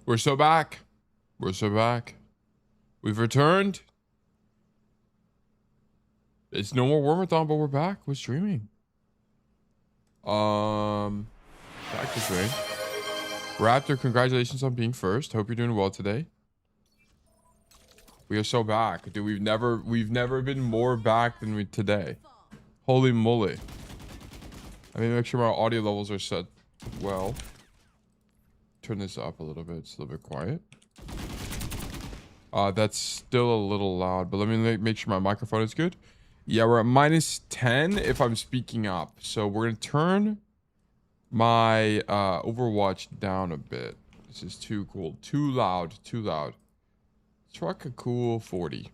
We're so back. We're so back. We've returned. It's no more Wormathon, but we're back. We're streaming. Back to stream. Raptor, congratulations on being first. Hope you're doing well today. We are so back, dude. We've never been more back than we today. Holy moly! I mean, make sure my audio levels are set well. Turn this up a little bit. It's a little bit quiet. That's still a little loud, but let me make sure my microphone is good. Yeah, we're at -10 if I'm speaking up. So we're gonna turn my Overwatch down a bit. This is too cool. Too loud. Too loud. Truck a cool 40.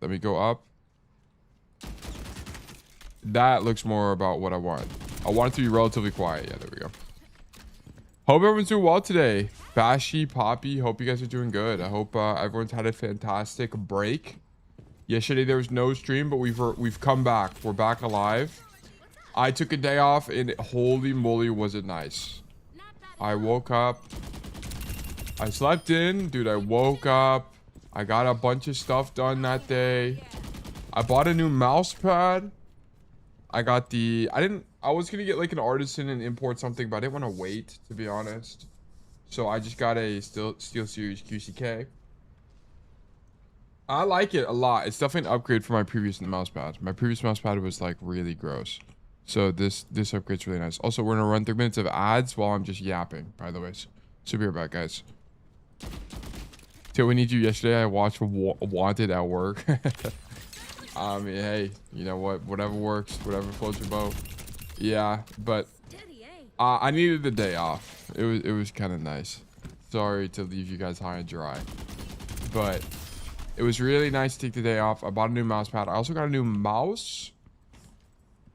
Let me go up. That looks more about what I want. I want it to be relatively quiet. Yeah, there we go. Hope everyone's doing well today. Bashy, Poppy, hope you guys are doing good. I hope everyone's had a fantastic break. Yesterday there was no stream, but we've come back. We're back alive. I took a day off and holy moly was it nice. I woke up. I slept in. Dude, I woke up. I got a bunch of stuff done that day. I bought a new mouse pad. I got the... I was going to get like an artisan and import something, but I didn't want to wait, to be honest. So I just got a Steel Series QCK. I like it a lot. It's definitely an upgrade from my previous mouse pad. My previous mouse pad was like really gross. So this upgrade's really nice. Also, we're going to run 3 minutes of ads while I'm just yapping, by the way. So be right back, guys. Till we need you yesterday, I watched Wanted at work. I mean, hey, you know what? Whatever works, whatever floats your boat. Yeah, but I needed the day off. It was kind of nice. Sorry to leave you guys high and dry, but it was really nice to take the day off. I bought a new mouse pad. I also got a new mouse.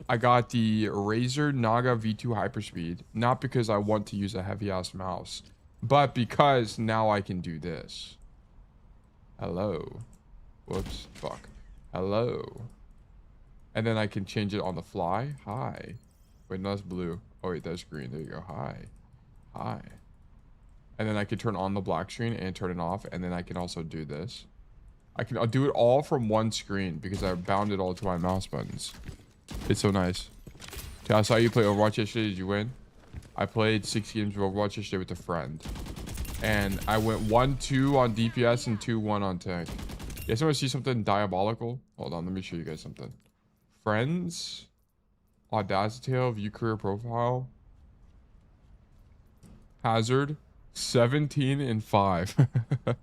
I got the Razer Naga V2 Hyperspeed, not because I want to use a heavy ass mouse, but because now I can do this. Hello. Whoops. Fuck. Hello. And then I can change it on the fly. Hi. Wait, no, that's blue. Oh, wait, that's green. There you go. Hi. Hi. And then I can turn on the black screen and turn it off. And then I can also do this. I'll do it all from one screen because I bound it all to my mouse buttons. It's so nice. I saw you play Overwatch yesterday. Did you win? I played 6 games of Overwatch yesterday with a friend. And I went 1-2 on DPS and 2-1 on tank. You guys want to see something diabolical? Hold on, let me show you guys something. Friends, Audacity, view career profile, Hazard, 17-5. I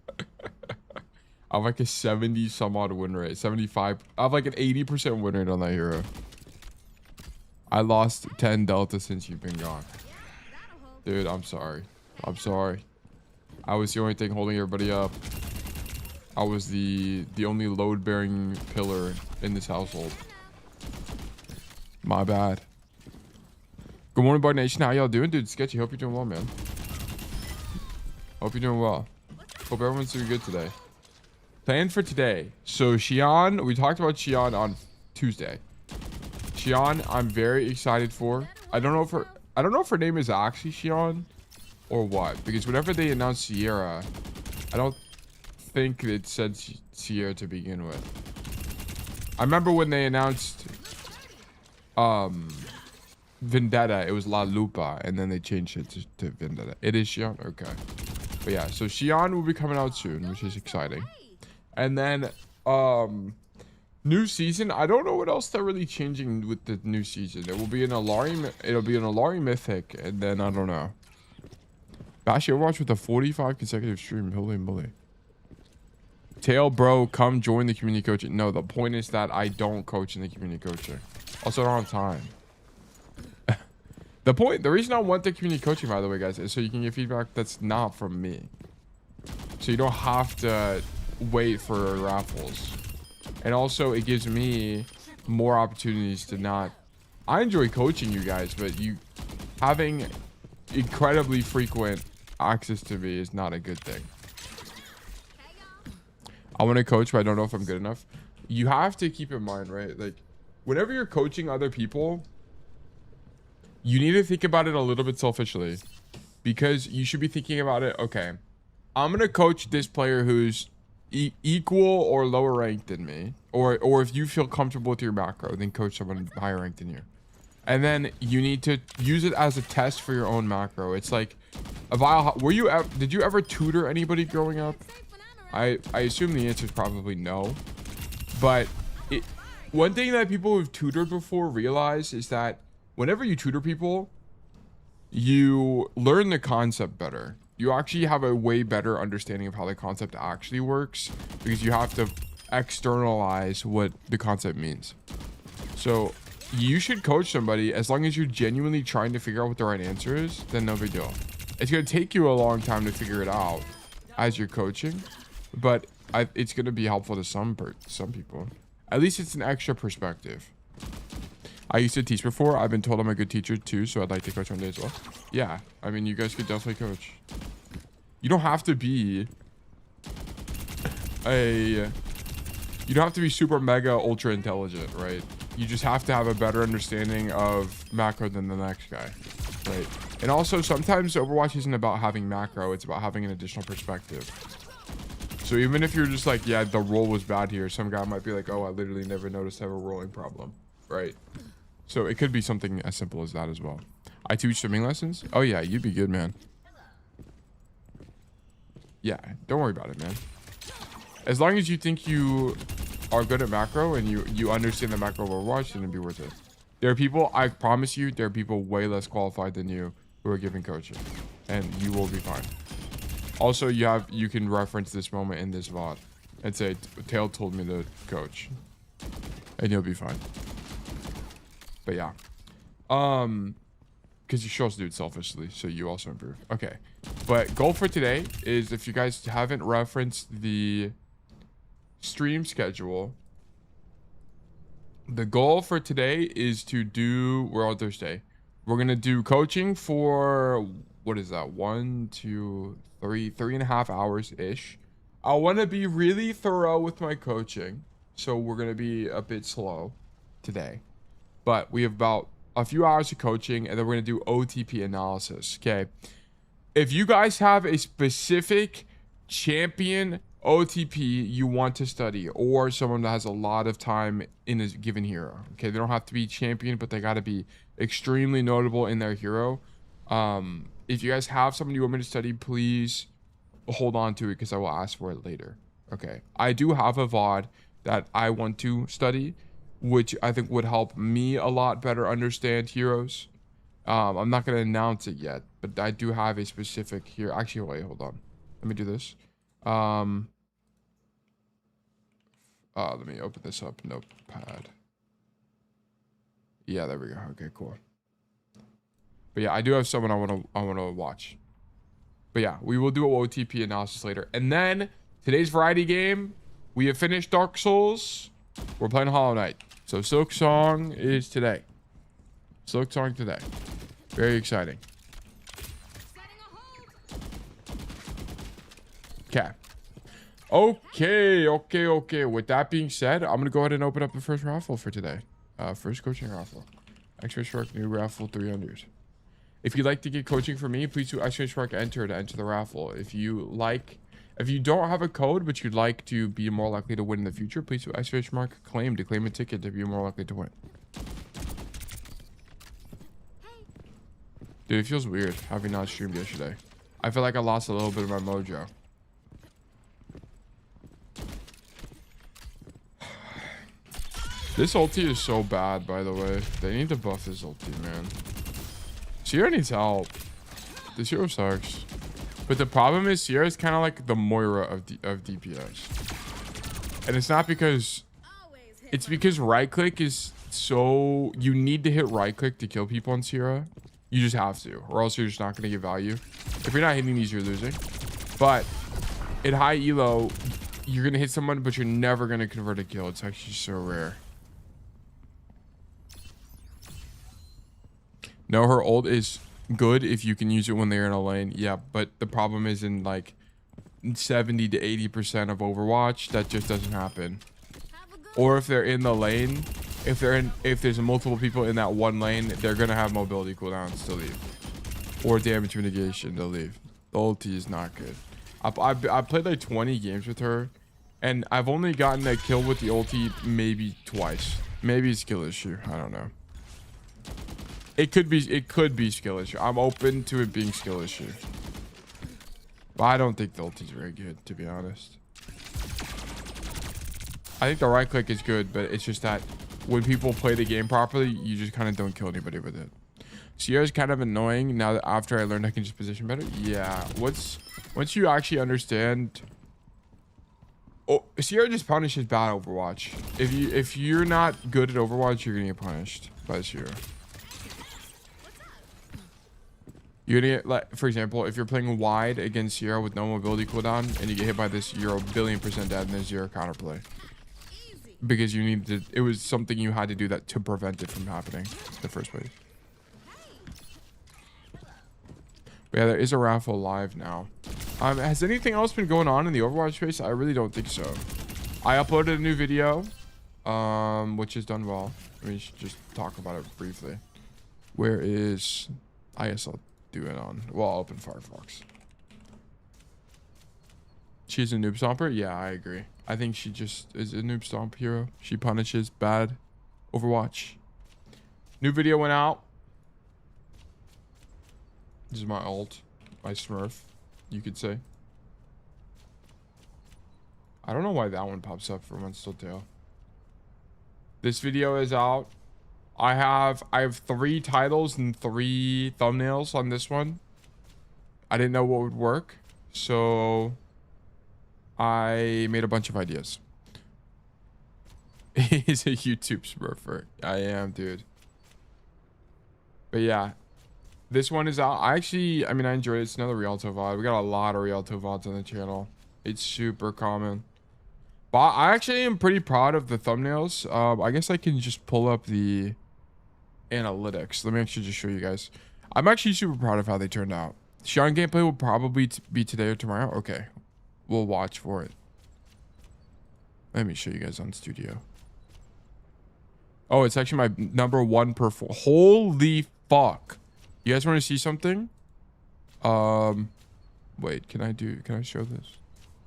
have like a 70 some odd win rate, 75. I have like an 80% win rate on that hero. I lost 10 delta since you've been gone. Dude, I'm sorry. I'm sorry. I was the only thing holding everybody up. I was the only load-bearing pillar in this household. My bad. Good morning, Bar Nation. How y'all doing? Dude, Sketchy, hope you're doing well, man. Hope you're doing well. Hope everyone's doing good today. Plan for today. So, Shion, we talked about Shion on Tuesday. Shion, I'm very excited for. I don't know if her name is actually Shion or what, because whenever they announced Sierra, I don't think it said Sierra to begin with. I remember when they announced Vendetta, it was La Lupa, and then they changed it to Vendetta. It is Shion? Okay. But yeah, so Shion will be coming out soon, which is exciting. And then new season, I don't know what else they're really changing with the new season. It will be an Alari mythic, and then I don't know. Bash Overwatch with a 45 consecutive stream. Holy moly. Tail bro, come join the community coaching. No, the point is that I don't coach in the community coaching. Also, I don't have time. The reason I want the community coaching, by the way, guys, is so you can get feedback that's not from me. So you don't have to wait for raffles. And also, it gives me more opportunities to not... I enjoy coaching you guys, but you having incredibly frequent access to me is not a good thing. I want to coach, but I don't know if I'm good enough. You have to keep in mind, right? Like, whenever you're coaching other people, you need to think about it a little bit selfishly, because you should be thinking about it. Okay, I'm gonna coach this player who's equal or lower ranked than me, or if you feel comfortable with your macro, then coach someone higher ranked than you. And then you need to use it as a test for your own macro. It's like a vial. Did you ever tutor anybody growing up? I assume the answer is probably no. But one thing that people who've tutored before realize is that whenever you tutor people, you learn the concept better. You actually have a way better understanding of how the concept actually works because you have to externalize what the concept means. So you should coach somebody as long as you're genuinely trying to figure out what the right answer is, then no big deal. It's going to take you a long time to figure it out as you're coaching, but it's going to be helpful to some people. At least it's an extra perspective. I used to teach before. I've been told I'm a good teacher too, so I'd like to coach one day as well. Yeah, I mean, you guys could definitely coach. You don't have to be you don't have to be super mega ultra intelligent, right? You just have to have a better understanding of macro than the next guy, right? And also sometimes Overwatch isn't about having macro, it's about having an additional perspective. So even if you're just like, yeah, the roll was bad here, some guy might be like, oh, I literally never noticed I have a rolling problem, right? So it could be something as simple as that as well. I teach swimming lessons. Oh yeah, you'd be good, man. Yeah, don't worry about it, man. As long as you think you are good at macro and you understand the macro of Overwatch, then it'd be worth it. There are people, I promise you, there are people way less qualified than you who are giving coaching, and you will be fine. Also, you can reference this moment in this VOD and say, Tail told me to coach, and you'll be fine. But yeah, because you should also do it selfishly, so you also improve. Okay, but goal for today is, if you guys haven't referenced the stream schedule, the goal for today is to do, we're on Thursday, we're gonna do coaching for, what is that, 1, 2, 3, 3.5 hours ish. I want to be really thorough with my coaching, so we're gonna be a bit slow today. But we have about a few hours of coaching, and then we're going to do OTP analysis. Okay. If you guys have a specific champion OTP you want to study, or someone that has a lot of time in a given hero, okay, they don't have to be champion, but they got to be extremely notable in their hero. If you guys have someone you want me to study, please hold on to it, because I will ask for it later. Okay. I do have a VOD that I want to study, which I think would help me a lot better understand heroes. I'm not going to announce it yet, but I do have a specific hero. Actually, wait, hold on. Let me do this. Let me open this up. Notepad. Yeah, there we go. Okay, cool. But yeah, I do have someone I want to watch. But yeah, we will do an OTP analysis later. And then today's variety game, we have finished Dark Souls. We're playing Hollow Knight. So Silksong is today. Silksong today. Very exciting. Okay. Okay. With that being said, I'm going to go ahead and open up the first raffle for today. First coaching raffle. X-Ray new raffle 300. If you'd like to get coaching from me, please do X-Ray enter to enter the raffle. If you don't have a code, but you'd like to be more likely to win in the future, please do claim to claim a ticket to be more likely to win. Dude, it feels weird having not streamed yesterday. I feel like I lost a little bit of my mojo. This ulti is so bad, by the way. They need to buff this ulti, man. Sierra needs help. This hero sucks. But the problem is Sierra is kind of like the Moira of DPS. And it's not because... It's because right click is so... You need to hit right click to kill people on Sierra. You just have to. Or else you're just not going to get value. If you're not hitting these, you're losing. But at high elo, you're going to hit someone, but you're never going to convert a kill. It's actually so rare. No, her ult is good if you can use it when they're in a lane. Yeah, but the problem is in like 70 to 80% of Overwatch, that just doesn't happen. Or if they're in the lane, if there's multiple people in that one lane, they're gonna have mobility cooldowns to leave, or damage mitigation to leave. The ulti is not good. I've played like 20 games with her, and I've only gotten a kill with the ulti maybe twice. Maybe skill issue. I don't know. It could be skill issue. I'm open to it being skill issue. But I don't think the ulti's very good, to be honest. I think the right click is good, but it's just that when people play the game properly, you just kind of don't kill anybody with it. Sierra's kind of annoying now that after I learned I can just position better. Yeah, once you actually understand. Oh, Sierra just punishes bad Overwatch. If you're not good at Overwatch, you're gonna get punished by Sierra. You're gonna get, like, for example, if you're playing wide against Sierra with no mobility cooldown and you get hit by this, you're a billion% dead and there's zero counterplay. Because you need to, it was something you had to do that to prevent it from happening in the first place. But yeah, there is a raffle live now. Has anything else been going on in the Overwatch space? I really don't think so. I uploaded a new video, which is done well. Let me just talk about it briefly. Where is, I guess I'll do it on, well, I'll open Firefox. She's a noob stomper? Yeah, I agree. I think she just is a noob stomp hero. She punishes bad Overwatch. New video went out. This is my ult, my Smurf, you could say. I don't know why that one pops up for One Still Tail. This video is out. I have 3 titles and 3 thumbnails on this one. I didn't know what would work, so I made a bunch of ideas. He's a YouTube Smurfer. I am, dude. But yeah, this one is out. I mean, I enjoyed it. It's another Rialto VOD. We got a lot of Rialto VODs on the channel. It's super common. But I actually am pretty proud of the thumbnails. I guess I can just pull up the analytics. Let me actually just show you guys. I'm actually super proud of how they turned out. Shion gameplay will probably be today or tomorrow. Okay, we'll watch for it. Let me show you guys on studio. Oh, it's actually my #1 perform. Holy fuck! You guys want to see something? Wait, can I show this?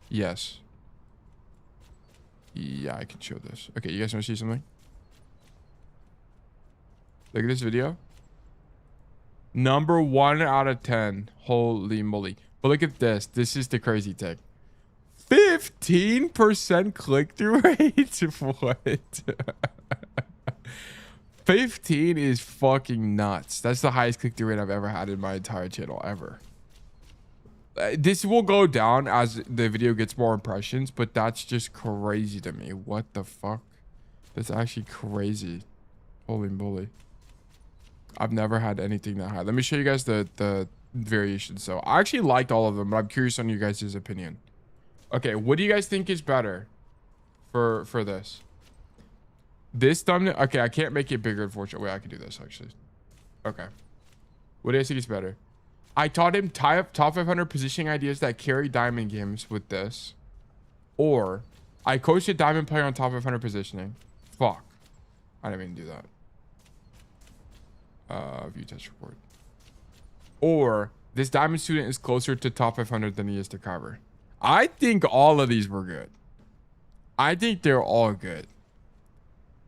Yes. Yeah, I can show this. Okay, you guys want to see something? Look at this video. #1 out of 10. Holy moly. But look at this. This is the crazy thing. 15% click-through rate? What? 15 is fucking nuts. That's the highest click-through rate I've ever had in my entire channel ever. This will go down as the video gets more impressions, but that's just crazy to me. What the fuck? That's actually crazy. Holy moly. I've never had anything that high. Let me show you guys the variations. So I actually liked all of them, but I'm curious on you guys' opinion. Okay, what do you guys think is better for this? This thumbnail. Okay, I can't make it bigger, unfortunately. Wait, I can do this actually. Okay. What do you guys think is better? I taught him top 500 positioning ideas that carry diamond games with this. Or I coached a diamond player on top 500 positioning. Fuck. I didn't even do that. View test report. Or this diamond student is closer to top 500 than he is to cover. I think all of these were good. I think they're all good.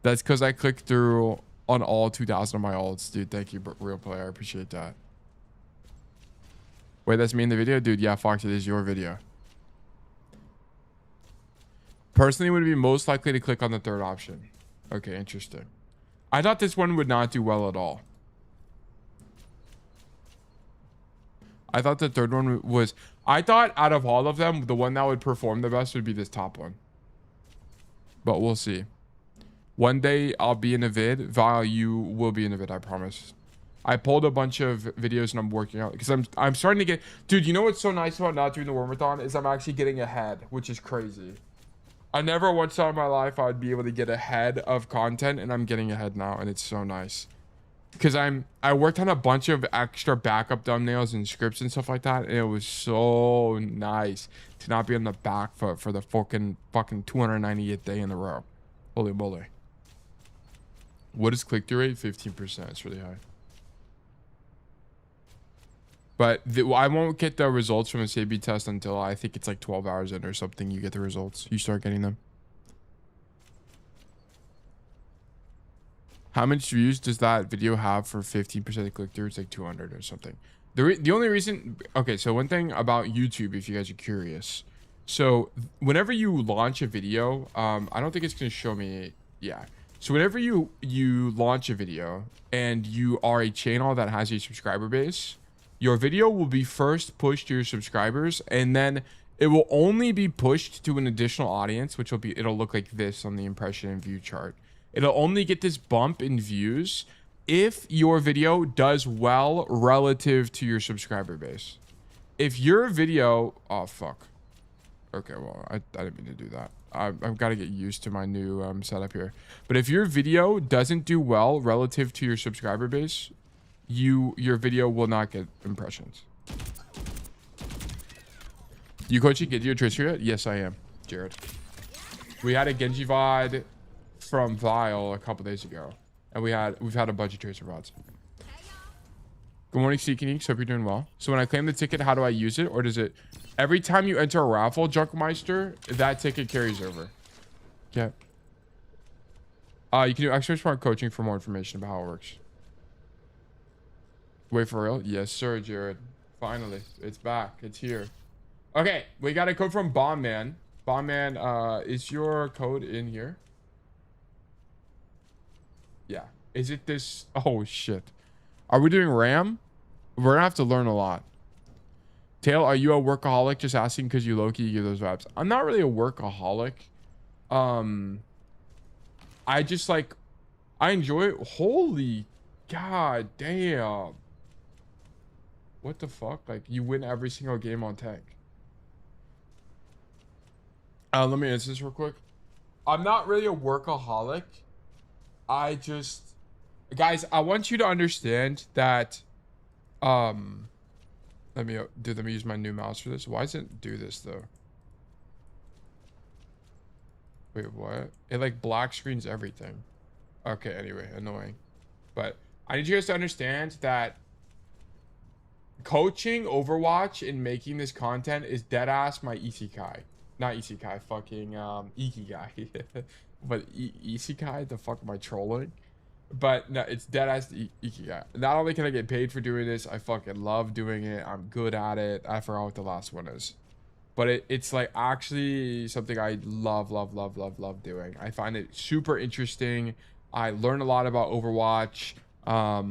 That's because I clicked through on all 2,000 of my ults, dude. Thank you, real player. I appreciate that. Wait, that's me in the video? Dude, yeah, Fox, it is your video. Personally, would be most likely to click on the third option. Okay, interesting. I thought this one would not do well at all. I thought the third one was... I thought out of all of them, the one that would perform the best would be this top one. But we'll see. One day, I'll be in a vid. Val, you will be in a vid, I promise. I pulled a bunch of videos and I'm working out because I'm starting to get, dude, you know what's so nice about not doing the Wormathon is I'm actually getting ahead, which is crazy. I never once thought in my life I'd be able to get ahead of content, and I'm getting ahead now, and it's so nice. Because I worked on a bunch of extra backup thumbnails and scripts and stuff like that, and it was so nice to not be on the back foot for the fucking 298th day in a row. Holy moly. What is click-through rate? 15%. It's really high. But I won't get the results from this A/B test until I think it's like 12 hours in or something. You get the results. You start getting them. How much views does that video have for 15% click through? It's like 200 or something. The only reason, okay, so one thing about YouTube, if you guys are curious, so whenever you launch a video, I don't think it's gonna show me. Yeah. So whenever you launch a video and you are a channel that has a subscriber base, your video will be first pushed to your subscribers, and then it will only be pushed to an additional audience, which will be, it'll look like this on the impression and view chart. It'll only get this bump in views if your video does well relative to your subscriber base. If your video, oh fuck. Okay, well, I didn't mean to do that. I've got to get used to my new setup here. But if your video doesn't do well relative to your subscriber base, your video will not get impressions. You coaching Genji or Tracer yet? Yes, I am, Jared. We had a Genji VOD from Vile a couple days ago, and we've had a bunch of Tracer VODs. Good morning, Seeking. Hope you're doing well. So when I claim the ticket, how do I use it? Or does it every time you enter a raffle, Junkmeister, that ticket carries over? Yeah. You can do extra smart coaching for more information about how it works. Wait, for real? Yes, sir, Jared. Finally, it's back. It's here. Okay, we got a code from Bombman. Bombman, is your code in here? Yeah. Is it this? Oh, shit. Are we doing RAM? We're gonna have to learn a lot. Tail, are you a workaholic? Just asking because you low-key give those vibes. I'm not really a workaholic. I just like, I enjoy it. Holy god damn. What the fuck? Like, you win every single game on tank. Let me answer this real quick. I'm not really a workaholic. I just, guys, I want you to understand that, let me use my new mouse for this. Why does it do this though? Wait, what? It like black screens everything. Okay, anyway, annoying. But I need you guys to understand that coaching Overwatch and making this content is dead ass my isekai. Not isekai, fucking ikigai. But isekai, the fuck am I trolling? But no, it's dead ass ikigai. Not only can I get paid for doing this, I fucking love doing it. I'm good at it. I forgot what the last one is. But it's like actually something I love doing. I find it super interesting. I learn a lot about Overwatch. I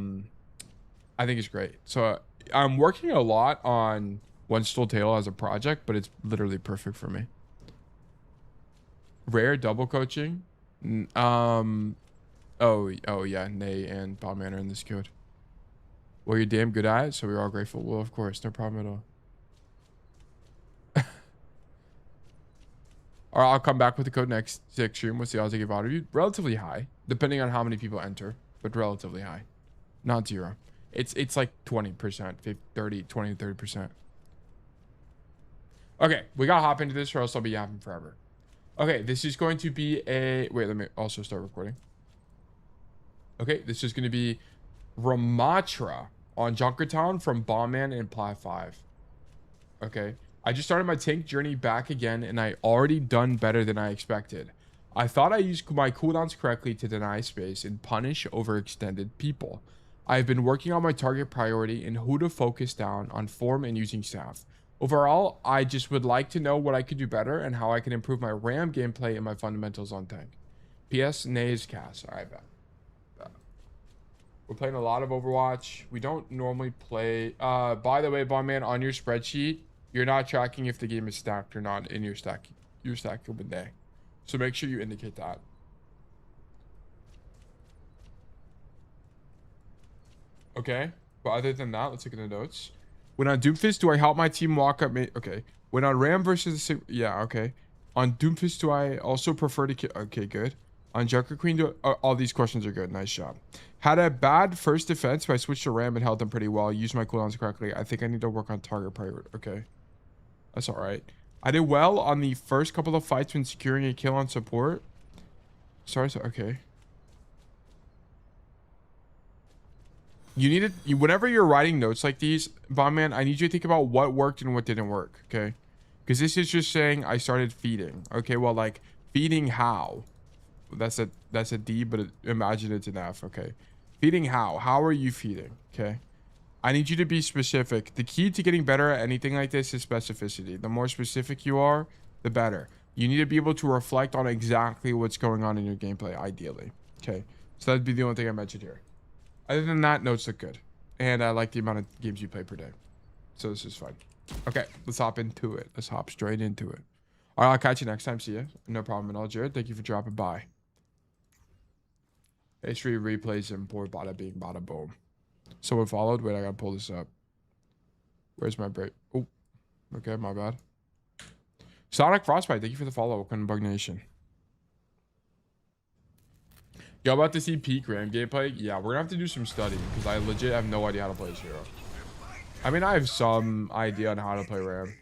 think it's great. So I'm working a lot on One Stole Tail as a project, but it's literally perfect for me. Rare double coaching. Oh yeah, Nay and Bombman are in this code. Well, you're damn good at it, so we're all grateful. Well, of course, no problem at all. Or I'll come back with the code next stream. What's the odds I give out of you? Relatively high, depending on how many people enter, but relatively high. Not zero. It's like 20%, 30, 20, 30%. Okay, we gotta hop into this or else I'll be yapping forever. Okay, this is going to be a... Wait, let me also start recording. Okay, this is going to be Ramattra on Junkertown from Bombman and Plat 5. Okay, I just started my tank journey back again, and I already done better than I expected. I thought I used my cooldowns correctly to deny space and punish overextended people. I've been working on my target priority and who to focus down on form and using staff. Overall, I just would like to know what I could do better and how I can improve my RAM gameplay and my fundamentals on tank. PS, Nays cast. All right, bet. We're playing a lot of Overwatch. We don't normally play. By the way, Bombman, on your spreadsheet, you're not tracking if the game is stacked or not in your stack open day. So make sure you indicate that. Okay. But other than that, let's look at the notes. When on Doomfist, do I help my team walk up? Okay. When on Ram versus the... Yeah, okay. On Doomfist, do I also prefer to... Okay, good. On Junker Queen, do... all these questions are good. Nice job. Had a bad first defense, but I switched to Ram and held them pretty well. Used my cooldowns correctly. I think I need to work on target priority. Okay. That's all right. I did well on the first couple of fights when securing a kill on support. Sorry, okay. You need to, whenever you're writing notes like these, Bombman, I need you to think about what worked and what didn't work, okay? Because this is just saying I started feeding. Okay, well, like, feeding how? That's a D, but imagine it's an F, okay? Feeding how? How are you feeding, okay? I need you to be specific. The key to getting better at anything like this is specificity. The more specific you are, the better. You need to be able to reflect on exactly what's going on in your gameplay, ideally, okay? So that'd be the only thing I mentioned here. Other than that, notes look good. And I like the amount of games you play per day. So this is fun. Okay, let's hop into it. Let's hop straight into it. All right, I'll catch you next time. See ya. No problem at all, Jared. Thank you for dropping by. History replays and poor bada bing, bada boom. Someone followed. Wait, I gotta pull this up. Where's my break? Oh, okay, my bad. Sonic Frostbite, thank you for the follow. Welcome to Bug Nation. Y'all about to see peak RAM gameplay? Yeah, we're gonna have to do some studying because I legit have no idea how to play this hero. I mean, I have some idea on how to play RAM,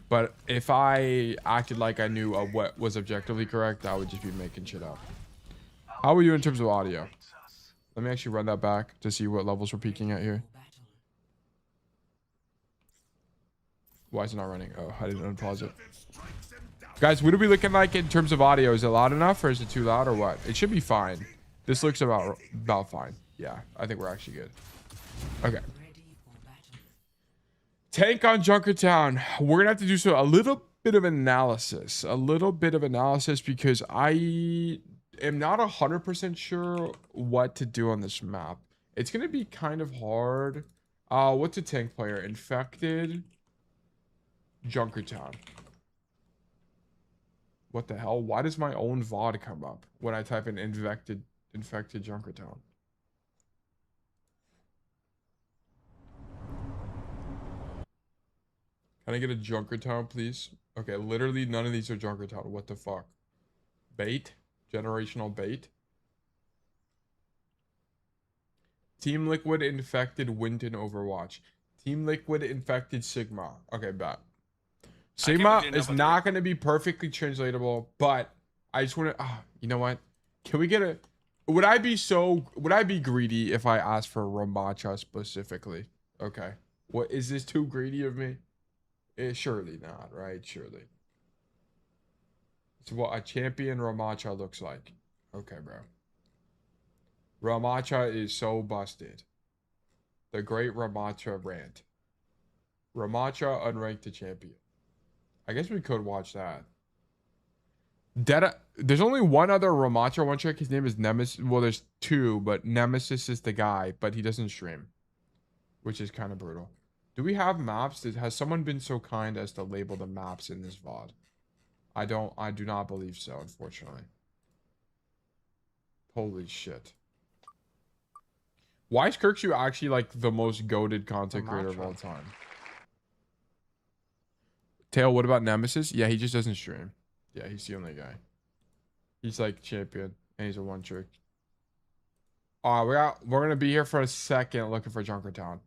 but if I acted like I knew what was objectively correct, I would just be making shit up. How are you in terms of audio? Let me actually run that back to see what levels we're peaking at here. Why is it not running? Oh, I didn't unpause it. Guys, what are we looking like in terms of audio? Is it loud enough or is it too loud or what? It should be fine. This looks about fine. Yeah, I think we're actually good. Okay. Tank on Junkertown. We're gonna have to do a little bit of analysis. Because I am not 100% sure what to do on this map. It's gonna be kind of hard. What's a tank player? Infected Junkertown. What the hell? Why does my own VOD come up when I type in infected Junkertown? Can I get a Junkertown, please? Okay, literally none of these are Junkertown. What the fuck? Bait? Generational bait? Team Liquid infected Winton Overwatch. Team Liquid infected Sigma. Okay, bet. Sigma is not going to be perfectly translatable, but I just want to, you know what? Can we get a, would I be greedy if I asked for Ramattra specifically? Okay. What, is this too greedy of me? Surely not, right? Surely. It's what a champion Ramattra looks like. Okay, bro. Ramattra is so busted. The great Ramattra rant. Ramattra unranked to champion. I guess we could watch that. There's only one other Ramattra one trick. His name is Nemesis. Well, there's two, but Nemesis is the guy, but he doesn't stream, which is kind of brutal. Do we have maps? Has someone been so kind as to label the maps in this VOD? I do not believe so, unfortunately. Holy shit. Why is Kirkshu actually like the most goated content creator of all time? Tail, what about Nemesis? Yeah, he just doesn't stream. Yeah, he's the only guy. He's like champion, and he's a one trick. We're gonna be here for a second looking for Junkertown.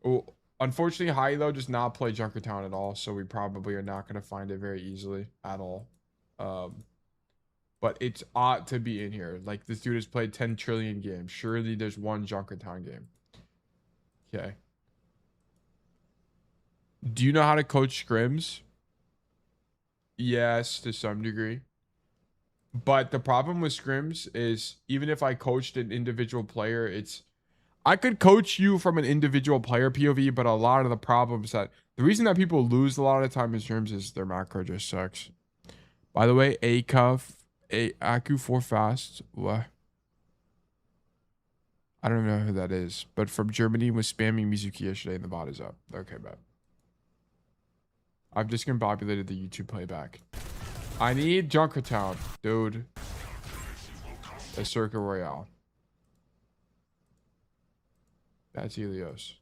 Oh, unfortunately, Hilo does not play Junkertown at all, so we probably are not gonna find it very easily at all. But it's ought to be in here. Like, this dude has played 10 trillion games. Surely there's one Junkertown game. Okay. Do you know how to coach scrims? Yes, to some degree. But the problem with scrims is even if I coached an individual player, I could coach you from an individual player POV, but a lot of the problems the reason that people lose a lot of the time in scrims is their macro just sucks. By the way, Aku 4 fast. What? I don't even know who that is, but from Germany was spamming Mizuki yesterday and the bot is up. Okay, bet. I've discombobulated the YouTube playback. I need Junkertown, dude. A Circa Royale. That's Helios.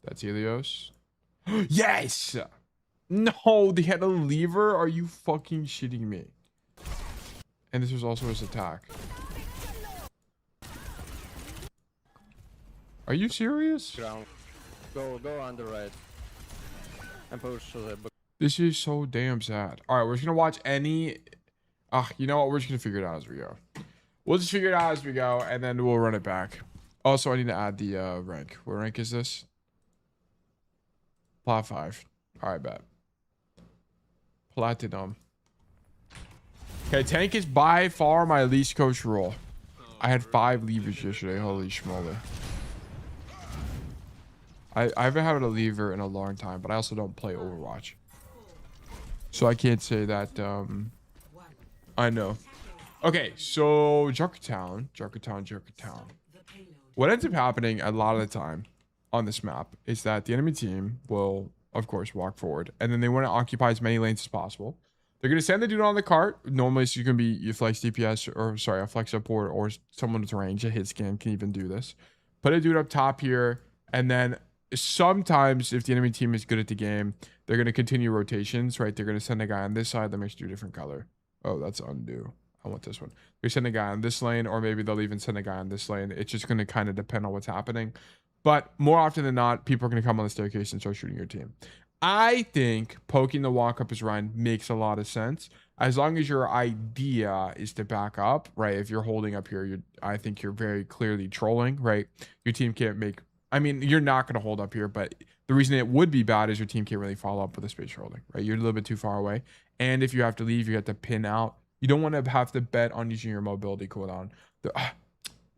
That's Helios. Yes! No, they had a lever? Are you fucking shitting me? And this was also his attack. Are you serious? Go on the right. And push the. This is so damn sad. All right, we're just gonna watch any. You know what? We're just gonna figure it out as we go. We'll just figure it out as we go, and then we'll run it back. Also, I need to add the rank. What rank is this? Plat 5. All right, bet. Platinum. Okay, tank is by far my least coach role. I had 5 levers yesterday. Holy schmoly. I haven't had a lever in a long time, but I also don't play Overwatch. So I can't say that I know. Okay, so Junkertown. What ends up happening a lot of the time on this map is that the enemy team will, of course, walk forward, and then they want to occupy as many lanes as possible. They're going to send the dude on the cart. Normally, so you can be your flex DPS, or sorry, a flex support, or someone with range. A hit scan can even do this. Put a dude up top here, and then sometimes if the enemy team is good at the game, they're going to continue rotations, right? They're going to send a guy on this side that makes you a different color. Oh, that's undo. I want this one. They send a guy on this lane, or maybe they'll even send a guy on this lane. It's just going to kind of depend on what's happening. But more often than not, people are going to come on the staircase and start shooting your team. I think poking the walk up as Ryan makes a lot of sense. As long as your idea is to back up, right? If you're holding up here, I think you're very clearly trolling, right? Your team can't make... I mean, you're not going to hold up here, but the reason it would be bad is your team can't really follow up with a space holding, right? You're a little bit too far away. And if you have to leave, you have to pin out. You don't want to have to bet on using your mobility cooldown.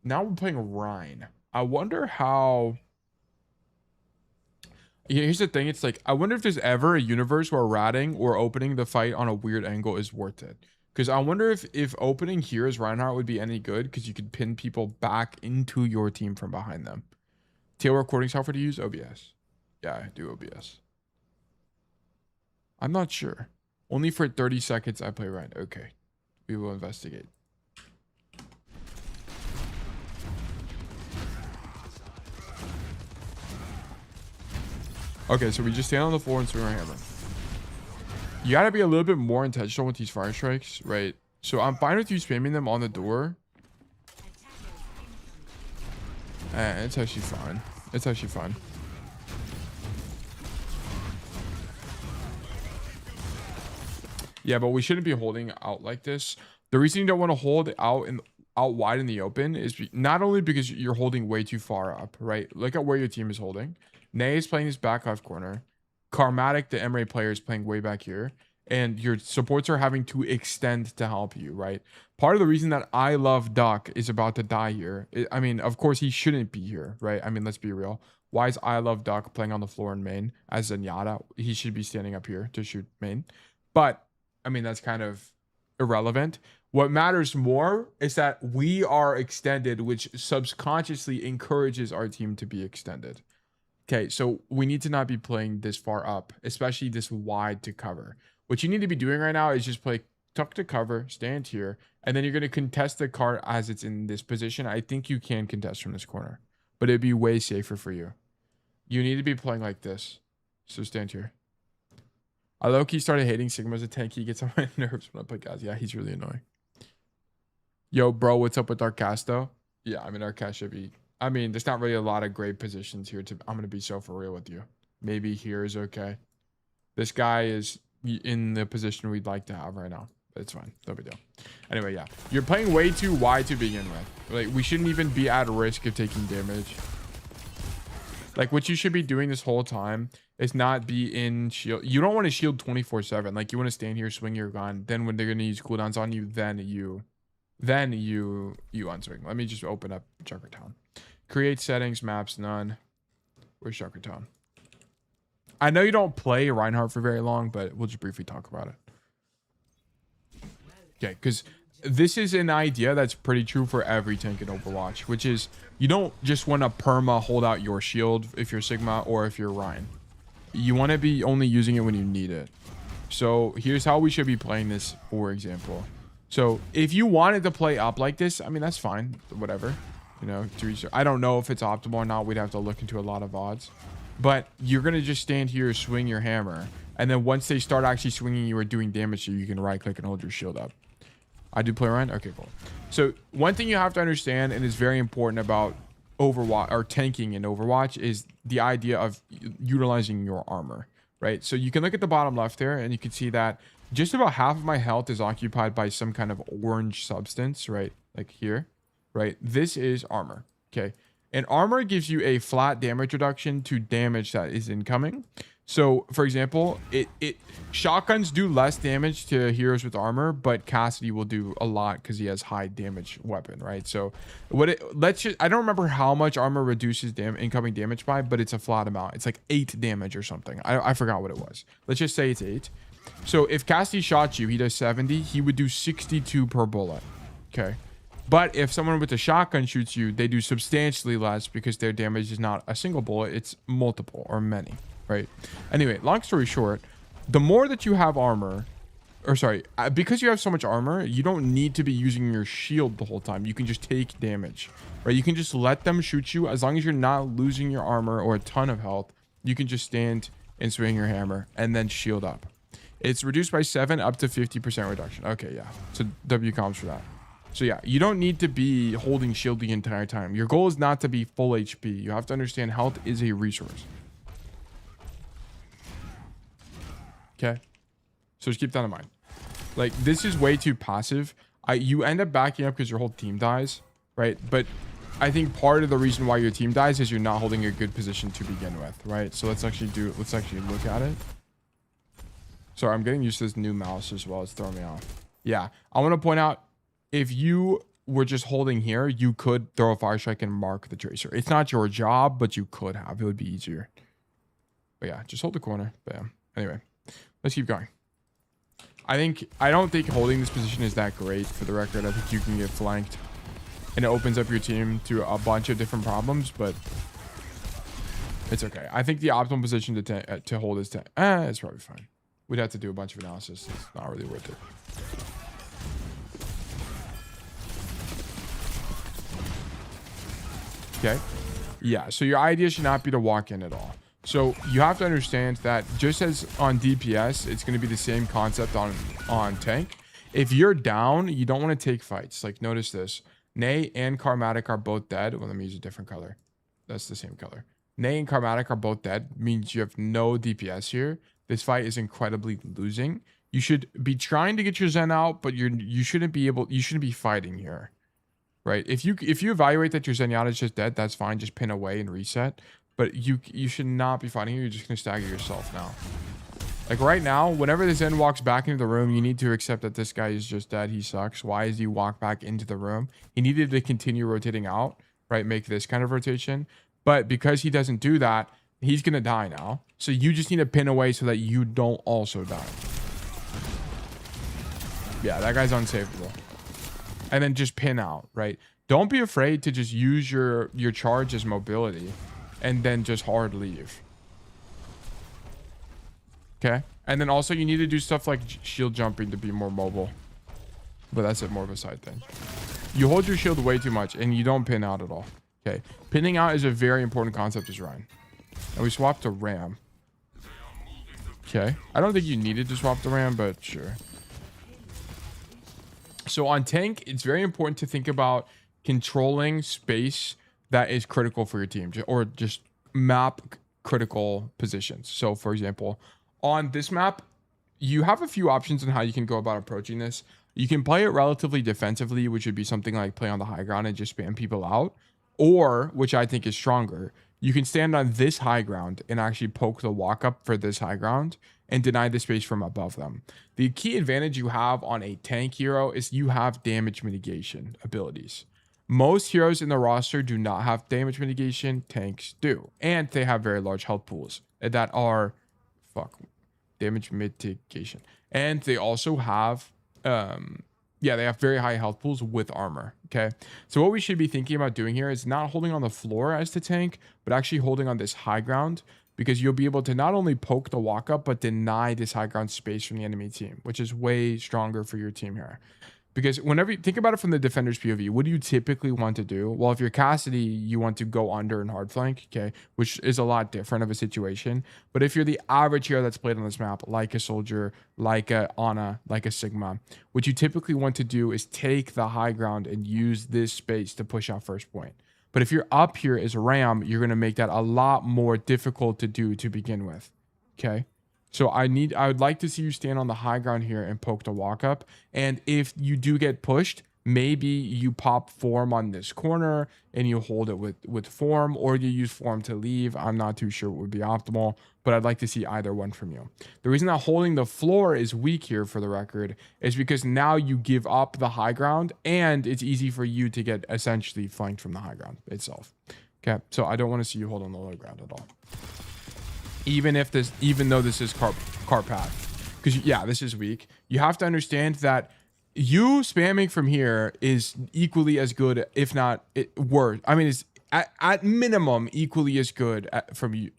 Now we're playing Rhine. I wonder how... Yeah, here's the thing. It's like, I wonder if there's ever a universe where ratting or opening the fight on a weird angle is worth it. Because I wonder if opening here as Reinhardt would be any good, because you could pin people back into your team from behind them. Tail recording software to use? OBS. Yeah, I do OBS. I'm not sure. Only for 30 seconds I play Ryan. Okay. We will investigate. Okay, so we just stand on the floor and swing our hammer. You gotta be a little bit more intentional with these fire strikes, right? So I'm fine with you spamming them on the door. It's actually fine. It's actually fine. Yeah, but we shouldn't be holding out like this. The reason you don't want to hold out wide in the open is not only because you're holding way too far up, right? Look at where your team is holding. Nay is playing his back left corner. Karmatic, the Emery player, is playing way back here. And your supports are having to extend to help you, right? Part of the reason that I love Duck is about to die here. I mean, of course, he shouldn't be here, right? I mean, let's be real. Why is I love Duck playing on the floor in main as Zenyatta? He should be standing up here to shoot main. But, I mean, that's kind of irrelevant. What matters more is that we are extended, which subconsciously encourages our team to be extended. Okay, so we need to not be playing this far up, especially this wide to cover. What you need to be doing right now is just play tuck to cover, stand here, and then you're going to contest the card as it's in this position. I think you can contest from this corner, but it'd be way safer for you. You need to be playing like this. So stand here. I low-key started hating Sigma as a tank. He gets on my nerves when I play guys. Yeah, he's really annoying. Yo, bro, what's up with our cast, though? Yeah, I mean, our cast should be... I mean, there's not really a lot of great positions here. I'm going to be so for real with you. Maybe here is okay. This guy is in the position we'd like to have right now. But it's fine. No big deal. Anyway, yeah. You're playing way too wide to begin with. Like, we shouldn't even be at risk of taking damage. Like, what you should be doing this whole time is not be in shield. You don't want to shield 24/7. Like, you want to stand here, swing your gun. Then when they're going to use cooldowns on you, then you unswing. Let me just open up Junkertown. Create settings, maps, none. Where's Junkertown? I know you don't play Reinhardt for very long, but we'll just briefly talk about it. Okay, because this is an idea that's pretty true for every tank in Overwatch, which is you don't just want to perma hold out your shield if you're Sigma or if you're Ryan. You want to be only using it when you need it. So here's how we should be playing this, for example. So if you wanted to play up like this, I mean, that's fine. Whatever. You know, I don't know if it's optimal or not. We'd have to look into a lot of odds. But you're going to just stand here, swing your hammer. And then once they start actually swinging you or doing damage to you, you can right click and hold your shield up. I do play around? Okay, cool. So one thing you have to understand and is very important about Overwatch or tanking in Overwatch is the idea of utilizing your armor, right? So you can look at the bottom left there and you can see that just about half of my health is occupied by some kind of orange substance, right? Like here, right? This is armor, okay? And armor gives you a flat damage reduction to damage that is incoming. So, for example, shotguns do less damage to heroes with armor, but Cassidy will do a lot because he has high damage weapon, right? So, I don't remember how much armor reduces incoming damage by, but it's a flat amount. It's like 8 damage or something. I forgot what it was. Let's just say it's 8. So, if Cassidy shot you, he does 70. He would do 62 per bullet. Okay. But if someone with a shotgun shoots you, they do substantially less because their damage is not a single bullet, it's multiple or many, right? Anyway, long story short, the more that you have armor, or sorry, because you have so much armor, you don't need to be using your shield the whole time. You can just take damage, right? You can just let them shoot you. As long as you're not losing your armor or a ton of health, you can just stand and swing your hammer and then shield up. It's reduced by 7 up to 50% reduction. Okay, yeah. So W comms for that. So yeah, you don't need to be holding shield the entire time. Your goal is not to be full HP. You have to understand health is a resource. Okay? So just keep that in mind. Like, this is way too passive. You end up backing up because your whole team dies, right? But I think part of the reason why your team dies is you're not holding a good position to begin with, right? So let's actually look at it. Sorry, I'm getting used to this new mouse as well. It's throwing me off. Yeah, I want to point out, if you were just holding here, you could throw a fire strike and mark the tracer. It's not your job, but you could have. It would be easier. But yeah, just hold the corner. Bam. Anyway, let's keep going. I don't think holding this position is that great, for the record. I think you can get flanked, and it opens up your team to a bunch of different problems, but it's okay. I think the optimal position to hold is it's probably fine. We'd have to do a bunch of analysis. It's not really worth it. Okay. Yeah. So your idea should not be to walk in at all. So you have to understand that just as on DPS, it's going to be the same concept on tank. If you're down, you don't want to take fights. Like, notice this. Nay and Karmatic are both dead. Well, let me use a different color. That's the same color. Nay and Karmatic are both dead. Means you have no DPS here. This fight is incredibly losing. You should be trying to get your Zen out, but you shouldn't be fighting here. Right? If you evaluate that your Zenyatta is just dead, that's fine. Just pin away and reset. But you should not be fighting here. You're just going to stagger yourself now. Like right now, whenever the Zen walks back into the room, you need to accept that this guy is just dead. He sucks. Why does he walk back into the room? He needed to continue rotating out, right? Make this kind of rotation. But because he doesn't do that, he's going to die now. So you just need to pin away so that you don't also die. Yeah, that guy's unsavable. And then just pin out, right? Don't be afraid to just use your charge as mobility and then just hard leave. Okay? And then also you need to do stuff like shield jumping to be more mobile. But that's more of a side thing. You hold your shield way too much and you don't pin out at all. Okay? Pinning out is a very important concept as Ryan. And we swapped to Ram. Okay? I don't think you needed to swap to Ram, but sure. So on tank, it's very important to think about controlling space that is critical for your team, or just map critical positions. So for example, on this map, you have a few options on how you can go about approaching this. You can play it relatively defensively, which would be something like play on the high ground and just spam people out. Or, which I think is stronger, you can stand on this high ground and actually poke the walk up for this high ground and deny the space from above them. The key advantage you have on a tank hero is you have damage mitigation abilities. Most heroes in the roster do not have damage mitigation. Tanks do. And they have very large health pools that are damage mitigation. And they also have they have very high health pools with armor. Okay. So what we should be thinking about doing here is not holding on the floor as the tank, but actually holding on this high ground, because you'll be able to not only poke the walk up, but deny this high ground space from the enemy team, which is way stronger for your team here. Because whenever you think about it from the defender's POV, what do you typically want to do? Well, if you're Cassidy, you want to go under and hard flank, okay, which is a lot different of a situation. But if you're the average hero that's played on this map, like a Soldier, like a Ana, like a Sigma, what you typically want to do is take the high ground and use this space to push out first point. But if you're up here as Ram, you're going to make that a lot more difficult to do to begin with, okay? So I would like to see you stand on the high ground here and poke the walk up. And if you do get pushed, maybe you pop form on this corner and you hold it with form, or you use form to leave. I'm not too sure what would be optimal, but I'd like to see either one from you. The reason that holding the floor is weak here, for the record, is because now you give up the high ground and it's easy for you to get essentially flanked from the high ground itself. Okay, so I don't want to see you hold on the low ground at all. Even though this is cart path, because yeah, this is weak. You have to understand that you spamming from here is equally as good, if not worse. I mean, it's at minimum equally as good from you.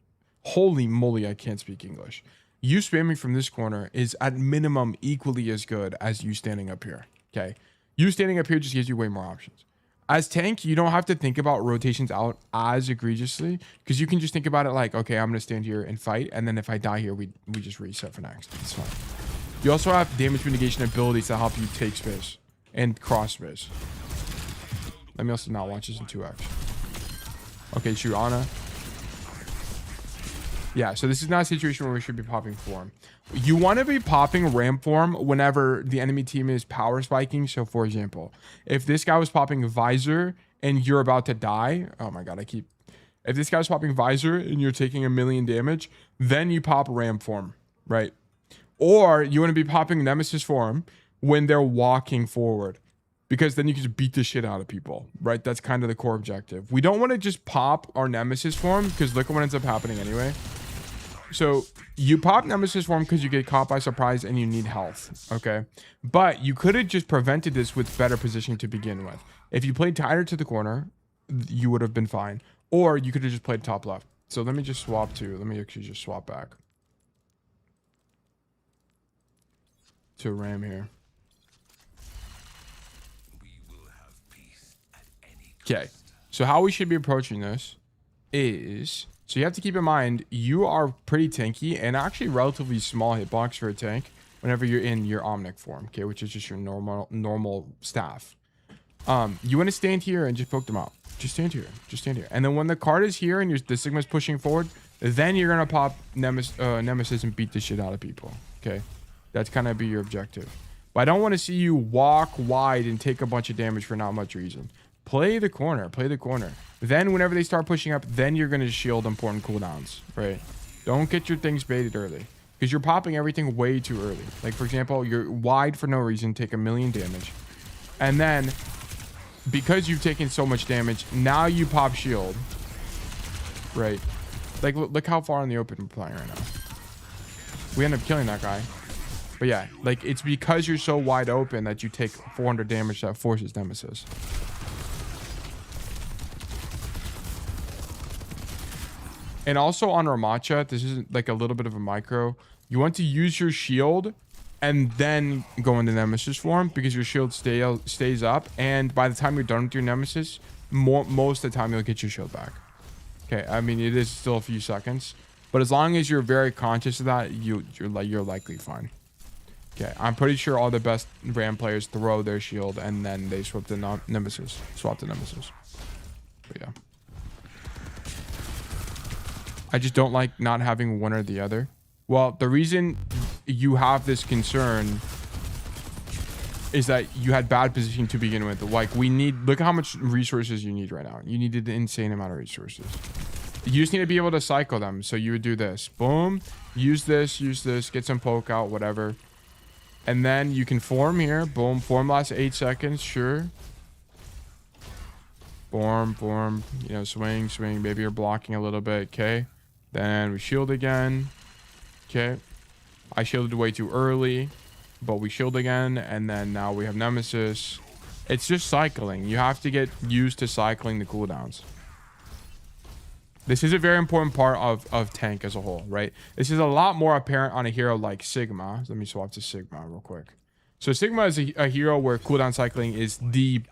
Holy moly, I can't speak English. You spamming from this corner is at minimum equally as good as you standing up here. Okay, you standing up here just gives you way more options. As tank, you don't have to think about rotations out as egregiously, because you can just think about it like, okay, I'm going to stand here and fight, and then if I die here, we just reset for next. It's fine. You also have damage mitigation abilities that help you take space and cross space. Let me also not watch this in 2x. Okay, shoot, Ana. Yeah, so this is not a situation where we should be popping form. You want to be popping ramp form whenever the enemy team is power spiking. So for example, if this guy was popping visor and you're about to die, oh my god, if this guy was popping visor and you're taking 1,000,000 damage, then you pop ramp form, right? Or you want to be popping Nemesis form when they're walking forward, because then you can just beat the shit out of people, right? That's kind of the core objective. We don't want to just pop our Nemesis form, because look at what ends up happening anyway. So you pop Nemesis form because you get caught by surprise and you need health, okay? But you could have just prevented this with better positioning to begin with. If you played tighter to the corner, you would have been fine. Or you could have just played top left. So let me just swap let me actually just swap back to Ram here. Okay, so how we should be approaching this is... So you have to keep in mind, you are pretty tanky and actually relatively small hitbox for a tank whenever you're in your Omnic form, okay, which is just your normal staff. You want to stand here and just poke them out. Just stand here. Just stand here. And then when the card is here and the Sigma's pushing forward, then you're going to pop Nemesis and beat the shit out of people, okay? That's kind of be your objective. But I don't want to see you walk wide and take a bunch of damage for not much reason. Play the corner. Play the corner. Then whenever they start pushing up, then you're going to shield important cooldowns, right? Don't get your things baited early, because you're popping everything way too early. Like, for example, you're wide for no reason, take 1,000,000 damage. And then, because you've taken so much damage, now you pop shield, right? Like, look how far in the open we're playing right now. We end up killing that guy. But yeah, like, it's because you're so wide open that you take 400 damage that forces Nemesis. And also on Ramattra, this is like a little bit of a micro. You want to use your shield and then go into Nemesis form, because your shield stays up. And by the time you're done with your Nemesis, most of the time you'll get your shield back. Okay, I mean, it is still a few seconds, but as long as you're very conscious of that, you're likely fine. Okay, I'm pretty sure all the best Ram players throw their shield and then they swap the Nemesis. But yeah. I just don't like not having one or the other. Well, the reason you have this concern is that you had bad positioning to begin with. Like, look at how much resources you need right now. You needed an insane amount of resources. You just need to be able to cycle them. So you would do this. Boom. Use this, get some poke out, whatever. And then you can form here. Boom. Form lasts 8 seconds. Sure. Form. You know, swing. Maybe you're blocking a little bit. Okay. Then we shield again. Okay. I shielded way too early, but we shield again. And then now we have Nemesis. It's just cycling. You have to get used to cycling the cooldowns. This is a very important part of tank as a whole, right? This is a lot more apparent on a hero like Sigma. Let me swap to Sigma real quick. So Sigma is a hero where cooldown cycling is the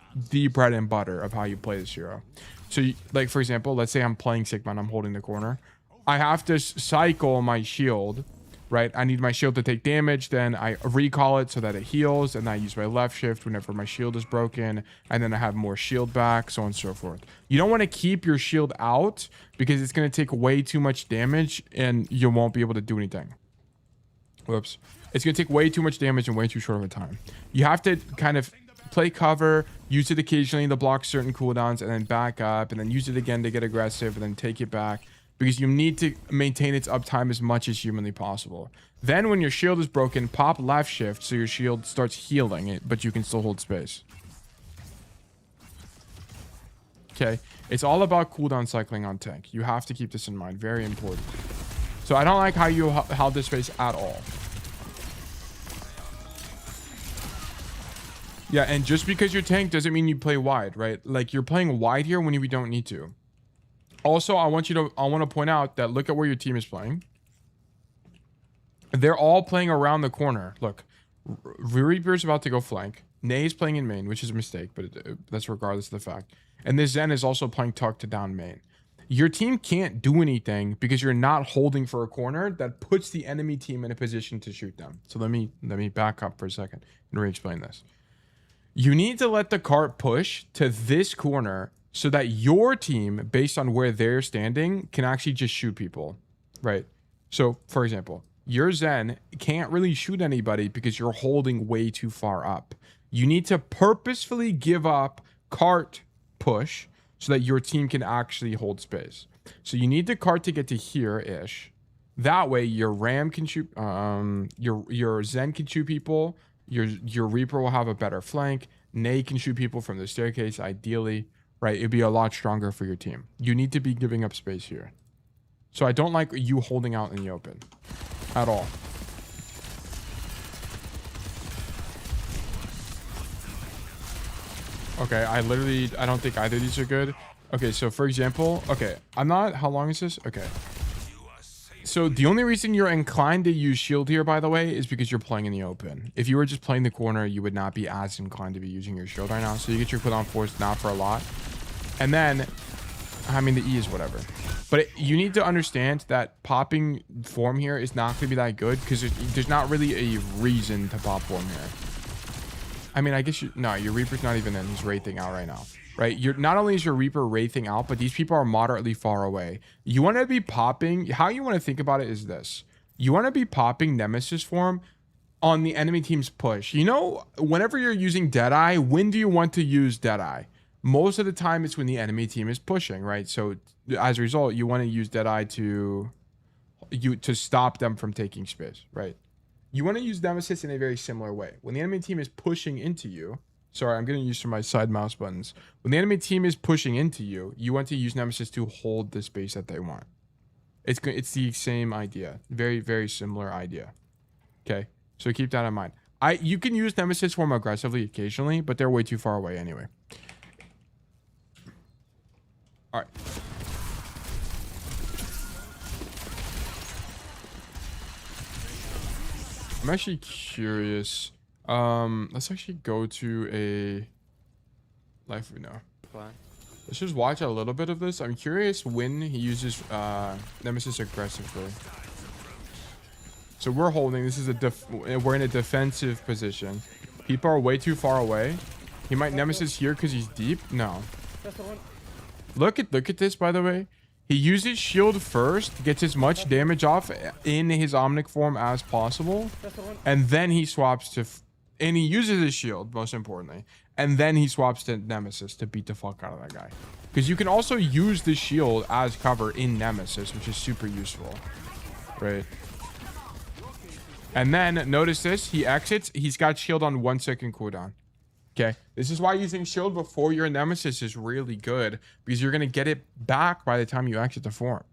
bread and butter of how you play this hero. So like, for example, let's say I'm playing Sigma and I'm holding the corner. I have to cycle my shield, right? I need my shield to take damage. Then I recall it so that it heals. And I use my left shift whenever my shield is broken. And then I have more shield back, so on and so forth. You don't want to keep your shield out because it's going to take way too much damage and you won't be able to do anything. Whoops. It's going to take way too much damage in way too short of a time. You have to kind of play cover, use it occasionally to block certain cooldowns, and then back up, and then use it again to get aggressive, and then take it back, because you need to maintain its uptime as much as humanly possible. Then when your shield is broken, pop left shift so your shield starts healing it, but you can still hold space. Okay, it's all about cooldown cycling on tank. You have to keep this in mind. Very important. So I don't like how you held this space at all. Yeah, and just because you're tank doesn't mean you play wide, right? Like, you're playing wide here when we don't need to. Also, I want to point out that look at where your team is playing. They're all playing around the corner. Look, Reaper's about to go flank. Nay is playing in main, which is a mistake, but that's regardless of the fact. And this Zen is also playing tuck to down main. Your team can't do anything because you're not holding for a corner that puts the enemy team in a position to shoot them. So let me back up for a second and re-explain this. You need to let the cart push to this corner so that your team, based on where they're standing, can actually just shoot people, right? So, for example, your Zen can't really shoot anybody because you're holding way too far up. You need to purposefully give up cart push so that your team can actually hold space. So you need the cart to get to here-ish. That way, your Ram can shoot, your Zen can shoot people. Your Reaper will have a better flank. Nay can shoot people from the staircase, ideally, right? It'd be a lot stronger for your team. You need to be giving up space here. So I don't like you holding out in the open at all. Okay, I don't think either of these are good. Okay, so for example, okay, how long is this? Okay. So the only reason you're inclined to use shield here, by the way, is because you're playing in the open. If you were just playing the corner, you would not be as inclined to be using your shield right now. So you get your cooldown force not for a lot. And then, I mean, the E is whatever. But you need to understand that popping form here is not going to be that good because there's not really a reason to pop form here. I mean, I guess no, your Reaper's not even in. He's wraithing out right now. Right? Not only is your Reaper wraithing out, but these people are moderately far away. You want to be popping. How you want to think about it is this. You want to be popping Nemesis form on the enemy team's push. You know, whenever you're using Deadeye, when do you want to use Deadeye? Most of the time, it's when the enemy team is pushing, right? So as a result, you want to use Deadeye to stop them from taking space, right? You want to use Nemesis in a very similar way. When the enemy team is pushing into you, sorry, I'm getting used to my side mouse buttons. When the enemy team is pushing into you, you want to use Nemesis to hold the space that they want. It's the same idea. Very, very similar idea. Okay, so keep that in mind. You can use Nemesis form aggressively occasionally, but they're way too far away anyway. All right. I'm actually curious. Let's actually go to a life we know. Let's just watch a little bit of this. I'm curious when he uses Nemesis aggressively. So we're holding. This is we're in a defensive position. People are way too far away. He might Nemesis here because he's deep. No. Look at this, by the way. He uses shield first, gets as much damage off in his Omnic form as possible, and then he swaps to, and he uses his shield, most importantly, and then he swaps to Nemesis to beat the fuck out of that guy. Because you can also use the shield as cover in Nemesis, which is super useful, right? And then notice this, he exits, he's got shield on 1 second cooldown. Okay, this is why using shield before your Nemesis is really good, because you're going to get it back by the time you exit the form.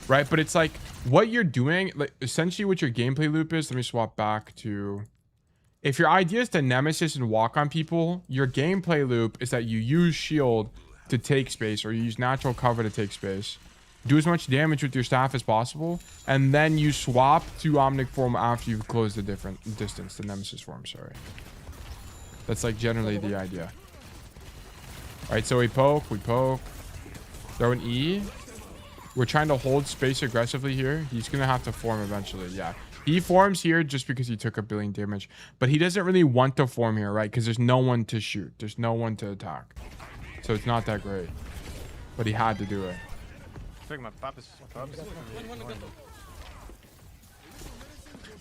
Right, but it's like what you're doing, like essentially what your gameplay loop is. Let me swap back to, if your idea is to Nemesis and walk on people, your gameplay loop is that you use shield to take space, or you use natural cover to take space. Do as much damage with your staff as possible, and then you swap to Omnic form after you've closed the different distance, the Nemesis form, sorry. That's like generally the idea. Alright, so we poke, throw an E. We're trying to hold space aggressively here. He's gonna have to form eventually, yeah. He forms here just because he took 1 billion damage, but he doesn't really want to form here, right? Because there's no one to shoot, there's no one to attack. So it's not that great, but he had to do it.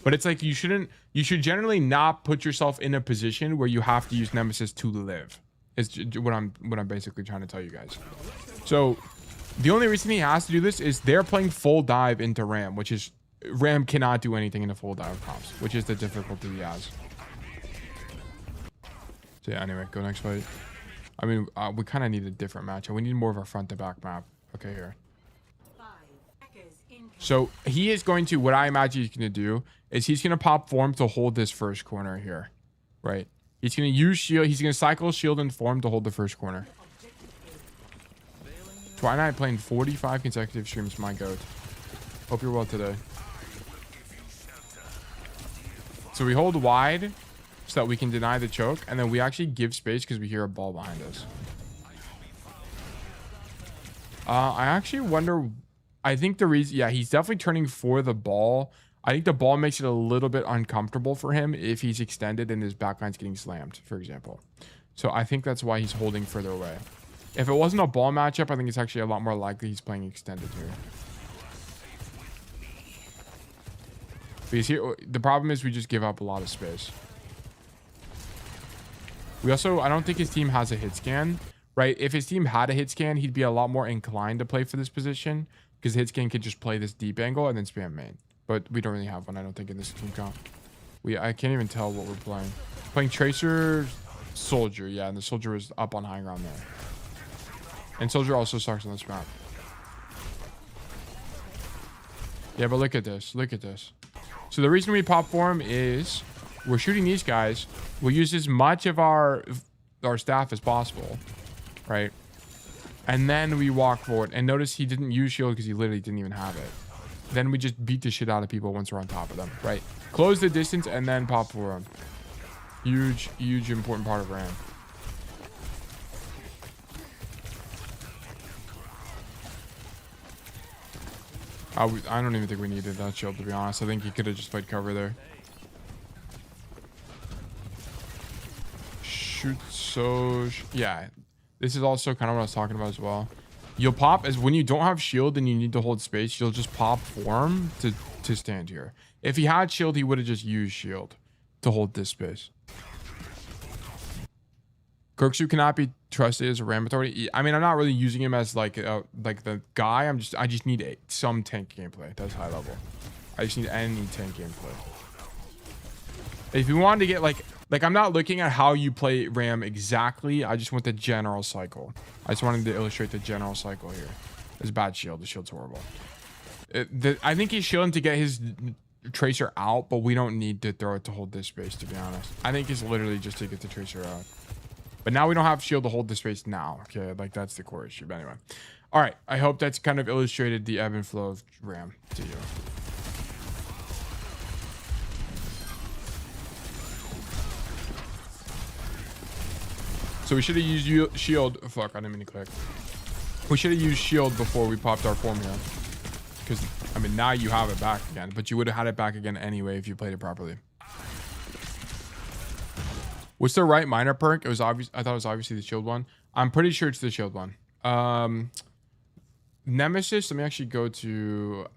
But it's like you should generally not put yourself in a position where you have to use Nemesis to live. It's what I'm basically trying to tell you guys. So the only reason he has to do this is they're playing full dive into Ram, which is Ram cannot do anything in a full dive comps, which is the difficulty he has. So yeah, anyway, go next fight. I mean, we kind of need a different matchup. We need more of a front to back map. Okay, here. So he is going to, what I imagine he's going to do is he's going to pop form to hold this first corner here, right? He's going to use shield. He's going to cycle shield and form to hold the first corner. Twilight playing 45 consecutive streams, my goat. Hope you're well today. So we hold wide so that we can deny the choke, and then we actually give space because we hear a ball behind us. I actually wonder, I think the reason, yeah, he's definitely turning for the ball. I think the ball makes it a little bit uncomfortable for him if he's extended and his backline's getting slammed, for example. So I think that's why he's holding further away. If it wasn't a ball matchup, I think it's actually a lot more likely he's playing extended here. Because here, the problem is we just give up a lot of space. We also, I don't think his team has a hit scan, right? If his team had a hit scan, he'd be a lot more inclined to play for this position because hit scan could just play this deep angle and then spam main. But we don't really have one, I don't think, in this team comp. I can't even tell what we're playing. Playing Tracer, Soldier, yeah, and the Soldier is up on high ground there. And Soldier also sucks on this map. Yeah, but look at this. Look at this. So the reason we pop form is we're shooting these guys. We'll use as much of our staff as possible, right? And then we walk forward. And notice he didn't use shield because he literally didn't even have it. Then we just beat the shit out of people once we're on top of them, right? Close the distance and then pop form. Huge, huge important part of Ram. I don't even think we needed that shield, to be honest. I think he could have just played cover there. Shoot, so yeah, this is also kind of what I was talking about as well. You'll pop as when you don't have shield and you need to hold space, you'll just pop form to stand here. If he had shield, he would have just used shield to hold this space. Kirksu cannot be trusted as a Ram authority. I mean, I'm not really using him as like the guy. I just need some tank gameplay. That's high level. I just need any tank gameplay. If you wanted to get like I'm not looking at how you play Ram exactly. I just want the general cycle. I just wanted to illustrate the general cycle here. It's bad shield. The shield's horrible. I think he's shielding to get his Tracer out, but we don't need to throw it to hold this space, to be honest. I think it's literally just to get the Tracer out. But now we don't have shield to hold the space now. Okay, like that's the core issue. But anyway. All right. I hope that's kind of illustrated the ebb and flow of Ram to you. So we should have used shield. Oh, fuck, I didn't mean to click. We should have used shield before we popped our form here. Because, I mean, now you have it back again. But you would have had it back again anyway if you played it properly. What's the right minor perk? It was obvious. I thought it was obviously the shield one. I'm pretty sure it's the shield one. Nemesis. Let me actually go to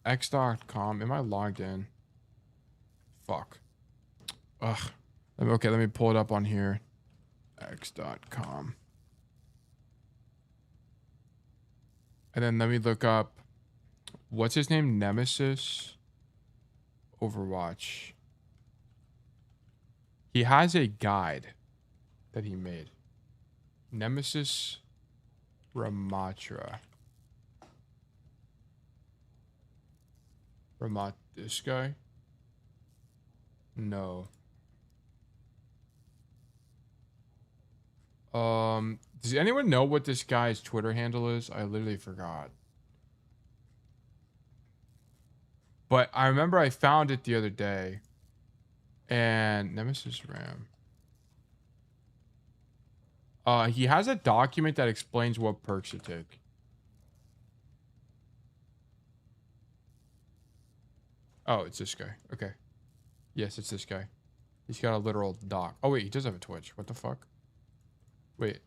x.com. Am I logged in? Fuck. Ugh. Okay, let me pull it up on here. X.com. And then let me look up. What's his name? Nemesis. Overwatch. He has a guide that he made. Nemesis Ramattra. This guy? No. Does anyone know what this guy's Twitter handle is? I literally forgot. But I remember I found it the other day. And Nemesis Ram. He has a document that explains what perks to take. Oh, it's this guy. Okay. Yes, it's this guy. He's got a literal doc. Oh, wait, he does have a Twitch. What the fuck? Wait.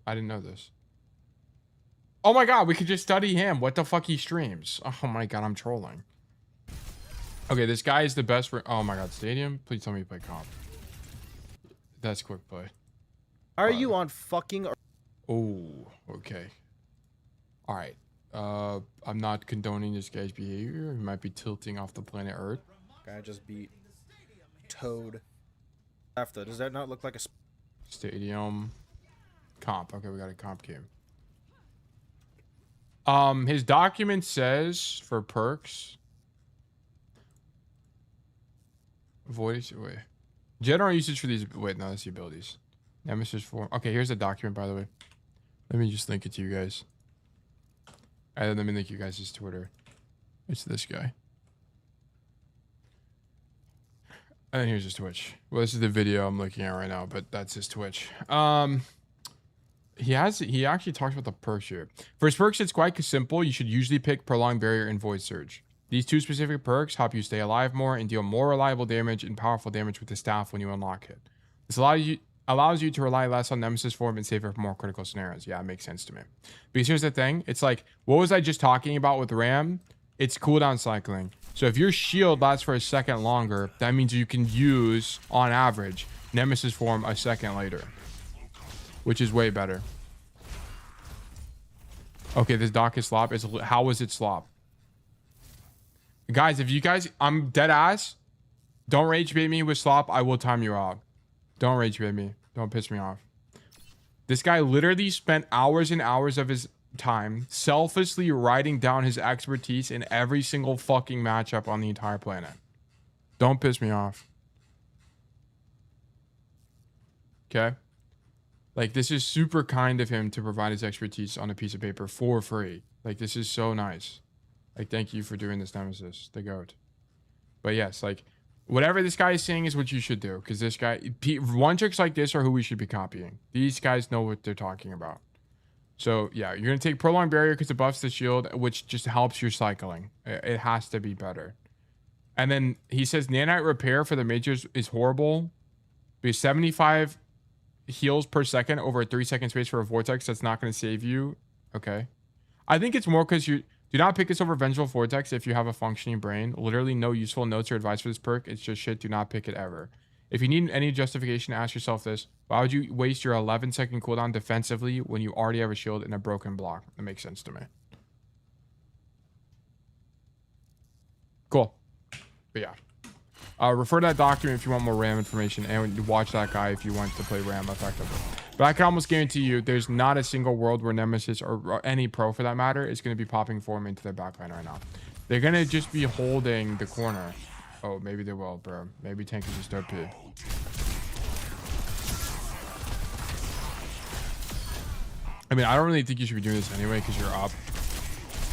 I didn't know this. Oh my god, we could just study him. What the fuck he streams? Oh my god, I'm trolling. Okay, this guy is the best for. Oh my god, stadium. Please tell me you play comp. That's quick play. Are you on fucking? Oh, okay. All right. I'm not condoning this guy's behavior. He might be tilting off the planet Earth. Guy just beat Toad. After, does that not look like a Stadium comp? Okay, we got a comp game. His document says for perks. Voice. Wait. General usage for these. Wait, no, that's the abilities. Nemesis form. Okay, here's the document, by the way. Let me just link it to you guys. And then let me link you guys' Twitter. It's this guy. And then here's his Twitch. Well, this is the video I'm looking at right now, but that's his Twitch. He actually talks about the perks here. For his perks, it's quite simple. You should usually pick Prolonged Barrier and Void Surge. These two specific perks help you stay alive more and deal more reliable damage and powerful damage with the staff when you unlock it. This allows you to rely less on Nemesis form and safer for more critical scenarios. Yeah, it makes sense to me. Because here's the thing. It's like, what was I just talking about with Ram? It's cooldown cycling. So if your shield lasts for a second longer, that means you can use, on average, Nemesis form a second later. Which is way better. Okay, this doc is slop. How is it slop? Guys, if you guys... I'm dead ass. Don't rage bait me with slop. I will time you out. Don't rage bait me. Don't piss me off. This guy literally spent hours and hours of his time selflessly writing down his expertise in every single fucking matchup on the entire planet. Don't piss me off. Okay? Like, this is super kind of him to provide his expertise on a piece of paper for free. Like, this is so nice. Like, thank you for doing this, Nemesis, the GOAT. But yes, like, whatever this guy is saying is what you should do. Because this guy, one tricks like this are who we should be copying. These guys know what they're talking about. So, yeah, you're going to take Prolonged Barrier because it buffs the shield, which just helps your cycling. It has to be better. And then he says Nanite Repair for the mages is horrible. Because 75 heals per second over a 3-second space for a Vortex, that's not going to save you. Okay. I think it's more because you do not pick this over Vengeful Vortex if you have a functioning brain. Literally no useful notes or advice for this perk. It's just shit. Do not pick it ever. If you need any justification, ask yourself this. Why would you waste your 11-second cooldown defensively when you already have a shield and a broken block? That makes sense to me. Cool. But yeah. Refer to that document if you want more RAM information, and watch that guy if you want to play RAM effectively. But I can almost guarantee you there's not a single world where Nemesis or any pro for that matter is going to be popping form into their backline right now. They're going to just be holding the corner. Oh, maybe they will, bro. Maybe Tank is just OP. I mean, I don't really think you should be doing this anyway because you're up.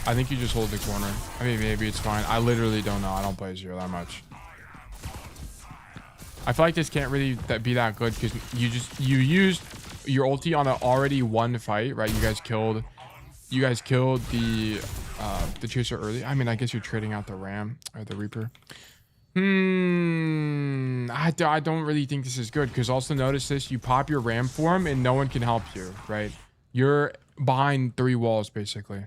I think you just hold the corner. I mean, maybe it's fine. I literally don't know. I don't play Zero that much. I feel like this can't really be that good because you used your ulti on an already won fight, right? You guys killed the chaser early. I mean, I guess you're trading out the Ram or the Reaper. I don't really think this is good because also notice this: you pop your Ram form and no one can help you, right? You're behind 3 walls basically.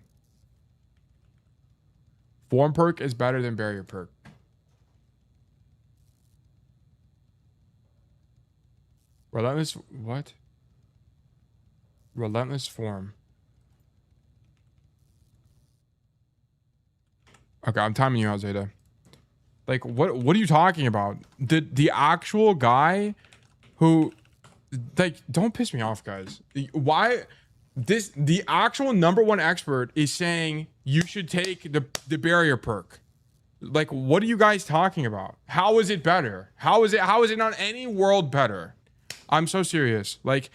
Form perk is better than barrier perk. Relentless, what? Relentless form. Okay, I'm timing you out, Zeta. Like, what are you talking about? The actual guy who, like, don't piss me off, guys. Why? The actual #1 expert is saying you should take the barrier perk. Like, what are you guys talking about? How is it better? How is it on any world better? I'm so serious. Like,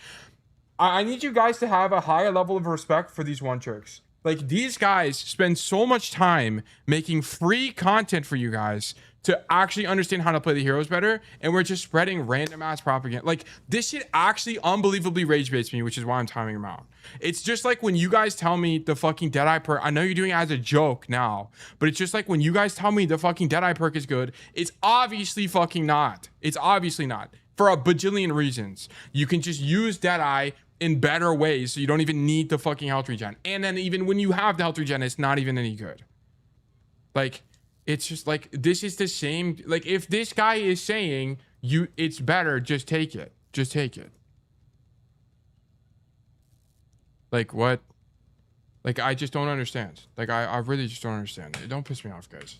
I need you guys to have a higher level of respect for these one tricks. Like, these guys spend so much time making free content for you guys to actually understand how to play the heroes better, and we're just spreading random ass propaganda. Like, this shit actually unbelievably rage baits me, which is why I'm timing them out. It's just like when you guys tell me the fucking Deadeye perk. I know you're doing it as a joke now, but it's just like when you guys tell me the fucking Deadeye perk is good, it's obviously fucking not. It's obviously not. For a bajillion reasons. You can just use Deadeye in better ways, so you don't even need the fucking health regen. And then even when you have the health regen, it's not even any good. Like, It's just like, this is the same. Like, if this guy is saying it's better, just take it. Just take it. Like, what? Like, I just don't understand. Like, I really just don't understand. Don't piss me off, guys.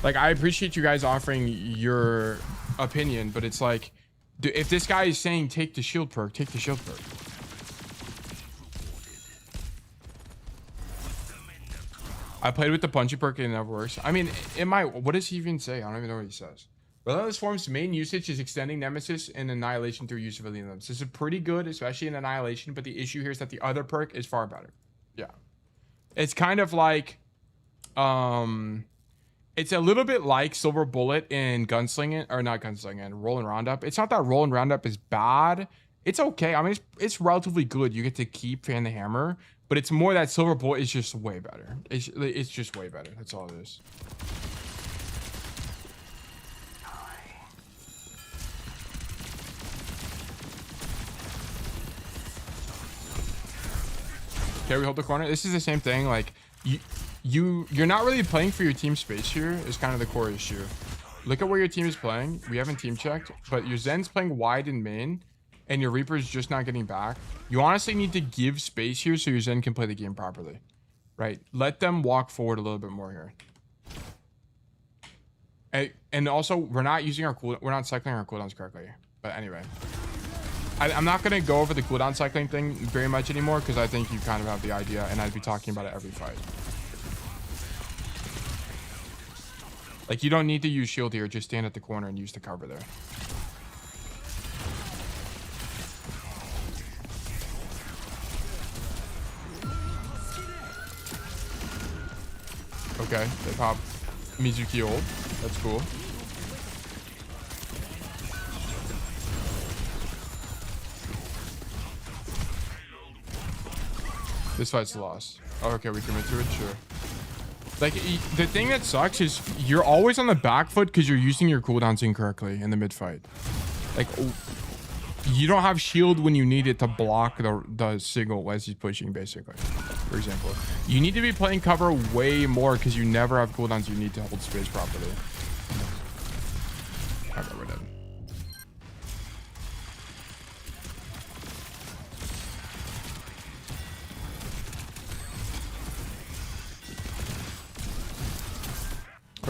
Like, I appreciate you guys offering your opinion, but it's like, if this guy is saying take the shield perk, take the shield perk. I played with the punchy perk and it never works. I mean, what does he even say? I don't even know what he says. Relentless Form's main usage is extending Nemesis and Annihilation through use of Alien Limbs. This is pretty good, especially in Annihilation, but the issue here is that the other perk is far better. Yeah. It's kind of like, it's a little bit like Silver Bullet in Gunslinging, or not Gunslinging, Roll and Roundup. It's not that Roll and Roundup is bad. It's okay. I mean, it's relatively good. You get to keep Fan the Hammer, but it's more that Silver Bullet is just way better. It's just way better. That's all it is. Okay, we hold the corner. This is the same thing. Like, you're not really playing for your team space here is kind of the core issue. Look at where your team is playing. We haven't team checked, but your Zen's playing wide in main, and your Reaper's just not getting back. You honestly need to give space here so your Zen can play the game properly, right? Let them walk forward a little bit more here. And also, we're not cycling our cooldowns correctly. But anyway. I'm not going to go over the cooldown cycling thing very much anymore because I think you kind of have the idea and I'd be talking about it every fight. Like, you don't need to use shield here. Just stand at the corner and use the cover there. Okay, they pop Mizuki ult. That's cool. This fight's lost. Oh, okay, we commit to it, sure. Like, the thing that sucks is you're always on the back foot because you're using your cooldowns incorrectly in the mid fight. Like, you don't have shield when you need it to block the signal as he's pushing, basically. For example, you need to be playing cover way more because you never have cooldowns you need to hold space properly. Okay, we're dead.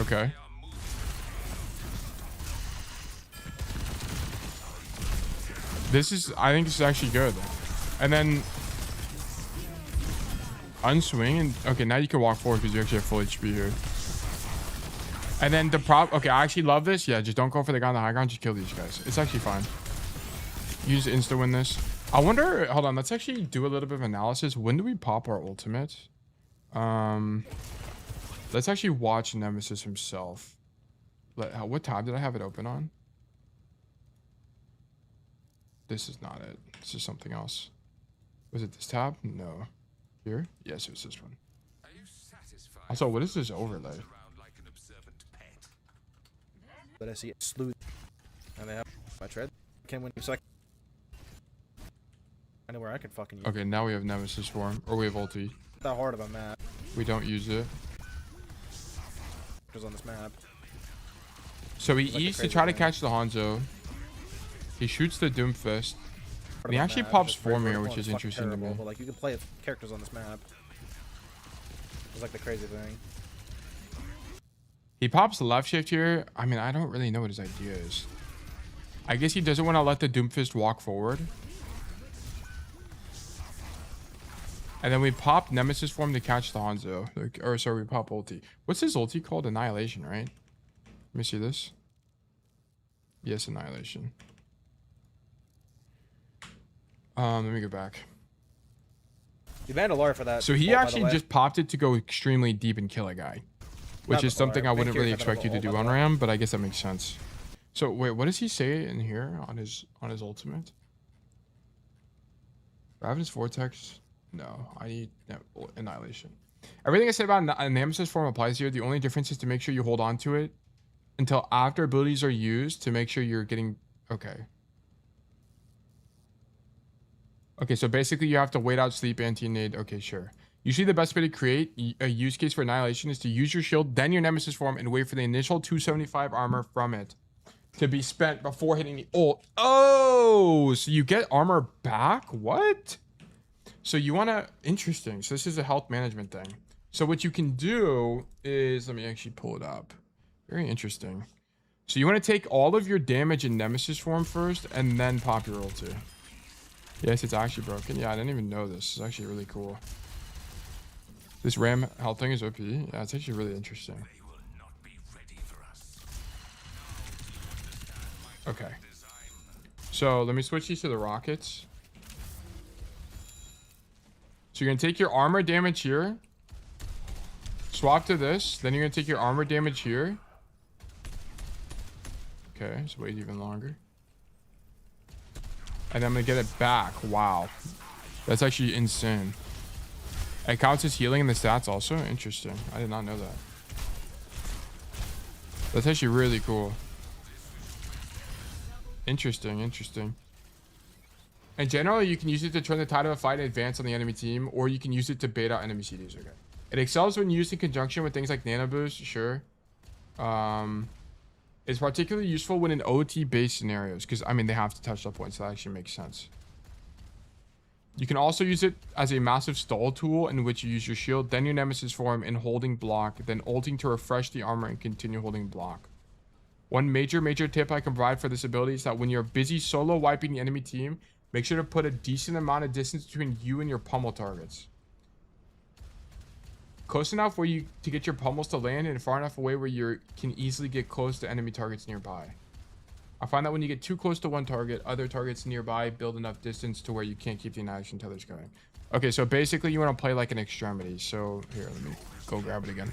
Okay. I think this is actually good. And then unswing and okay, now you can walk forward because you actually have full HP here. And then okay, I actually love this. Yeah, just don't go for the guy on the high ground, just kill these guys. It's actually fine. You just insta win this. I wonder, hold on, let's actually do a little bit of analysis. When do we pop our ultimate? Let's actually watch Nemesis himself. What tab did I have it open on? This is not it. This is something else. Was it this tab? No. Here? Yes, it was this one. Also, what is this overlay? But I see it sleuth. And they have my tread. Can win second. I know where I can fucking use. Okay, now we have Nemesis form. Or we have ulti. Not that hard of a map. We don't use it. On this map. So he eats to try to catch the Hanzo. He shoots the Doomfist. And he actually pops Formir, which is interesting to me. But like, you can play characters on this map. It's like the crazy thing. He pops left shift here. I mean, I don't really know what his idea is. I guess he doesn't want to let the Doomfist walk forward. And then we pop Nemesis form to catch the Hanzo. Or sorry, we pop ulti. What's his ulti called? Annihilation, right? Let me see this. Yes, Annihilation. Let me go back. You banned a lawyer for that. So he actually just popped it to go extremely deep and kill a guy. Which is something I wouldn't really expect you to do on Ram, but I guess that makes sense. So wait, what does he say in here on his ultimate? Ravenous Vortex? No, I need Annihilation. Everything I said about Nemesis form applies here. The only difference is to make sure you hold on to it until after abilities are used to make sure you're getting... Okay. Okay, so basically you have to wait out sleep anti-nade. Okay, sure. Usually the best way to create a use case for Annihilation is to use your shield, then your Nemesis form, and wait for the initial 275 armor from it to be spent before hitting the ult. Oh, so you get armor back? What? So you want to... Interesting. So this is a health management thing. So what you can do is... Let me actually pull it up. Very interesting. So you want to take all of your damage in Nemesis form first, and then pop your ulti. Yes, it's actually broken. Yeah, I didn't even know this. It's actually really cool. This Ram health thing is OP. Yeah, it's actually really interesting. Okay. So let me switch these to the rockets. So you're going to take your armor damage here. Swap to this. Then you're going to take your armor damage here. Okay, so wait even longer. And I'm going to get it back. Wow. That's actually insane. It counts as healing in the stats also? Interesting. I did not know that. That's actually really cool. Interesting, interesting. And generally, you can use it to turn the tide of a fight and advance on the enemy team, or you can use it to bait out enemy CDs. Okay. It excels when used in conjunction with things like Nano Boost, sure. It's particularly useful when in OT-based scenarios, because, I mean, they have to touch that point, so that actually makes sense. You can also use it as a massive stall tool in which you use your shield, then your Nemesis form, and holding block, then ulting to refresh the armor and continue holding block. One major tip I can provide for this ability is that when you're busy solo wiping the enemy team, make sure to put a decent amount of distance between you and your pummel targets. Close enough where you to get your pummels to land, and far enough away where you can easily get close to enemy targets nearby. I find that when you get too close to one target, other targets nearby build enough distance to where you can't keep the annihilation tethers going. Okay, so basically you want to play like an extremity. So here, let me go grab it again.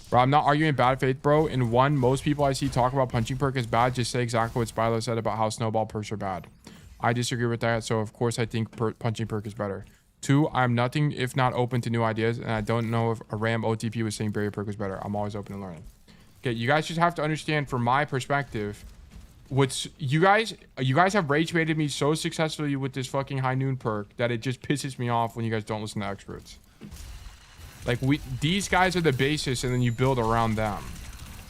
Bro, I'm not arguing bad faith, bro. In one, most people I see talk about punching perk is bad. Just say exactly what Spilo said about how snowball perks are bad. I disagree with that, so of course I think punching perk is better. Two, I'm nothing if not open to new ideas, and I don't know if a Ram OTP was saying barrier perk was better. I'm always open to learning. Okay, you guys just have to understand from my perspective, what's you guys have rage baited me so successfully with this fucking high noon perk that it just pisses me off when you guys don't listen to experts. Like, these guys are the basis, and then you build around them.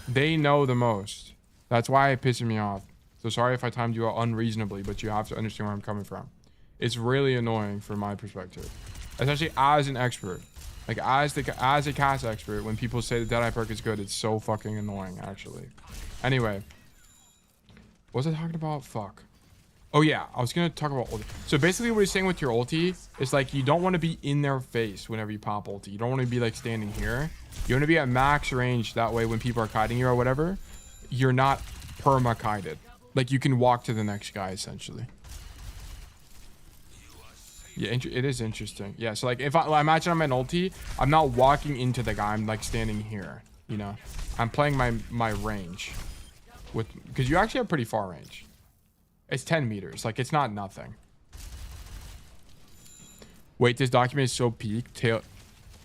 They know the most. That's why it pisses me off. So sorry if I timed you out unreasonably, but you have to understand where I'm coming from. It's really annoying from my perspective, especially as an expert. Like, as a cast expert, when people say the Deadeye perk is good, it's so fucking annoying, actually. Anyway, what was I talking about? Fuck. Oh yeah, I was gonna talk about ulti. So basically what he's saying with your ulti is like, you don't want to be in their face whenever you pop ulti. You don't want to be like standing here. You want to be at max range, that way when people are kiting you or whatever, you're not perma kited. Like, you can walk to the next guy essentially. Yeah, it is interesting. Yeah, so like if I imagine I'm an ulti, I'm not walking into the guy, I'm like standing here, you know. I'm playing my range with, because you actually have pretty far range. It's 10 meters. Like, it's not nothing. Wait, this document is so peak.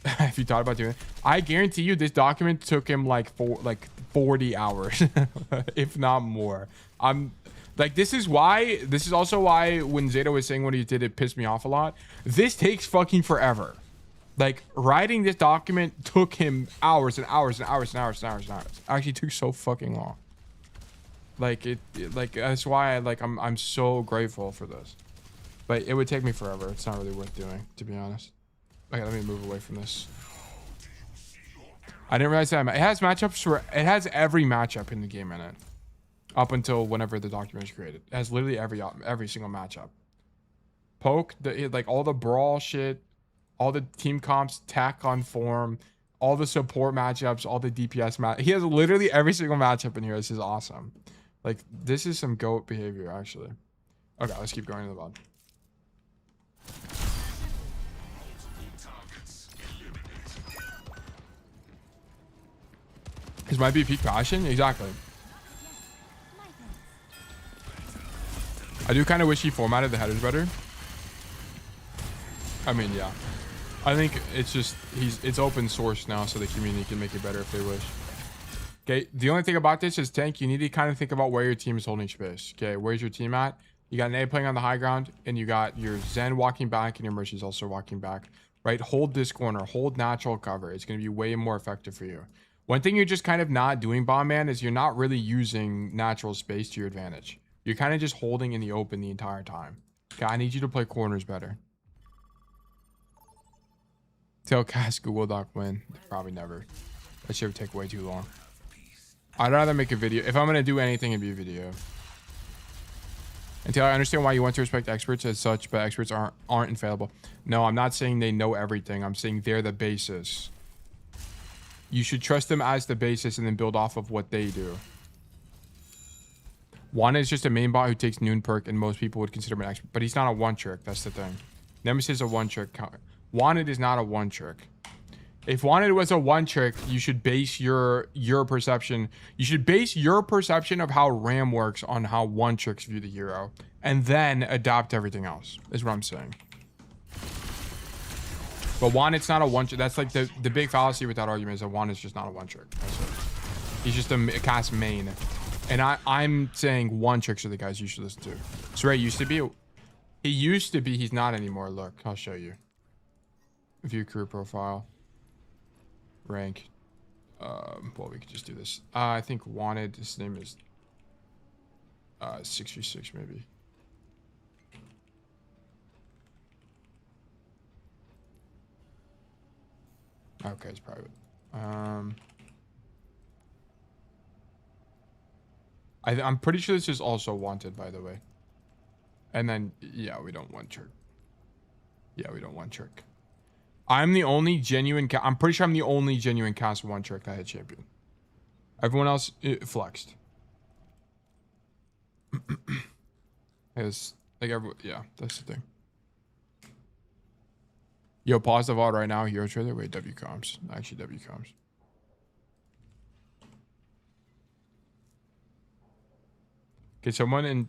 If you thought about doing it, I guarantee you this document took him like 40 hours, if not more. This is also why when Zeta was saying what he did, it pissed me off a lot. This takes fucking forever. Like, writing this document took him hours and hours and hours and hours and hours and hours. It actually took so fucking long. Like, that's why I'm so grateful for this. But it would take me forever. It's not really worth doing, to be honest. Okay, let me move away from this. I didn't realize that it has matchups for, it has every matchup in the game in it. Up until whenever the document is created. It has literally every single matchup. Poke, like all the brawl shit, all the team comps, tack on form, all the support matchups, all the DPS he has literally every single matchup in here. This is awesome. Like, this is some GOAT behavior, actually. Okay, let's keep going to the VOD. This might be peak passion? Exactly. I do kind of wish he formatted the headers better. I mean, yeah. I think it's just, it's open source now, so the community can make it better if they wish. Okay, the only thing about this is, Tank, you need to kind of think about where your team is holding space. Okay, where's your team at? You got an A playing on the high ground, and you got your Zen walking back, and your Mercy's also walking back. right? Hold this corner, hold natural cover. It's going to be way more effective for you. One thing you're just kind of not doing, Bomb Man, is you're not really using natural space to your advantage. You're kind of just holding in the open the entire time. Okay, I need you to play corners better. Tailcast Google Doc win. Probably never. That shit would take way too long. I'd rather make a video. If I'm going to do anything, it'd be a video. Until I understand why you want to respect experts as such, but experts aren't infallible. No, I'm not saying they know everything. I'm saying they're the basis. You should trust them as the basis and then build off of what they do. Juan is just a main bot who takes noon perk, and most people would consider him an expert. But he's not a one trick. That's the thing. Nemesis is a one trick. Wanted is not a one trick. If Wanted was a one trick, you should base your perception. You should base your perception of how Ram works on how one tricks view the hero, and then adopt everything else. Is what I'm saying. But Wanted's not a one trick. That's like the big fallacy with that argument is that Wanted's just not a one trick. He's just a cast main. And I'm saying one tricks are the guys you should listen to. Sorry, used to be. He used to be. He's not anymore. Look, I'll show you. View career profile. Rank. Well, we could just do this. I think Wanted. His name is 6v6 maybe. Okay, it's private. I'm pretty sure this is also Wanted, by the way. And then, yeah, we don't want trick. Yeah, we don't want trick. I'm the only genuine. I'm pretty sure I'm the only genuine cast one trick that hit champion. Everyone else flexed. It's like yeah, that's the thing. Yo, pause the VOD right now. Hero trailer. Wait, W comms. Actually, W comms. Okay, someone in.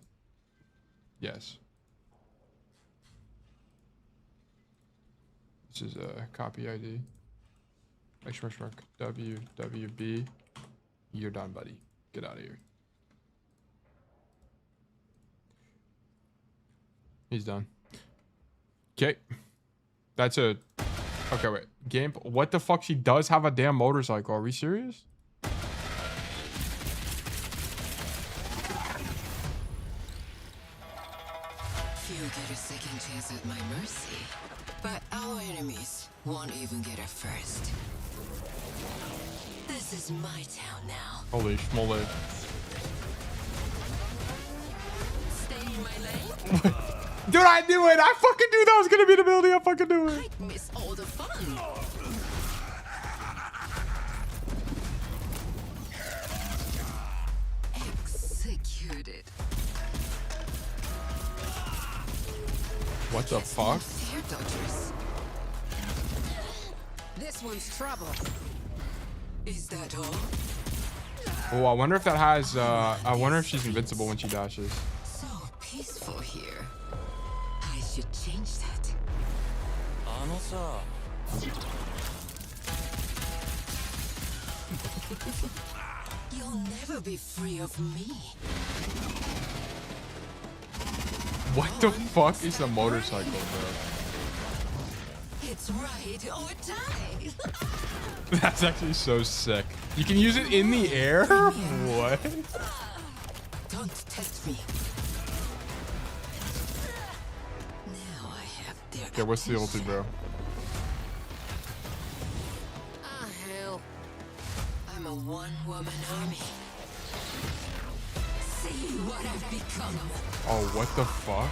Yes. This is a copy ID. WWB. You're done, buddy. Get out of here. He's done. Okay. That's a... Okay, wait. Game... What the fuck? She does have a damn motorcycle. Are we serious? Few get a second chance at my mercy, but our enemies won't even get a first. This is my town now. Holy schmoly. Stay in my lane. Dude, I knew it! I fucking knew that was gonna be the ability. I fucking knew it. I'd miss all the fun. Executed. What the fuck? Hair dodgers. This one's trouble. Is that all? Oh, I wonder if that has, I wonder if she's invincible when she dashes. So peaceful here. I should change that. You'll never be free of me. What the fuck is a motorcycle, bro? It's right or die. That's actually so sick. You can use it in the air? What? Don't test me. Now I have their Okay, what's the ulti, bro? Ah, hell. I'm a one-woman army. See what I've become. Oh, what the fuck?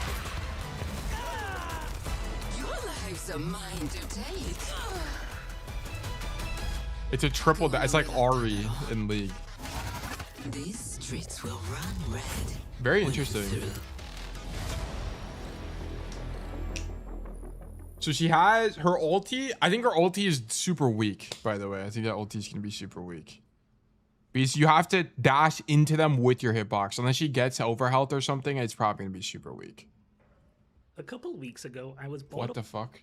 Your lives are mine to take. It's a triple dash. It's like Ari in League. These streets will run red. Very interesting. So she has her ulti. I think her ulti is super weak, by the way. I think that ulti is going to be super weak. Because you have to dash into them with your hitbox. Unless she gets overhealth or something, it's probably going to be super weak. A couple weeks ago, I was What the fuck?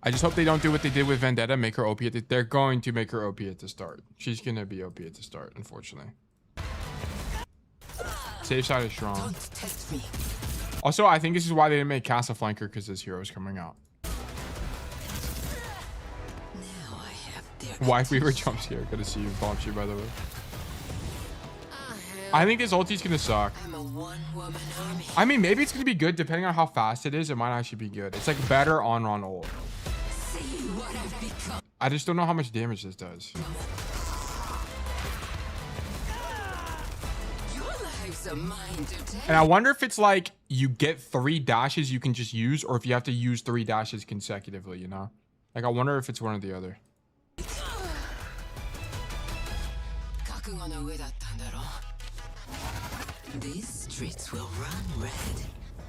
I just hope they don't do what they did with Vendetta, make her OP at they're going to make her OP at the start. She's going to be OP at the start, unfortunately. Safe side is strong. Don't test me. Also, I think this is why they didn't make Cass a flanker, because this hero is coming out. Now I have their Wife Weaver jumps here. Good to see you. Bombs you, by the way. I think this ulti's gonna suck. I'm a one-woman army. I mean, maybe it's gonna be good depending on how fast it is. It might actually be good. It's like better on ult. See what I've become. I just don't know how much damage this does. Your lives are mine to take. And I wonder if it's like you get 3 dashes you can just use, or if you have to use 3 dashes consecutively, you know? Like, I wonder if it's one or the other. These streets will run red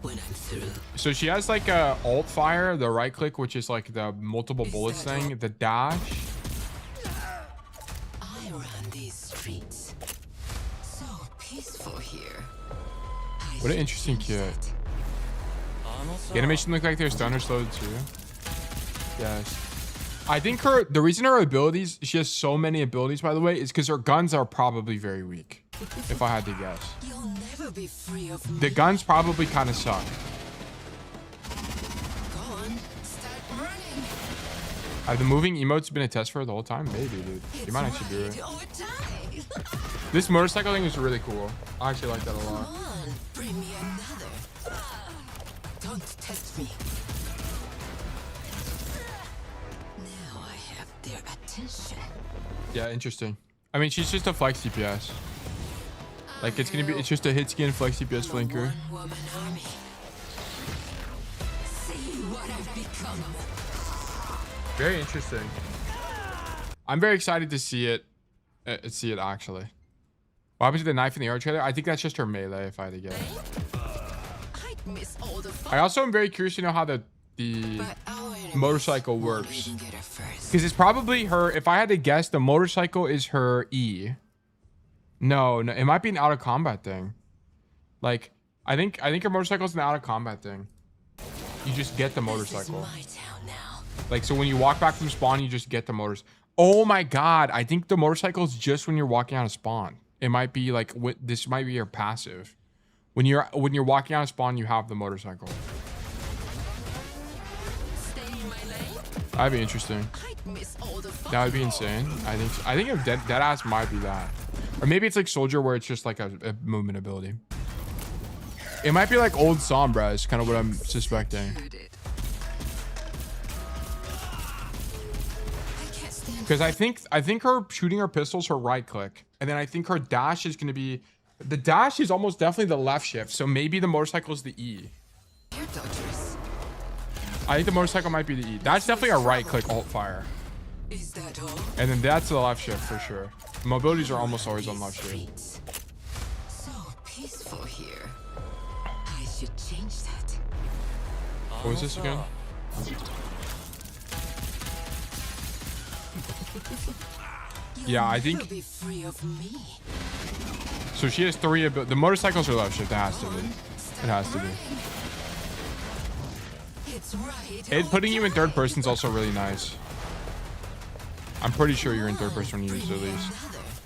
when I'm through. So she has like a alt fire, the right click, which is like the multiple bullets thing, the dash. I run these streets. So peaceful here. What an interesting kit. The animation look like they're stunner slowed too. Yes. I think the reason her abilities, she has so many abilities, by the way, is because her guns are probably very weak. If I had to guess. You'll never be free of me. The guns probably kind of suck. Go on, start running. Have the moving emotes been a test for her the whole time? Maybe, dude. You might actually do it. This motorcycle thing is really cool. I actually like that a lot. Come on, bring me another. Don't test me. Now I have their attention. Yeah, interesting. I mean, she's just a flex DPS. Like, it's just a hit skin flex DPS flanker. One-woman army. See what I've become. Very interesting. I'm very excited to see it. Actually. What happens to the knife in the art trailer? I think that's just her melee, if I had to guess. I'd miss all the fun. I also am very curious to know how the motorcycle works. Because it's probably her. If I had to guess, the motorcycle is her E. No, it might be an out of combat thing. Like, I think her motorcycle is an out of combat thing. You just get the motorcycle. Like, so when you walk back from spawn, you just get the motors. Oh my god, I think the motorcycle is just when you're walking out of spawn. It might be like this might be your passive. When you're walking out of spawn, you have the motorcycle. That'd be interesting. That would be insane. I think if Deadass might be that. Or maybe it's like Soldier where it's just like a movement ability. It might be like old Sombra is kind of what I'm suspecting. Because I think her shooting her pistols her right click. And then I think her dash is going to be... The dash is almost definitely the left shift. So maybe the motorcycle is the E. I think the motorcycle might be the E. That's definitely a right click alt fire. Is that all? And then that's the left shift for sure. Mobilities are almost always on left shift. So peaceful here. I should change that. What was this again? Yeah, I think. Be free of me. So she has 3 abilities. The motorcycles are left shift. It has to be. It has to be. It's right. It putting you in third person is also really nice. I'm pretty sure you're in third person when you use it at least.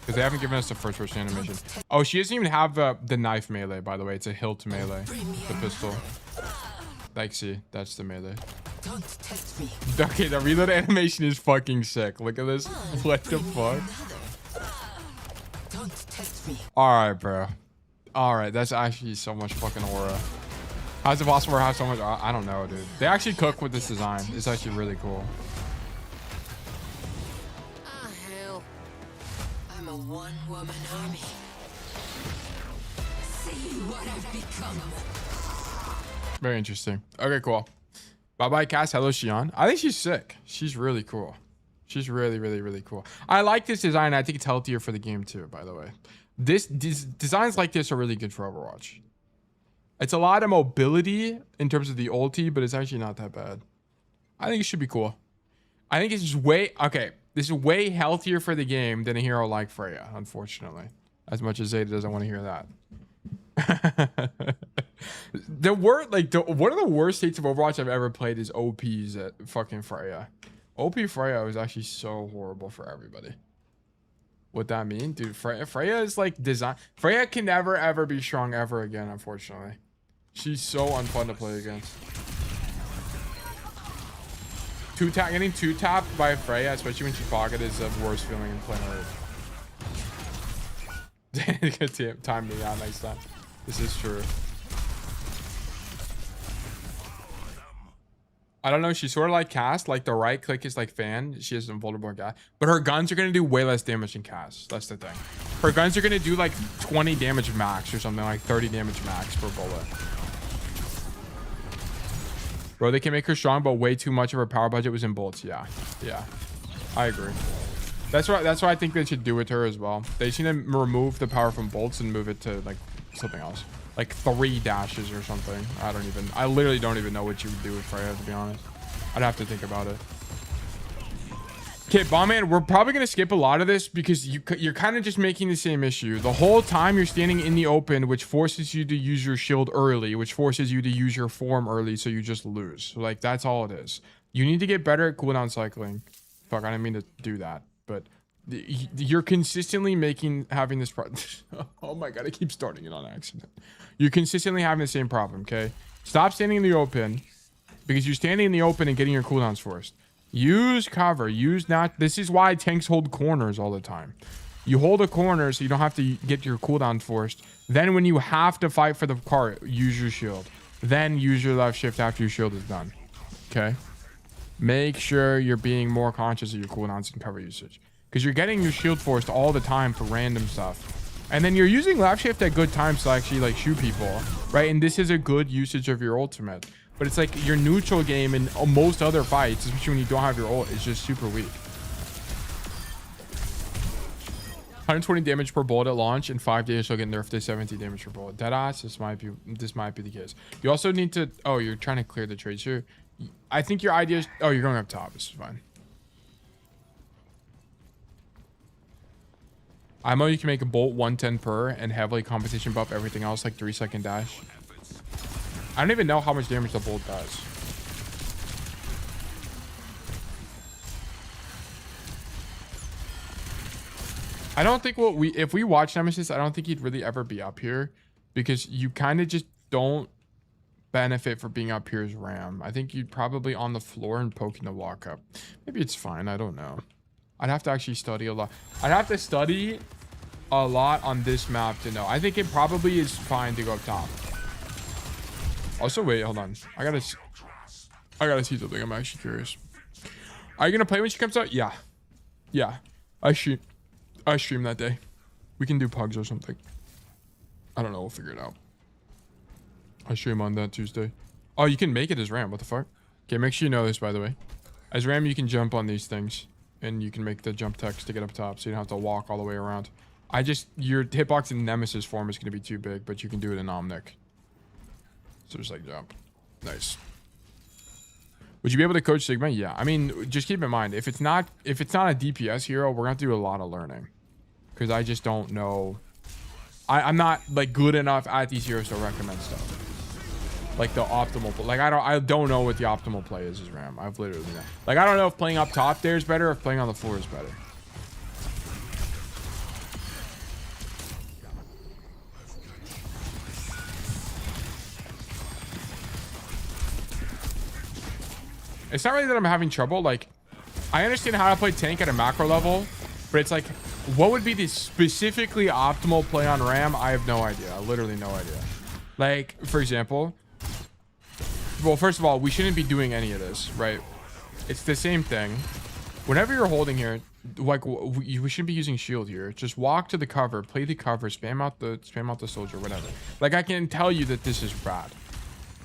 Because they haven't given us the first person animation. Oh, she doesn't even have the knife melee, by the way. It's a hilt melee. The pistol. Like, see, that's the melee. Don't test me. Okay, the reload animation is fucking sick. Look at this. What the fuck? Don't test me. Alright, bro. Alright, that's actually so much fucking aura. How's it possible to have so much? I don't know, dude. They actually cook with this design. It's actually really cool. Ah, hell. I'm a one-woman army. See what I've become. Very interesting. Okay, cool. Bye-bye, Cass. Hello, Shion. I think she's sick. She's really cool. She's really, really, really cool. I like this design. I think it's healthier for the game, too, by the way. Designs like this are really good for Overwatch. It's a lot of mobility in terms of the ulti, but it's actually not that bad. I think it should be cool. I think it's just way... Okay, this is way healthier for the game than a hero like Freya, unfortunately. As much as Zeta doesn't want to hear that. One of the worst states of Overwatch I've ever played is OP's at fucking Freya. OP Freya was actually so horrible for everybody. What that mean, dude? Freya is like design. Freya can never ever be strong ever again, unfortunately. She's so unfun to play against. Getting two tapped by Freya, especially when she's pocket, is the worst feeling in playing Earth. Good time me out next time. This is true. I don't know. She's sort of like cast. Like the right click is like fan. She has invulnerable guy, but her guns are gonna do way less damage than cast. That's the thing. Her guns are gonna do like 20 damage max or something, like 30 damage max per bullet. Bro, they can make her strong, but way too much of her power budget was in bolts. Yeah, I agree. That's why I think they should do with her as well. They should remove the power from bolts and move it to like something else, like 3 dashes or something. I literally don't even know what you would do with Freya, to be honest. I'd have to think about it. Okay, Bombman, we're probably gonna skip a lot of this because you're kind of just making the same issue the whole time. You're standing in the open, which forces you to use your shield early, which forces you to use your form early, so you just lose. Like, that's all it is. You need to get better at cooldown cycling. Fuck, I didn't mean to do that, but you're consistently having this problem. Oh my god, I keep starting it on accident. You're consistently having the same problem. Okay, stop standing in the open, because you're standing in the open and getting your cooldowns forced. Use cover. This is why tanks hold corners all the time. You hold a corner so you don't have to get your cooldown forced. Then when you have to fight for the cart, use your shield. Then use your left shift after your shield is done. Okay? Make sure you're being more conscious of your cooldowns and cover usage, because you're getting your shield forced all the time for random stuff. And then you're using left shift at good times to actually like shoot people, right? And this is a good usage of your ultimate. But it's like your neutral game in most other fights, especially when you don't have your ult, is just super weak. 120 damage per bullet at launch. In 5 days, she'll get nerfed to 70 damage per bullet. Deadass, this might be the case. You also need to... Oh, you're trying to clear the tracer. I think your idea is... Oh, you're going up top. This is fine. I know you can make a bolt 110 per and heavily competition buff everything else, like 3-second dash. I don't even know how much damage the bolt does. I don't think if we watch Nemesis, I don't think he'd really ever be up here, because you kind of just don't benefit for being up here as Ram. I think you'd probably on the floor and poking the walk up. Maybe it's fine. I don't know. I'd have to actually study a lot. I'd have to study a lot on this map to know. I think it probably is fine to go up top. Also, wait, hold on. I gotta see something. I'm actually curious. Are you gonna play when she comes out? Yeah. I stream that day. We can do pugs or something. I don't know. We'll figure it out. I stream on that Tuesday. Oh, you can make it as Ram. What the fuck? Okay, make sure you know this, by the way. As Ram, you can jump on these things, and you can make the jump text to get up top, so you don't have to walk all the way around. Your hitbox in Nemesis form is gonna be too big, but you can do it in Omnic. So just like jump. Nice. Would you be able to coach Sigma? Yeah. I mean, just keep in mind, if it's not a DPS hero, we're gonna have to do a lot of learning, because I just don't know. I'm not like good enough at these heroes to recommend stuff like the optimal. Like I don't know what the optimal play is as Ram. I've literally not. Like I don't know if playing up top there is better or if playing on the floor is better. It's not really that I'm having trouble. Like, I understand how to play tank at a macro level, but it's like, what would be the specifically optimal play on Ram? I have no idea. Literally no idea. Like, for example, well, first of all, we shouldn't be doing any of this, right? It's the same thing. Whenever you're holding here, like, we shouldn't be using shield here. Just walk to the cover, play the cover, spam out the soldier, whatever. Like, I can tell you that this is bad,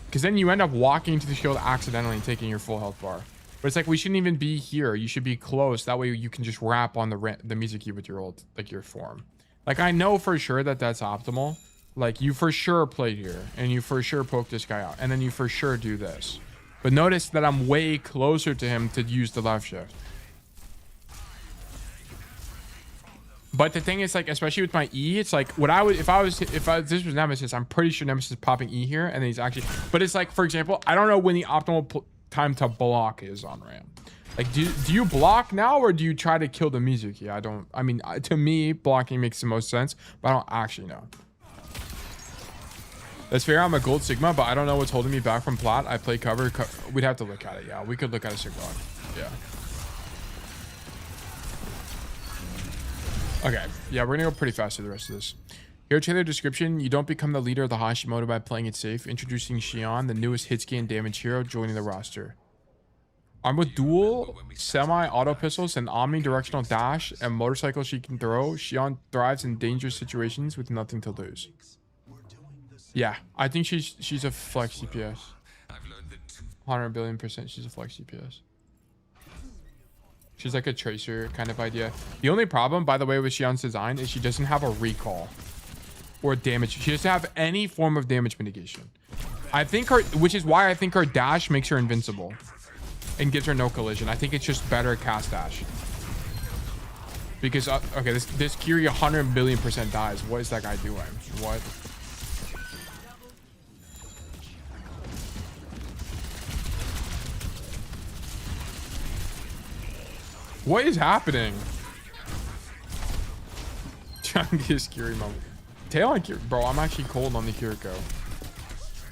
because then you end up walking to the shield accidentally and taking your full health bar. But it's like, we shouldn't even be here. You should be close. That way you can just wrap on the music key with your ult, like your form. Like, I know for sure that that's optimal. Like, you for sure played here, and you for sure poke this guy out, and then you for sure do this. But notice that I'm way closer to him to use the left shift. But the thing is, like, especially with my E, it's like, what I would, if this was Nemesis, I'm pretty sure Nemesis is popping E here, and then he's actually, but it's like, for example, I don't know when the optimal time to block is on Ram. Like, do you block now, or do you try to kill the Mizuki? I mean, to me, blocking makes the most sense, but I don't actually know. Let's figure out my gold Sigma, but I don't know what's holding me back from plat. I play cover. We'd have to look at it. Yeah, we could look at a Sigma. Yeah. Okay. Yeah, we're gonna go pretty fast through the rest of this. Here, trailer description. You don't become the leader of the Hashimoto by playing it safe. Introducing Shion, the newest hit and damage hero, joining the roster. Armed with dual semi-auto pistols and omnidirectional dash and motorcycle she can throw, Shion thrives in dangerous situations with nothing to lose. Yeah, I think she's a flex DPS. 100 billion% she's a flex DPS. She's like a tracer kind of idea. The only problem, by the way, with Shion's design is she doesn't have a recall or damage. She doesn't have any form of damage mitigation. I think her, which is why I think her dash makes her invincible and gives her no collision. I think it's just better cast dash. Because, okay, this Kiri 100 billion% dies. What is that guy doing? What? What is happening? Chunkiest Kiri moment. Tail on Kiri. Bro, I'm actually cold on the Kiriko.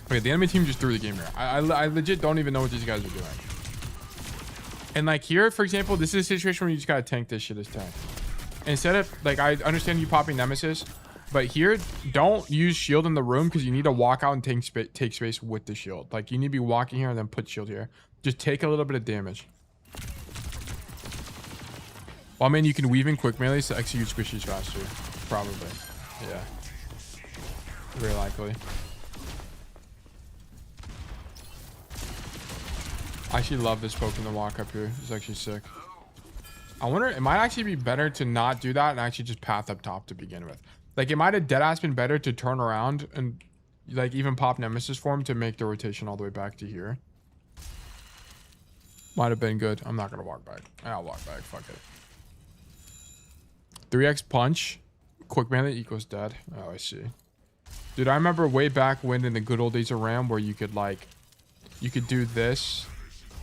Okay, the enemy team just threw the game here. I legit don't even know what these guys are doing. And like here, for example, this is a situation where you just gotta tank this shit as tank. Instead of, like, I understand you popping Nemesis, but here, don't use shield in the room because you need to walk out and take space with the shield. Like, you need to be walking here and then put shield here. Just take a little bit of damage. Well, I mean, you can weave in quick melees to execute squishies faster. Probably. Yeah. Very likely. I actually love this poke in the walk up here. It's actually sick. I wonder, it might actually be better to not do that and actually just path up top to begin with. Like, it might have deadass been better to turn around and, like, even pop Nemesis form to make the rotation all the way back to here. Might have been good. I'm not going to walk back. I'll walk back. Fuck it. 3x punch. Quick melee equals dead. Oh, I see. Dude, I remember way back when in the good old days of RAM where you could, like, you could do this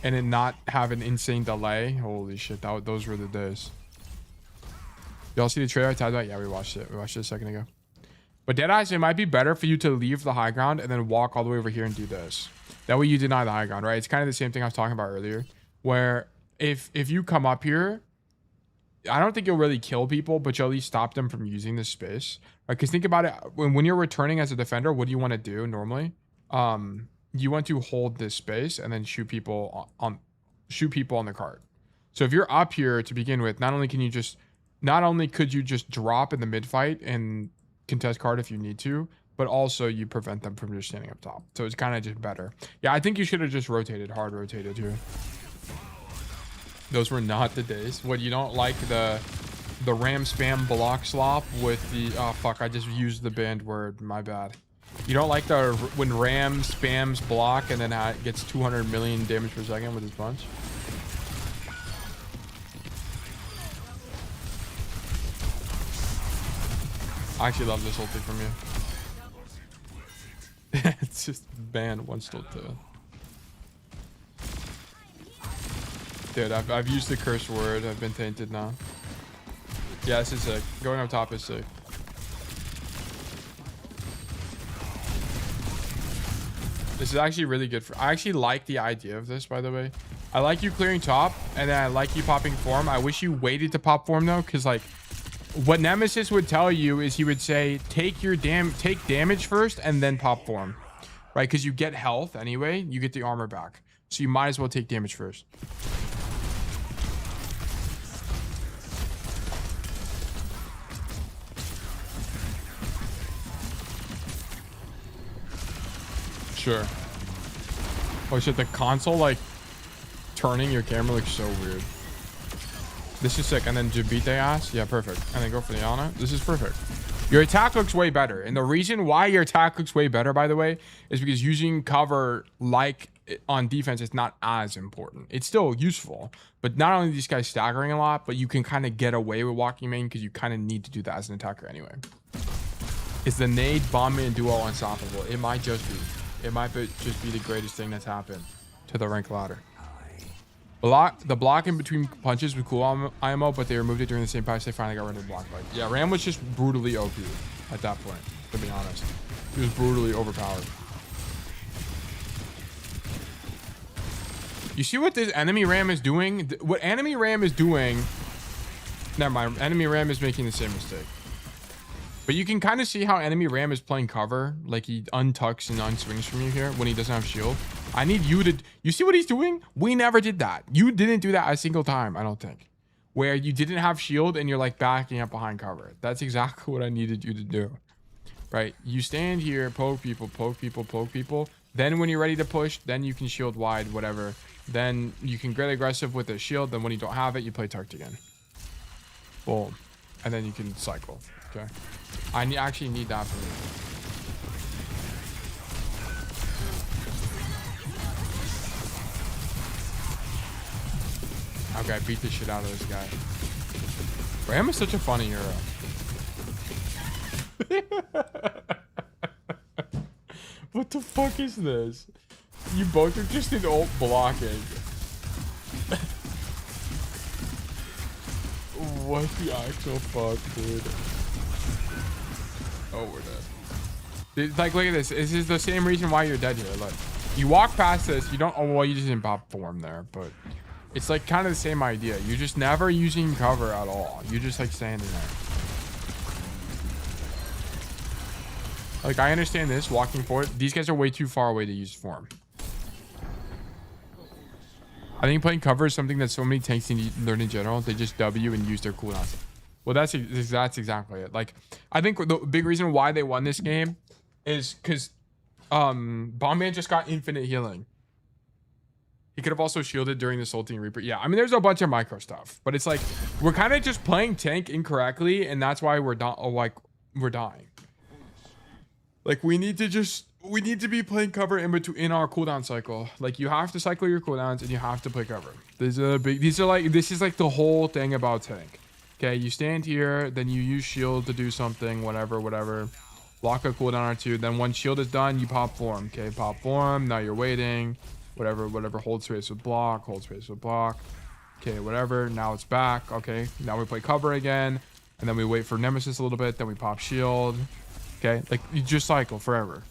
and it not have an insane delay. Holy shit, those were the days. Y'all see the trailer I talked about? Yeah, we watched it. We watched it a second ago. But deadass, it might be better for you to leave the high ground and then walk all the way over here and do this. That way you deny the high ground, right? It's kind of the same thing I was talking about earlier, where if you come up here, I don't think you'll really kill people, but you'll at least stop them from using this space. Right? Because think about it, when you're returning as a defender, what do you want to do normally? You want to hold this space and then shoot people on the cart. So if you're up here to begin with, not only could you just drop in the mid fight and contest cart if you need to, but also you prevent them from just standing up top. So it's kind of just better. Yeah, I think you should have just hard rotated here. Those were not the days. What, you don't like the ram spam block slop with the, oh fuck, I just used the banned word, my bad. You don't like when ram spams block and then gets 200 million damage per second with his punch? I actually love this ulti from you. It's just banned one still too. Dude, I've used the curse word. I've been tainted now. Yeah, this is sick. Going up top is sick. This is actually really good. I actually like the idea of this, by the way. I like you clearing top, and then I like you popping form. I wish you waited to pop form, though, because, like, what Nemesis would tell you is he would say, take damage first, and then pop form. Right? Because you get health anyway. You get the armor back. So you might as well take damage first. Sure. Oh shit, the console, like, turning your camera looks so weird. This is sick. And then Jabite ass. Yeah, perfect. And then go for the Ana. This is perfect. Your attack looks way better. And the reason why your attack looks way better, by the way, is because using cover like on defense is not as important. It's still useful. But not only are these guys staggering a lot, but you can kind of get away with walking main because you kind of need to do that as an attacker anyway. Is the nade, bomb and duo unstoppable? It might just be. It might just be the greatest thing that's happened to the rank ladder. The block in between punches was cool IMO, but they removed it during the same patch. They finally got rid of the block fight. Yeah, Ram was just brutally OP at that point, to be honest. He was brutally overpowered. You see what this enemy ram is doing? What enemy ram is doing... Never mind. Enemy ram is making the same mistake. But you can kind of see how enemy ram is playing cover. Like he untucks and unswings from you here when he doesn't have shield. I need you to... You see what he's doing? We never did that. You didn't do that a single time, I don't think. Where you didn't have shield and you're like backing up behind cover. That's exactly what I needed you to do. Right? You stand here, poke people, poke people, poke people. Then when you're ready to push, then you can shield wide, whatever. Then you can get aggressive with a shield. Then when you don't have it, you play Turked again. Boom. And then you can cycle. Okay. I actually need that for me. Okay, beat the shit out of this guy. Ram is such a funny hero. What the fuck is this? You both are just in ult blocking. What the actual fuck, dude? Oh, we're dead. Dude, like, look at this. This is the same reason why you're dead here. Look, you walk past this. You don't. Oh, well, you just didn't pop form there, but it's like kind of the same idea. You're just never using cover at all. You're just like standing there. Like, I understand this walking forward. These guys are way too far away to use form. I think playing cover is something that so many tanks need to learn in general. They just W and use their cooldowns. Well, that's exactly it. Like, I think the big reason why they won this game is because Bombman just got infinite healing. He could have also shielded during the Salting Reaper. Yeah, I mean, there's a bunch of micro stuff, but it's like we're kind of just playing tank incorrectly, and that's why we're dying. Like, we need to be playing cover in our cooldown cycle. Like, you have to cycle your cooldowns and you have to play cover. This is like the whole thing about tank. Okay, you stand here, then you use shield to do something, whatever. Block a cooldown or two. Then once shield is done, you pop form. Okay, pop form. Now you're waiting. Whatever. Hold space with block. Hold space with block. Okay, whatever. Now it's back. Okay, now we play cover again. And then we wait for Nemesis a little bit. Then we pop shield. Okay, like, you just cycle forever.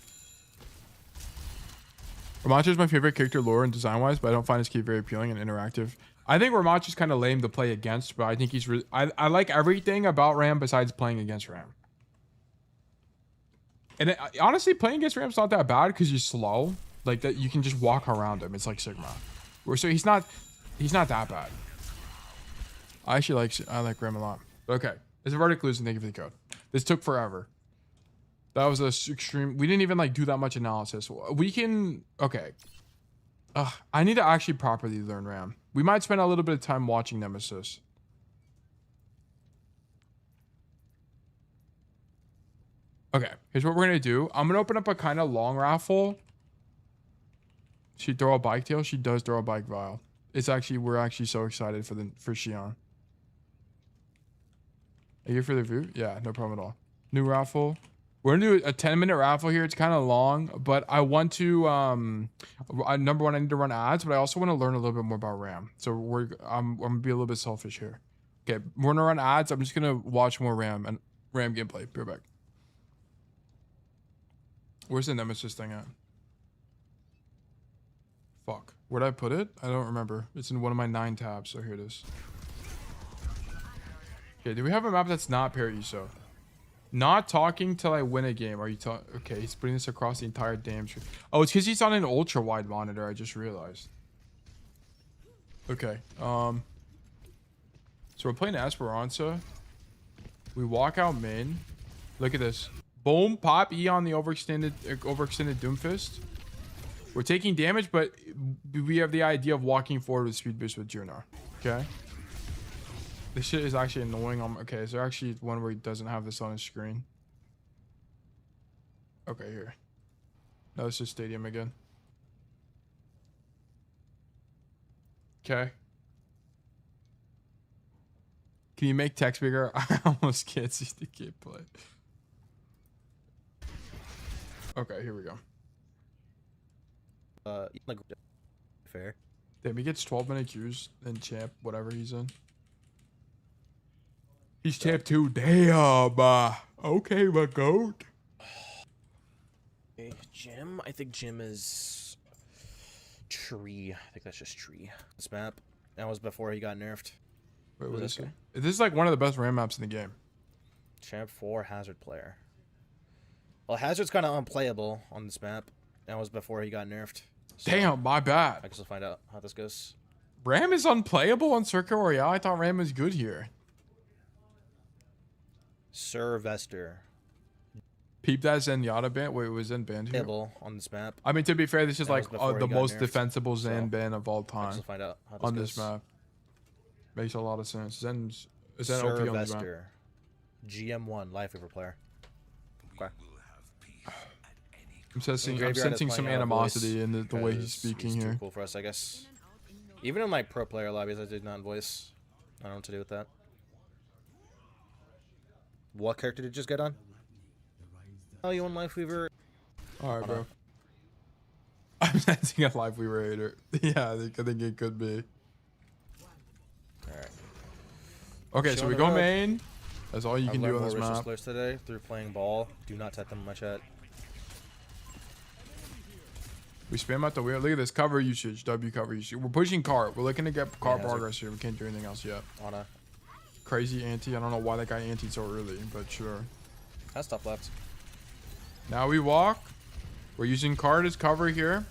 Ramattra is my favorite character lore and design-wise, but I don't find his key very appealing and interactive. I think Ramattra is kind of lame to play against, but I think he's really... I like everything about Ram besides playing against Ram. And honestly, playing against Ram's not that bad because he's slow. Like, that you can just walk around him. It's like Sigma. So he's not that bad. I like Ram a lot. Okay, it's a verdict losing. Thank you for the code. This took forever. That was a extreme. We didn't even like do that much analysis. We can. Okay. I need to actually properly learn Ram. We might spend a little bit of time watching Nemesis. Okay. Here's what we're gonna do. I'm gonna open up a kind of long raffle. She throw a bike tail. She does throw a bike vial. We're actually so excited for Shion. Are you here for the view? Yeah, no problem at all. New raffle. We're gonna do a 10-minute raffle here. It's kind of long, but I want to number one, I need to run ads, but I also want to learn a little bit more about Ram. So I'm gonna be a little bit selfish here. Okay, we're gonna run ads. I'm just gonna watch more Ram and Ram gameplay. Be right back. Where's the Nemesis thing at? Fuck. Where'd I put it? I don't remember. It's in one of my 9 tabs. So here it is. Okay, do we have a map that's not Paraiso? Not talking till I win a game. Are you talking? Okay, he's putting this across the entire damn screen. Oh, it's because he's on an ultra wide monitor. I just realized. Okay. So we're playing Esperanza. We walk out main. Look at this. Boom, pop E on the overextended Doomfist. We're taking damage, but we have the idea of walking forward with speed boost with Juno. Okay. This shit is actually annoying. Okay, is there actually one where he doesn't have this on his screen? Okay, here. No, it's just Stadium again. Okay. Can you make text bigger? I almost can't see the gameplay. Okay, here we go. Like, fair. Damn, he gets 12-minute queues in champ, whatever he's in. He's champ 2. Damn. Okay, my goat. Okay, Jim. I think Jim is tree. I think that's just tree. This map. That was before he got nerfed. Wait, Who's what this is it? guy? This is like one of the best ram maps in the game. Champ 4 Hazard player. Well, Hazard's kind of unplayable on this map. That was before he got nerfed. So Damn, my I bad. guess we'll find out how this goes. Ram is unplayable on Circuit Royale. I thought Ram was good here. Sylvester. Peep that Zenyatta ban. Wait, was Zen banned here? Playable on this map. I mean, to be fair, this is That was like before the he got most nerfed. defensible Zen So, ban of all I guess time we'll find out how this on goes. this map. Makes a lot of sense. Zen's Zen OP on this map. Sylvester. GM1 Lifeweaver player. Okay. I'm sensing Graveyard is some playing out of animosity voice in the way he's because speaking he's here. Too cool for us, I guess. Even in like pro player lobbies, I did not voice. I don't know what to do with that. What character did you just get on? Oh, you on Lifeweaver? All right, bro. I'm sensing a live we were hater. Yeah, I think it could be. All right. Okay, Show so on we the go road. main. That's all you I've can do learned on this more map. slurs today through playing ball. Do not type them in my chat. We spam out the wheel. Look at this cover usage. W cover usage. We're pushing cart. We're looking to get cart hazard. progress here. We can't do anything else yet. On a Crazy anti. I don't know why that guy antied so early, but sure. that's top left. Now we walk. We're using cart as cover here.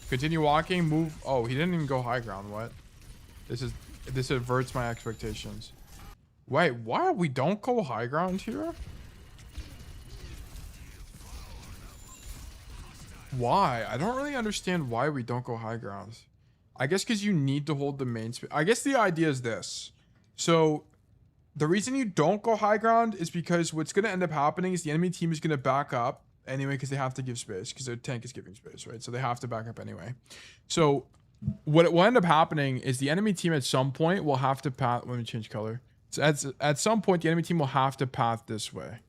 Continue walking. Move. Oh, he didn't even go high ground. What? This averts my expectations. Wait, why we don't go high ground here? Why? I don't really understand why we don't go high grounds. I guess because you need to hold the main space. I guess the idea is this. So the reason you don't go high ground is because what's going to end up happening is the enemy team is going to back up anyway because they have to give space because their tank is giving space, right? So they have to back up anyway. So what will end up happening is the enemy team at some point will have to path. Let me change color. So at some point, the enemy team will have to path this way.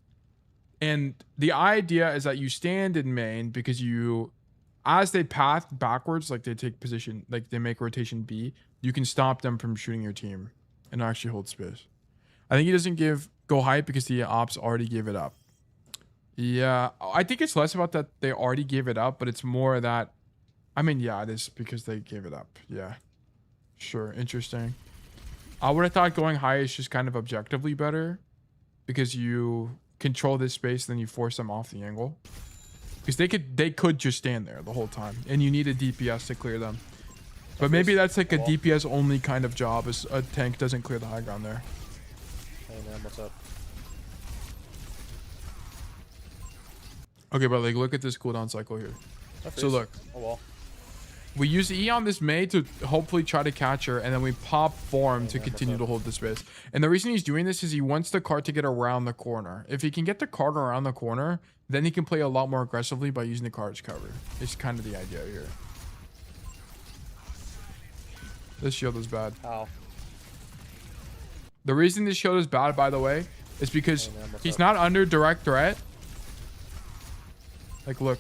And the idea is that you stand in main because you, as they path backwards, like they take position, like they make rotation B, you can stop them from shooting your team and actually hold space. I think he doesn't go hype because the ops already gave it up. Yeah, I think it's less about that they already gave it up, but it's more that, I mean, yeah, it is because they gave it up. Yeah, sure, interesting. I would have thought going high is just kind of objectively better because you control this space, then you force them off the angle. Because they could just stand there the whole time, and you need a DPS to clear them. But maybe that's like a DPS only kind of job, as a tank doesn't clear the high ground there. Hey man, what's up? Okay, but like look at this cooldown cycle here. So look, Oh well. we use E on this Mei to hopefully try to catch her, and then we pop form to continue to hold the space. And the reason he's doing this is he wants the cart to get around the corner. If he can get the cart around the corner, then he can play a lot more aggressively by using the cart as cover. It's kind of the idea here. This shield is bad. Ow. The reason this shield is bad, by the way, is because Hey man, what's he's up? not under direct threat. Like, look.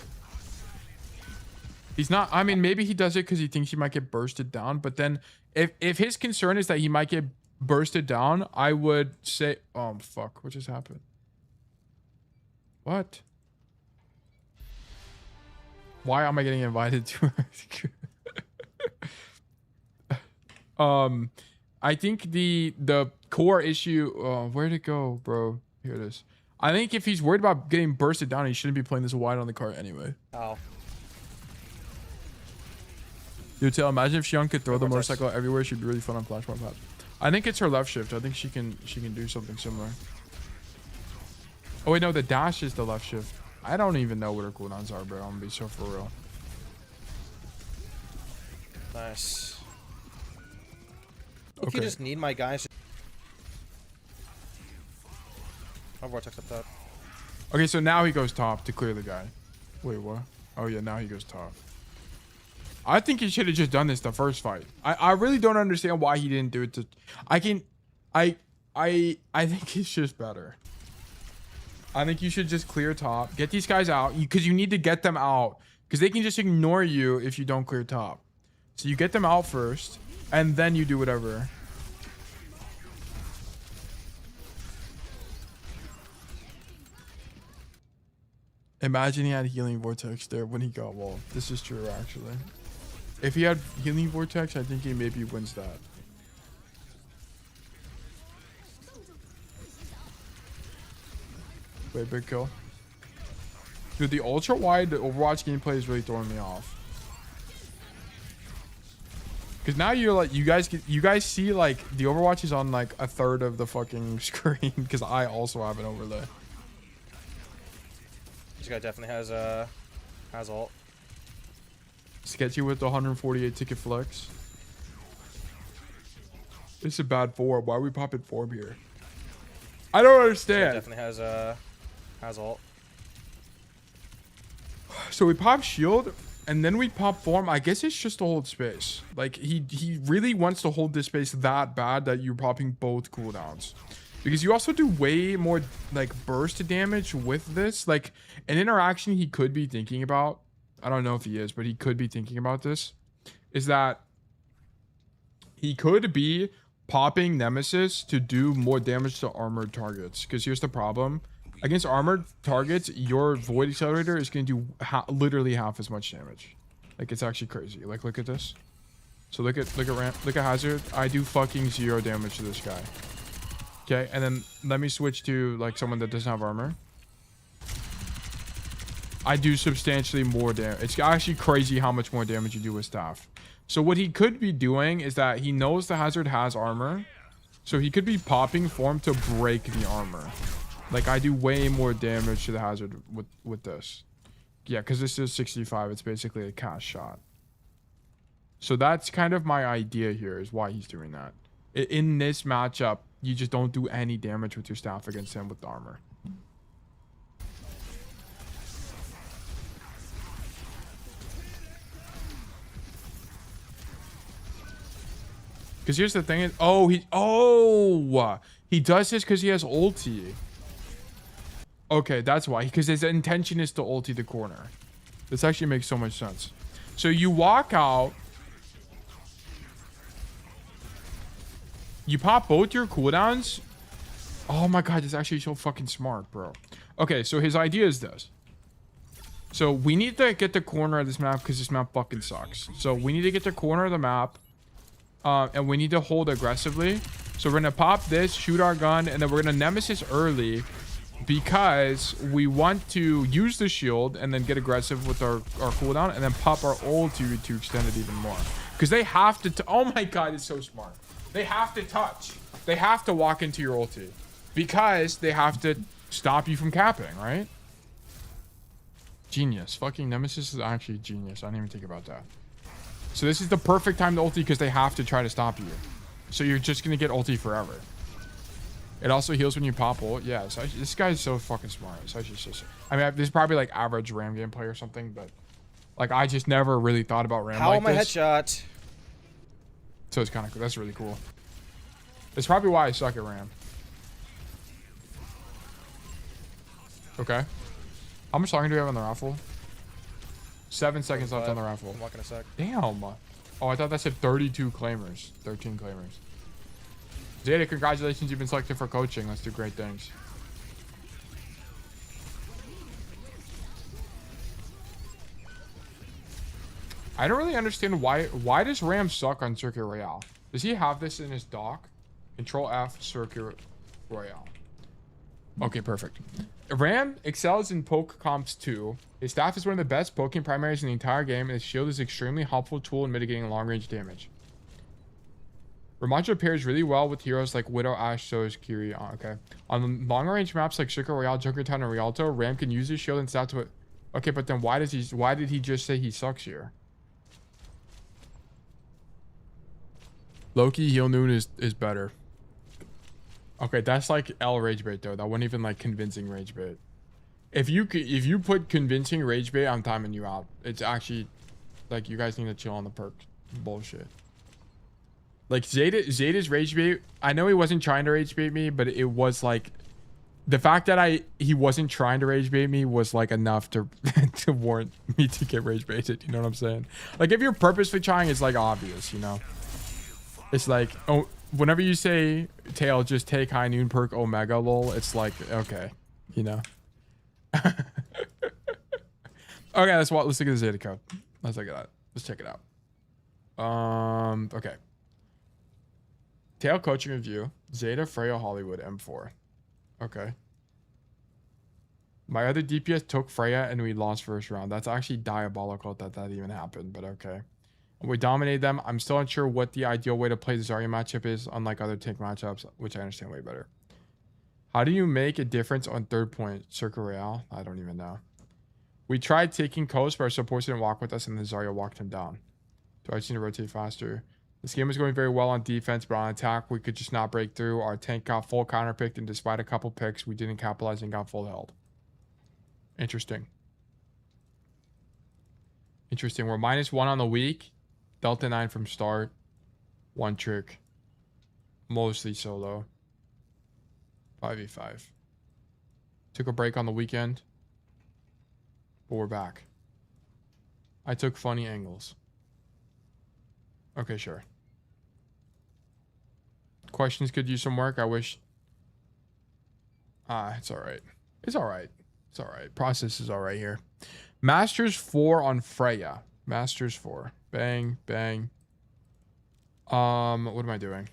He's not, I mean, maybe he does it because he thinks he might get bursted down. But then if his concern is that he might get bursted down, I would say, oh, fuck. What just happened? What? Why am I getting invited to her? I think the core issue, where'd it go, bro? Here it is. I think if he's worried about getting bursted down, he shouldn't be playing this wide on the cart anyway. Ow. Dude, tell imagine if Shion could throw the Vortex. motorcycle everywhere. She'd be really fun on Flash Mob Pad. I think it's her left shift. I think she can do something similar. Oh wait, no, the dash is the left shift. I don't even know what her cooldowns are, bro. I'm gonna be so for real. Nice. Look, Okay. you just need my guys. Oh, Vortex up top. Okay, so now he goes top to clear the guy. Wait, what? Oh yeah, now he goes top. I think he should have just done this the first fight. I really don't understand why he didn't do it to. I think it's just better. I think you should just clear top, get these guys out because you need to get them out because they can just ignore you if you don't clear top. So you get them out first, and then you do whatever. Imagine he had healing vortex there when he got wall. This is true actually. If he had healing vortex, I think he maybe wins that. Wait, big kill. Dude, the ultra wide Overwatch gameplay is really throwing me off. Cause now you're like, you guys see like the Overwatch is on like a third of the fucking screen. Cause I also have an overlay. This guy definitely has ult. Sketchy with the 148 ticket flex. This is a bad form. Why are we popping form here? I don't understand. Definitely has ult. So we pop shield and then we pop form. I guess it's just to hold space. Like he really wants to hold this space that bad that you're popping both cooldowns. Because you also do way more like burst damage with this. Like an interaction he could be thinking about, I don't know if he is, but he could be thinking about this, is that he could be popping Nemesis to do more damage to armored targets. Because here's the problem. Against armored targets, your Void Accelerator is going to do literally half as much damage. Like, it's actually crazy. Like, look at this. So look at Ramp, look at Hazard. I do fucking 0 damage to this guy. Okay, and then let me switch to, like, someone that doesn't have armor. I do substantially more damage. It's actually crazy how much more damage you do with staff. So what he could be doing is that he knows the Hazard has armor. So he could be popping form to break the armor. Like, I do way more damage to the Hazard with this. Yeah, because this is 65. It's basically a cast shot. So that's kind of my idea here, is why he's doing that. In this matchup, you just don't do any damage with your staff against him with the armor. Because here's the thing. He does this because he has ulti. Okay, that's why. Because his intention is to ulti the corner. This actually makes so much sense. So you walk out. You pop both your cooldowns. Oh my god, this is actually so fucking smart, bro. Okay, so his idea is this. So we need to get the corner of this map because this map fucking sucks. So we need to get the corner of the map. And we need to hold aggressively. So we're going to pop this, shoot our gun, and then we're going to Nemesis early. Because we want to use the shield and then get aggressive with our cooldown. And then pop our ulti to extend it even more. Because they have to... Oh my god, it's so smart. They have to touch. They have to walk into your ulti. Because they have to stop you from capping, right? Genius. Fucking Nemesis is actually genius. I didn't even think about that. So this is the perfect time to ulti because they have to try to stop you. So you're just going to get ulti forever. It also heals when you pop ult. Yeah, so this guy's so fucking smart. So I mean, this is probably like average Ram gameplay or something, but like I just never really thought about Ram How like am I this. headshot? So it's kind of cool. That's really cool. It's probably why I suck at Ram. Okay. How much longer do we have on the raffle? 7 seconds left on the raffle. I'm walking a sec. Damn. Oh, I thought that said 32 claimers. 13 claimers. Zeta, congratulations. You've been selected for coaching. Let's do great things. I don't really understand why does Ram suck on Circuit Royale? Does he have this in his dock? Control F, Circuit Royale. Okay, perfect. Ram excels in poke comps too. His staff is one of the best poking primaries in the entire game, and his shield is an extremely helpful tool in mitigating long-range damage. Ramattra pairs really well with heroes like Widow, Ashe, Soz, Kiri. Okay. On long-range maps like Circuit Royale, Junkertown, and Rialto, Ram can use his shield and staff to... Okay, but then why did he just say he sucks here? Loki heal noon is better. Okay, that's like L rage bait though. That wasn't even like convincing rage bait. If you put convincing rage bait, I'm timing you out. It's actually like you guys need to chill on the perk bullshit. Like Zeta's rage bait. I know he wasn't trying to rage bait me, but it was like the fact that he wasn't trying to rage bait me was like enough to to warrant me to get rage baited. You know what I'm saying? Like if you're purposely trying, it's like obvious, you know. It's like, oh, whenever you say tail, just take high noon perk omega lol. It's like okay, you know. Okay, let's look at the Zeta code. Let's look at that. Let's check it out. Okay. Tail coaching review. Zeta, Freya, Hollywood, M4. Okay. My other DPS took Freya and we lost first round. That's actually diabolical that even happened, but okay. We dominated them. I'm still unsure what the ideal way to play the Zarya matchup is, unlike other tank matchups, which I understand way better. How do you make a difference on third point? Circle Real? I don't even know. We tried taking coast, but our supports didn't walk with us, and the Zarya walked him down. Do I just need to rotate faster? This game was going very well on defense, but on attack, we could just not break through. Our tank got full counter picked, and despite a couple picks, we didn't capitalize and got full held. Interesting. Interesting. We're -1 on the week. Delta 9 from start. 1 trick. Mostly solo. 5v5. Took a break on the weekend. But we're back. I took funny angles. Okay, sure. Questions could use some work. I wish. It's alright. It's alright. It's alright. Process is alright here. Masters 4 on Freya. Masters 4. Bang, bang. What am I doing?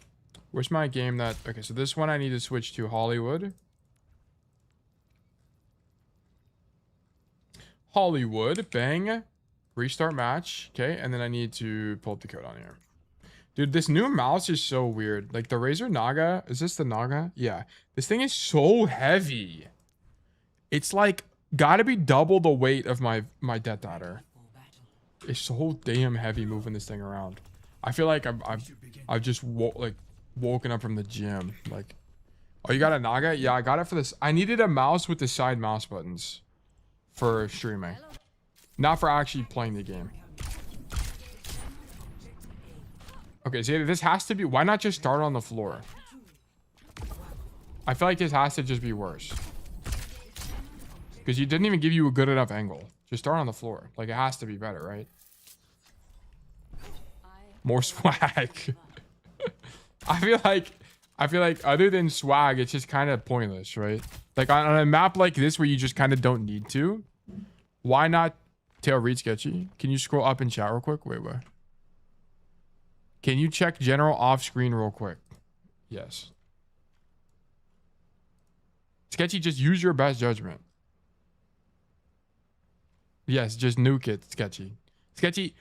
Where's my game that... Okay, so this one I need to switch to Hollywood. Hollywood. Bang. Restart match. Okay, and then I need to pull up the code on here. Dude, this new mouse is so weird. Like, the Razer Naga... Is this the Naga? Yeah. This thing is so heavy. It's like... Gotta be double the weight of my Death Daughter. It's so damn heavy moving this thing around. I feel like I've just woken up from the gym. Like, oh, you got a Naga? Yeah, I got it for this. I needed a mouse with the side mouse buttons for streaming, not for actually playing the game. Okay, Zeta, this has to be. Why not just start on the floor? I feel like this has to just be worse. Because you didn't even give you a good enough angle. Just start on the floor. Like, it has to be better, right? More swag. I feel like other than swag, it's just kind of pointless, right? Like, on a map like this where you just kind of don't need to, why not tail read sketchy? Can you scroll up in chat real quick? Wait. Can you check general off screen real quick? Yes. Sketchy, just use your best judgment. Yes, just nuke it, Sketchy. Sketchy,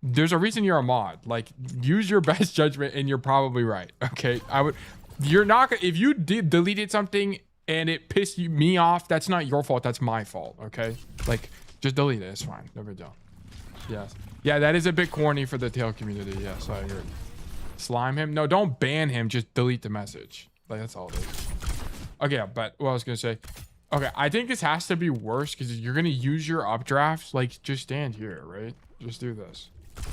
there's a reason you're a mod. Like, use your best judgment and you're probably right. Okay? You're not if you deleted something and it pissed me off, that's not your fault, that's my fault, okay? Like, just delete it, it's fine. No big deal. Yes. Yeah, that is a bit corny for the tail community. Yes, I agree. Slime him? No, don't ban him, just delete the message. Like, that's all it is. Okay, but what I was gonna say. Okay, I think this has to be worse because you're going to use your updrafts. Like, just stand here, right? Just do this.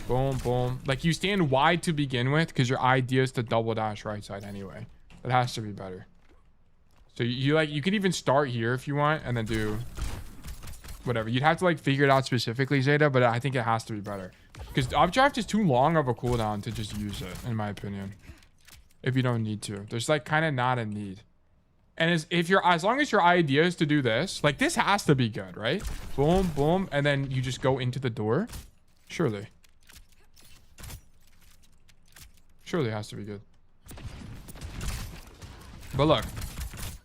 Boom, boom. Like, you stand wide to begin with because your idea is to double dash right side anyway. It has to be better. So, you could even start here if you want and then do whatever. You'd have to, like, figure it out specifically, Zeta, but I think it has to be better. Because updraft is too long of a cooldown to just use it, in my opinion. If you don't need to. There's, like, kind of not a need. And as long as your idea is to do this, like, this has to be good, right? Boom, boom, and then you just go into the door. Surely it has to be good. But look,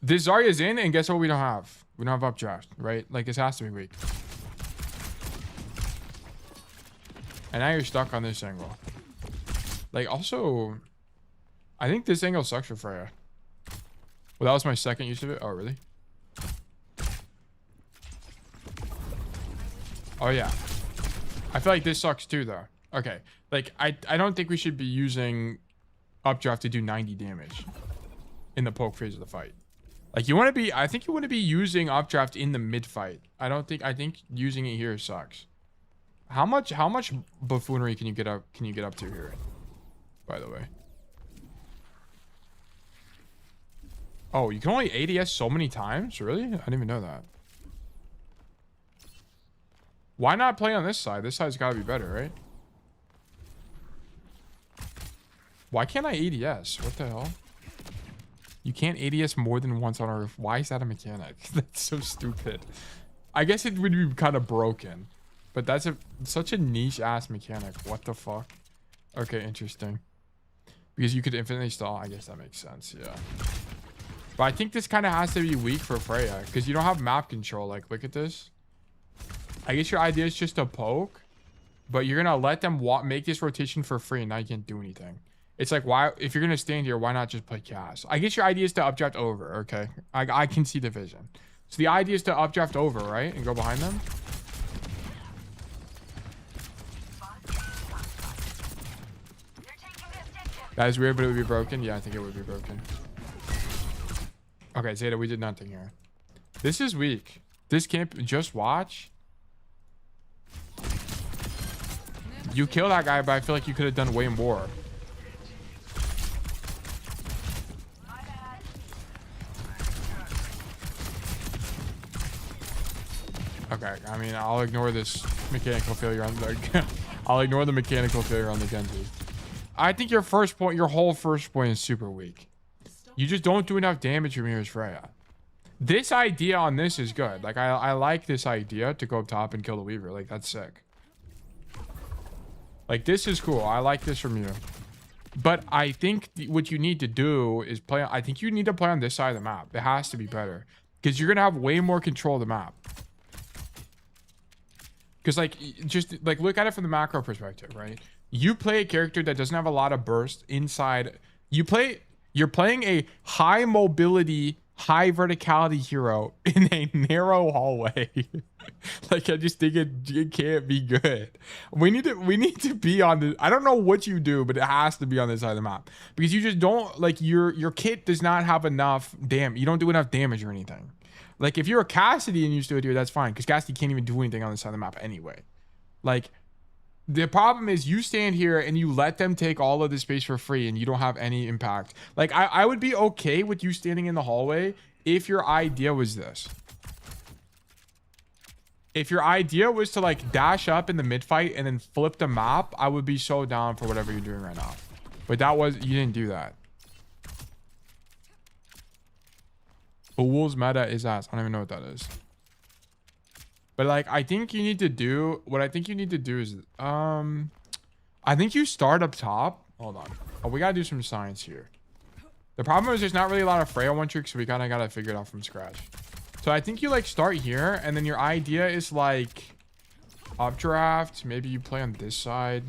this Zarya's in, and guess what we don't have? We don't have updraft, right? Like, this has to be weak. And now you're stuck on this angle. Like, also, I think this angle sucks for Freya. Well, that was my second use of it. Oh, really? Oh, yeah. I feel like this sucks too, though. Okay. Like, I don't think we should be using updraft to do 90 damage in the poke phase of the fight. Like, I think you want to be using updraft in the mid fight. I think using it here sucks. How much buffoonery can you get up to here? By the way. Oh, you can only ADS so many times? Really? I didn't even know that. Why not play on this side? This side's gotta be better, right? Why can't I ADS? What the hell? You can't ADS more than once on a roof. Why is that a mechanic? That's so stupid. I guess it would be kind of broken, but that's such a niche ass mechanic. What the fuck? Okay, interesting. Because you could infinitely stall. I guess that makes sense. Yeah. But I think this kind of has to be weak for Freya because you don't have map control. Like, look at this. I guess your idea is just to poke, but you're gonna let them make this rotation for free, and now you can't do anything. It's like, why, if you're gonna stand here, why not just play cast? I guess your idea is to updraft over. Okay, I can see the vision. So the idea is to updraft over, right, and go behind them. That is weird, but it would be broken. Yeah, I think it would be broken. Okay, Zeta, we did nothing here. This is weak. This can't just watch. You kill that guy, but I feel like you could have done way more. Okay, I mean, I'll ignore this mechanical failure on the... I'll ignore the mechanical failure on the Genji. I think your first point, your whole first point is super weak. You just don't do enough damage from here as Freya. This idea on this is good. Like, I like this idea to go up top and kill the Weaver. Like, that's sick. Like, this is cool. I like this from you. But I think what you need to do is play... I think you need to play on this side of the map. It has to be better. Because you're going to have way more control of the map. Because, like, just, like, look at it from the macro perspective, right? You play a character that doesn't have a lot of burst inside. You're playing a high mobility, high verticality hero in a narrow hallway. Like, I just think it can't be good. We need to be on the... I don't know what you do, but it has to be on this side of the map. Because you just don't... Like, your kit does not have enough damage. You don't do enough damage or anything. Like, if you're a Cassidy and you still do it, that's fine. Because Cassidy can't even do anything on this side of the map anyway. Like... The problem is you stand here and you let them take all of the space for free and you don't have any impact. Like, I would be okay with you standing in the hallway if your idea was this. If your idea was to, like, dash up in the mid fight and then flip the map, I would be so down for whatever you're doing right now. But you didn't do that. But Wolves meta is ass. I don't even know what that is. But, like, I think you need to do... What I think you need to do is... I think you start up top. Hold on. Oh, we gotta do some science here. The problem is there's not really a lot of Freya one trick, so we kind of gotta figure it out from scratch. So I think you, like, start here, and then your idea is, like... Updraft. Maybe you play on this side.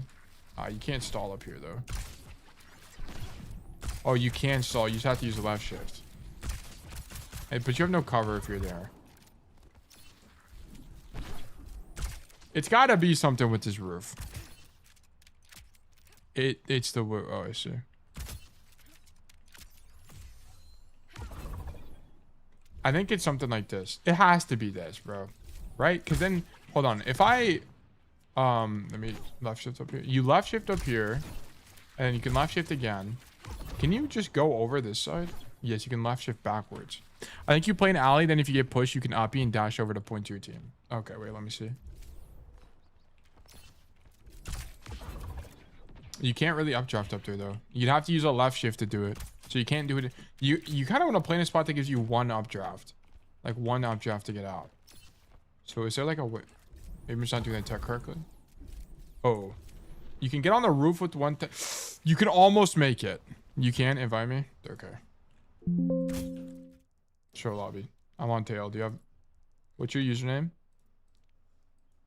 You can't stall up here, though. Oh, you can stall. You just have to use the left shift. Hey, but you have no cover if you're there. It's got to be something with this roof. It's the... Oh, I see. I think it's something like this. It has to be this, bro. Right? Because then... Hold on. If I... Let me left shift up here. You left shift up here. And then you can left shift again. Can you just go over this side? Yes, you can left shift backwards. I think you play an alley. Then if you get pushed, you can uppy and dash over to point to your team. Okay, wait. Let me see. You can't really updraft up there, though. You'd have to use a left shift to do it. So you can't do it. You kind of want to play in a spot that gives you one updraft. Like, one updraft to get out. So is there, like, a way? Maybe I'm just not doing that tech correctly. Oh. You can get on the roof with one thing. You can almost make it. You can invite me? Okay. Show lobby. I'm on tail. Do you have... What's your username?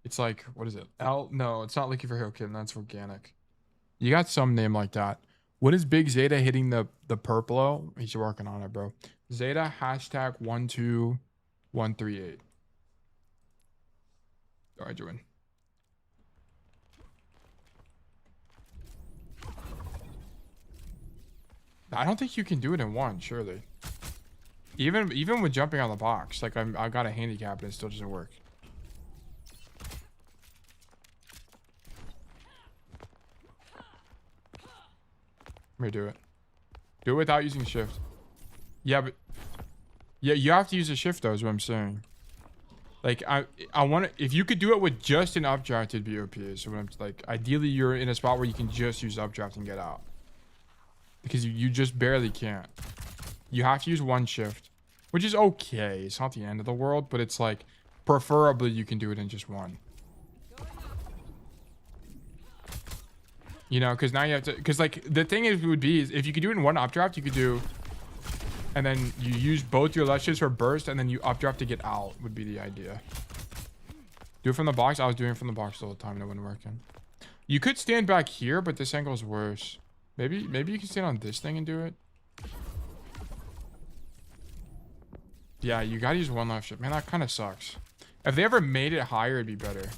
It's like... What is it? L? No, it's not looking for Hero Kitten. That's organic. You got some name like that. What is Big Zeta hitting the purple? He's working on it, bro. Zeta hashtag 12138. All right, join. I don't think you can do it in one, surely. Even with jumping on the box, like I got a handicap and it still doesn't work. Let me do it. Do it without using shift. Yeah, but yeah, you have to use a shift though, is what I'm saying. Like I want to, if you could do it with just an updraft, it'd be OP. So when I'm like, ideally you're in a spot where you can just use updraft and get out. Because you just barely can't. You have to use one shift, which is okay. It's not the end of the world, but it's like preferably you can do it in just one. You know, because now you have to, because like the thing is would be is if you could do it in one updraft, you could do, and then you use both your left shifts for burst, and then you updraft to get out would be the idea. Do it from the box. I was doing it from the box the whole time. That wasn't working. You could stand back here, but this angle is worse. Maybe you can stand on this thing and do it. Yeah, you gotta use one left shift. Man, that kind of sucks. If they ever made it higher, it'd be better.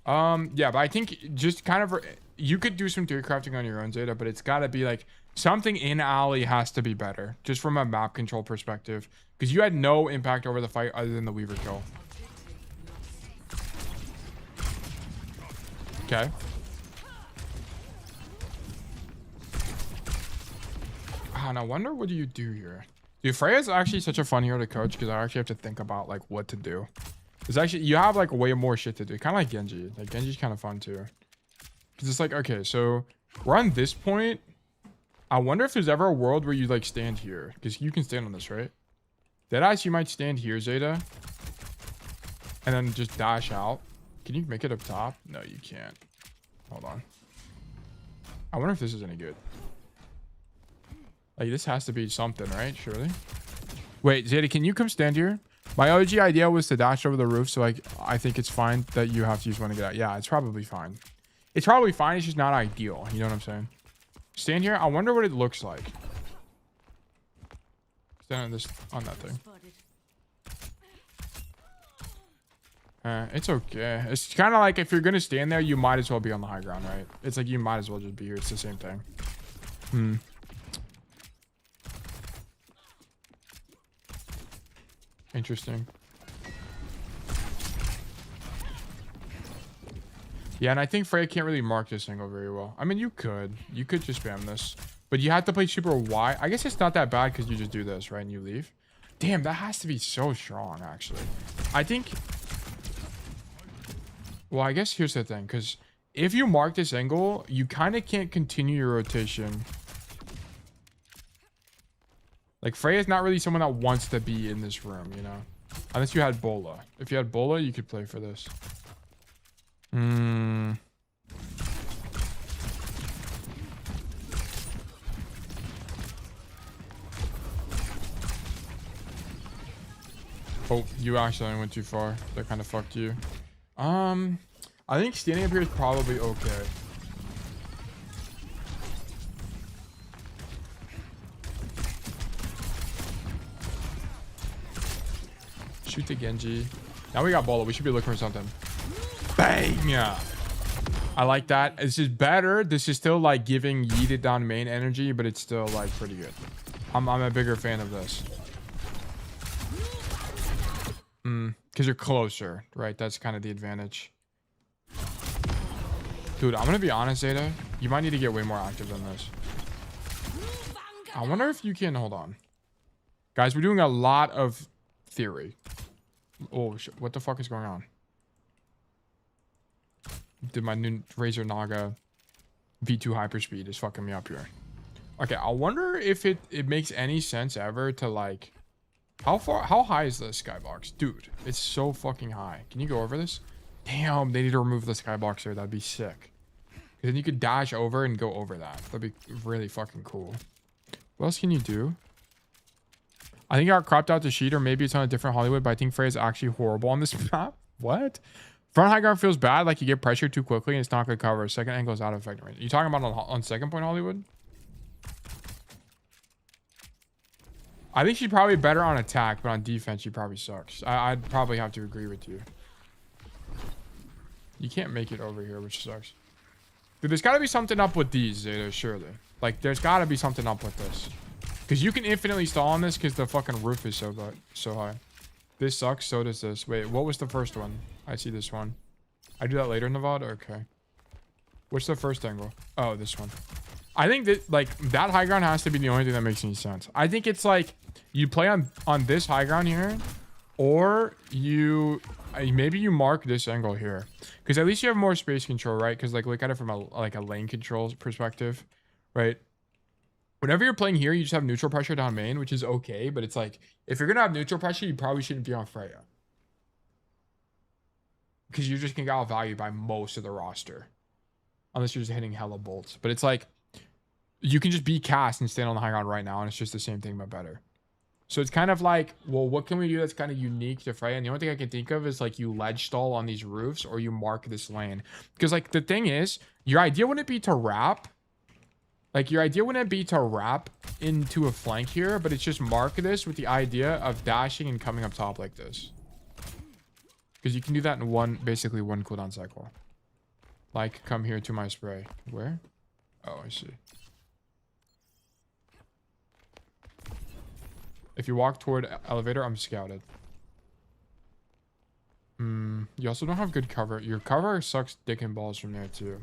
Yeah, but I think just kind of you could do some theory crafting on your own, Zeta, but it's gotta be like something in alley has to be better, just from a map control perspective, because you had no impact over the fight other than the Weaver kill. Okay. And I wonder what do you do here. Dude, Freya is actually such a fun hero to coach because I actually have to think about like what to do. It's actually, you have like way more shit to do. Kind of like Genji. Like Genji's kind of fun too. Because it's like, okay, so we're on this point. I wonder if there's ever a world where you like stand here. Because you can stand on this, right? Deadass, you might stand here, Zeta. And then just dash out. Can you make it up top? No, you can't. Hold on. I wonder if this is any good. Like, this has to be something, right? Surely. Wait, Zeta, can you come stand here? My OG idea was to dash over the roof, so like, I think it's fine that you have to use one to get out. Yeah, it's probably fine. It's probably fine. It's just not ideal. You know what I'm saying? Stand here. I wonder what it looks like. Stand on this, on that thing. It's okay. It's kind of like if you're gonna stand there, you might as well be on the high ground, right? It's like you might as well just be here. It's the same thing. Interesting. Yeah, and I think Freya can't really mark this angle very well. I mean, you could just spam this, but you have to play super wide. I guess it's not that bad because you just do this, right? And you leave. Damn, that has to be so strong, actually. I think. Well, I guess here's the thing, because if you mark this angle, you kind of can't continue your rotation. Like, Freya's not really someone that wants to be in this room, you know? Unless you had Bola. If you had Bola, you could play for this. Oh, you actually went too far. That kind of fucked you. I think standing up here is probably okay. Shoot the Genji. Now we got Bola. We should be looking for something. Bang! Yeah. I like that. This is better. This is still like giving yeeted down main energy, but it's still like pretty good. I'm a bigger fan of this. Because you're closer, right? That's kind of the advantage. Dude, I'm gonna be honest, Zeta. You might need to get way more active than this. I wonder if you can... Hold on. Guys, we're doing a lot of theory. Oh, shit. What the fuck is going on? Did my new Razor Naga V2 hyperspeed is fucking me up here. Okay, I wonder if it makes any sense ever to like... How high is the skybox? Dude, it's so fucking high. Can you go over this? Damn, they need to remove the skybox there. That'd be sick. Then you could dash over and go over that. That'd be really fucking cool. What else can you do? I think I got cropped out to sheet, or maybe it's on a different Hollywood, but I think Freya is actually horrible on this map. What? Front high ground feels bad, like you get pressured too quickly and it's not good cover. Second angle is out of effect range. You talking about on second point Hollywood? I think she's probably better on attack, but on defense she probably sucks. I'd probably have to agree with you. You can't make it over here, which sucks. Dude, there's got to be something up with these, Zeta, surely. Like, there's got to be something up with this. Because you can infinitely stall on this because the fucking roof is so high. This sucks, so does this. Wait, what was the first one? I see this one. I do that later in the VOD? Okay. What's the first angle? Oh, this one. I think that, like, that high ground has to be the only thing that makes any sense. I think it's like, you play on this high ground here, or you... maybe you mark this angle here, because at least you have more space control, right? Because like look at it from a lane control perspective, right? Whenever you're playing here, you just have neutral pressure down main, which is okay, but it's like if you're gonna have neutral pressure, you probably shouldn't be on Freya. because you're just gonna get outvalued by most of the roster, unless you're just hitting hella bolts. But it's like you can just be cast and stand on the high ground right now, and it's just the same thing but better. So it's kind of like, well, what can we do that's kind of unique to Freya? And the only thing I can think of is like you ledge stall on these roofs or you mark this lane. Because like the thing is, your idea wouldn't be to wrap. Like your idea wouldn't be to wrap into a flank here, but it's just mark this with the idea of dashing and coming up top like this. Because you can do that in basically one cooldown cycle. Like come here to my spray. Where? Oh, I see. If you walk toward elevator, I'm scouted. You also don't have good cover. Your cover sucks dick and balls from there too.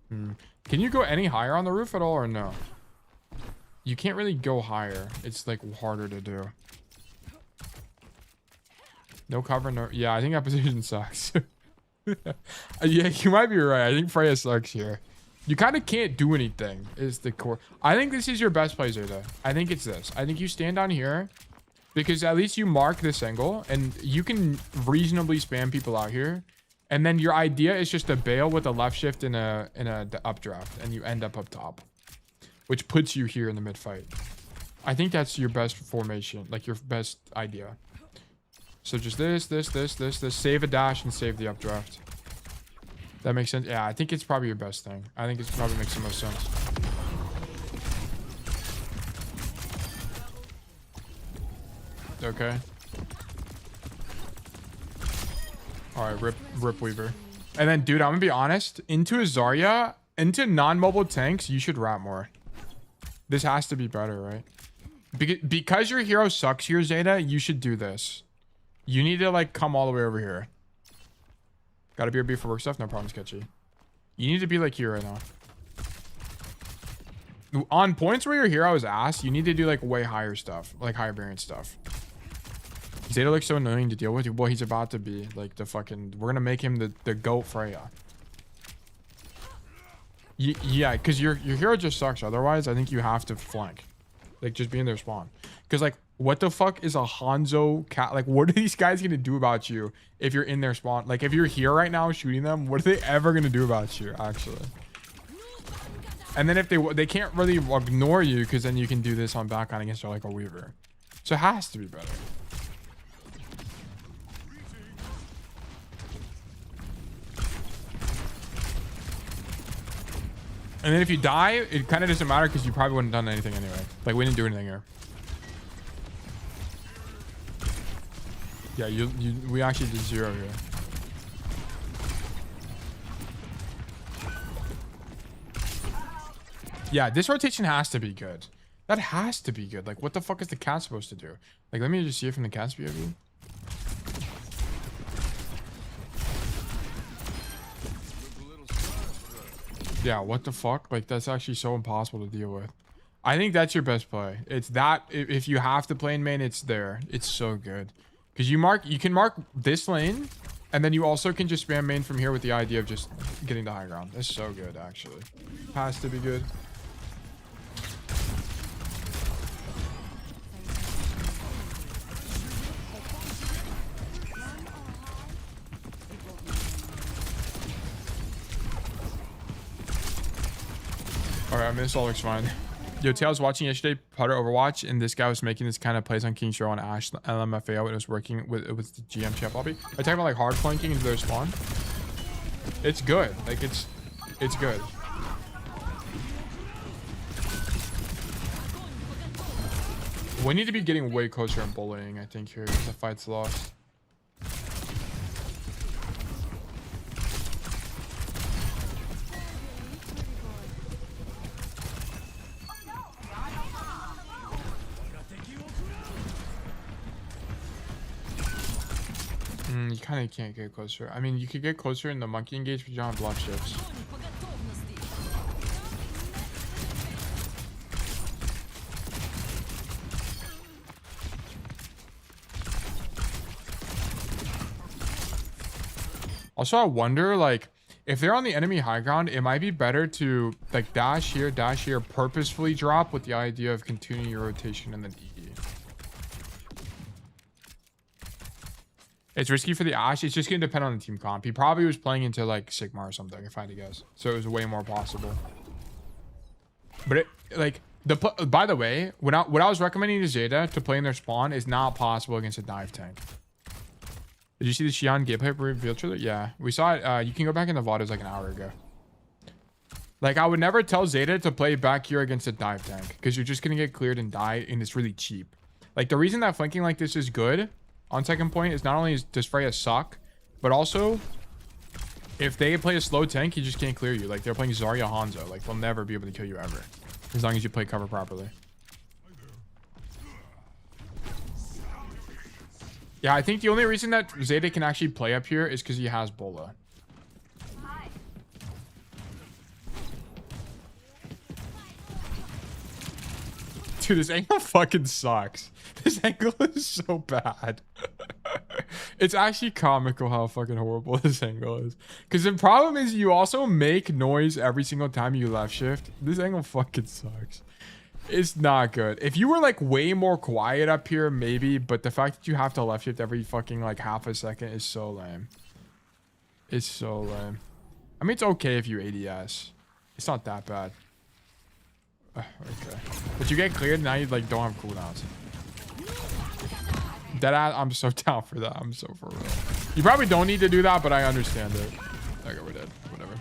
Can you go any higher on the roof at all or no? You can't really go higher. It's like harder to do. No cover, no. Yeah, I think that position sucks. Yeah, you might be right. I think Freya sucks here. You kind of can't do anything is the core. I think this is your best play, Zeta. I think it's this. I think you stand down here because at least you mark this angle and you can reasonably spam people out here. And then your idea is just to bail with a left shift in a updraft and you end up top, which puts you here in the mid fight. I think that's your best formation, like your best idea. So just this, save a dash and save the updraft. That makes sense. Yeah, I think it's probably your best thing. I think it probably makes the most sense. Okay. All right, rip Weaver. And then, dude, I'm gonna be honest. Into a Zarya, into non-mobile tanks, you should wrap more. This has to be better, right? Because your hero sucks here, Zeta, you should do this. You need to, like, come all the way over here. Got a BRB for work stuff? No problem, Sketchy. You need to be like here right now. On points where your hero is ass, you need to do like way higher stuff. Like higher variance stuff. Zeta looks so annoying to deal with. Well, he's about to be. Like the fucking... We're gonna make him the GOAT Freya. Yeah, because your hero just sucks. Otherwise, I think you have to flank. Like, just be in their spawn. Because, like, what the fuck is a Hanzo cat? Like, what are these guys going to do about you if you're in their spawn? Like, if you're here right now shooting them, what are they ever going to do about you, actually? And then if they can't really ignore you, because then you can do this on backhand against like a Weaver. So it has to be better. And then if you die, it kind of doesn't matter because you probably wouldn't have done anything anyway. Like, we didn't do anything here. Yeah, we actually did 0 here. Yeah, this rotation has to be good. That has to be good. Like, what the fuck is the cat supposed to do? Like, let me just see it from the cat's POV. Yeah, what the fuck? Like, that's actually so impossible to deal with. I think that's your best play. It's that, if you have to play in main, it's there. It's so good. Because you can mark this lane, and then you also can just spam main from here with the idea of just getting the high ground. That's so good, actually. Has to be good. Alright, I mean, this all looks fine. Yo, Tay, I was watching yesterday Putter Overwatch, and this guy was making this kind of plays on King Show on Ashe LMFAO, and it was working with the GM chat lobby. I'm talking about like hard flanking into their spawn. It's good. Like, it's good. We need to be getting way closer and bullying, I think, here, because the fight's lost. You kind of can't get closer. I mean, you could get closer in the monkey engage, but you don't have block shifts. Also, I wonder, like, if they're on the enemy high ground, it might be better to, like, dash here, purposefully drop with the idea of continuing your rotation and then E. It's risky for the Ashe. It's just gonna depend on the team comp. He probably was playing into like Sigma or something, if I had to guess. So it was way more possible. But it like by the way, what I was recommending to Zeta to play in their spawn is not possible against a dive tank. Did you see the Shion gameplay reveal trailer? Yeah, we saw it. You can go back in the VOD. It was like an hour ago. Like, I would never tell Zeta to play back here against a dive tank because you're just gonna get cleared and die, and it's really cheap. Like, the reason that flanking like this is good on second point is not only does Freya suck, but also if they play a slow tank, he just can't clear you. Like, they're playing Zarya Hanzo. Like, they'll never be able to kill you ever as long as you play cover properly. Yeah, I think the only reason that Zeta can actually play up here is because he has Bola. Dude, this angle fucking sucks. This angle is so bad. It's actually comical how fucking horrible this angle is. Because the problem is you also make noise every single time you left shift. This angle fucking sucks. It's not good. If you were like way more quiet up here, maybe, but the fact that you have to left shift every fucking like half a second is so lame. It's so lame. I mean, it's okay if you ADS. It's not that bad. Okay. But you get cleared, now you like don't have cooldowns. I'm so down for that. I'm so for real. You probably don't need to do that, but I understand it. Okay, we're dead. Whatever.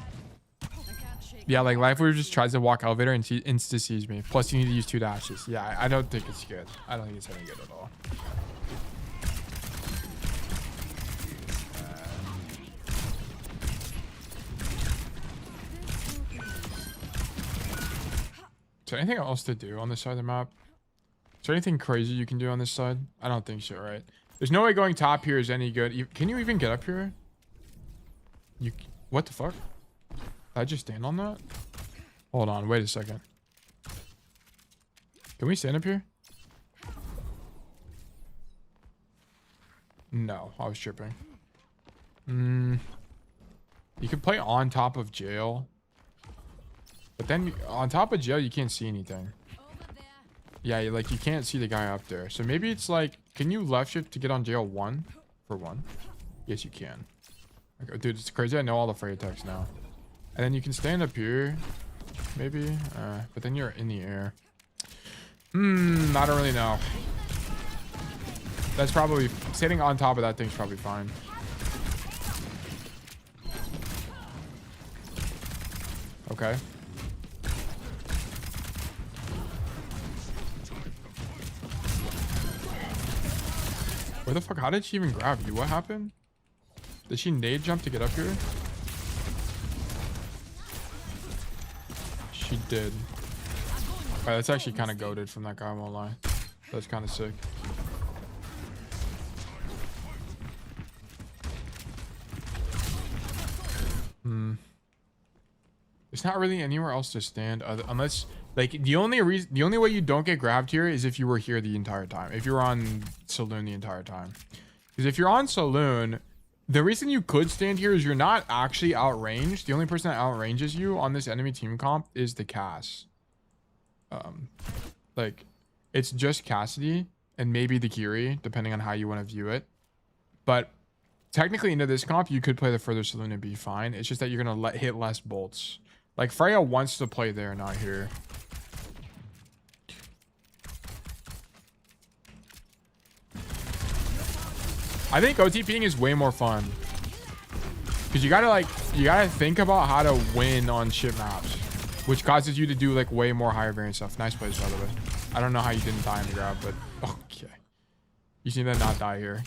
Yeah, like Raffle just tries to walk elevator and insta sees me. Plus, you need to use 2 dashes. Yeah, I don't think it's good. I don't think it's any good at all. Is there anything else to do on this side of the map? Is there anything crazy you can do on this side? I don't think so, right? There's no way going top here is any good. Can you even get up here? What the fuck? Did I just stand on that? Hold on, wait a second. Can we stand up here? No, I was tripping. You can play on top of jail. But then on top of jail, you can't see anything. Yeah, you can't see the guy up there. So maybe it's like, can you left shift to get on jail 1 for 1? Yes, you can. Okay, dude, it's crazy. I know all the Freya attacks now. And then you can stand up here. Maybe. But then you're in the air. I don't really know. That's probably... Standing on top of that thing's probably fine. Okay. Where the fuck? How did she even grab you? What happened? Did she nade jump to get up here? She did. Alright, that's actually kind of goated from that guy, I won't lie. That's kind of sick. There's not really anywhere else to stand unless like the only way you don't get grabbed here is if you were here the entire time. If you were on Saloon the entire time. Because if you're on Saloon, the reason you could stand here is you're not actually outranged. The only person that outranges you on this enemy team comp is the Cass. Like it's just Cassidy and maybe the Kiri, depending on how you want to view it. But technically into this comp, you could play the further Saloon and be fine. It's just that you're gonna hit less bolts. Like Freya wants to play there, not here. I think OTPing is way more fun. Because you gotta think about how to win on shit maps. Which causes you to do like way more higher variance stuff. Nice plays, by the way. I don't know how you didn't die in the grab, but okay. You seem to not die here.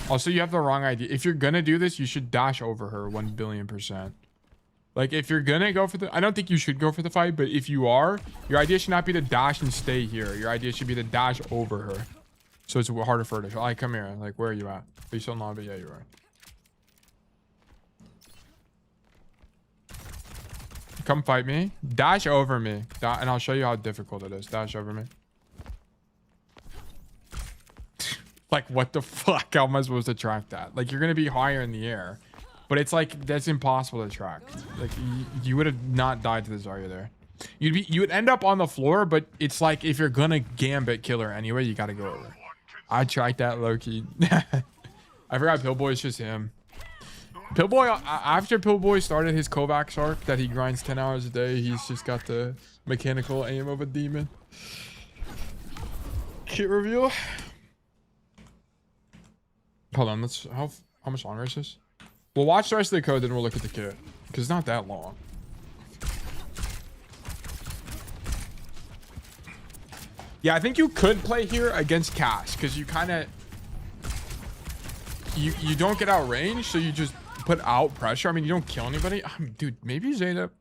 Also, you have the wrong idea. If you're gonna do this, you should dash over her 1,000,000,000%. Like, if you're gonna go for the... I don't think you should go for the fight, but if you are, your idea should not be to dash and stay here. Your idea should be to dash over her. So it's harder for her to... Like, come here. Like, where are you at? Are you still in lobby? Yeah, you are. Come fight me. Dash over me. And I'll show you how difficult it is. Dash over me. Like, what the fuck? How am I supposed to track that? Like, you're gonna be higher in the air, but it's like that's impossible to track. Like, you would have not died to the Zarya there. You would end up on the floor, but it's like if you're gonna gambit killer anyway, you gotta go over. I tried that low key. I forgot Pillboy's just him. Pillboy, after Pillboy started his Kovacs arc that he grinds 10 hours a day, he's just got the mechanical aim of a demon. Kit reveal. Hold on, let's how much longer is this? We'll watch the rest of the code, then we'll look at the kit. Because it's not that long. Yeah, I think you could play here against Cass, because you kind of you don't get out range, so you just put out pressure. I mean, you don't kill anybody. Dude, maybe Zeta,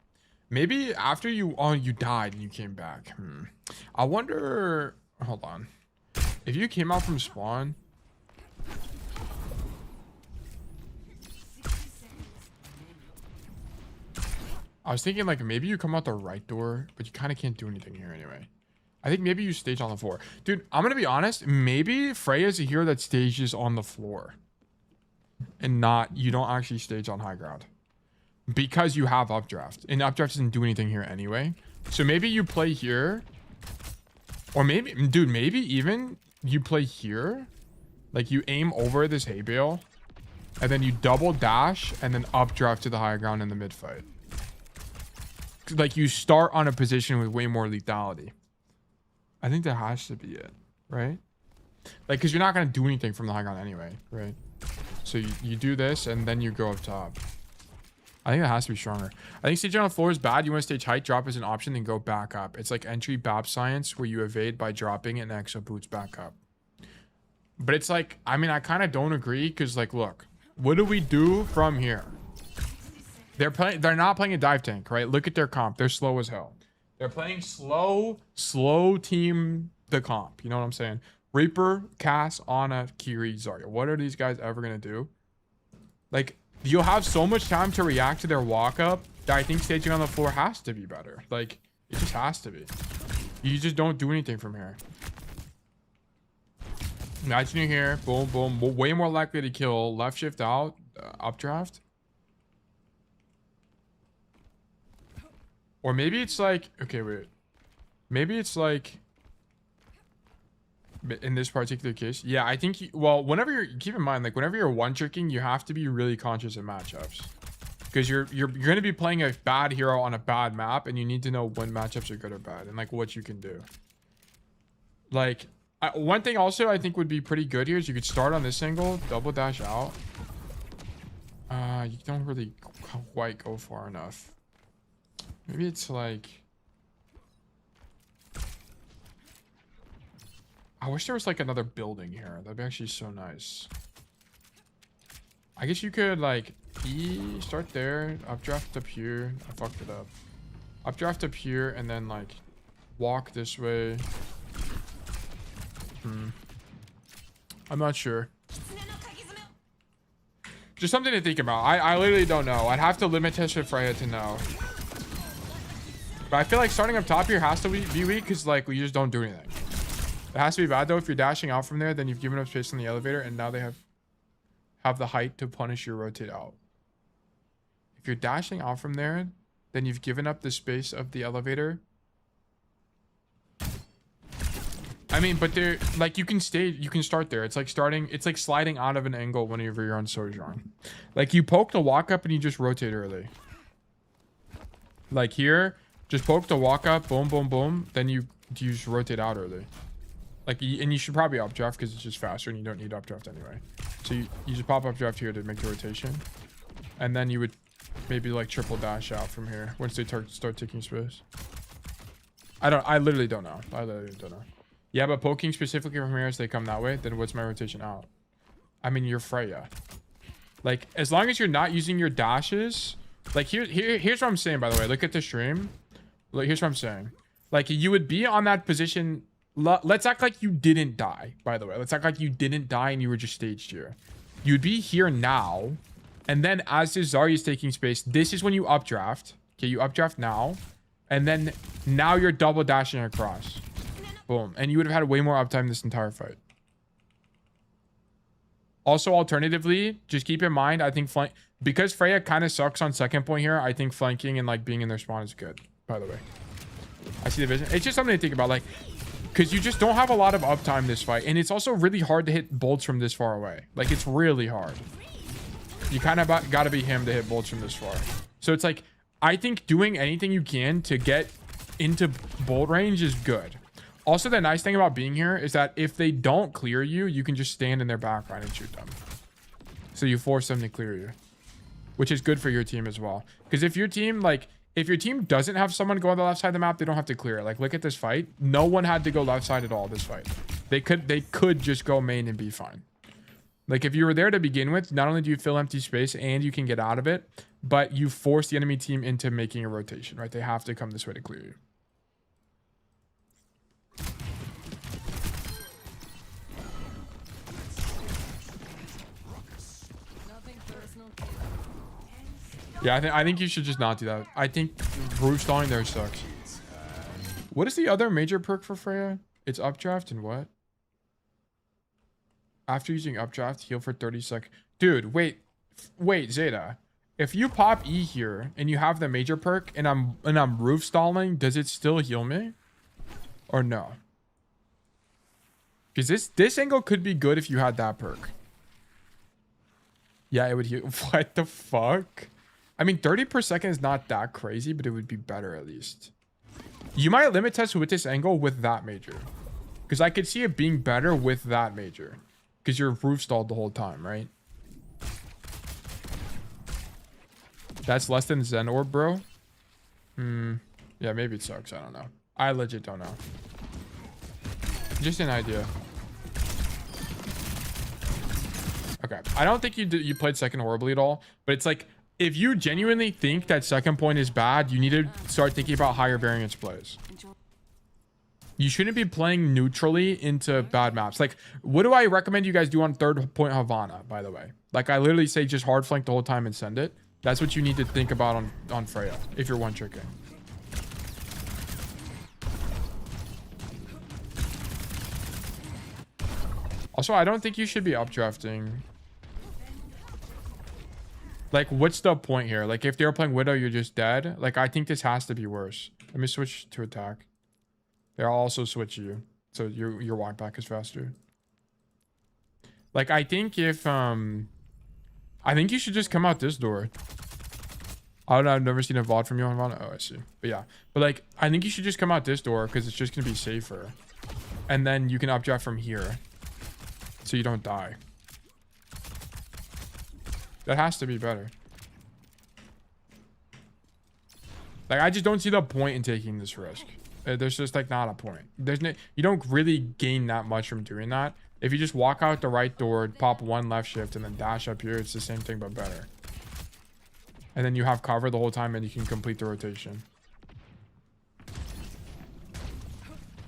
maybe after you died and you came back. I wonder. Hold on, if you came out from spawn. I was thinking like maybe you come out the right door, but you kind of can't do anything here anyway. I think maybe you stage on the floor. Dude, I'm going to be honest. Maybe Freya is a hero that stages on the floor. And not, you don't actually stage on high ground. Because you have updraft. And updraft doesn't do anything here anyway. So maybe you play here. Or maybe, dude, maybe even you play here. Like you aim over this hay bale. And then you double dash and then updraft to the high ground in the mid fight. Like you start on a position with way more lethality. I think that has to be it, right? Like, because you're not going to do anything from the high ground anyway, right? So you do this and then you go up top. I think that has to be stronger. I think staging on the floor is bad. You want to stage height drop as an option and go back up. It's like entry BAP science where you evade by dropping and exo boots back up. But it's like, I mean, I kind of don't agree because like, look, what do we do from here? They're not playing a dive tank, right? Look at their comp. They're slow as hell. They're playing slow team the comp. You know what I'm saying? Reaper, Cass, Ana, Kiri, Zarya. What are these guys ever going to do? Like, you'll have so much time to react to their walk up that I think staging on the floor has to be better. Like, it just has to be. You just don't do anything from here. Imagine you're here. Boom, boom. Way more likely to kill. Left shift out. Updraft. Or maybe it's like, okay, wait. Maybe it's like, in this particular case, yeah, I think, well, whenever you're, keep in mind, like, whenever you're one-tricking, you have to be really conscious of matchups. Because you're going to be playing a bad hero on a bad map, and you need to know when matchups are good or bad, and, like, what you can do. Like, one thing also I think would be pretty good here is you could start on this angle, double dash out. You don't really quite go far enough. Maybe it's like, I wish there was like another building here. That'd be actually so nice. I guess you could like start there, updraft up here. I fucked it up. Updraft up here and then like walk this way. I'm not sure. Just something to think about. I literally don't know. I'd have to limit test with Freya to know. But I feel like starting up top here has to be weak because like you just don't do anything. It has to be bad though. If you're dashing out from there, then you've given up space on the elevator and now they have the height to punish your rotate out. If you're dashing out from there, then you've given up the space of the elevator. I mean, but they're like, you can start there. It's like sliding out of an angle whenever you're on Sojourn. Like you poke the walk up and you just rotate early. Like here, just poke the walk up, boom, boom, boom. Then you just rotate out early. Like, and you should probably updraft because it's just faster and you don't need updraft anyway. So you just pop updraft here to make the rotation. And then you would maybe like triple dash out from here once they start taking space. I literally don't know. I literally don't know. Yeah, but poking specifically from here as they come that way, then what's my rotation out? I mean, you're Freya. Like, as long as you're not using your dashes, like here's what I'm saying, by the way. Look at the stream. Look, here's what I'm saying. Like, you would be on that position. Let's act like you didn't die, by the way. Let's act like you didn't die and you were just staged here. You'd be here now. And then as this Zarya is taking space, this is when you updraft. Okay, you updraft now. And then now you're double dashing across. Boom. And you would have had way more uptime this entire fight. Also, alternatively, just keep in mind, I think because Freya kind of sucks on second point here, I think flanking and like being in their spawn is good, by the way. I see the vision. It's just something to think about, like, because you just don't have a lot of uptime this fight, and it's also really hard to hit bolts from this far away. Like, it's really hard. You kind of got to be him to hit bolts from this far. So it's like, I think doing anything you can to get into bolt range is good. Also, the nice thing about being here is that if they don't clear you, you can just stand in their backline and shoot them. So you force them to clear you, which is good for your team as well. Because if your team, like, if your team doesn't have someone go on the left side of the map, they don't have to clear it. Like, look at this fight. No one had to go left side at all this fight. They could just go main and be fine. Like, if you were there to begin with, not only do you fill empty space and you can get out of it, but you force the enemy team into making a rotation, right? They have to come this way to clear you. Yeah, I think you should just not do that. I think roof stalling there sucks. What is the other major perk for Freya? It's updraft and what? After using updraft, heal for 30 seconds. Dude, wait, Zeta. If you pop E here and you have the major perk and I'm roof stalling, does it still heal me? Or no? Because this angle could be good if you had that perk. Yeah, it would heal. What the fuck? I mean, 30 per second is not that crazy, but it would be better at least. You might limit test with this angle with that major. Because I could see it being better with that major. Because you're roof stalled the whole time, right? That's less than Zen Orb, bro. Yeah, maybe it sucks. I don't know. I legit don't know. Just an idea. Okay. I don't think you played second horribly at all. But it's like, if you genuinely think that second point is bad, you need to start thinking about higher variance plays. You shouldn't be playing neutrally into bad maps. Like, what do I recommend you guys do on third point Havana, by the way? Like, I literally say just hard flank the whole time and send it. That's what you need to think about on Freya, if you're one tricking. Also, I don't think you should be updrafting. Like, what's the point here? Like, if they're playing Widow, you're just dead. Like, I think this has to be worse. Let me switch to attack. They'll also switch you. So your walk back is faster. Like, I think if, I think you should just come out this door. I don't know. I've never seen a VOD from you on VOD. Oh, I see. But yeah. But, like, I think you should just come out this door because it's just going to be safer. And then you can updraft from here. So you don't die. That has to be better. Like, I just don't see the point in taking this risk. There's just, like, not a point. There's no, you don't really gain that much from doing that. If you just walk out the right door, pop one left shift, and then dash up here, it's the same thing, but better. And then you have cover the whole time, and you can complete the rotation.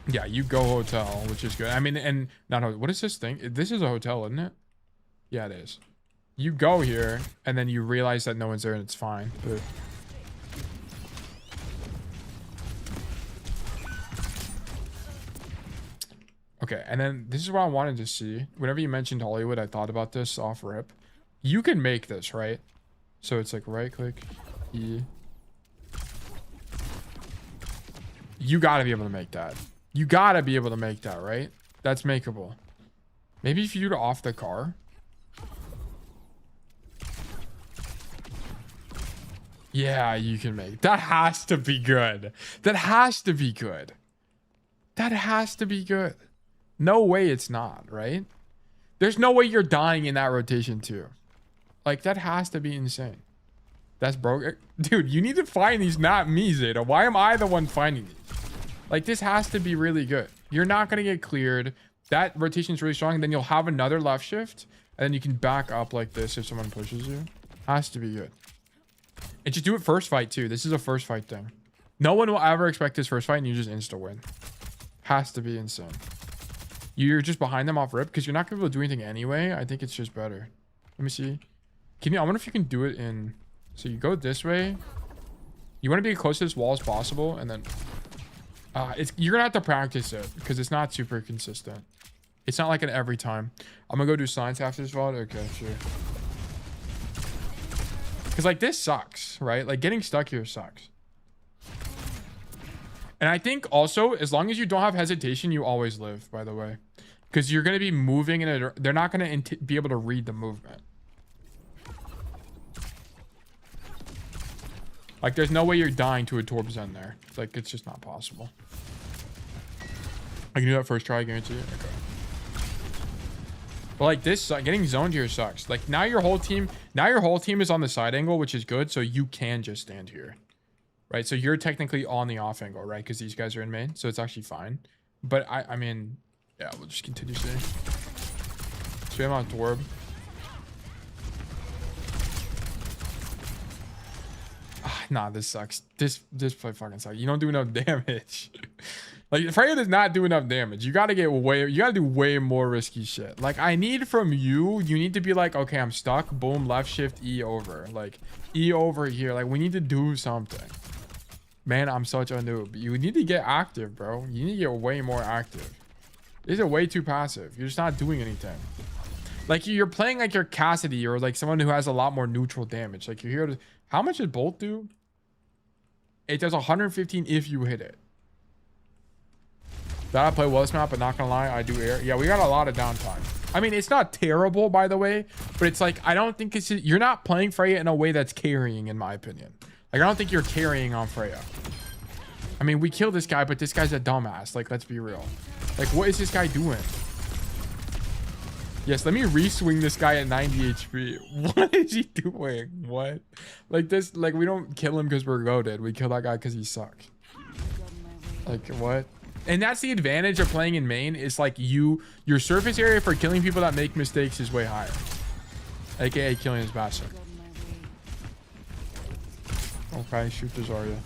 Yeah, you go hotel, which is good. I mean, and not, what is this thing? This is a hotel, isn't it? Yeah, it is. You go here, and then you realize that no one's there, and it's fine. But... okay, and then this is what I wanted to see. Whenever you mentioned Hollywood, I thought about this off rip. You can make this, right? So it's like right click, E. You gotta be able to make that. You gotta be able to make that, right? That's makeable. Maybe if you do it off the car. Yeah, you can make that. Has to be good. That has to be good. That has to be good. No way it's not, right? There's no way you're dying in that rotation too. Like, that has to be insane. That's broke. Dude, you need to find these, not me, Zeta. Why am I the one finding these? Like, this has to be really good. You're not going to get cleared. That rotation is really strong. Then you'll have another left shift. And then you can back up like this if someone pushes you. Has to be good. And just do it first fight too. This is a first fight thing. No one will ever expect this first fight and you just insta win. Has to be insane. You're just behind them off rip because you're not gonna be able to do anything anyway. I think it's just better. Let me see. Can you? I wonder if you can do it in. So you go this way. You want to be as close to this wall as possible, and then you're gonna have to practice it because it's not super consistent. It's not like an every time. I'm gonna go do science after this VOD. Okay, sure. Because, like, this sucks, right? Like, getting stuck here sucks. And I think also, as long as you don't have hesitation, you always live, by the way. Because you're going to be moving in they're not going to be able to read the movement. Like, there's no way you're dying to a Torbs End there. Like, it's just not possible. I can do that first try, I guarantee it. Okay. But like this, getting zoned here sucks. Like now your whole team is on the side angle, which is good. So you can just stand here. Right, so you're technically on the off angle, right? Because these guys are in main, so it's actually fine. But I mean, yeah, we'll just continue seeing. Spam on Torb. Nah, this sucks. This play fucking sucks. You don't do enough damage. Like Freja does not do enough damage. You gotta do way more risky shit. Like I need from you need to be like, okay, I'm stuck. Boom, left shift E over. Like E over here. Like we need to do something. Man, I'm such a noob. You need to get active, bro. You need to get way more active. These are way too passive. You're just not doing anything. Like you're playing like you're Cassidy or like someone who has a lot more neutral damage. Like you're here to... How much did Bolt do? It does 115 if you hit it. That I play well this map, but not gonna lie, I do air. Yeah, we got a lot of downtime. I mean, it's not terrible, by the way, but it's like, I don't think it's... You're not playing Freja in a way that's carrying, in my opinion. Like, I don't think you're carrying on Freja. I mean, we killed this guy, but this guy's a dumbass. Like, let's be real. Like, what is this guy doing? Yes, let me re-swing this guy at 90 HP. What is he doing? What? Like, this, like, we don't kill him because we're goated. We kill that guy because he sucks. Like, what? And that's the advantage of playing in main. Is like, your surface area for killing people that make mistakes is way higher. AKA killing his bastard. Okay, shoot the Zarya.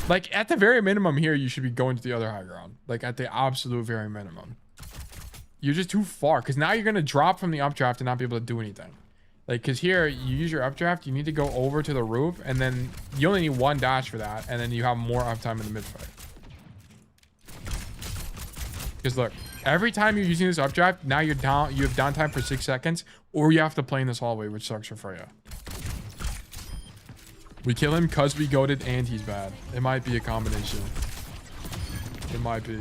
Like, at the very minimum here, you should be going to the other high ground. Like, at the absolute very minimum. You're just too far. Because now you're going to drop from the updraft and not be able to do anything. Like, because here, you use your updraft, you need to go over to the roof. And then you only need one dash for that. And then you have more uptime in the mid fight. Because look, every time you're using this updraft, now you're down. You have downtime for 6 seconds. Or you have to play in this hallway, which sucks for Freja. We kill him because we goated and he's bad. It might be a combination. It might be.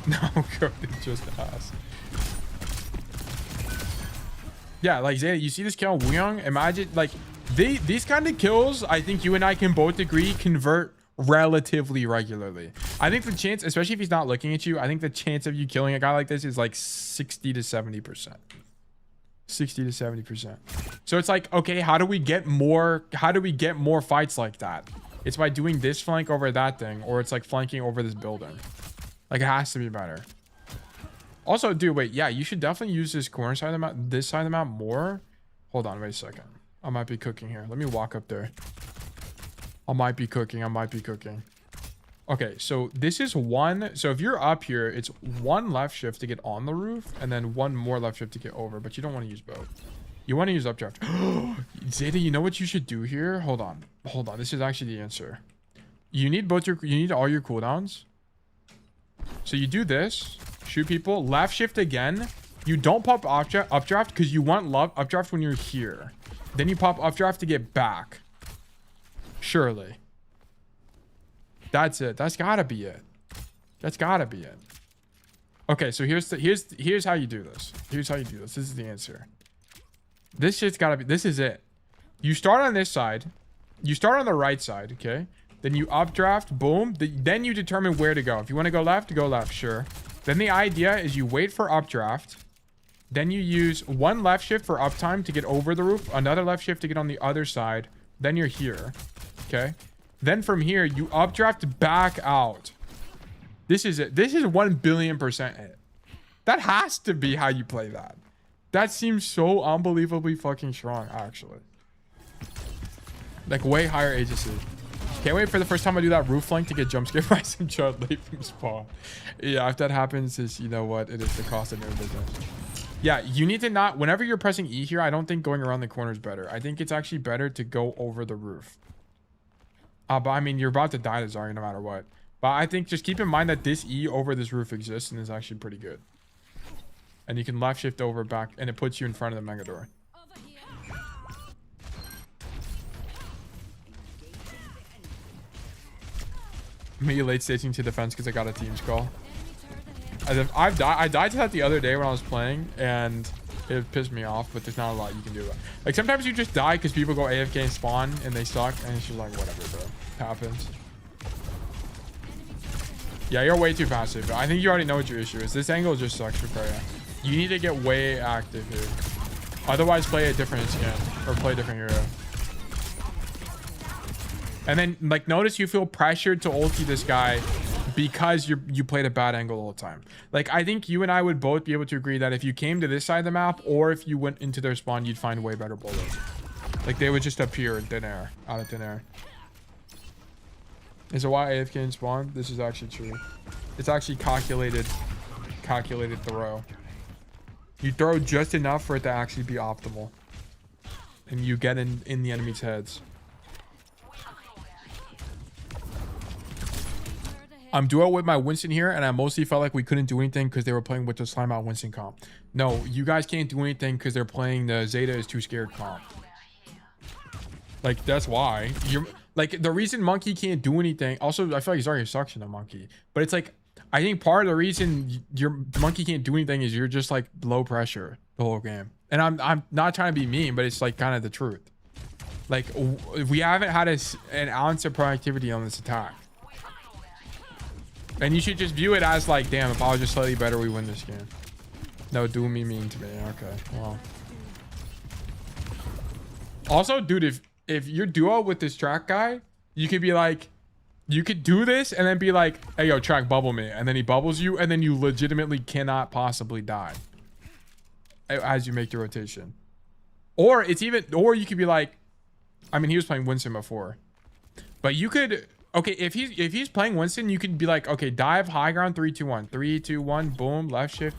No, goated just ass. Yeah, like Zeta, you see this kill on Wooyoung? Imagine, like, these kind of kills, I think you and I can both agree, convert relatively regularly. I think the chance, especially if he's not looking at you, I think the chance of you killing a guy like this is like 60 to 70%. 60 to 70%. So it's like, okay, how do we get more fights like that? It's by doing this flank over that thing, or it's like flanking over this building. Like, it has to be better. Also, dude, wait, yeah, you should definitely use this corner side of the map, this side of the map more. Hold on, wait a second. I might be cooking here. Let me walk up there. I might be cooking. Okay, so this is one. So if you're up here, it's one left shift to get on the roof and then one more left shift to get over, but you don't want to use both. You want to use updraft. Zeta, you know what you should do here? Hold on. This is actually the answer. You need all your cooldowns. So you do this, shoot people, left shift again. You don't pop updraft because you want updraft when you're here. Then you pop updraft to get back. Surely. That's it. That's gotta be it. Okay, so here's how you do this. This is the answer. This shit's gotta be, this is it. You start on this side. You start on the right side, okay? Then you updraft, boom. Then you determine where to go. If you want to go left, sure. Then the idea is you wait for updraft. Then you use one left shift for uptime to get over the roof. Another left shift to get on the other side. Then you're here, okay? Then from here, you updraft back out. This is it. This is 1 billion% it. That has to be how you play that. That seems so unbelievably fucking strong, actually. Like, way higher agency. Can't wait for the first time I do that roof flank to get jump scared by some child late from spawn. Yeah, if that happens, is, you know what? It is the cost of their business. Yeah, you need to not... Whenever you're pressing E here, I don't think going around the corner is better. I think it's actually better to go over the roof. But I mean, you're about to die to Zarya no matter what. But I think just keep in mind that this E over this roof exists and is actually pretty good. And you can left shift over back and it puts you in front of the mega door. Me late staging to defense because I got a team's call. I died to that the other day when I was playing, and it pissed me off, but there's not a lot you can do. Like, sometimes you just die because people go AFK and spawn, and they suck, and it's just like, whatever, bro. Happens. Yeah, you're way too passive. I think you already know what your issue is. This angle just sucks for Freja. You need to get way active here. Otherwise, play a different skin, or play a different hero. And then, like, notice you feel pressured to ulti this guy because you played a bad angle all the time. Like, I think you and I would both be able to agree that if you came to this side of the map, or if you went into their spawn, you'd find way better bullets. Like, they would just appear in thin air, out of thin air. Is it why AFK in spawn? This is actually true. It's actually calculated throw. You throw just enough for it to actually be optimal. And you get in the enemy's heads. I'm duo with my Winston here, and I mostly felt like we couldn't do anything because they were playing with the slime out Winston comp. No, you guys can't do anything because they're playing the Zeta is too scared comp. Like, that's why. You're like, the reason Monkey can't do anything. Also, I feel like he's already sucking a Monkey. But it's like, I think part of the reason your Monkey can't do anything is you're just like low pressure the whole game. And I'm not trying to be mean, but it's like kind of the truth. Like, we haven't had an ounce of productivity on this attack. And you should just view it as like, damn, if I was just slightly better, we win this game. No, do me mean to me. Okay, well. Also, dude, if you're duo with this track guy, you could be like, you could do this and then be like, hey, yo, track, bubble me. And then he bubbles you, and then you legitimately cannot possibly die as you make the rotation. Or it's even, or you could be like, I mean, he was playing Winston before. But you could... Okay, if he's playing Winston, you could be like, okay, dive, high ground, 3, 2, 1. 3, 2, 1, boom, left shift,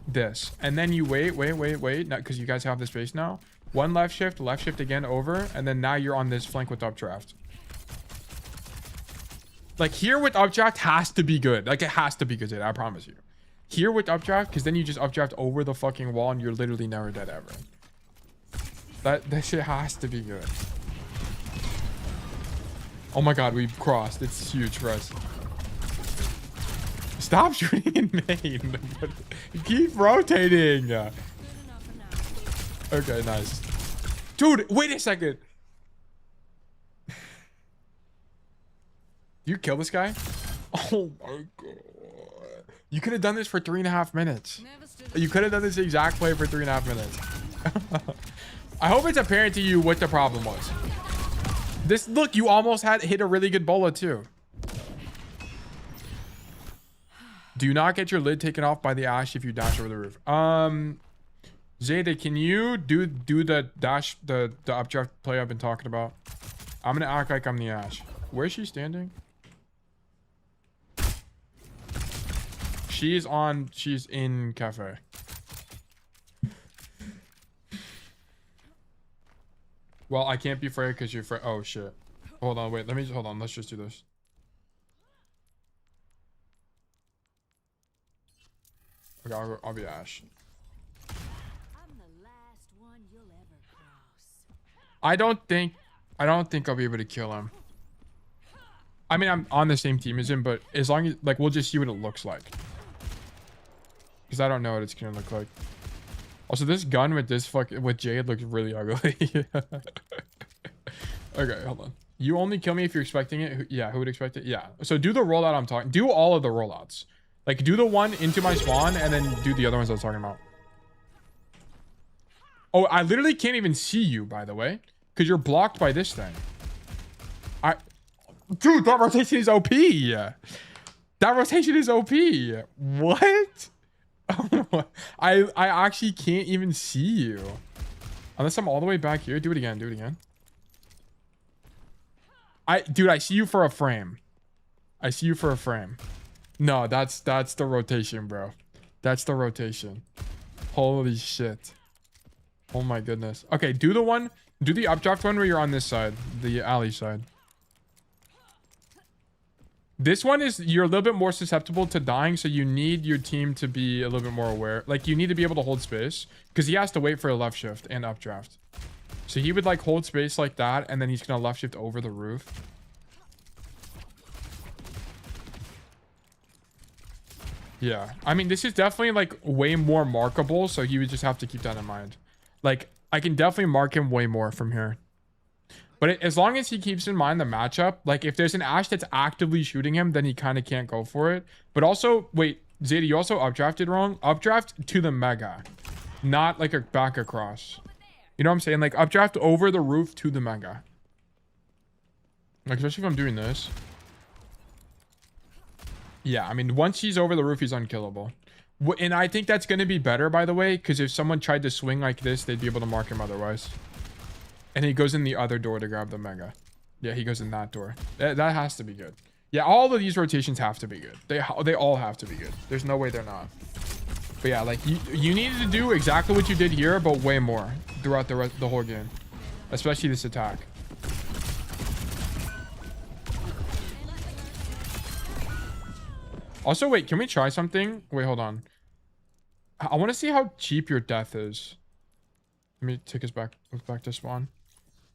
this. And then you wait, because you guys have the space now. One left shift again over, and then now you're on this flank with updraft. Like, here with updraft has to be good. Like, it has to be good, I promise you. Here with updraft, because then you just updraft over the fucking wall, and you're literally never dead ever. That shit has to be good. Oh my god, we've crossed. It's huge for us. Stop shooting in main. Keep rotating. Okay, nice. Dude, wait a second. You kill this guy? Oh my god. You could have done this for 3.5 minutes. You could have done this exact play for 3.5 minutes. I hope it's apparent to you what the problem was. This, look, you almost hit a really good bola too. Do not get your lid taken off by the Ashe if you dash over the roof. Zeta, can you do the dash, the updraft play I've been talking about? I'm gonna act like I'm the Ashe. Where's she standing? She's in cafe. Well, I can't be Freya because you're Freya. Oh, shit. Hold on, wait. Hold on. Let's just do this. Okay, I'll be Ashe. I'm the last one you'll ever cross. I don't think I'll be able to kill him. I mean, I'm on the same team as him, but as long as, like, we'll just see what it looks like. Because I don't know what it's gonna look like. Also, this gun with with Jade looks really ugly. Okay, hold on. You only kill me if you're expecting it. Yeah, who would expect it? Yeah. So do the rollout I'm talking. Do all of the rollouts. Like, do the one into my spawn and then do the other ones I was talking about. Oh, I literally can't even see you, by the way, because you're blocked by this thing. Dude, that rotation is OP. That rotation is OP. What? I actually can't even see you. Unless I'm all the way back here. Do it again. Do it again. Dude, I see you for a frame. I see you for a frame. No, that's the rotation, bro. That's the rotation. Holy shit. Oh my goodness. Okay, do the updraft one where you're on this side. The alley side. This one is, you're a little bit more susceptible to dying, so you need your team to be a little bit more aware. Like, you need to be able to hold space, because he has to wait for a left shift and updraft. So he would, like, hold space like that, and then he's gonna left shift over the roof. Yeah, I mean, this is definitely like way more markable, so you would just have to keep that in mind. Like, I can definitely mark him way more from here. But as long as he keeps in mind the matchup, like if there's an Ashe that's actively shooting him, then he kind of can't go for it. But also, wait, Zeta, you also updrafted wrong. Updraft to the Mega, not like a back across. You know what I'm saying? Like updraft over the roof to the Mega. Like, especially if I'm doing this. Yeah, I mean, once he's over the roof, he's unkillable. And I think that's going to be better, by the way, because if someone tried to swing like this, they'd be able to mark him otherwise. And he goes in the other door to grab the Mega. Yeah, he goes in that door. That has to be good. Yeah, all of these rotations have to be good. They all have to be good. There's no way they're not. But yeah, like you needed to do exactly what you did here, but way more throughout the whole game. Especially this attack. Also, wait, can we try something? Wait, hold on. I want to see how cheap your death is. Let me take us back to spawn.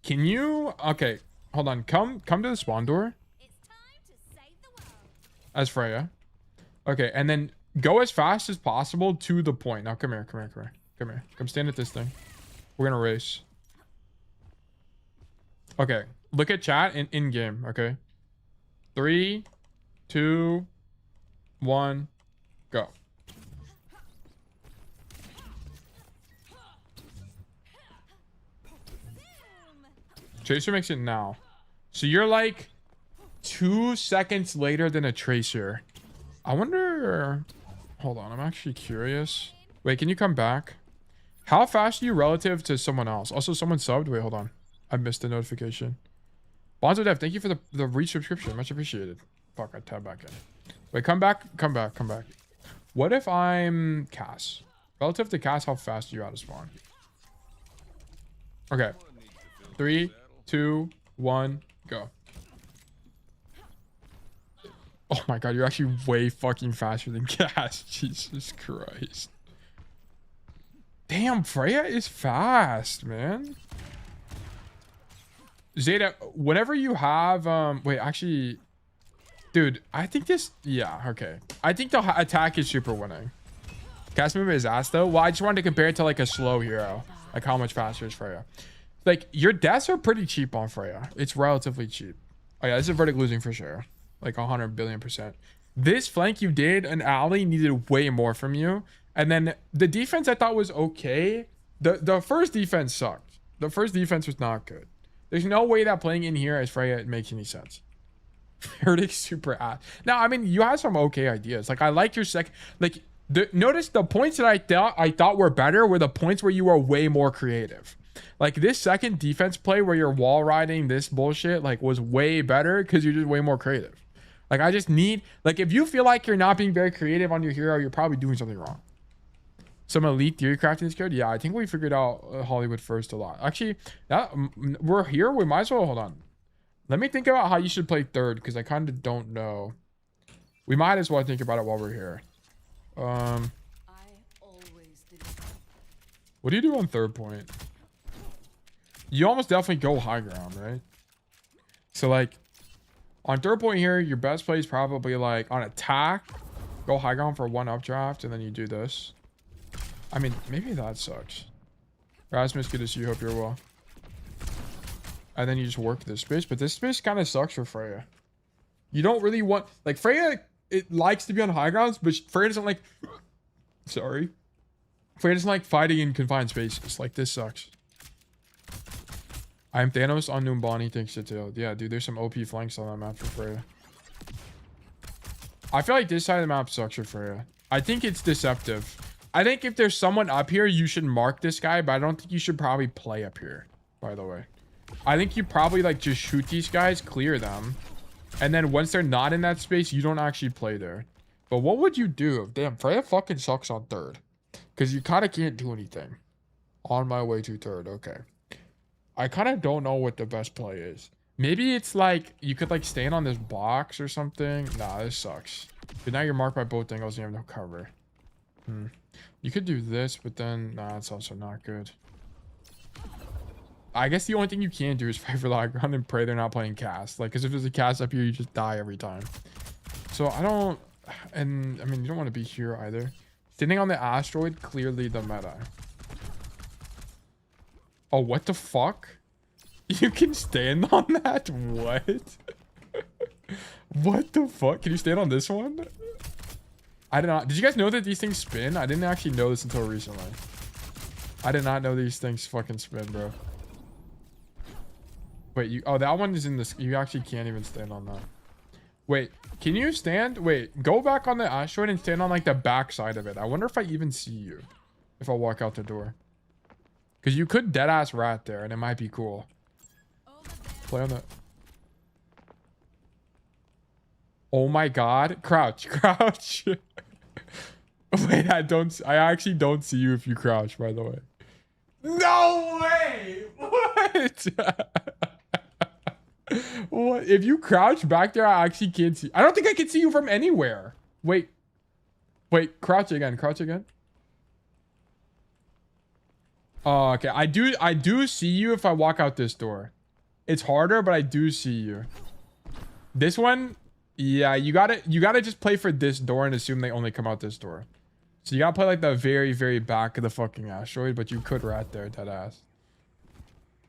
Can you? Okay, hold on. Come to the spawn door. It's time to save the world. As Freya. Okay, and then go as fast as possible to the point. Now come here. Come stand at this thing. We're gonna race. Okay, look at chat in game. Okay, 3, 2, 1, go. Tracer makes it now. So you're like 2 seconds later than a Tracer. I wonder... Hold on, I'm actually curious. Wait, can you come back? How fast are you relative to someone else? Also, someone subbed. Wait, hold on. I missed the notification. Bonzo Dev, thank you for the resubscription. Much appreciated. Fuck, I tab back in. Wait, come back. What if I'm Cass? Relative to Cass, how fast are you out of spawn? Okay. 3, 2, 1, go. Oh my god, you're actually way fucking faster than Cass. Jesus Christ. Damn, Freya is fast, man. Zeta, whenever you have wait, actually, dude, I think this, yeah, okay, I think the attack is super winning. Cass move is ass though. Well, I just wanted to compare it to like a slow hero, like how much faster is Freya. Like your deaths are pretty cheap on Freya. It's relatively cheap. Oh yeah, this is verdict losing for sure, like 100 billion%. This flank you did, an alley needed way more from you. And then the defense I thought was okay. The first defense sucked. The first defense was not good. There's no way that playing in here as Freya makes any sense. Verdict's super ass. Now, I mean, you have some okay ideas. Like I like your like notice the points that I thought were better were the points where you were way more creative. Like this second defense play where you're wall riding this bullshit like was way better because you're just way more creative. Like I just need, like if you feel like you're not being very creative on your hero, you're probably doing something wrong. Some elite theory crafting is good. Yeah, I think we figured out Hollywood first a lot. Actually, that we're here. We might as well hold on. Let me think about how you should play third because I kind of don't know. We might as well think about it while we're here. I always did. What do you do on third point? You almost definitely go high ground, right? So like on third point here, your best play is probably like on attack, go high ground for 1 updraft, and then you do this. I mean, maybe that sucks. Rasmus, good to see you. Hope you're well. And then you just work this space, but this space kind of sucks for Freya. You don't really want, like Freya, it likes to be on high grounds, but Freya doesn't like, sorry. Freya doesn't like fighting in confined spaces. Like this sucks. I'm Thanos on Numbani, thanks to Tail. Yeah, dude, there's some OP flanks on that map for Freya. I feel like this side of the map sucks for Freya. I think it's deceptive. I think if there's someone up here, you should mark this guy, but I don't think you should probably play up here, by the way. I think you probably like just shoot these guys, clear them, and then once they're not in that space, you don't actually play there. But what would you do? Damn, Freya fucking sucks on third. Because you kind of can't do anything. On my way to third, okay. I kind of don't know what the best play is. Maybe it's like, you could like stand on this box or something. Nah, this sucks. But now you're marked by both angles and you have no cover. You could do this, but then, nah, it's also not good. I guess the only thing you can do is fight for the high ground and pray they're not playing cast. Like, because if there's a cast up here, you just die every time. So I don't And I mean, you don't want to be here either. Standing on the asteroid, clearly the meta. Oh, what the fuck? You can stand on that? What? What the fuck? Can you stand on this one? I did not. Did you guys know that these things spin? I didn't actually know this until recently. I did not know these things fucking spin, bro. Wait, you... Oh, that one is in this... You actually can't even stand on that. Wait, can you stand? Wait, go back on the asteroid and stand on, like, the back side of it. I wonder if I even see you. If I walk out the door. Because you could deadass rat there, and it might be cool. Play on the... Oh my god. Crouch. Crouch. Wait, I actually don't see you if you crouch, by the way. No way! What? What? If you crouch back there, I actually can't see. I don't think I can see you from anywhere. Wait. Wait, crouch again. Crouch again. Oh, okay. I do see you if I walk out this door. It's harder, but I do see you. This one, yeah, you gotta just play for this door and assume they only come out this door. So you gotta play like the very, very back of the fucking asteroid, but you could rat there, dead ass.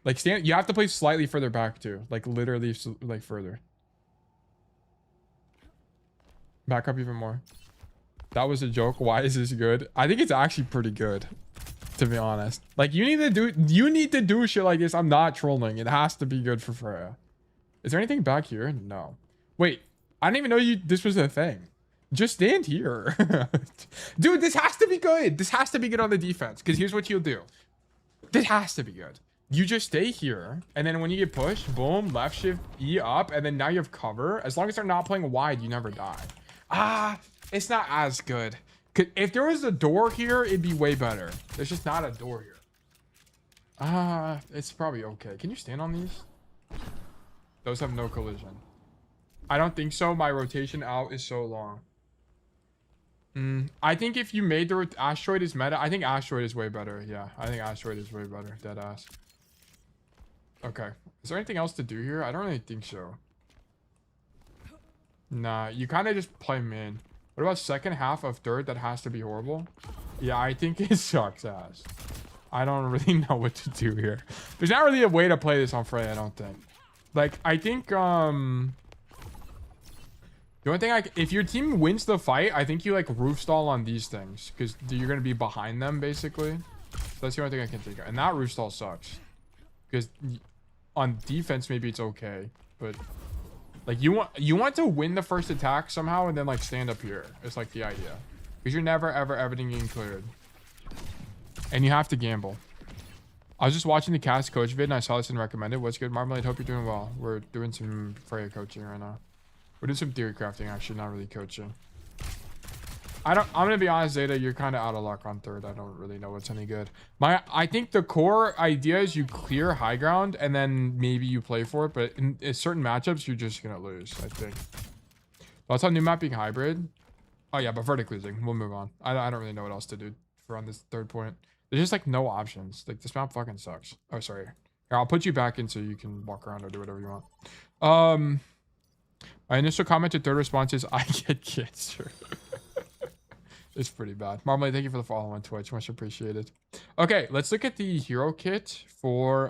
Like stand, you have to play slightly further back too, like literally like further. Back up even more. That was a joke. Why is this good? I think it's actually pretty good, to be honest. Like you need to do shit like this. I'm not trolling. It has to be good for Freya. Is there anything back here? No. Wait, I didn't even know this was a thing. Just stand here. Dude, this has to be good. This has to be good on the defense. Because here's what you'll do. This has to be good. You just stay here. And then when you get pushed, boom, left shift, E up. And then now you have cover. As long as they're not playing wide, you never die. Ah, it's not as good. If there was a door here, it'd be way better. There's just not a door here. It's probably okay. Can you stand on these? Those have no collision. I don't think so. My rotation out is so long. I think if you made the asteroid is meta, I think asteroid is way better. Yeah, I think asteroid is way better. Dead ass. Okay. Is there anything else to do here? I don't really think so. Nah, you kind of just play main. What about second half of third? That has to be horrible. Yeah, I think it sucks ass. I don't really know what to do here. There's not really a way to play this on Freya, I don't think. Like, I think, the only thing if your team wins the fight, I think you like roof stall on these things because you're going to be behind them basically. So that's the only thing I can think of. And that roof stall sucks because on defense, maybe it's okay, but like you want to win the first attack somehow and then like stand up here. It's like the idea because you're never, ever, getting cleared and you have to gamble. I was just watching the cast coach vid and I saw this and recommended. What's good, Marmalade? Hope you're doing well. We're doing some Freya coaching right now. We're doing some theory crafting, actually, not really coaching. I'm gonna be honest, Zeta, you're kind of out of luck on third. I don't really know what's any good. I think the core idea is you clear high ground and then maybe you play for it, but in certain matchups, you're just gonna lose, I think. Thoughts on new map being hybrid? Oh yeah, but vertically losing. We'll move on. I don't really know what else to do for on this third point. There's just like no options. Like this map fucking sucks. Oh, sorry. Here, I'll put you back in so you can walk around or do whatever you want. My initial comment to third response is I get cancer. It's pretty bad. Marmalade, thank you for the follow on Twitch. Much appreciated. Okay, let's look at the hero kit for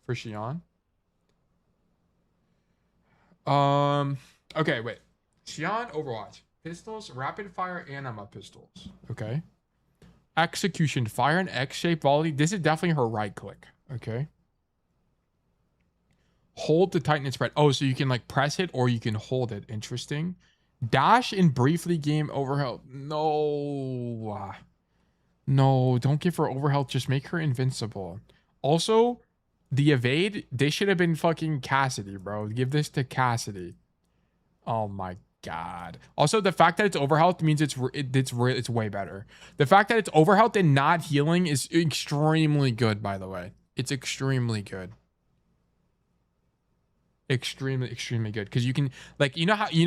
Shion. Okay, wait. Shion Overwatch. Pistols, rapid fire, anima pistols. Okay. Execution, fire and X-shape volley. This is definitely her right click. Okay. Hold to tighten and spread. Oh, so you can like press it or you can hold it. Interesting. Dash and briefly game overhealth. No. No, don't give her overhealth. Just make her invincible. Also, the evade, they should have been fucking Cassidy, bro. Give this to Cassidy. Oh my god. Also, the fact that it's overhealth means it's way better. The fact that it's overhealth and not healing is extremely good, by the way. It's extremely good. Extremely good because you can like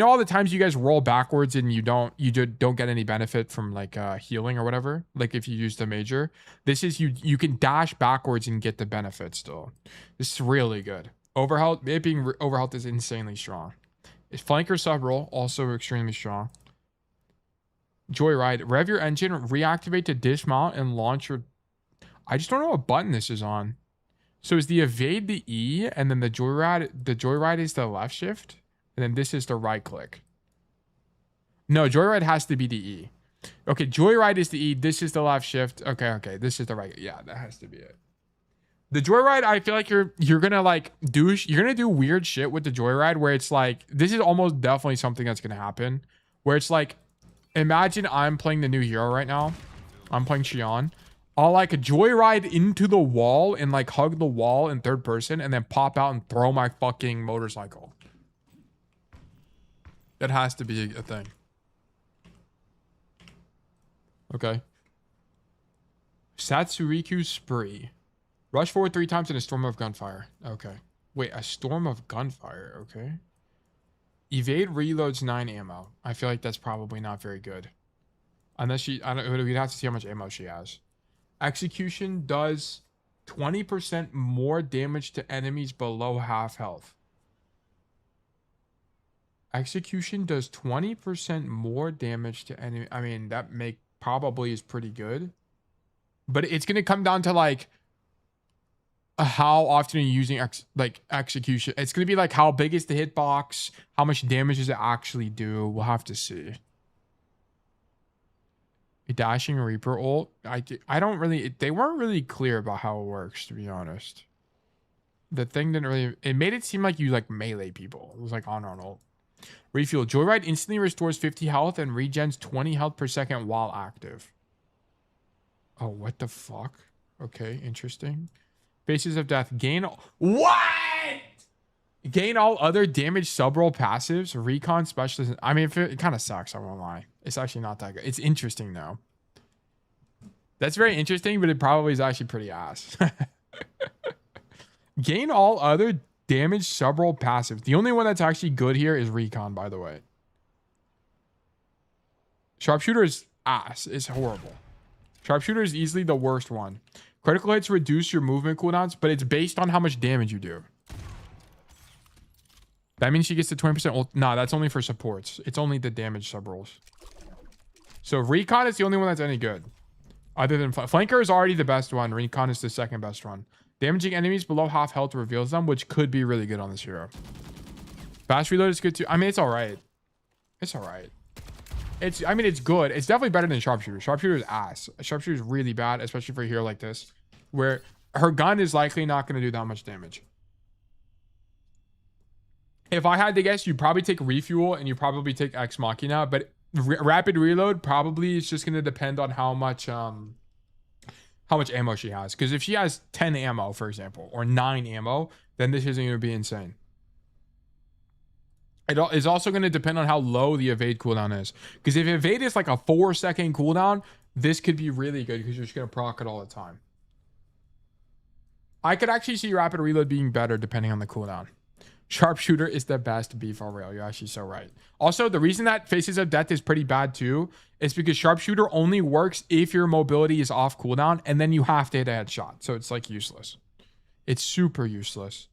all the times you guys roll backwards and you don't get any benefit from like healing or whatever, like if you use the major. This is you can dash backwards and get the benefit still. This is really good. Overhealth, it being overhealth is insanely strong. Flanker sub roll, also extremely strong. Joyride. Rev your engine, reactivate to dismount, and launch your... I just don't know what button this is on. So is the evade the E, and then the joyride is the left shift, and then this is the right click. No, joyride has to be the E. Okay, joyride is the E, this is the left shift. Okay, this is the right. Yeah, that has to be it. The joyride, I feel like you're gonna like you're gonna do weird shit with the joyride where it's like, this is almost definitely something that's gonna happen, where it's like, imagine I'm playing the new hero right now. I'm playing Shion. I'll like joyride into the wall and like hug the wall in third person and then pop out and throw my fucking motorcycle. That has to be a thing. Okay. Satsuriku Spree. Rush forward 3 times in a storm of gunfire. Okay. Wait, a storm of gunfire. Okay. Evade reloads 9 ammo. I feel like that's probably not very good. Unless she... I don't... We'd have to see how much ammo she has. Execution does 20% more damage to enemies below half health. Execution does 20% more damage to enemy... I mean, that probably is pretty good. But it's going to come down to like... how often are you using execution? It's going to be like, how big is the hitbox? How much damage does it actually do? We'll have to see. A dashing Reaper ult. I don't really... They weren't really clear about how it works, to be honest. The thing didn't really... It made it seem like you like melee people. It was like on ult. Refuel. Joyride instantly restores 50 health and regens 20 health per second while active. Oh, what the fuck? Okay, interesting. Faces of Death. Gain... What? Gain all other damage sub-roll passives. Recon specialist. I mean, it kind of sucks, I won't lie. It's actually not that good. It's interesting, though. That's very interesting, but it probably is actually pretty ass. Gain all other damage sub-roll passives. The only one that's actually good here is Recon, by the way. Sharpshooter is ass. It's horrible. Sharpshooter is easily the worst one. Critical hits reduce your movement cooldowns, but it's based on how much damage you do. That means she gets the 20% ult. Nah, that's only for supports. It's only the damage sub rolls. So Recon is the only one that's any good. Other than Flanker is already the best one. Recon is the second best one. Damaging enemies below half health reveals them, which could be really good on this hero. Fast reload is good too. I mean, it's all right. It's all right. I mean, it's good. It's definitely better than Sharpshooter. Sharpshooter is ass. Sharpshooter is really bad, especially for a hero like this, where her gun is likely not going to do that much damage. If I had to guess, you'd probably take Refuel and you probably take Ex Machina, but Rapid Reload probably is just going to depend on how much ammo she has. Because if she has 10 ammo, for example, or 9 ammo, then this isn't going to be insane. It's also going to depend on how low the evade cooldown is. Because if evade is like a 4-second cooldown, this could be really good because you're just going to proc it all the time. I could actually see Rapid Reload being better depending on the cooldown. Sharpshooter is the best beef on rail. You're actually so right. Also, the reason that Faces of Death is pretty bad too is because Sharpshooter only works if your mobility is off cooldown, and then you have to hit a headshot. So it's like useless. It's super useless.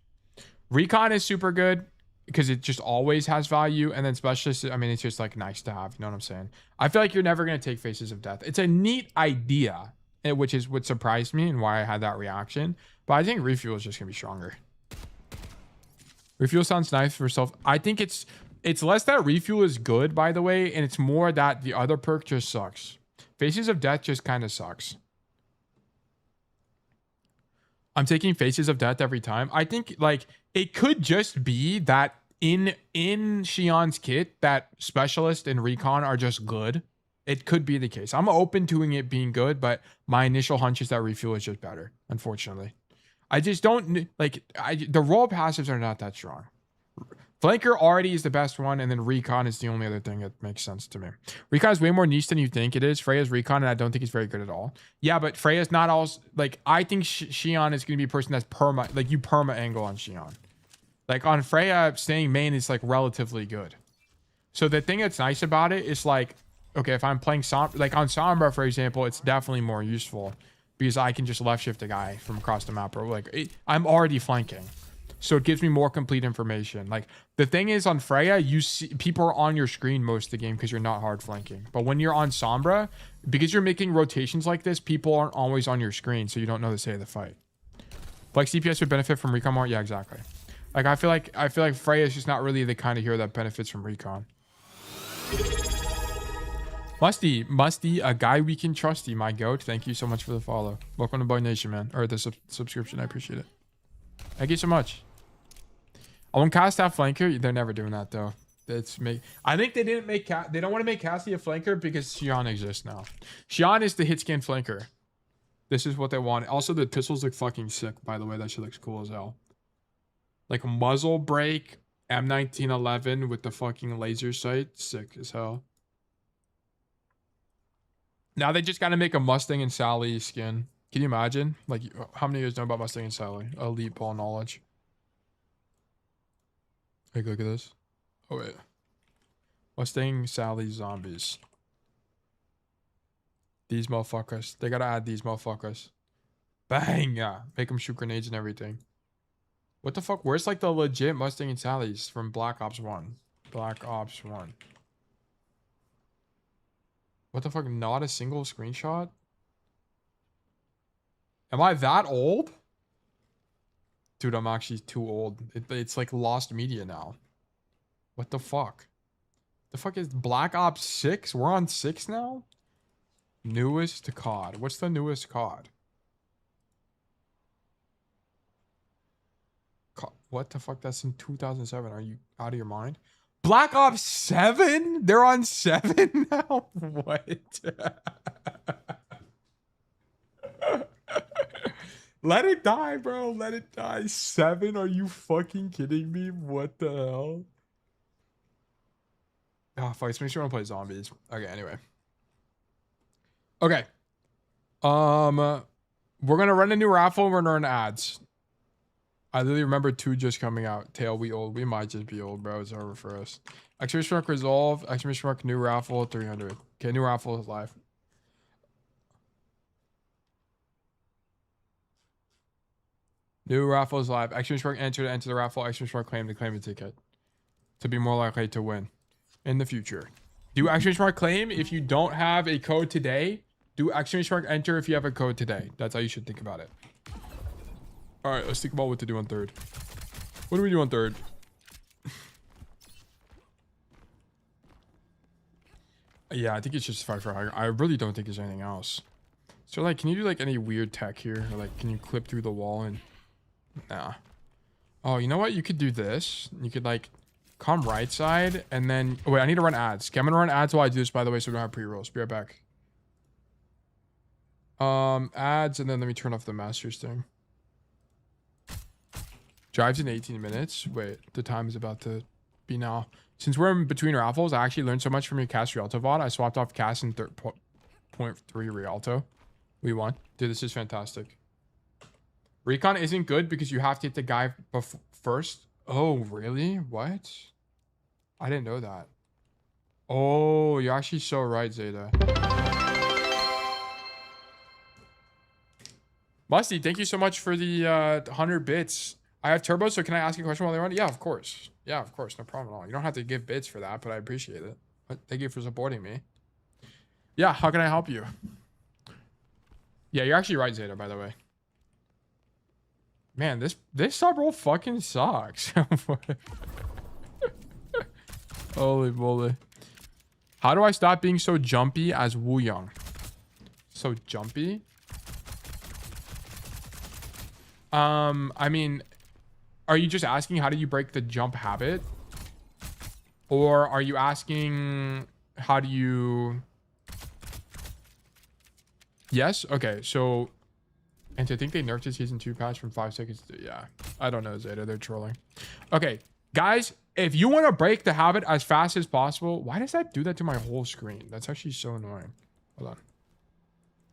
Recon is super good because it just always has value, and then Specialist, I mean, it's just like nice to have. You know what I'm saying? I feel like you're never going to take Faces of Death. It's a neat idea, which is what surprised me and why I had that reaction. But I think Refuel is just going to be stronger. Refuel sounds nice for self. I think it's less that Refuel is good, by the way, and it's more that the other perk just sucks. Faces of Death just kind of sucks. I'm taking Faces of Death every time. I think like it could just be that in Shion's kit that Specialist and Recon are just good. It could be the case. I'm open to it being good, but my initial hunch is that Refuel is just better, unfortunately. I just don't like the roll passives are not that strong. Flanker already is the best one, and then Recon is the only other thing that makes sense to me. Recon is way more niche than you think it is. Freya's Recon, and I don't think he's very good at all. Yeah, but Freya's not all like I think Shion is going to be a person that's you perma angle on Shion. Like on Freya, staying main is like relatively good. So the thing that's nice about it is like, okay, if I'm playing like on Sombra, for example, it's definitely more useful. Because I can just left shift a guy from across the map, or like I'm already flanking. So it gives me more complete information. Like the thing is on Freya, you see people are on your screen most of the game because you're not hard flanking. But when you're on Sombra, because you're making rotations like this, people aren't always on your screen, so you don't know the state of the fight. Like CPS would benefit from recon more. Yeah, exactly. Like I feel like Freya is just not really the kind of hero that benefits from recon. Musty, a guy we can trusty, my goat. Thank you so much for the follow. Welcome to Boy Nation, man, or the subscription. I appreciate it. Thank you so much. I won't cast that flanker. They're never doing that though. I think they didn't make they don't want to make Cassie a flanker because Shion exists now. Shion is the hit scan flanker. This is what they want. Also, the pistols look fucking sick, by the way. That shit looks cool as hell. Like a muzzle break, M1911 with the fucking laser sight. Sick as hell. Now they just gotta make a Mustang and Sally skin. Can you imagine? Like, how many of you guys know about Mustang and Sally? Elite ball knowledge. Hey, look at this. Oh, wait. Mustang, Sally, zombies. These motherfuckers. They gotta add these motherfuckers. Bang! Yeah. Make them shoot grenades and everything. What the fuck? Where's like the legit Mustang and Sally's from Black Ops 1? Black Ops 1. What the fuck? Not a single screenshot? Am I that old? Dude, I'm actually too old. It's like lost media now. What the fuck? The fuck is Black Ops 6? We're on 6 now? Newest COD. What's the newest COD? What the fuck? That's in 2007. Are you out of your mind? Black Ops 7? They're on 7 now? What? Let it die, bro. Let it die. 7? Are you fucking kidding me? What the hell? Oh, fuck. Let's make sure I don't play zombies. Okay, anyway. Okay. We're gonna run a new raffle and we're gonna run ads. I literally remember 2 just coming out. Tail, we old. We might just be old, bro. It's over for us. Exclamation mark resolve. Exclamation mark new raffle 300. Okay, new raffle is live. New raffle is live. Exclamation mark enter to enter the raffle. Exclamation mark claim to claim the ticket. To be more likely to win in the future. Do exclamation mark claim if you don't have a code today. Do exclamation mark enter if you have a code today. That's how you should think about it. All right, let's think about what to do on 3rd. What do we do on 3rd? Yeah, I think it's just fight for hire. I really don't think there's anything else. So like, can you do like any weird tech here? Or like, can you clip through the wall and... Nah. Oh, you know what? You could do this. You could like come right side and then... Oh, wait, I need to run ads. Okay, I'm gonna run ads while I do this, by the way, so we don't have pre-rolls. Be right back. Ads, and then let me turn off the masters thing. Drives in 18 minutes. Wait, the time is about to be now. Since we're in between raffles, I actually learned so much from your Cast Rialto VOD. I swapped off Cast and 0.3 Rialto. We won. Dude, this is fantastic. Recon isn't good because you have to hit the guy first. Oh, really? What? I didn't know that. Oh, you're actually so right, Zeta. Musty, thank you so much for the 100 bits. I have turbo, so can I ask you a question while they're on? Yeah, of course. Yeah, of course. No problem at all. You don't have to give bits for that, but I appreciate it. But thank you for supporting me. Yeah, how can I help you? Yeah, you're actually right, Zeta, by the way. Man, this sub roll fucking sucks. Holy moly. How do I stop being so jumpy as Wu Young? So jumpy? I mean, are you just asking how do you break the jump habit? Or are you asking how do you... Yes? Okay, so... And to think they nerfed the season 2 patch from 5 seconds to... Yeah, I don't know, Zeta. They're trolling. Okay, guys, if you want to break the habit as fast as possible... Why does that do that to my whole screen? That's actually so annoying. Hold on.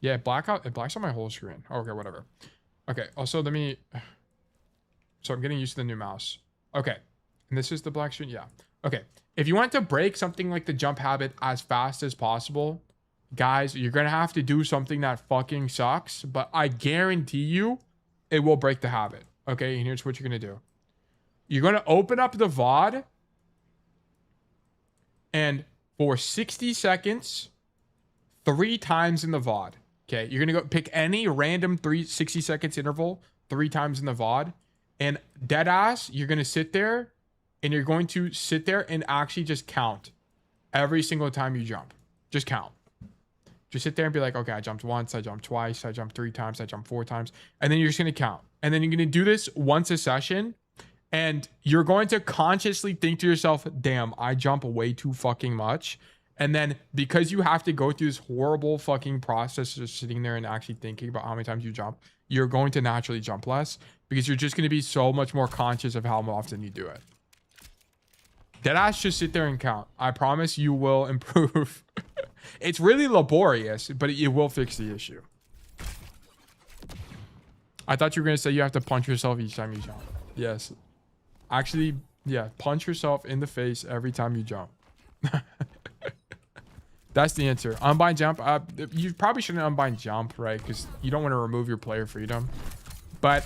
Yeah, it blacks out my whole screen. Okay, whatever. Okay, also let me... So I'm getting used to the new mouse. Okay, and this is the black screen? Yeah. Okay, if you want to break something like the jump habit as fast as possible, guys, you're going to have to do something that fucking sucks, but I guarantee you it will break the habit. Okay, and here's what you're going to do. You're going to open up the VOD. And for 60 seconds, 3 times in the VOD. Okay, you're going to go pick any random 60 seconds interval 3 times in the VOD. And dead ass, you're going to sit there and you're going to sit there and actually just count every single time you jump. Just count. Just sit there and be like, okay, I jumped once, I jumped twice, I jumped 3 times, I jumped 4 times. And then you're just going to count. And then you're going to do this once a session. And you're going to consciously think to yourself, damn, I jump way too fucking much. And then because you have to go through this horrible fucking process of sitting there and actually thinking about how many times you jump, you're going to naturally jump less because you're just going to be so much more conscious of how often you do it. Deadass, just sit there and count. I promise you will improve. It's really laborious, but it will fix the issue. I thought you were going to say you have to punch yourself each time you jump. Yes. Actually, yeah, punch yourself in the face every time you jump. That's the answer. Unbind jump. You probably shouldn't unbind jump, right? Because you don't want to remove your player freedom. But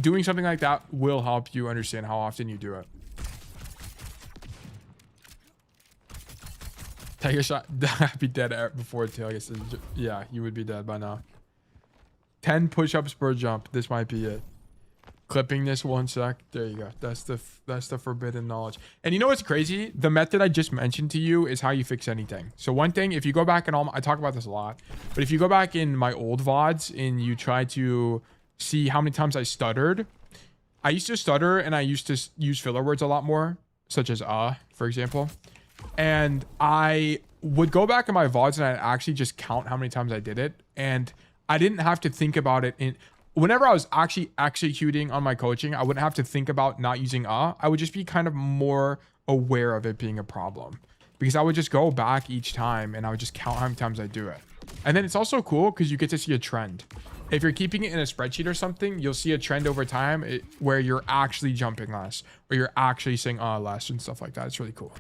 doing something like that will help you understand how often you do it. Take a shot. I'd be dead before tail gets. Yeah, you would be dead by now. 10 push-ups per jump. This might be it. Clipping this 1 sec. There you go. That's the forbidden knowledge. And you know what's crazy? The method I just mentioned to you is how you fix anything. So one thing, if you go back and I talk about this a lot, but if you go back in my old VODs and you try to see how many times I stuttered, I used to stutter and I used to use filler words a lot more, such as for example. And I would go back in my VODs and I'd actually just count how many times I did it. And I didn't have to think about it whenever I was actually executing on my coaching, I wouldn't have to think about not using I would just be kind of more aware of it being a problem because I would just go back each time and I would just count how many times I do it. And then it's also cool because you get to see a trend. If you're keeping it in a spreadsheet or something, you'll see a trend over time where you're actually jumping less or you're actually saying less and stuff like that. It's really cool.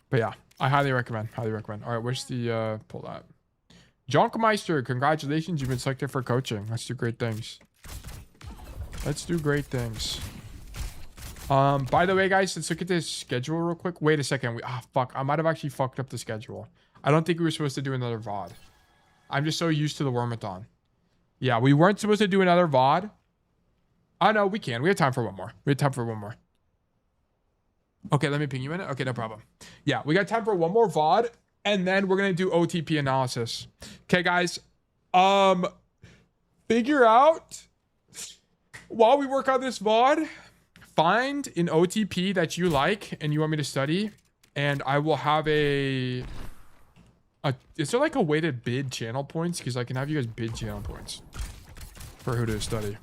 But yeah, I highly recommend. All right, where's the pull that? Junkermeister, congratulations. You've been selected for coaching. Let's do great things. By the way, guys, let's look at this schedule real quick. Wait a second. Fuck. I might have actually fucked up the schedule. I don't think we were supposed to do another VOD. I'm just so used to the Wormathon. Yeah, we weren't supposed to do another VOD. Oh, no, we can. We have time for one more. Okay, let me ping you in it. Okay, no problem. Yeah, we got time for one more VOD. And then we're going to do OTP analysis. Okay, guys. Figure out, while we work on this VOD, find an OTP that you like and you want me to study. And I will have is there like a way to bid channel points? Because I can have you guys bid channel points for who to study.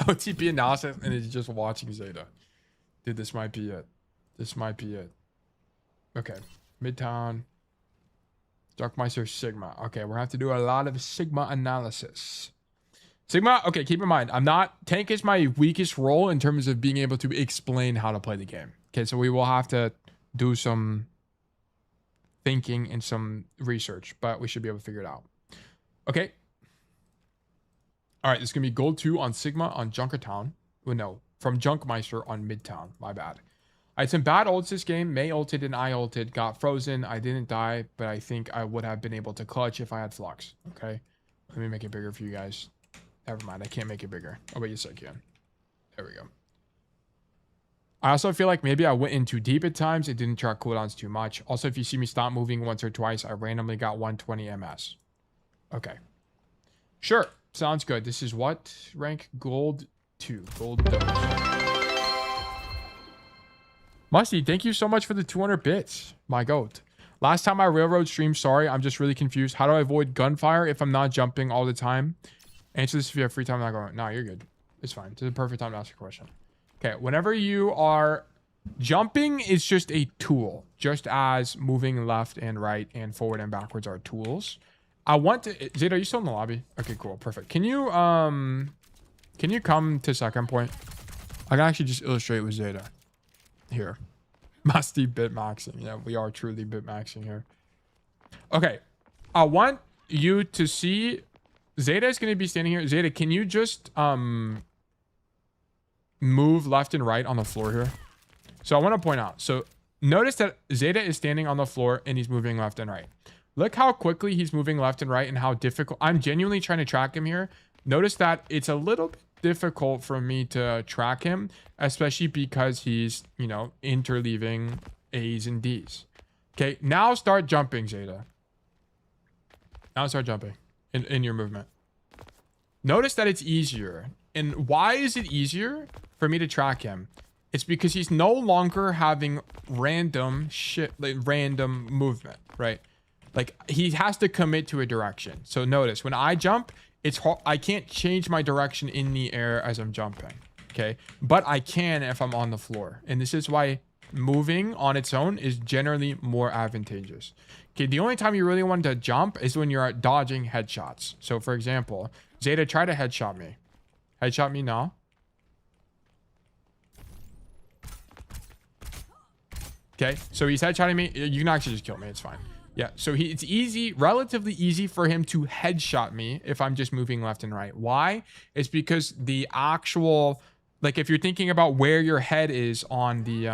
OTP analysis, and it's just watching Zeta. Dude, this might be it. Okay. Midtown. Darkmeister, Sigma. Okay, we're going to have to do a lot of Sigma analysis. Sigma, okay, keep in mind, tank is my weakest role in terms of being able to explain how to play the game. Okay, so we will have to do some thinking and some research, but we should be able to figure it out. Okay. All right, this is going to be gold 2 on Sigma on Junkertown. Well, no, from Junkmeister on Midtown. My bad. I had some bad ults this game. May ulted and I ulted. Got frozen. I didn't die, but I think I would have been able to clutch if I had flux. Okay. Let me make it bigger for you guys. Never mind. I can't make it bigger. Oh, but yes, I can. There we go. I also feel like maybe I went in too deep at times. It didn't track cooldowns too much. Also, if you see me stop moving once or twice, I randomly got 120 MS. Okay. Sure. Sounds good. This is what rank? Gold 2. Gold double. Musty, thank you so much for the 200 bits. My goat. Last time I railroad streamed, sorry, I'm just really confused. How do I avoid gunfire if I'm not jumping all the time? Answer this if you have free time. I'm not going. No, you're good. It's fine. It's the perfect time to ask a question. Okay, whenever you are jumping, is just a tool. Just as moving left and right and forward and backwards are tools. I want to... Zeta, are you still in the lobby? Okay, cool. Perfect. Can you come to second point? I can actually just illustrate with Zeta. Here. Musty bit maxing. Yeah, we are truly bit maxing here. Okay. I want you to see Zeta is going to be standing here. Zeta, can you just move left and right on the floor here? So I want to point out. So notice that Zeta is standing on the floor and he's moving left and right. Look how quickly he's moving left and right and how difficult. I'm genuinely trying to track him here. Notice that it's a little bit difficult for me to track him, especially because he's, you know, interleaving A's and D's. Okay, now start jumping, Zeta. Now start jumping in your movement. Notice that it's easier. And why is it easier for me to track him? It's because he's no longer having random shit, like random movement, right? Like he has to commit to a direction. So notice when I jump, it's hard. I can't change my direction in the air as I'm jumping. Okay. But I can if I'm on the floor. And this is why moving on its own is generally more advantageous. Okay. The only time you really want to jump is when you're dodging headshots. So for example, Zeta, try to headshot me. Headshot me now. Okay, so he's headshotting me. You can actually just kill me. It's fine. Yeah, so it's easy, relatively easy for him to headshot me if I'm just moving left and right. Why? It's because the actual, like if you're thinking about where your head is on the,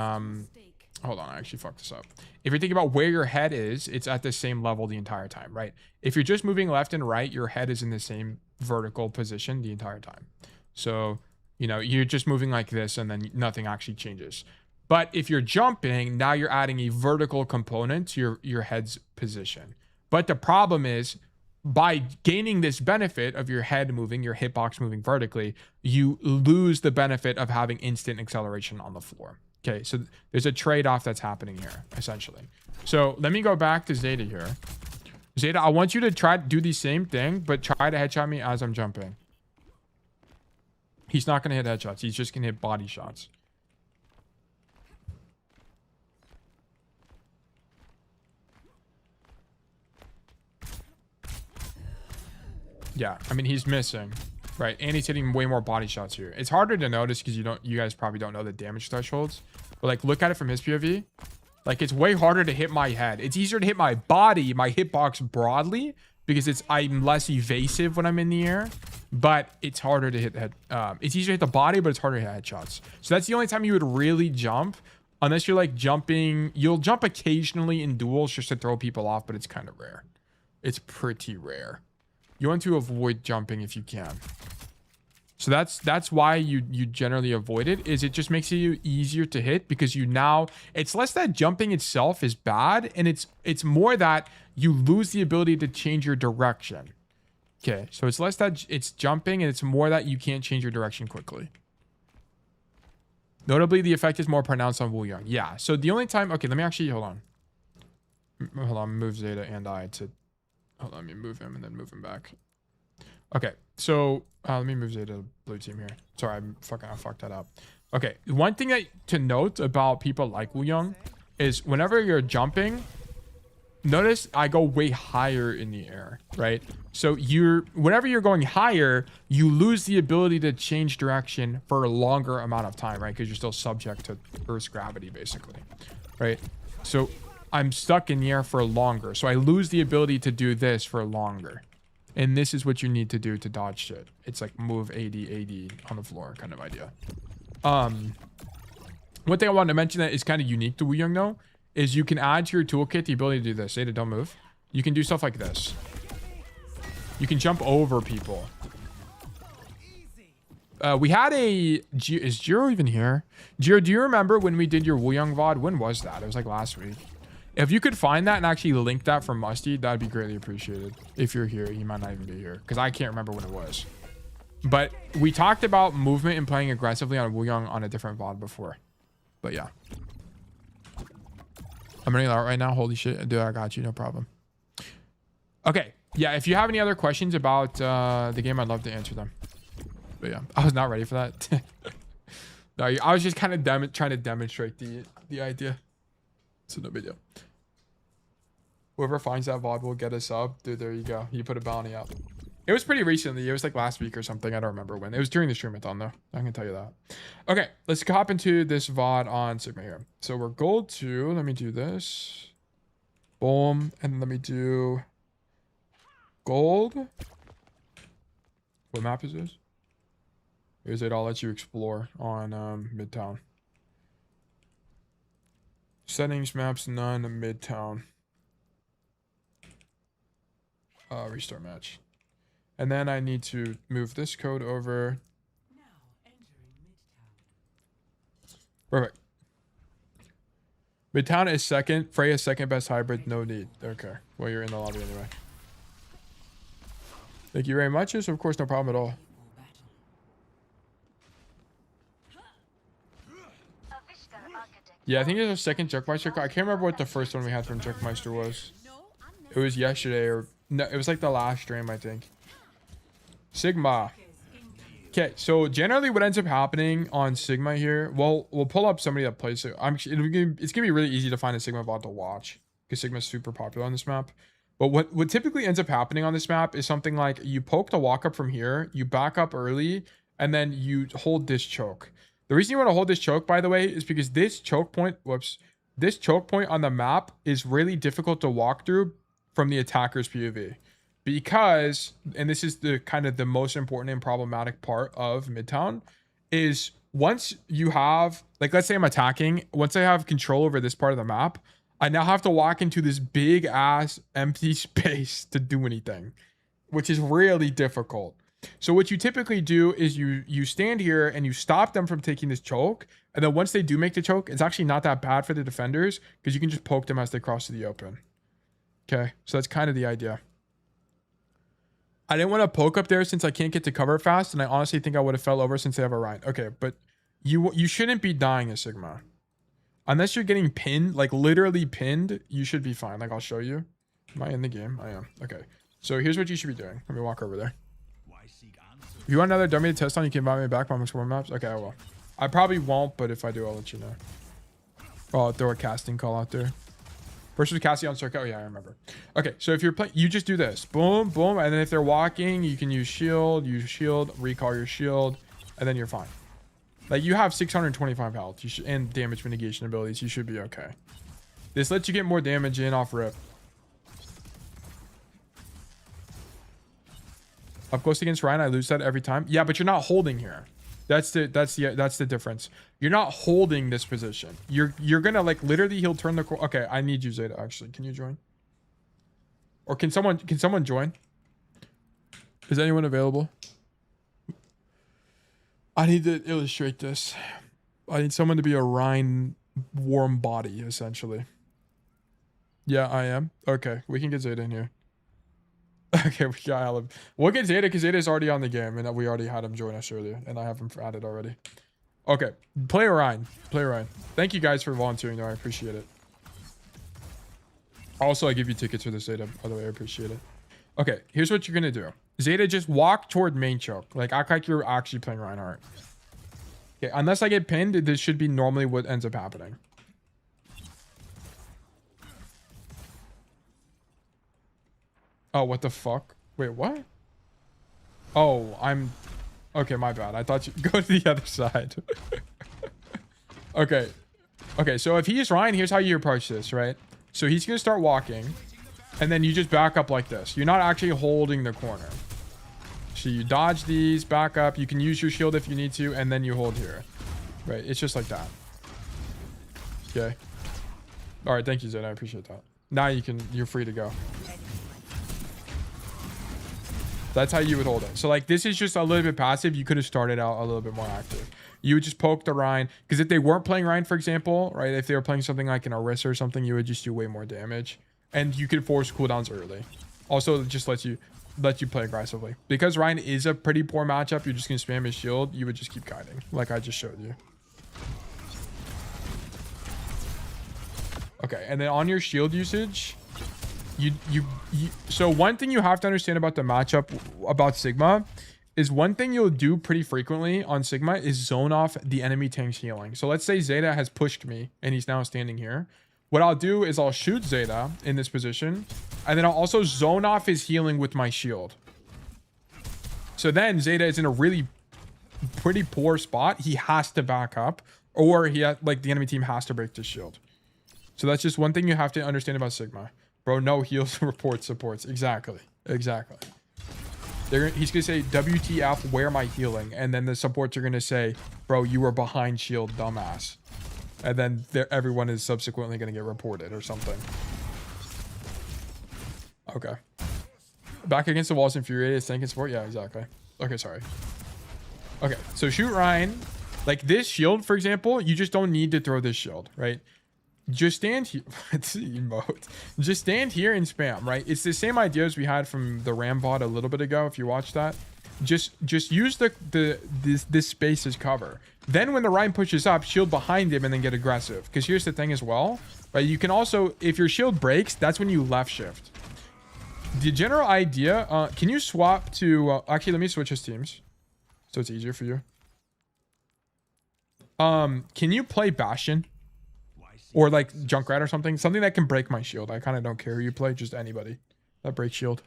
hold on, I actually fucked this up. If you're thinking about where your head is, it's at the same level the entire time, right? If you're just moving left and right, your head is in the same vertical position the entire time. So, you know, you're just moving like this and then nothing actually changes. But if you're jumping, now you're adding a vertical component to your head's position. But the problem is, by gaining this benefit of your head moving, your hitbox moving vertically, you lose the benefit of having instant acceleration on the floor. Okay, so there's a trade-off that's happening here, essentially. So let me go back to Zeta here. Zeta, I want you to try to do the same thing, but try to headshot me as I'm jumping. He's not going to hit headshots. He's just going to hit body shots. Yeah, I mean, he's missing, right? And he's hitting way more body shots here. It's harder to notice because you guys probably don't know the damage thresholds. But like, look at it from his POV. Like, it's way harder to hit my head. It's easier to hit my body, my hitbox broadly, because I'm less evasive when I'm in the air. But it's harder to hit the head. It's easier to hit the body, but it's harder to hit headshots. So that's the only time you would really jump, unless you're like jumping. You'll jump occasionally in duels just to throw people off, but it's kind of rare. It's pretty rare. You want to avoid jumping if you can. So that's why you generally avoid it, is it just makes it easier to hit, because it's less that jumping itself is bad, and it's more that you lose the ability to change your direction. Okay, so it's less that it's jumping, and it's more that you can't change your direction quickly. Notably, the effect is more pronounced on Wu Young. Yeah, so the only time, okay, let me actually, hold on, move Zeta and I to, hold on, let me move him and then move him back. Okay, so let me move Zeta to blue team here. Sorry, I fucked that up. Okay, one thing to note about people like Wu Young is whenever you're jumping, notice I go way higher in the air, right? So whenever you're going higher, you lose the ability to change direction for a longer amount of time, right? Because you're still subject to Earth's gravity, basically, right? So I'm stuck in the air for longer. So I lose the ability to do this for longer. And this is what you need to do to dodge shit. It's like move AD on the floor kind of idea. One thing I wanted to mention that is kind of unique to Wu Young though, is you can add to your toolkit the ability to do this. Zeta, don't move. You can do stuff like this. You can jump over people. We had is Jiro even here? Jiro, do you remember when we did your Wu Young VOD? When was that? It was like last week. If you could find that and actually link that from Musty, that'd be greatly appreciated. If you're here, you might not even be here, because I can't remember when it was. But we talked about movement and playing aggressively on Wu Young on a different VOD before. But yeah. I'm running out right now. Holy shit. Dude, I got you. No problem. Okay. Yeah, if you have any other questions about the game, I'd love to answer them. But yeah, I was not ready for that. No, I was just kind of trying to demonstrate the idea. So no big deal. Whoever finds that VOD will get a sub. Dude, there you go. You put a bounty out. It was pretty recently. It was like last week or something. I don't remember when. It was during the streamathon though. I can tell you that. Okay, let's hop into this VOD on Sigma here. So we're gold 2. Let me do this. Boom. And let me do gold What map is this? Here's it. I'll let you explore on Midtown. Settings, maps, none, Midtown. Restart match. And then I need to move this code over. Now entering Midtown. Perfect. Midtown is second. Freya's second best hybrid. No need. Okay. Well, you're in the lobby anyway. Thank you very much. Yes, of course, no problem at all. Yeah, I think it's a second Jerkmeister. I can't remember what the first one we had from Jerkmeister was. It was yesterday, or no, it was like the last stream, I think. Sigma. Okay, so generally what ends up happening on Sigma here, well, we'll pull up somebody that plays it. It's gonna be really easy to find a Sigma bot to watch because Sigma's super popular on this map. But what typically ends up happening on this map is something like you poke the walk up from here, you back up early, and then you hold this choke. The reason you want to hold this choke, by the way, is because this choke point, this choke point on the map is really difficult to walk through from the attacker's POV. Because, and this is the kind of the most important and problematic part of Midtown, is once you have, like, let's say I'm attacking, once I have control over this part of the map, I now have to walk into this big ass empty space to do anything, which is really difficult. So what you typically do is you stand here and you stop them from taking this choke. And then once they do make the choke, it's actually not that bad for the defenders because you can just poke them as they cross to the open. Okay, so that's kind of the idea. I didn't want to poke up there since I can't get to cover fast. And I honestly think I would have fell over since they have a Rhine. Okay, but you shouldn't be dying as Sigma. Unless you're getting pinned, like literally pinned, you should be fine. Like I'll show you. Am I in the game? I am. Okay, so here's what you should be doing. Let me walk over there. If you want another dummy to test on, you can invite me back on more maps. Okay, I will. I probably won't, but if I do, I'll let you know. Oh, I'll throw a casting call out there. First was Cassie on Circuit. Oh, yeah, I remember. Okay, so if you're playing, you just do this. Boom, boom. And then if they're walking, you can use shield, recall your shield, and then you're fine. Like, you have 625 health and damage mitigation abilities. You should be okay. This lets you get more damage in off rip. Up close against Ryan, I lose that every time. Yeah, but you're not holding here. That's the difference. You're not holding this position. You're gonna like literally he'll turn the corner. Okay, I need you, Zeta. Actually, can you join? Or can someone join? Is anyone available? I need to illustrate this. I need someone to be a Rhine warm body, essentially. Yeah, I am. Okay, we can get Zeta in here. Okay, we got Alan. We'll get Zeta because Zeta is already on the game and we already had him join us earlier and I have him added already. Okay, play Ryan. Play Ryan. Thank you guys for volunteering though. I appreciate it. Also, I give you tickets for the Zeta, by the way. I appreciate it. Okay, here's what you're going to do. Zeta, just walk toward main choke. Like, act like you're actually playing Reinhardt. Okay, unless I get pinned, this should be normally what ends up happening. Oh, what the fuck? Wait, what? Oh, I'm... Okay, my bad. I thought you... Go to the other side. Okay. Okay, so if he's Ryan, here's how you approach this, right? So he's going to start walking. And then you just back up like this. You're not actually holding the corner. So you dodge these, back up. You can use your shield if you need to. And then you hold here. Right? It's just like that. Okay. All right, thank you, Zed. I appreciate that. Now you're free to go. That's how you would hold it. So like this is just a little bit passive. You could have started out a little bit more active. You would just poke the Rhine. Because if they weren't playing Rhine, for example, right? If they were playing something like an Orisa or something, you would just do way more damage. And you could force cooldowns early. Also, it just lets you play aggressively. Because Rhine is a pretty poor matchup, you're just going to spam his shield. You would just keep guiding. Like I just showed you. Okay, and then on your shield usage... So one thing you have to understand about the matchup about Sigma is one thing you'll do pretty frequently on Sigma is zone off the enemy tank's healing. So let's say Zeta has pushed me and he's now standing here. What I'll do is I'll shoot Zeta in this position and then I'll also zone off his healing with my shield. So then Zeta is in a really pretty poor spot. He has to back up or like the enemy team has to break this shield. So that's just one thing you have to understand about Sigma. Bro, no heals, supports. Exactly. He's gonna say, WTF, where am I healing? And then the supports are gonna say, bro, you were behind shield, dumbass. And then everyone is subsequently gonna get reported or something. Okay. Back against the walls, infuriated, tank and support. Yeah, exactly. Okay, sorry. Okay, so shoot Ryan. Like this shield, for example, you just don't need to throw this shield, right? Just stand here. It's emote. Just stand here and spam, right? It's the same idea as we had from the Ram bot a little bit ago. If you watched that, just use this space as cover. Then when the Ryan pushes up, shield behind him and then get aggressive. Because here's the thing as well, right? You can also, if your shield breaks, that's when you left shift. The general idea, can you swap to, actually, let me switch his teams so it's easier for you. Can you play Bastion or like Junkrat or something that can break my shield? I kind of don't care who you play, just anybody that breaks shield.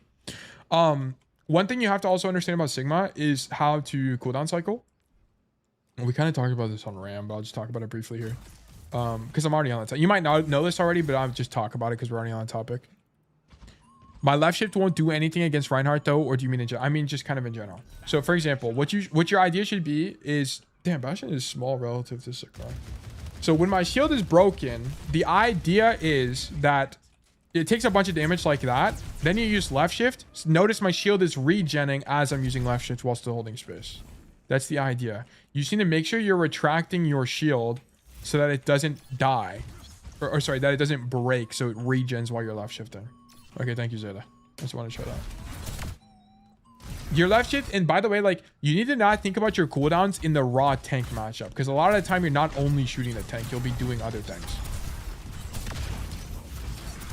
One thing you have to also understand about Sigma is how to cooldown cycle. We kind of talked about this on Ram, but I'll just talk about it briefly here. Because I'm already on the topic. You might not know this already, but I'll just talk about it because we're already on the topic. My left shift won't do anything against Reinhardt though, or do you mean in general? I mean just kind of in general. So for example, what your idea should be is, damn, Bastion is small relative to Sigma. So when my shield is broken, the idea is that it takes a bunch of damage like that. Then you use left shift. Notice my shield is regenning as I'm using left shift while still holding space. That's the idea. You just need to make sure you're retracting your shield so that it doesn't die. Or sorry, that it doesn't break so it regens while you're left shifting. Okay, thank you, Zeta. I just want to show that. Your left shift, and by the way, like, you need to not think about your cooldowns in the raw tank matchup, because a lot of the time you're not only shooting the tank, you'll be doing other things.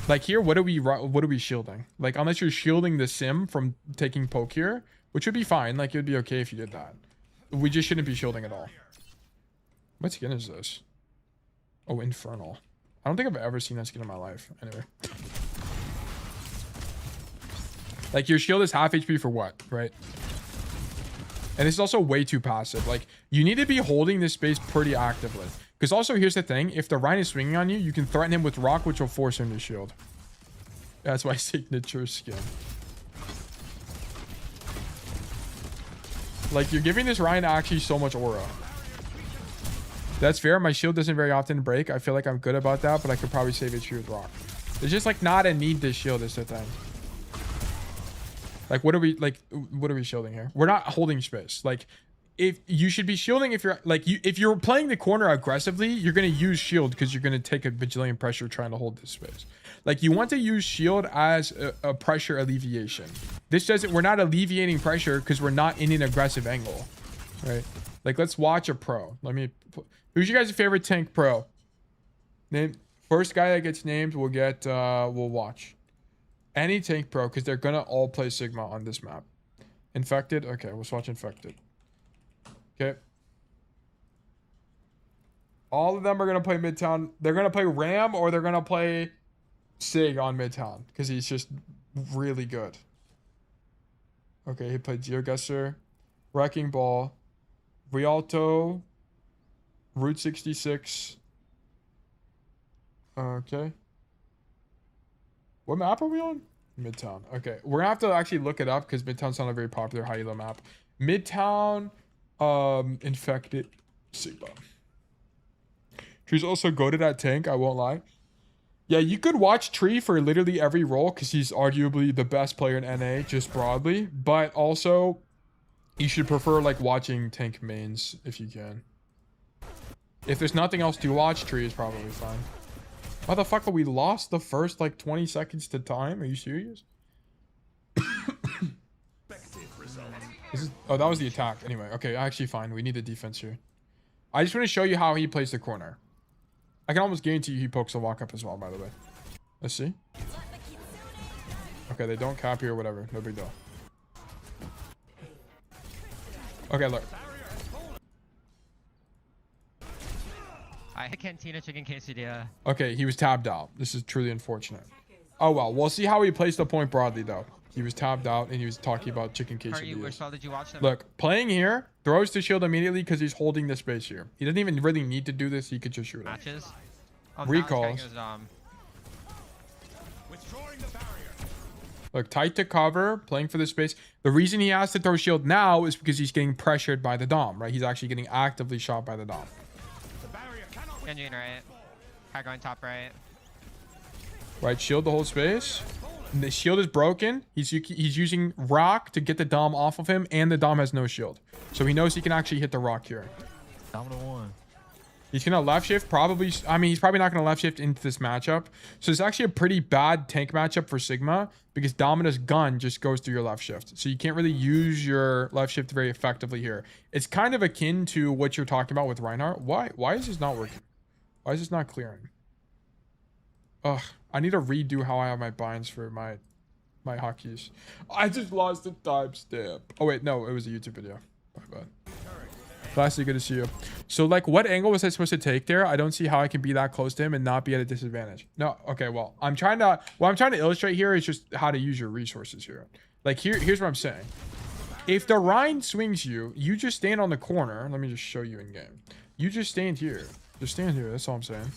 Like here, what are we shielding? Like, unless you're shielding the sim from taking poke here, which would be fine. Like, it would be okay if you did that. We just shouldn't be shielding at all. What skin is this? Oh, Infernal. I don't think I've ever seen that skin in my life. Anyway. Like, your shield is half HP for what, right? And this is also way too passive. Like, you need to be holding this space pretty actively. Because also, here's the thing. If the Rhine is swinging on you, you can threaten him with rock, which will force him to shield. That's my signature skin. Like, you're giving this Rhine actually so much aura. That's fair. My shield doesn't very often break. I feel like I'm good about that, but I could probably save HP with rock. There's just, like, not a need to shield is the thing. Like, what are we shielding here? We're not holding space. Like, if you should be shielding if you're like, if you're playing the corner aggressively, you're going to use shield because you're going to take a bajillion pressure trying to hold this space. Like, you want to use shield as a pressure alleviation. This doesn't, we're not alleviating pressure because we're not in an aggressive angle, right? Like, let's watch a pro. Who's your guys' favorite tank pro? Name first guy that gets named, we'll watch. Any tank pro, because they're gonna all play Sigma on this map. Infected? Okay, let's watch Infected. Okay. All of them are gonna play Midtown. They're gonna play Ram or they're gonna play Sig on Midtown, because he's just really good. Okay, he played GeoGuessr, Wrecking Ball, Rialto, Route 66. Okay. What map are we on? Midtown. Okay, we're gonna have to actually look it up because Midtown's not a very popular high elo map. Midtown, Infected, Sigma. Tree's also goated at tank, I won't lie. Yeah, you could watch Tree for literally every role because he's arguably the best player in NA, just broadly. But also, you should prefer like watching tank mains if you can. If there's nothing else to watch, Tree is probably fine. Motherfucker, we lost the first like 20 seconds to time. Are you serious? Oh, that was the attack. Anyway, okay, actually fine. We need the defense here. I just want to show you how he plays the corner. I can almost guarantee you he pokes the walk up as well, by the way. Let's see. Okay, they don't cap here or whatever. No big deal. Okay, look. I had Cantina Chicken Quesadilla. Okay, he was tabbed out. This is truly unfortunate. Oh, well. We'll see how he plays the point broadly, though. He was tabbed out, and he was talking about chicken quesadillas. Which style did you watch them? Look, playing here, throws to shield immediately because he's holding the space here. He doesn't even really need to do this. He could just shoot it. Matches? Recalls. Look, tight to cover, playing for the space. The reason he has to throw shield now is because he's getting pressured by the Dom, right? He's actually getting actively shot by the Dom. Genjin right. High going top right. Right, shield the whole space. And the shield is broken. He's using rock to get the Dom off of him, and the Dom has no shield. So he knows he can actually hit the rock here. Domino 1. He's going to left shift probably. I mean, he's probably not going to left shift into this matchup. So it's actually a pretty bad tank matchup for Sigma because Domina's gun just goes through your left shift. So you can't really use your left shift very effectively here. It's kind of akin to what you're talking about with Reinhardt. Why is this not working? Why is this not clearing? Ugh, I need to redo how I have my binds for my hotkeys. I just lost the timestamp. Oh wait, no, it was a YouTube video. My bad. Classy, good to see you. So like, what angle was I supposed to take there? I don't see how I can be that close to him and not be at a disadvantage. No, okay, well, what I'm trying to illustrate here is just how to use your resources here. Like here's what I'm saying. If the Rhine swings you, you just stand on the corner. Let me just show you in game. You just stand here. Just stand here. That's all I'm saying.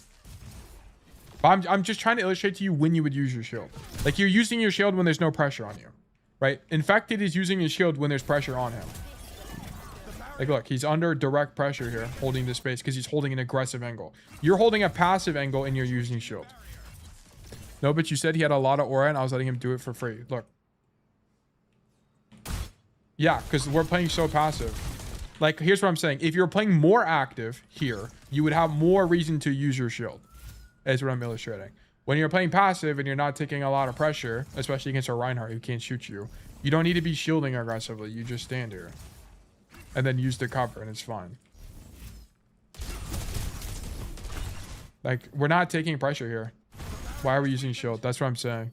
But I'm just trying to illustrate to you when you would use your shield. Like you're using your shield when there's no pressure on you, right? Infected is using his shield when there's pressure on him. Like, look, he's under direct pressure here, holding this space because he's holding an aggressive angle. You're holding a passive angle and you're using shield. No, but you said he had a lot of aura and I was letting him do it for free. Look. Yeah, because we're playing so passive. Like, here's what I'm saying. If you're playing more active here, you would have more reason to use your shield. That's what I'm illustrating. When you're playing passive and you're not taking a lot of pressure, especially against a Reinhardt who can't shoot you, you don't need to be shielding aggressively. You just stand here. And then use the cover and it's fine. Like, we're not taking pressure here. Why are we using shield? That's what I'm saying.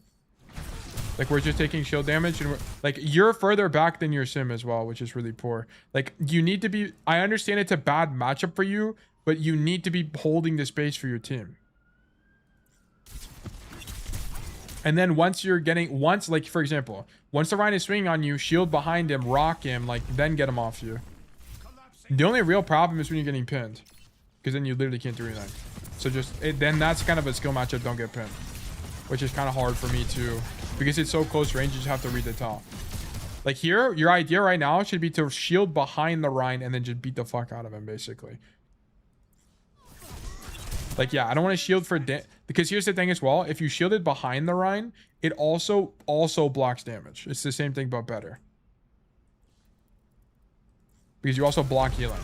Like, we're just taking shield damage and we're like, you're further back than your sim as well, which is really poor. Like, you need to be, I understand it's a bad matchup for you, but you need to be holding the space for your team. And then once you're getting, like, for example, once the Rhine is swinging on you, shield behind him, rock him, like, then get him off you. The only real problem is when you're getting pinned. Because then you literally can't do anything. So just, then that's kind of a skill matchup, don't get pinned. Which is kind of hard for me too. Because it's so close range, you just have to read the top. Like here, your idea right now should be to shield behind the Rhine and then just beat the fuck out of him, basically. Like, yeah, I don't want to shield for because here's the thing as well. If you shielded behind the Rhine, it also blocks damage. It's the same thing, but better. Because you also block healing.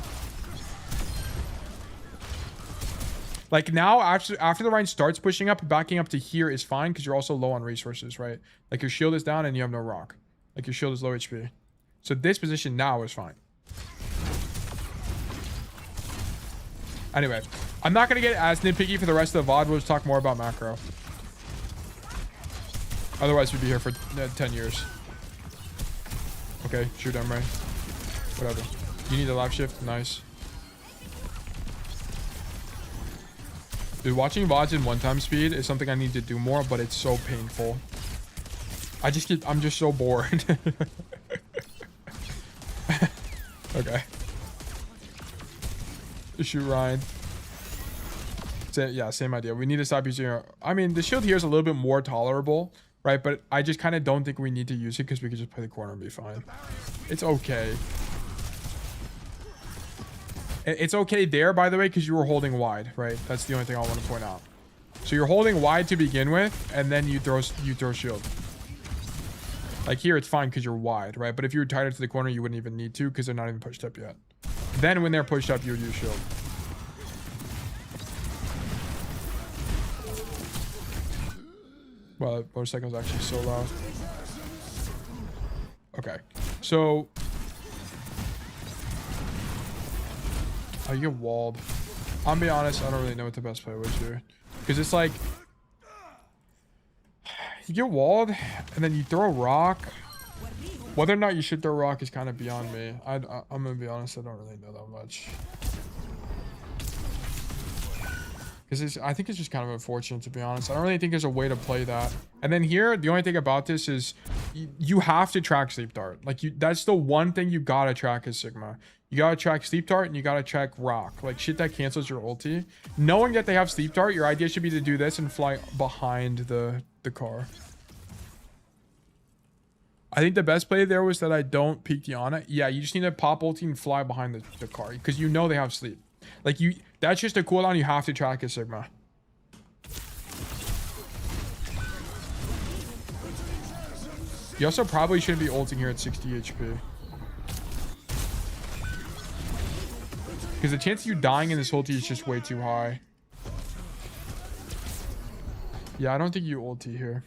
Like now, after the Rhine starts pushing up, backing up to here is fine because you're also low on resources, right? Like your shield is down and you have no rock. Like your shield is low HP. So this position now is fine. Anyway, I'm not going to get as nitpicky for the rest of the VOD. We'll just talk more about macro. Otherwise, we'd be here for 10 years. Okay, shoot him, right? Whatever. You need a left shift. Nice. Dude, watching VODs in one-time speed is something I need to do more, but it's so painful. I'm just so bored. Okay. Shoot Ryan. Yeah, same idea. We need to stop using I mean, the shield here is a little bit more tolerable, right? But I just kind of don't think we need to use it because we could just play the corner and be fine. It's okay. It's okay there, by the way, because you were holding wide, right? That's the only thing I want to point out. So you're holding wide to begin with, and then you throw shield. Like here, it's fine because you're wide, right? But if you were tighter to the corner, you wouldn't even need to because they're not even pushed up yet. Then when they're pushed up, you would use shield. Well, motorcycle is actually so loud. Okay, so oh, you get walled. I'll be honest, I don't really know what the best play was here, because it's like you get walled and then you throw a rock. Whether or not you should throw a rock is kind of beyond me. I'm gonna be honest, I don't really know that much. Because I think it's just kind of unfortunate, to be honest. I don't really think there's a way to play that. And then here, the only thing about this is you have to track sleep dart. Like that's the one thing you gotta track as Sigma. You gotta track sleep dart and you gotta track rock. Like shit that cancels your ulti. Knowing that they have sleep dart, your idea should be to do this and fly behind the car. I think the best play there was that I don't peek the Ana. Yeah, you just need to pop ulti and fly behind the car because you know they have sleep. Like that's just a cooldown you have to track as Sigma. You also probably shouldn't be ulting here at 60 HP. Because the chance of you dying in this ulti is just way too high. Yeah, I don't think you ulti here.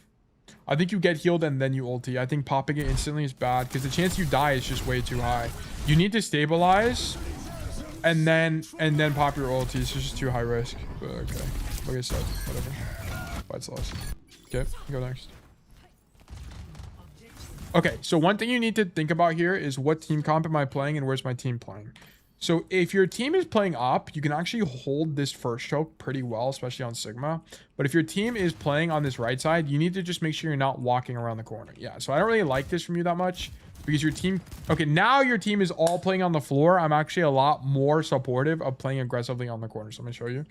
I think you get healed and then you ulti. I think popping it instantly is bad because the chance you die is just way too high. You need to stabilize and then pop your ulti. It's just too high risk. But okay. Like I said, whatever. Fight's lost. Okay, go next. Okay, so one thing you need to think about here is what team comp am I playing and where's my team playing? So if your team is playing up, you can actually hold this first choke pretty well, especially on Sigma. But if your team is playing on this right side, you need to just make sure you're not walking around the corner. Yeah, so I don't really like this from you that much because your team... Okay, now your team is all playing on the floor. I'm actually a lot more supportive of playing aggressively on the corner. So I'm going to show you.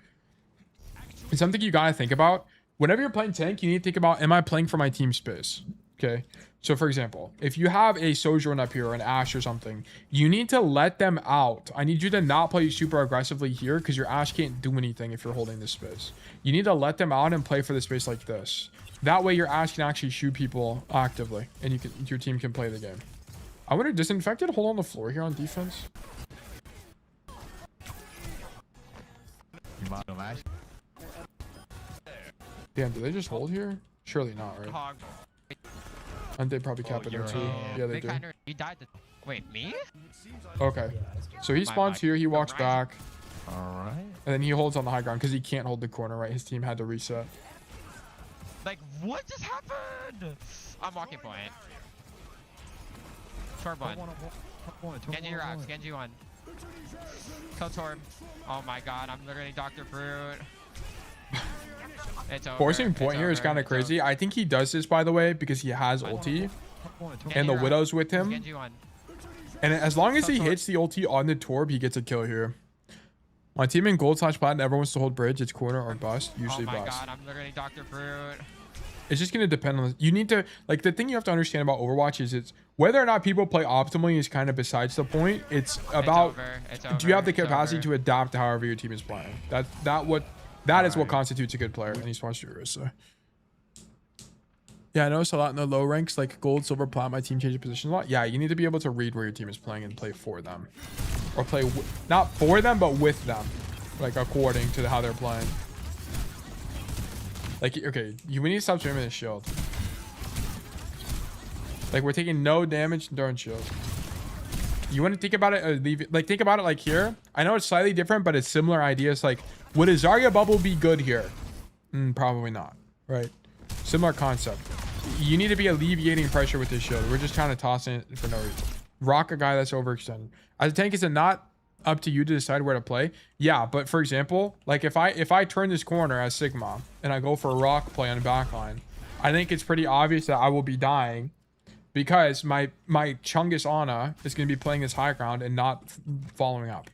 It's something you got to think about. Whenever you're playing tank, you need to think about, am I playing for my team space? Okay. So for example, if you have a Sojourn up here or an Ashe or something, you need to let them out. I need you to not play super aggressively here because your Ashe can't do anything if you're holding this space. You need to let them out and play for the space like this. That way your Ashe can actually shoot people actively and your team can play the game. I wonder, Disinfected hold on the floor here on defense? Damn, do they just hold here? Surely not, right? And they probably cap it too. Yeah, they do. You died. Wait, me? Okay. So he spawns here. He walks back. All right. And then he holds on the high ground because he can't hold the corner, right? His team had to reset. Like, what just happened? I'm walking point. Torb one. Genji rocks. Genji one. Kill Torb. Oh my god, I'm literally Dr. Fruit. It's over. Forcing point here is kind of crazy. I think he does this, by the way, because he has ulti. And the Widow's with him. And as long as he hits the ulti on the Torb, he gets a kill here. My team in gold/plat never wants to hold bridge. It's corner or bust. Usually bust. Oh my god, I'm literally Dr. Fruit. It's just going to depend on... You need to... Like, the thing you have to understand about Overwatch is it's... Whether or not people play optimally is kind of besides the point. It's about... Do you have the capacity to adapt to however your team is playing? That is what constitutes a good player. And he's watched yours, so... Yeah, I noticed a lot in the low ranks, like gold, silver, plat, my team changes position a lot. Yeah, you need to be able to read where your team is playing and play for them. Or play... Not for them, but with them. Like, according to how they're playing. Like, okay, we need to stop spamming this shield. Like, we're taking no damage during shield. You want to think about it, leave it, like, think about it like here. I know it's slightly different, but it's similar ideas. Like, would a Zarya bubble be good here? Probably not, right? Similar concept. You need to be alleviating pressure with this shield. We're just trying to toss it for no reason. Rock a guy that's overextended. As a tank, is it not up to you to decide where to play? Yeah, but for example, like if I turn this corner as Sigma and I go for a rock play on the backline, I think it's pretty obvious that I will be dying because my Chungus Ana is going to be playing this high ground and not following up.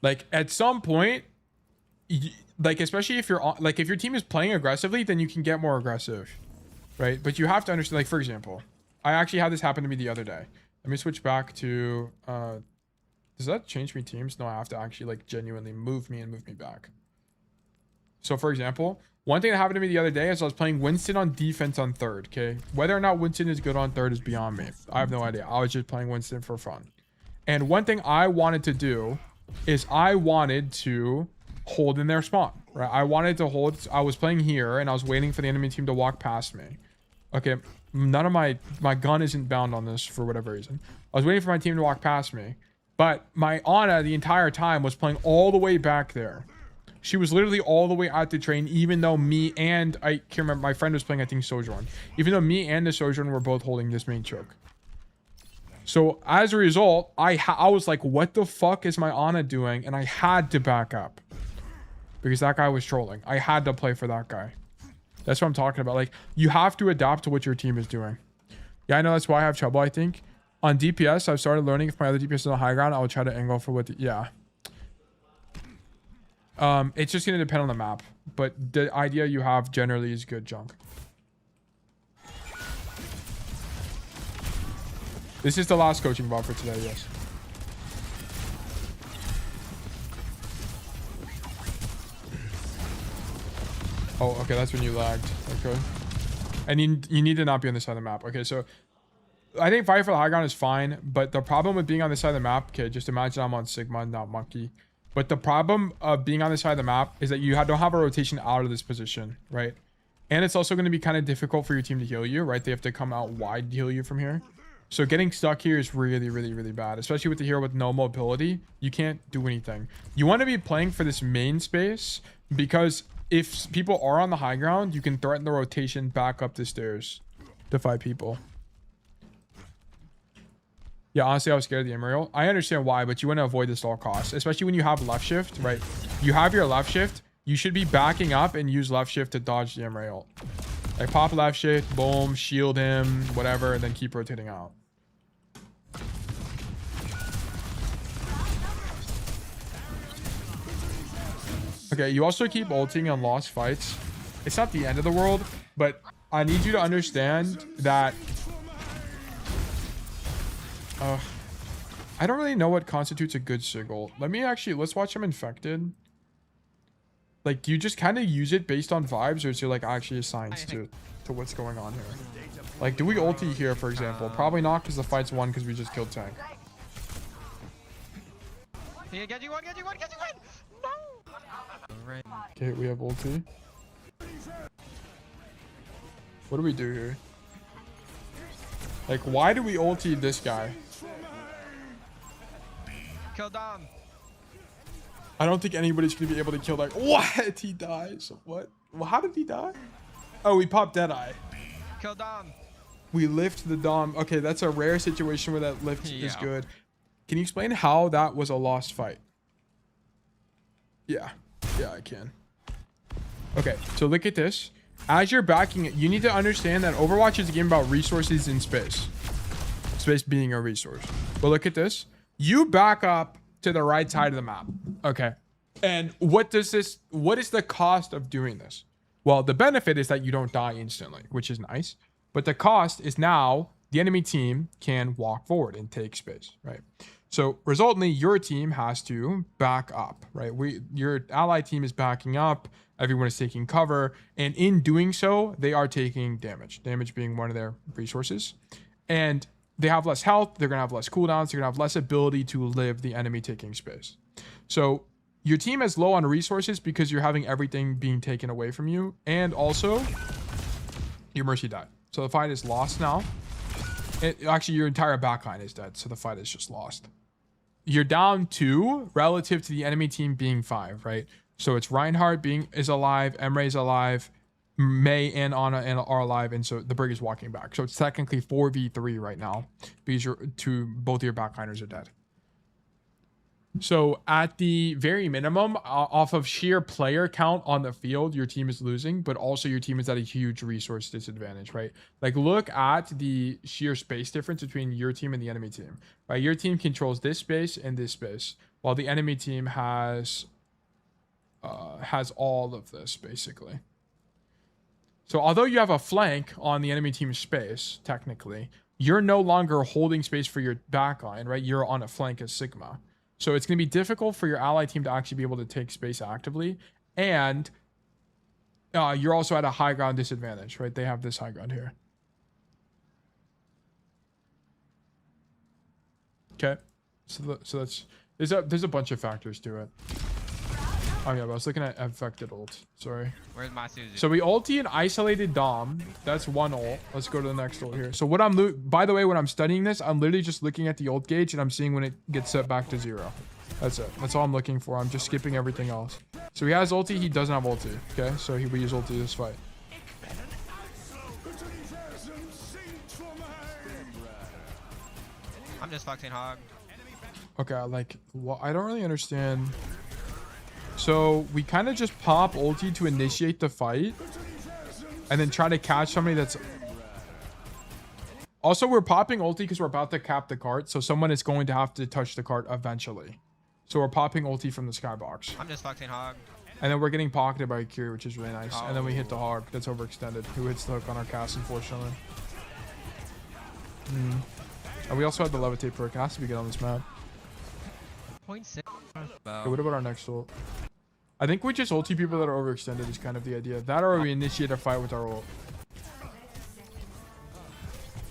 Like at some point, like especially if you're like if your team is playing aggressively, then you can get more aggressive, right? But you have to understand, like for example, I actually had this happen to me the other day. Let me switch back to, does that change me teams? No, I have to actually like genuinely move me back. So for example, one thing that happened to me the other day is I was playing Winston on defense on third, okay? Whether or not Winston is good on third is beyond me. I have no idea. I was just playing Winston for fun. And one thing I wanted to do is I wanted to hold in their spawn, right? I wanted to hold, I was playing here and I was waiting for the enemy team to walk past me. Okay, none of my gun isn't bound on this for whatever reason. I was waiting for my team to walk past me, but my Ana the entire time was playing all the way back there. She was literally all the way out the train, even though me and I can't remember, my friend was playing, I think Sojourn. Even though me and the Sojourn were both holding this main choke. So as a result, I was like, what the fuck is my Ana doing? And I had to back up because that guy was trolling. I had to play for that guy. That's what I'm talking about. Like, you have to adapt to what your team is doing. Yeah, I know that's why I have trouble, I think. On DPS, I've started learning if my other DPS is on high ground, I will try to angle for what the... Yeah. It's just going to depend on the map. But the idea you have generally is good, Junk. This is the last coaching VOD for today, yes. Oh, okay, that's when you lagged. Okay. And you need to not be on this side of the map. Okay, so I think fighting for the high ground is fine, but the problem with being on this side of the map, okay, just imagine I'm on Sigma, not Monkey. But the problem of being on this side of the map is that you don't have a rotation out of this position, right? And it's also going to be kind of difficult for your team to heal you, right? They have to come out wide to heal you from here. So getting stuck here is really, really, really bad, especially with the hero with no mobility. You can't do anything. You want to be playing for this main space because if people are on the high ground, you can threaten the rotation back up the stairs to fight people. Yeah, honestly, I was scared of the Emerald. I understand why, but you want to avoid this at all costs, especially when you have left shift, right? You have your left shift. You should be backing up and use left shift to dodge the Emerald. Like pop left shift, boom, shield him, whatever, and then keep rotating out. Okay, you also keep ulting on lost fights. It's not the end of the world, but I need you to understand that I don't really know what constitutes a good sigil. Let's watch him infected. Like, do you just kind of use it based on vibes, or is it like actually assigned to what's going on here? Like, do we ulti here, for example? Probably not, because the fight's won because we just killed tank. Yeah, get you one. No. Okay, we have ulti. What do we do here? Like, why do we ulti this guy? Kill Dom. I don't think anybody's gonna be able to kill that. What? He dies. What? Well, how did he die? Oh, we popped Deadeye. Kill Dom. We lift the Dom. Okay, that's a rare situation where that lift is good. Can you explain how that was a lost fight? Yeah, I can. Okay, so look at this. As you're backing it, you need to understand that Overwatch is a game about resources in space. Space being a resource. But look at this. You back up to the right side of the map. Okay. And what is the cost of doing this? Well, the benefit is that you don't die instantly, which is nice. But the cost is now the enemy team can walk forward and take space, right? So resultantly, your team has to back up, right? Your ally team is backing up. Everyone is taking cover. And in doing so, they are taking damage. Damage being one of their resources. And they have less health. They're going to have less cooldowns. They're going to have less ability to live the enemy taking space. So your team is low on resources because you're having everything being taken away from you. And also, your Mercy died. So the fight is lost now. Actually, your entire backline is dead. So the fight is just lost. You're down 2 relative to the enemy team being 5, right? So it's Reinhardt is alive. Emre's alive. Mei and Ana are alive, and so the Brig is walking back. So it's technically 4v3 right now because both your backliners are dead. So at the very minimum, off of sheer player count on the field, your team is losing, but also your team is at a huge resource disadvantage, right? Like, look at the sheer space difference between your team and the enemy team, right? Your team controls this space and this space, while the enemy team has all of this basically. So although you have a flank on the enemy team's space, technically, you're no longer holding space for your backline, right? You're on a flank as Sigma. So it's going to be difficult for your ally team to actually be able to take space actively. And you're also at a high ground disadvantage, right? They have this high ground here. Okay. So there's a bunch of factors to it. Oh yeah, but I was looking at affected ult. Sorry. Where's my Susie? So we ulti and isolated Dom. That's one ult. Let's go to the next ult here. So what by the way, when I'm studying this, I'm literally just looking at the ult gauge and I'm seeing when it gets set back to 0. That's it. That's all I'm looking for. I'm just skipping everything else. So he has ulti. He doesn't have ulti. Okay, so he will use ulti this fight. I'm just fucking hog. Okay, like, well, I don't really understand. So we kind of just pop ulti to initiate the fight and then try to catch somebody that's... Also, we're popping ulti because we're about to cap the cart. So someone is going to have to touch the cart eventually. So we're popping ulti from the skybox. I'm just fucking hog. And then we're getting pocketed by Akiri, which is really nice. Oh. And then we hit the hog. That's overextended. Who hits the hook on our cast, unfortunately. And we also had the levitate perk. It has to be good on this map. 0.6. Okay, what about our next ult? I think we just ulti people that are overextended is kind of the idea. That or we initiate a fight with our ult.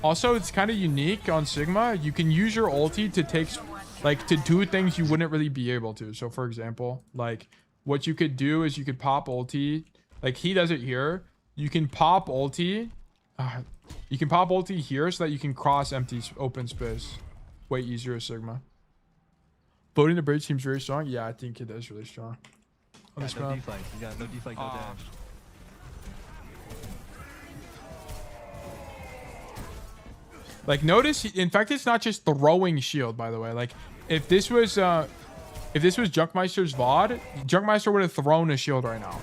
Also, it's kind of unique on Sigma. You can use your ulti to take, like, to do things you wouldn't really be able to. So, for example, like, what you could do is you could pop ulti. Like, he does it here. You can pop ulti. You can pop ulti here so that you can cross empty open space. Way easier as Sigma. Voting the bridge seems very strong. Yeah, I think it is really strong. On this map. Deflect. You got no deflect, no dash. Like, notice, in fact, it's not just throwing shield, by the way. Like, if this was Junkmeister's VOD, Junkmeister would have thrown a shield right now.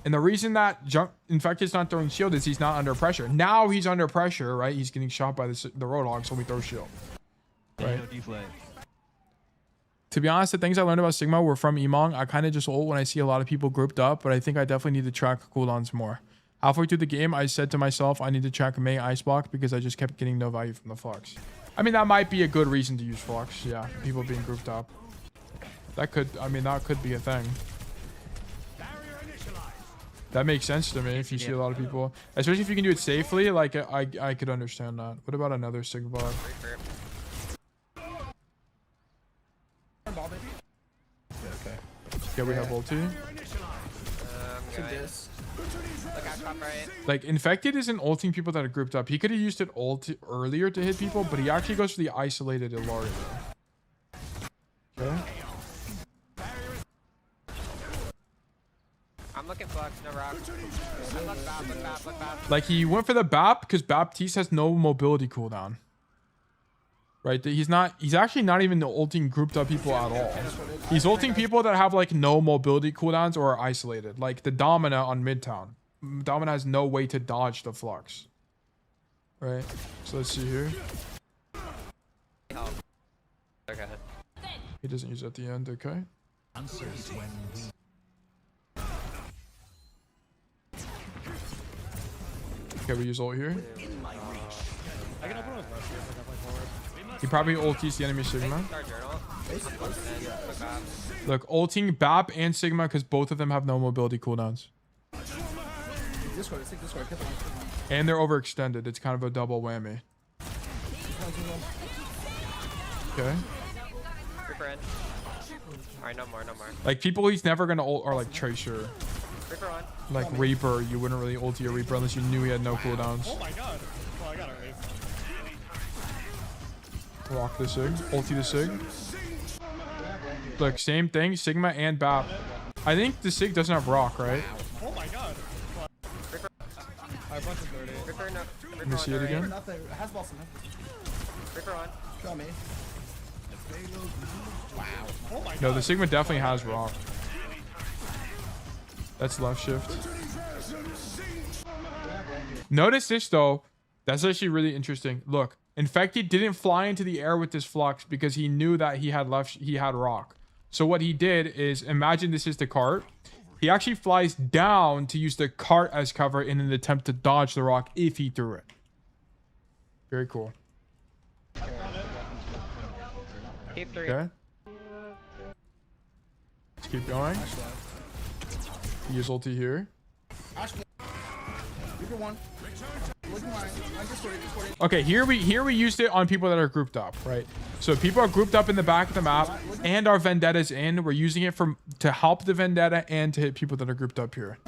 And the reason that Infected's not throwing shield is he's not under pressure. Now he's under pressure, right? He's getting shot by the Roadhog, so we throw shield. Right? No deflect. To be honest, the things I learned about Sigma were from Emong. I kind of just ult when I see a lot of people grouped up, but I think I definitely need to track cooldowns more. Halfway through the game, I said to myself, I need to track Mei Ice Block because I just kept getting no value from the Flux. I mean, that might be a good reason to use Flux. Yeah, people being grouped up. That could, I mean, that could be a thing. That makes sense to me if you see a lot of people. Especially if you can do it safely, like, I could understand that. What about another Sig block? Yeah, we have ulti. Like, Infected isn't ulting people that are grouped up. He could have used it earlier to hit people, but he actually goes for the isolated Ilaria. Okay. I'm looking Flux, no rock. Look BAP. Like, he went for the BAP because Baptiste has no mobility cooldown. Right? He's actually not even ulting grouped up people at all. He's ulting people that have, like, no mobility cooldowns or are isolated. Like the Domina on Midtown. Domina has no way to dodge the Flux. Right? So let's see here. Okay. He doesn't use it at the end, okay? Okay, we use ult here. I can open with Rush here, so definitely forward. He probably ultis the enemy Sigma. Look, ulting BAP and Sigma because both of them have no mobility cooldowns. And they're overextended. It's kind of a double whammy. Okay. Alright, no more. Like, people he's never gonna ult are like Tracer. Reaper on. Like Reaper, you wouldn't really ulti a Reaper unless you knew he had no cooldowns. Oh my god. Well, I got it right. Rock the Sig. Ulti the Sig. Look, same thing. Sigma and BAP. I think the Sig doesn't have rock, right? Oh my god. Reaper. Alright, bunch of 30. Reaper, no. Let me see it again. Reaper on. Oh my god. No, the Sigma definitely has rock. That's left shift. Notice this, though. That's actually really interesting. Look, Infected didn't fly into the air with this Flux because he knew that he had rock. So what he did is, imagine this is the cart. He actually flies down to use the cart as cover in an attempt to dodge the rock if he threw it. Very cool. Keep 3. Okay. Let's keep going. Use ulti here. Okay, here we used it on people that are grouped up, right? So people are grouped up in the back of the map and our Vendetta's in. We're using it to help the Vendetta and to hit people that are grouped up here.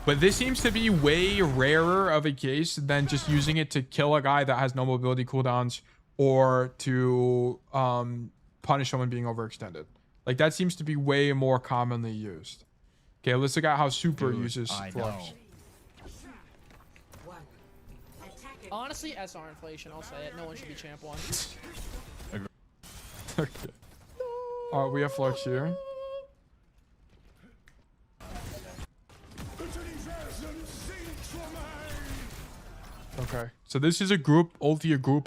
But this seems to be way rarer of a case than just using it to kill a guy that has no mobility cooldowns or to punish someone being overextended. Like, that seems to be way more commonly used. Okay, let's look at how Super uses Flux. Honestly, SR inflation, I'll say it. No one should be champ 1. Okay. Alright, we have Flux here. Okay, so this is a group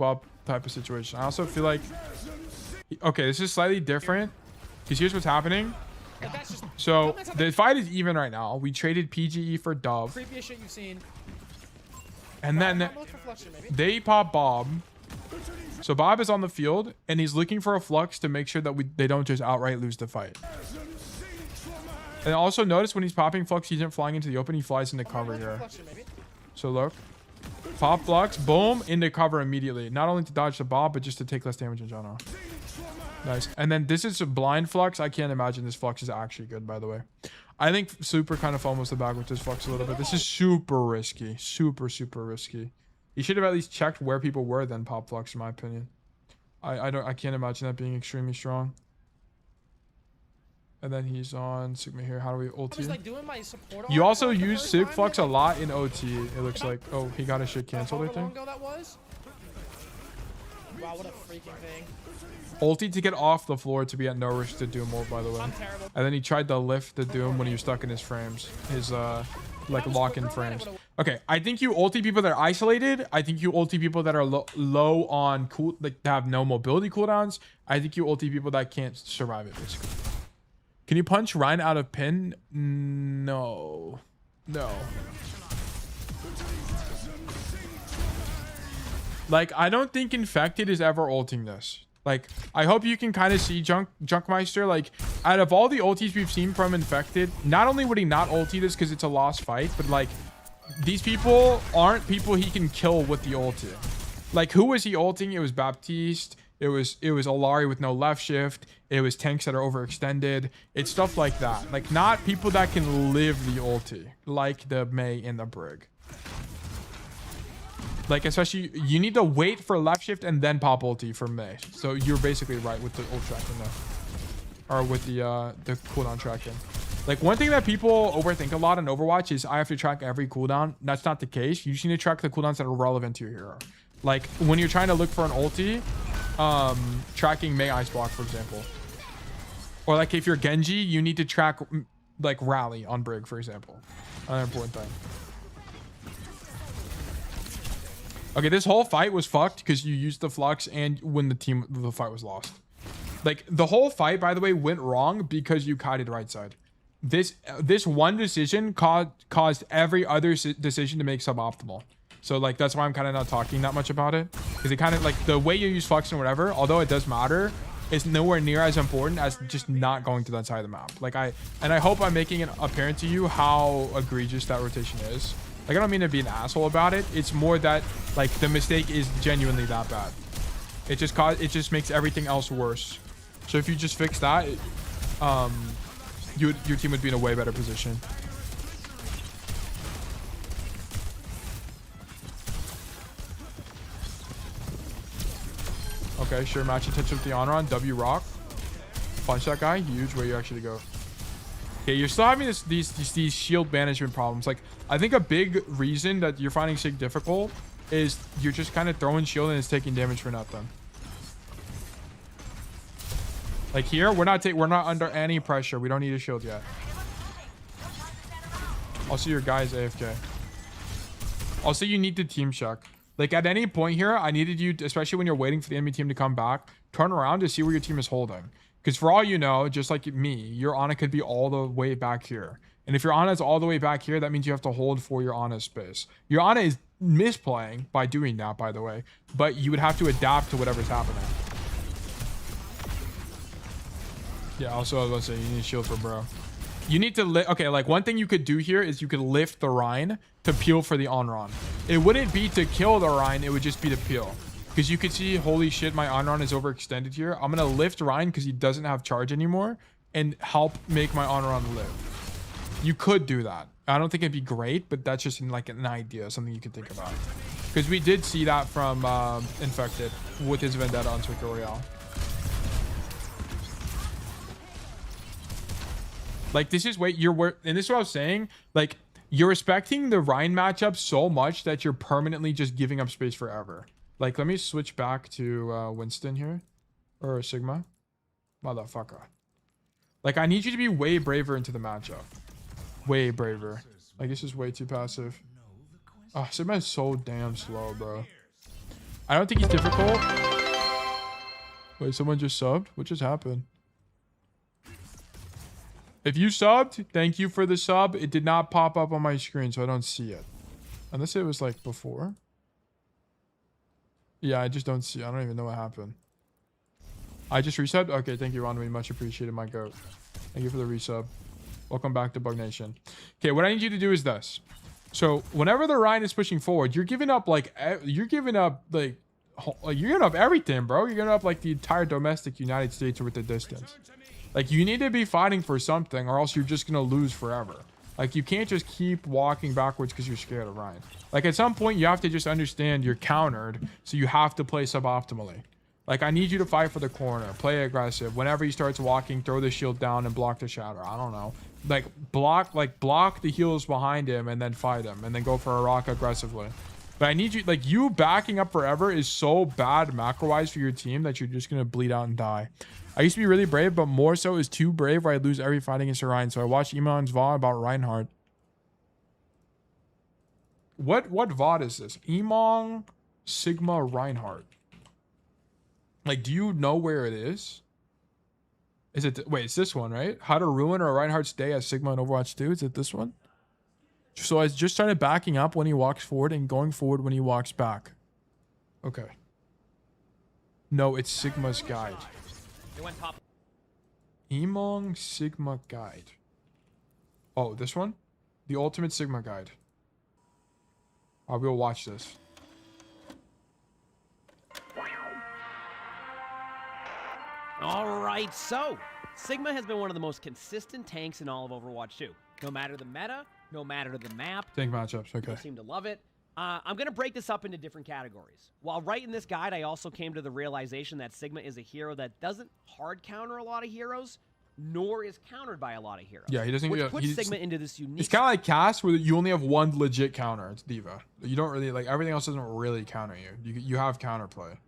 up type of situation. I also feel like, okay, this is slightly different because here's what's happening. So the fight is even right now. We traded PGE for Dove. Creepiest shit you've seen. And then I'm looking for Fluxer, maybe. they pop Bob. So Bob is on the field and he's looking for a flux to make sure that they don't just outright lose the fight. And also notice when he's popping flux, he isn't flying into the open. He flies into cover I'm looking here. for Fluxer, maybe. So look, pop flux, boom, into cover immediately. Not only to dodge the Bob, but just to take less damage in general. Nice. And then this is a blind flux. I can't imagine this flux is actually good, by the way. I think Super kind of fumbles the bag with this flux a little bit. This is super risky. Super, super risky. He should have at least checked where people were, then pop flux, in my opinion. I can't imagine that being extremely strong. And then he's on Sigma here. How do we I ulti? was like doing my support. You arc also for, like, the use first Sig time, Flux and, a like, lot in OT. It looks like. Oh, he got his shit canceled, I however long think. ago that was. Wow, what a freaking thing. Ulti to get off the floor to be at no risk to Doom ult, by the way. I'm terrible. And then he tried to lift the Doom when he was stuck in his frames. His like lock-in frames. Okay, I think you ulti people that are isolated. I think you ulti people that are low on cool, like have no mobility cooldowns. I think you ulti people that can't survive it, basically. Can you punch Ryan out of pin? No. No. Like, I don't think Infected is ever ulting this. Like, I hope you can kind of see Junkmeister. Like, out of all the ultis we've seen from Infected, not only would he not ulti this because it's a lost fight, but like, these people aren't people he can kill with the ulti. Like, who was he ulting? It was Baptiste. It was Alari with no left shift. It was tanks that are overextended. It's stuff like that. Like, not people that can live the ulti, like the Mei and the Brig. Like, especially, you need to wait for left shift and then pop ulti for Mei. So you're basically right with the ult tracking though. Or with the cooldown tracking. Like, one thing that people overthink a lot in Overwatch is I have to track every cooldown. That's not the case. You just need to track the cooldowns that are relevant to your hero. Like, when you're trying to look for an ulti, tracking Mei Ice Block, for example. Or like if you're Genji, you need to track like Rally on Brig, for example. Another important thing. Okay, this whole fight was fucked because you used the flux and when the fight was lost. Like, the whole fight, by the way, went wrong because you kited right side. This one decision caused every other decision to make suboptimal. So, like, that's why I'm kind of not talking that much about it. Because it kind of, like, the way you use flux and whatever, although it does matter, is nowhere near as important as just not going to that side of the map. Like, I hope I'm making it apparent to you how egregious that rotation is. Like, I don't mean to be an asshole about it. It's more that, like, the mistake is genuinely that bad. It just makes everything else worse. So if you just fix that, your team would be in a way better position. Okay, sure. Matching touch with the honor on W rock. Punch that guy. Huge. Where you actually go. Okay, you're still having these shield management problems. Like, I think a big reason that you're finding Sig difficult is you're just kind of throwing shield and it's taking damage for nothing. Like here, we're not under any pressure. We don't need a shield yet. Also, your guy's AFK. Also, you need to team check. Like, at any point here, I needed you, especially when you're waiting for the enemy team to come back, turn around to see where your team is holding. Because for all you know, just like me, your Ana could be all the way back here. And if your Ana is all the way back here, that means you have to hold for your Ana space. Your Ana is misplaying by doing that, by the way. But you would have to adapt to whatever's happening. Yeah, also, I was going to say, you need a shield for bro. You need to okay, like, one thing you could do here is you could lift the Rhine to peel for the Onron. It wouldn't be to kill the Rhine, it would just be to peel. Because you could see, holy shit, my Onron is overextended here. I'm going to lift Rhine because he doesn't have charge anymore and help make my Onron live. You could do that. I don't think it'd be great, but that's just like an idea, something you could think about. Because we did see that from Infected with his Vendetta on Victor Royale. Like, this is and this is what I was saying. Like, you're respecting the Rhine matchup so much that you're permanently just giving up space forever. Like, let me switch back to Winston here. Or Sigma. Motherfucker. Like, I need you to be way braver into the matchup. Way braver. Like, this is way too passive. Oh, Sigma is so damn slow, bro. I don't think he's difficult. Wait, someone just subbed? What just happened? If you subbed, thank you for the sub. It did not pop up on my screen, so I don't see it. Unless it was like before. Yeah, I just don't see. I don't even know what happened. I just resubbed? Okay, thank you, Ron. We much appreciated, my goat. Thank you for the resub. Welcome back to Bug Nation. Okay, what I need you to do is this. So whenever the Rhine is pushing forward, you're giving up like you're giving up everything, bro. You're giving up like the entire domestic United States with the distance. Like you need to be fighting for something, or else you're just gonna lose forever. Like you can't just keep walking backwards because you're scared of Rhine. Like at some point you have to just understand you're countered, so you have to play suboptimally. Like I need you to fight for the corner, play aggressive. Whenever he starts walking, throw the shield down and block the shatter. I don't know. Like block the heals behind him and then fight him and then go for a rock aggressively. But I need you, like you backing up forever is so bad macro-wise for your team that you're just gonna bleed out and die. I used to be really brave, but more so is too brave where I lose every fight against Orion. So I watched Emon's VOD about Reinhardt. What VOD is this? Emong Sigma Reinhardt. Like, do you know where it is? Is it, wait, it's this one, right? How to ruin a Reinhardt's day as Sigma in Overwatch 2. Is it this one? So I just started backing up when he walks forward and going forward when he walks back. Okay. No, it's Sigma's guide. It went top. Emong Sigma guide. Oh, this one? The ultimate Sigma guide. I will watch this. All right, so Sigma has been one of the most consistent tanks in all of Overwatch 2. No matter the meta, no matter the map. Tank matchups, okay. People seem to love it. I'm going to break this up into different categories. While writing this guide, I also came to the realization that Sigma is a hero that doesn't hard counter a lot of heroes, nor is countered by a lot of heroes. Yeah, he doesn't. Which puts Sigma into this unique. It's kind of like Cass, where you only have one legit counter. It's Diva. You don't really like everything else. Doesn't really counter you. You have counterplay,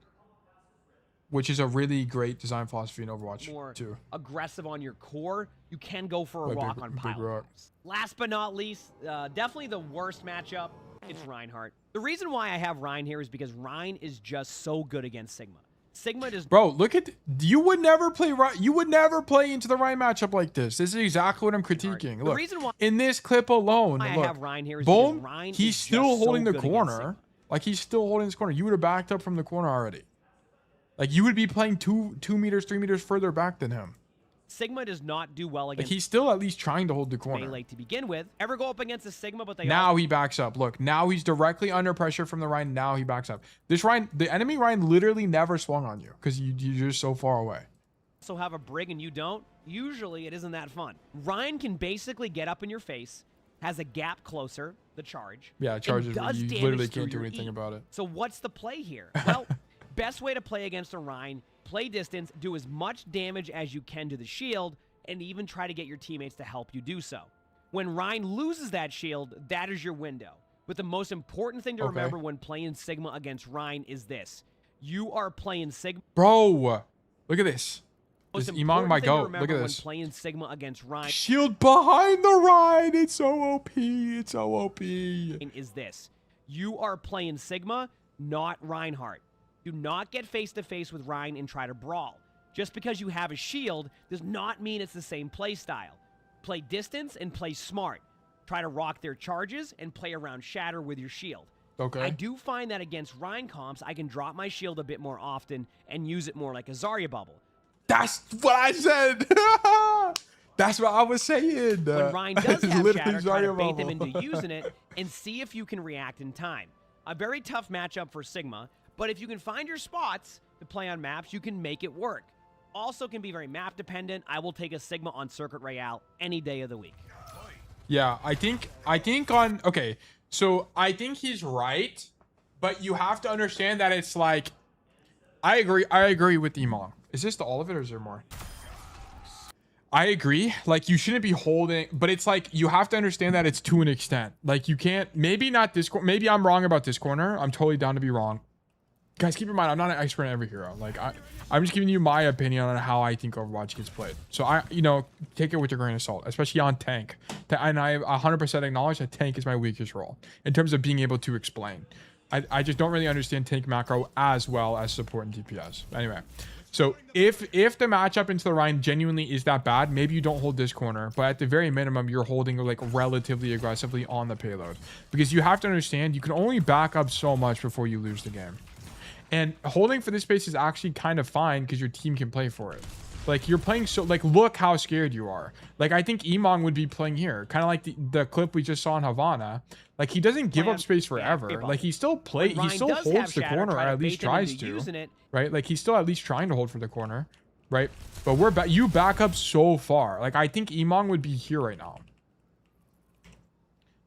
which is a really great design philosophy in Overwatch more 2. Aggressive on your core. You can go for a Like rock big- on big pile rock. maps. Last but not least, definitely the worst matchup. It's Reinhardt. The reason why I have Rein here is because Rein is just so good against Sigma. Sigma does. Bro, look at you would never play you would never play into the Ryan matchup like this. This is exactly what I'm critiquing. The Look, reason why in this clip alone, I look, have Rein here is because boom, Rein he's is still just so holding the good against Sigma. corner. Like he's still holding this corner. You would have backed up from the corner already. Like you would be playing 2 meters, 3 meters further back than him. Sigma does not do well Like against he's still at least trying to hold the corner. melee to begin with. Ever go up against a Sigma, but they Now he backs up. Look, now he's directly under pressure from the Ryan. Now he backs up. This Ryan, the enemy Ryan literally never swung on you because you're just so far away. also have a brig and you don't. Usually it isn't that fun. Ryan can basically get up in your face, has a gap closer, the charge. Yeah, charges. And does You damage literally through can't do your anything E. about it. So what's the play here? Well, best way to play against a Rhine, play distance, do as much damage as you can to the shield, and even try to get your teammates to help you do so. When Rhine loses that shield, that is your window. But the most important thing to remember when playing Sigma against Rhine is this. You are playing Sigma. Bro, look at this. Most This important Emong my thing to goat. remember Look at when this. playing Sigma against Rhine Shield behind the Rhine. It's so OP. It's so OP. is this. You are playing Sigma, not Reinhardt. Do not get face-to-face with Rhine and try to brawl. Just because you have a shield does not mean it's the same play style. Play distance and play smart. Try to rock their charges and play around shatter with your shield. Okay. I do find that against Rhine comps, I can drop my shield a bit more often and use it more like a Zarya bubble. That's what I said. That's what I was saying. When Rhine does It's have literally shatter, try to Zarya bait them bubble. into using it and see if you can react in time. A very tough matchup for Sigma, but if you can find your spots to play on maps, you can make it work. Also can be very map dependent. I will take a Sigma on Circuit Royale any day of the week. Yeah, I think on okay. So I think he's right, but you have to understand that it's like I agree with Emong. Is this all of it or is there more? I agree. Like you shouldn't be holding, but it's like you have to understand that it's to an extent. Like you can't, maybe not this, maybe I'm wrong about this corner. I'm totally down to be wrong. Guys, keep in mind, I'm not an expert in every hero. Like I'm just giving you my opinion on how I think Overwatch gets played. So take it with a grain of salt, especially on tank. And I 100% acknowledge that tank is my weakest role in terms of being able to explain. I just don't really understand tank macro as well as support and DPS. Anyway, So if the matchup into the Rhine genuinely is that bad, maybe you don't hold this corner, but at the very minimum, you're holding like relatively aggressively on the payload, because you have to understand you can only back up so much before you lose the game. And holding for this space is actually kind of fine because your team can play for it. Like you're playing so like look how scared you are. Like I think Emong would be playing here, kind of like the clip we just saw in Havana. Like he doesn't give up space forever. Like he still holds the corner, or at least tries to. Right? Like he's still at least trying to hold for the corner, right? But you back up so far. Like I think Emong would be here right now.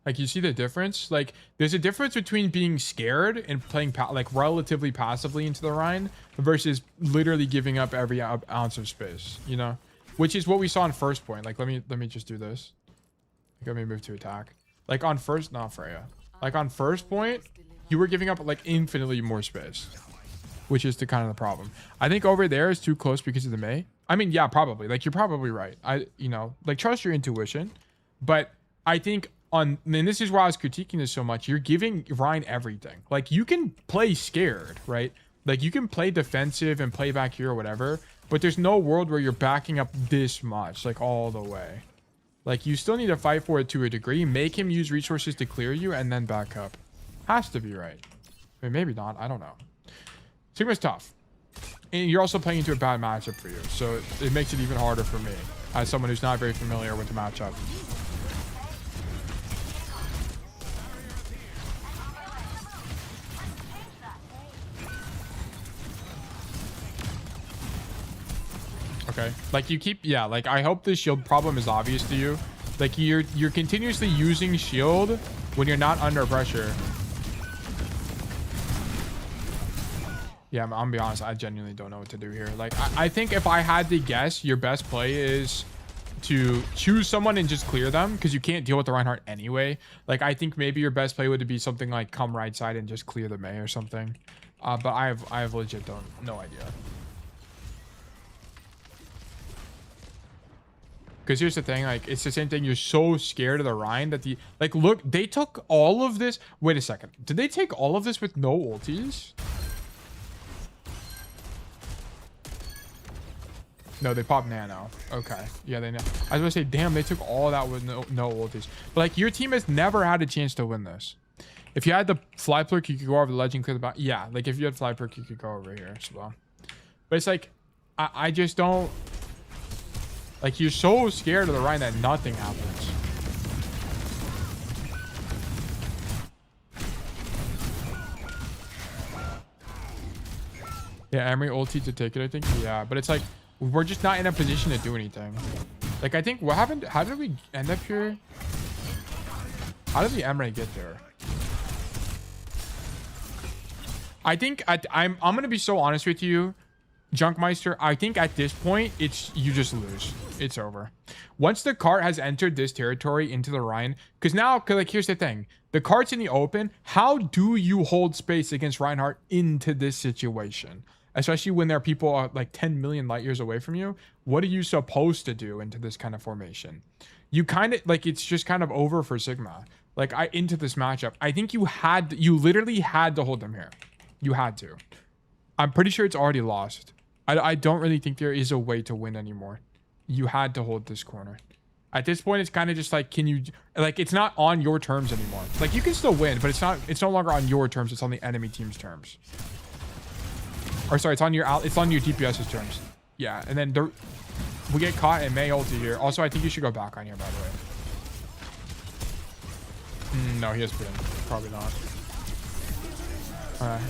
Like you see the difference? Like there's a difference between being scared and playing like relatively passively into the Rhine versus literally giving up every ounce of space, you know? Which is what we saw in first point. Like let me just do this. Let me move to attack. Like on first, not Freya. Like on first point, you were giving up like infinitely more space, which is the kind of the problem. I think over there is too close because of the Mei. I mean, yeah, probably. Like you're probably right. You know, like trust your intuition, but I think and this is why I was critiquing this so much. You're giving Rhine everything. Like you can play scared, right? Like you can play defensive and play back here or whatever, but there's no world where you're backing up this much, like all the way. Like you still need to fight for it to a degree. Make him use resources to clear you and then back up. Has to be right. I mean, maybe not. I don't know. Sigma's tough. And you're also playing into a bad matchup for you. So it makes it even harder for me as someone who's not very familiar with the matchup. Okay, like you keep, yeah, like I hope the shield problem is obvious to you. Like you're continuously using shield when you're not under pressure. Yeah, I'm gonna be honest, I genuinely don't know what to do here. Like I think if I had to guess, your best play is to choose someone and just clear them, because you can't deal with the Reinhardt anyway. Like I think maybe your best play would be something like come right side and just clear the Mei or something. But I have legit no idea. Because here's the thing, like, it's the same thing. You're so scared of the Rhine that like, look, they took all of this. Wait a second. Did they take all of this with no ultis? No, they popped Nano. Okay. Yeah, they know. I was going to say, damn, they took all of that with no ultis. But, like, your team has never had a chance to win this. If you had the fly perk, you could go over the legend, clear the back. Yeah, like, if you had fly perk, you could go over here as well. But it's like, I just don't... Like, you're so scared of the Rhine that nothing happens. Yeah, Emery ulti to take it, I think. Yeah, but it's like, we're just not in a position to do anything. Like, I think, what happened? How did we end up here? How did the Emery get there? I think, I'm going to be so honest with you, Junkmeister, I think at this point, you just lose. It's over. Once the cart has entered this territory into the Rhine, because now, like, here's the thing. The cart's in the open. How do you hold space against Reinhardt into this situation? Especially when there are people like 10 million light years away from you. What are you supposed to do into this kind of formation? You kind of, like, it's just kind of over for Sigma. Like, into this matchup, I think you literally had to hold them here. You had to. I'm pretty sure it's already lost. I don't really think there is a way to win anymore. You had to hold this corner. At this point, it's kind of just like, can you, like, it's not on your terms anymore. Like, you can still win, but it's no longer on your terms. It's on the enemy team's terms. Or sorry, it's on your DPS's terms. Yeah, and then we get caught in Mei ulti here. Also, I think you should go back on here, by the way. No, he has been. Probably not.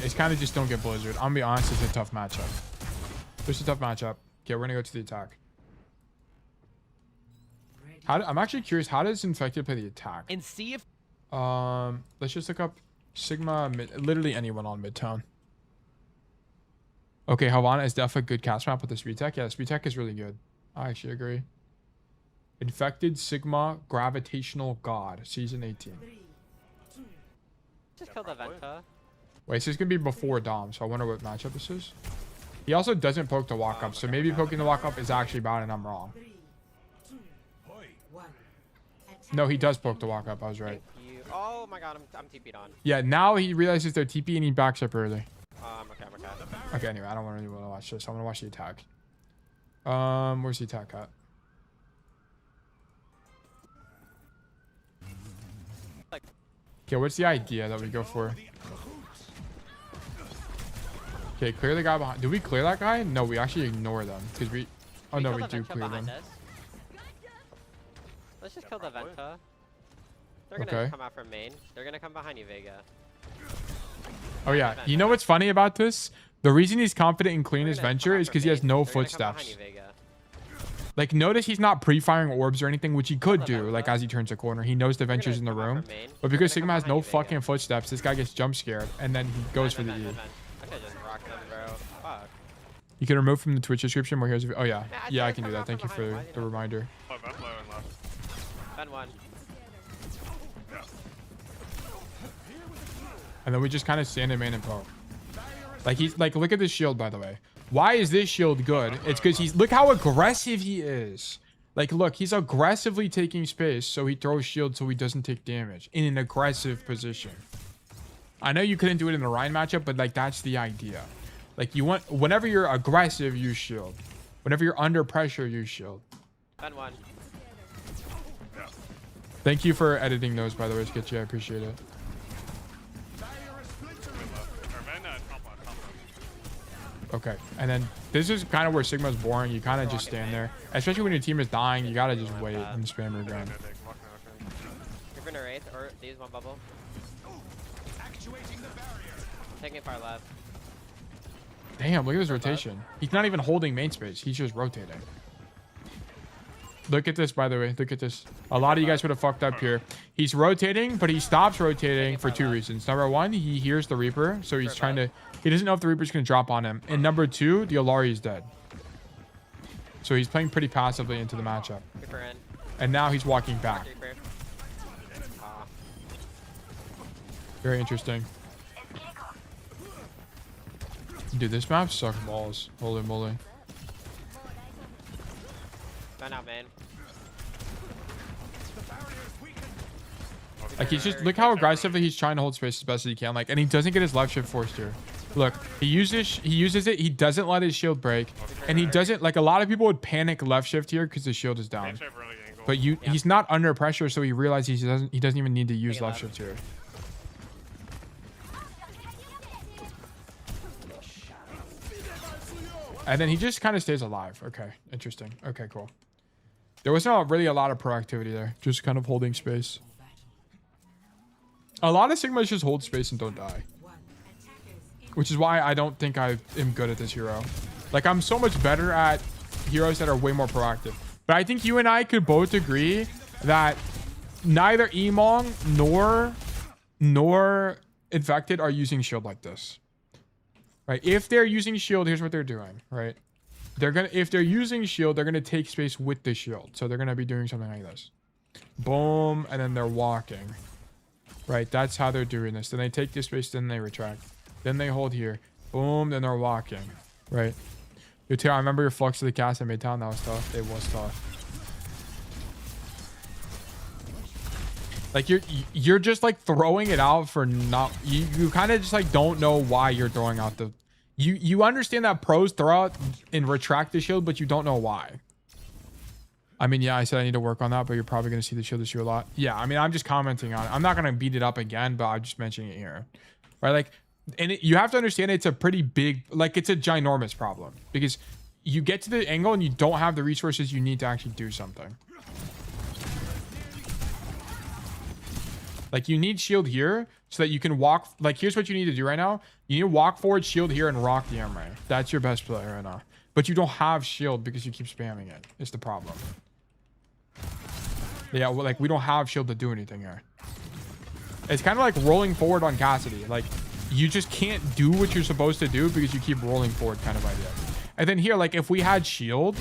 It's kind of just don't get Blizzard. I'm gonna be honest, it's a tough matchup. It's a tough matchup. Okay, we're gonna go to the attack. I'm actually curious, how does Infected play the attack? And see if... let's just look up Sigma, literally anyone on Midtown. Okay, Havana is definitely a good cast map with the speed tech. Yeah, speed tech is really good. I actually agree. Infected Sigma Gravitational God, Season 18. Just kill the Venta. Wait, so it's gonna be before Dom, so I wonder what matchup this is. He also doesn't poke the walk up, so maybe poking the walk up is actually bad and I'm wrong. No, he does poke the walk up. I was right. Oh my god, I'm TP'd on. Yeah, now he realizes they're TP and he backs up early. Okay. Okay, anyway, I don't really want to watch this. I want to watch the attack. Where's the attack at? Okay, what's the idea that we go for? Okay, clear the guy behind. Do we clear that guy? No, we actually ignore them because we. Oh no, we do clear them. Let's just kill the Venta. They're gonna Okay. come out from main. They're gonna come behind you, Vega. Oh yeah, you know what's funny about this? The reason he's confident in clearing his venture is because he has no footsteps. Like, notice he's not pre-firing orbs or anything, which he could do, like, as he turns a corner. He knows the venture's in the room. But because Sigma has no fucking footsteps, this guy gets jump scared, and then he goes for the E. You can remove from the Twitch description more heroes. Oh yeah. Yeah, I can do that. Thank you for the reminder. And then we just kind of stand in main and poke. Like, he's like, look at this shield, by the way. Why is this shield good? It's because he's, look how aggressive he is. Like, look, he's aggressively taking space, so he throws shield so he doesn't take damage in an aggressive position. I know you couldn't do it in a Ryan matchup, but like, that's the idea. Like, you want, whenever you're aggressive, use shield. Whenever you're under pressure, use shield. Thank you for editing those, by the way, Sketchy. I appreciate it. Okay, and then this is kind of where Sigma's boring. You kind of just stand there, especially when your team is dying. You gotta just wait and spam your gun. You're gonna wraith or use one bubble. Taking it far left. Damn, look at this rotation. He's not even holding main space. He's just rotating. Look at this, by the way. Look at this. A lot of you guys would have fucked up here. He's rotating, but he stops rotating for two reasons. Number one, he hears the Reaper, so he's trying to... He doesn't know if the Reaper's going to drop on him. And number two, the Alari is dead. So he's playing pretty passively into the matchup. And now he's walking back. Very interesting. Dude, this map sucks balls. Holy moly. Out, man. Like, he's just, look how aggressively he's trying to hold space as best as he can. Like, and he doesn't get his left shift forced here. Look, he uses it. He doesn't let his shield break, and he doesn't, like, a lot of people would panic left shift here because the shield is down. But he's not under pressure, so he realizes he doesn't even need to use left shift here. And then he just kind of stays alive. Okay, interesting. Okay, cool. There was not really a lot of proactivity there. Just kind of holding space. A lot of Sigmas just hold space and don't die. Which is why I don't think I am good at this hero. Like, I'm so much better at heroes that are way more proactive. But I think you and I could both agree that neither Emong nor Infected are using shield like this. Right? If they're using shield, here's what they're doing, right? If they're using shield, they're gonna take space with the shield. So they're gonna be doing something like this. Boom, and then they're walking. Right? That's how they're doing this. Then they take this space, then they retract. Then they hold here. Boom, then they're walking. Right? Yo, Taylor, I remember your flux to the cast in Midtown. That was tough. It was tough. Like, you're just like throwing it out for not, you kind of just like don't know why you're throwing out the, you understand that pros throw out and retract the shield, but you don't know why. I mean, yeah, I said I need to work on that, but you're probably going to see the shield issue a lot. Yeah, I mean, I'm just commenting on it. I'm not going to beat it up again, but I'm just mentioning it here. Right? Like, and you have to understand it's a pretty big, like, it's a ginormous problem because you get to the angle and you don't have the resources you need to actually do something. Like, you need shield here so that you can walk. Like, here's what you need to do right now. You need to walk forward, shield here, and rock the Emray. That's your best play right now. But you don't have shield because you keep spamming it. It's the problem. Yeah, well, like, we don't have shield to do anything here. It's kind of like rolling forward on Cassidy. Like, you just can't do what you're supposed to do because you keep rolling forward kind of idea. And then here, like, if we had shield,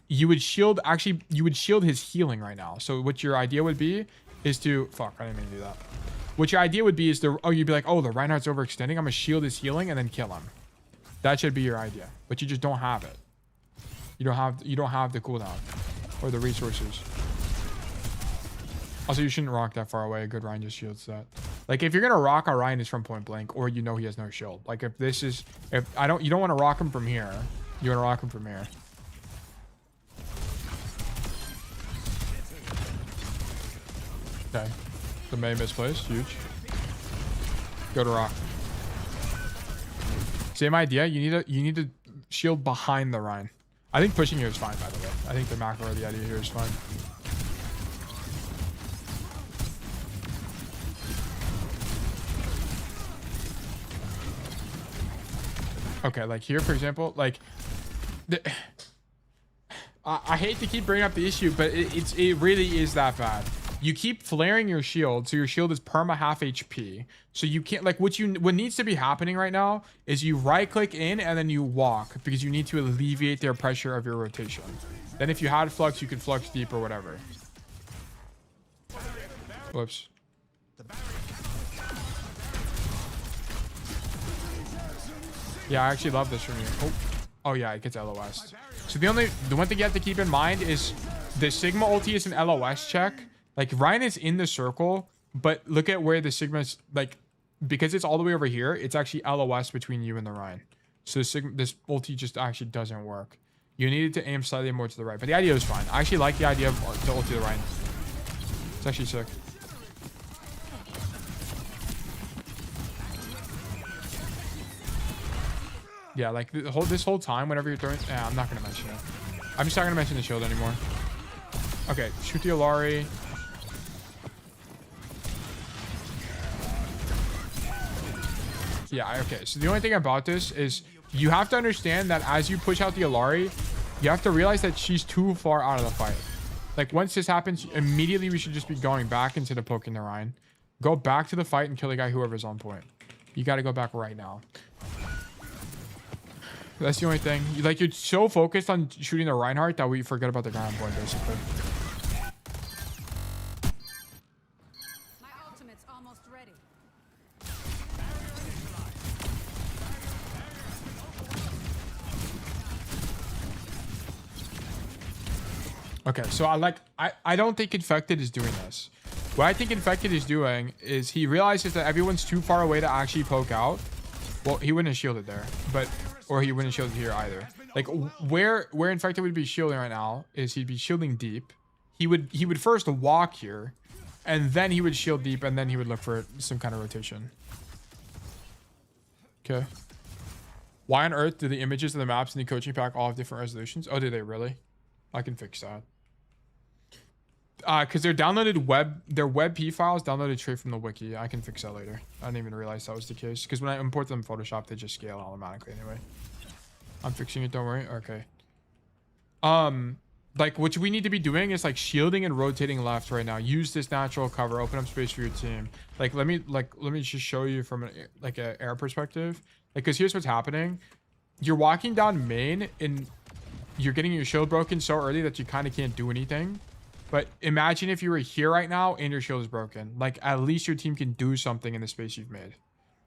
you would shield, actually, you would shield his healing right now. So what your idea would be is to, fuck, I didn't mean to do that. What your idea would be is to, oh, you'd be like, oh, the Reinhardt's overextending. I'm gonna shield his healing and then kill him. That should be your idea, but you just don't have it. You don't have the cooldown or the resources. Also, you shouldn't rock that far away. A good Rein just shields that. Like if you're gonna rock Orion is from point blank, or you know he has no shield. Like if this is, you don't want to rock him from here. You want to rock him from here. Okay, the May misplaced, huge. Go to rock. Same idea. You need to shield behind the Rhine. I think pushing here is fine, by the way. I think the macro or the idea here is fine. Okay, like here, for example, like I hate to keep bringing up the issue, but it really is that bad. You keep flaring your shield, so your shield is perma half HP. So you can't, like, what needs to be happening right now is you right click in and then you walk, because you need to alleviate their pressure of your rotation. Then if you had flux, you could flux deep or whatever. Whoops. Yeah, I actually love this from you. Oh yeah, it gets LOS. So the one thing you have to keep in mind is the Sigma ulti is an LOS check. Like Ryan is in the circle, but look at where the Sigma's, like, because it's all the way over here, it's actually LOS between you and the Ryan. So this ulti just actually doesn't work. You needed to aim slightly more to the right, but the idea is fine. I actually like the idea of the ulti the Ryan. It's actually sick. Yeah, like this whole time, whenever you're throwing, I'm not gonna mention it. I'm just not gonna mention the shield anymore. Okay, shoot the Alari. Yeah, okay. So the only thing about this is you have to understand that as you push out the Alari, you have to realize that she's too far out of the fight. Like once this happens, immediately we should just be going back instead of poking the Rhine. Go back to the fight and kill the guy whoever's on point. You got to go back right now. That's the only thing. Like you're so focused on shooting the Reinhardt that we forget about the ground point basically. My ultimate's almost ready. Okay, so I don't think Infected is doing this. What I think Infected is doing is he realizes that everyone's too far away to actually poke out. Well, he wouldn't have shielded there, but or he wouldn't shield here either. Like where Infected would be shielding right now is he'd be shielding deep. He would first walk here, and then he would shield deep, and then he would look for some kind of rotation. Okay. Why on earth do the images of the maps in the coaching pack all have different resolutions? Oh, do they really? I can fix that. Because they're WebP files downloaded straight from the wiki. I can fix that later. I didn't even realize that was the case. Because when I import them in Photoshop, they just scale automatically anyway. I'm fixing it, don't worry. Okay. Like what we need to be doing is like shielding and rotating left right now. Use this natural cover, open up space for your team. Like let me just show you from an air perspective. Like because here's what's happening. You're walking down main and you're getting your shield broken so early that you kind of can't do anything. But imagine if you were here right now and your shield is broken. Like at least your team can do something in the space you've made,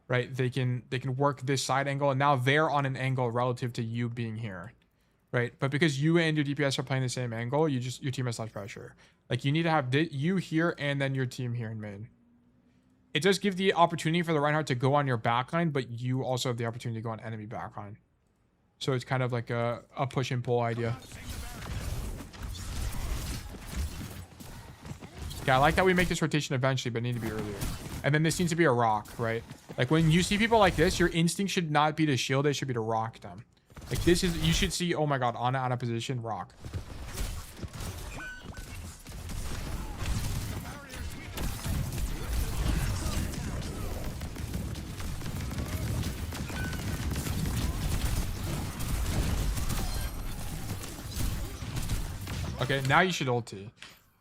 right? They can work this side angle, and now they're on an angle relative to you being here, right? But because you and your DPS are playing the same angle, your team has less pressure. Like you need to have you here and then your team here in main. It does give the opportunity for the Reinhardt to go on your backline, but you also have the opportunity to go on enemy backline. So it's kind of like a push and pull idea. Yeah, I like that we make this rotation eventually, but need to be earlier. And then this needs to be a rock, right? Like when you see people like this, your instinct should not be to shield, it should be to rock them. Like this is, you should see, oh my god, Ana out of position, rock. Okay, now you should ulti.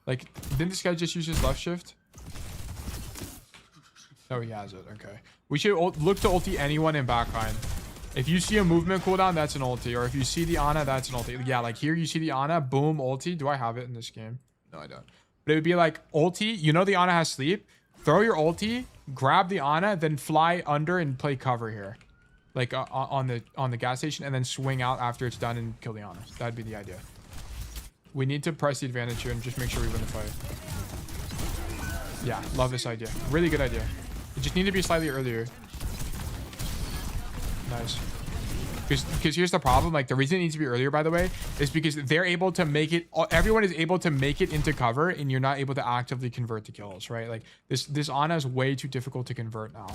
Like, didn't this guy just use his left shift? Oh, he has it. Okay. We should look to ulti anyone in backline. If you see a movement cooldown, that's an ulti. Or if you see the Ana, that's an ulti. Yeah, like here you see the Ana, boom, ulti. Do I have it in this game? No, I don't. But it would be like ulti. You know the Ana has sleep. Throw your ulti, grab the Ana, then fly under and play cover here. Like on the gas station, and then swing out after it's done and kill the Ana. That'd be the idea. We need to press the advantage here and just make sure we win the fight. Yeah, love this idea. Really good idea. It just need to be slightly earlier. Nice. Because here's the problem. Like, the reason it needs to be earlier, by the way, is because they're able to make it. Everyone is able to make it into cover, and you're not able to actively convert the kills, right? Like, this Ana is way too difficult to convert now.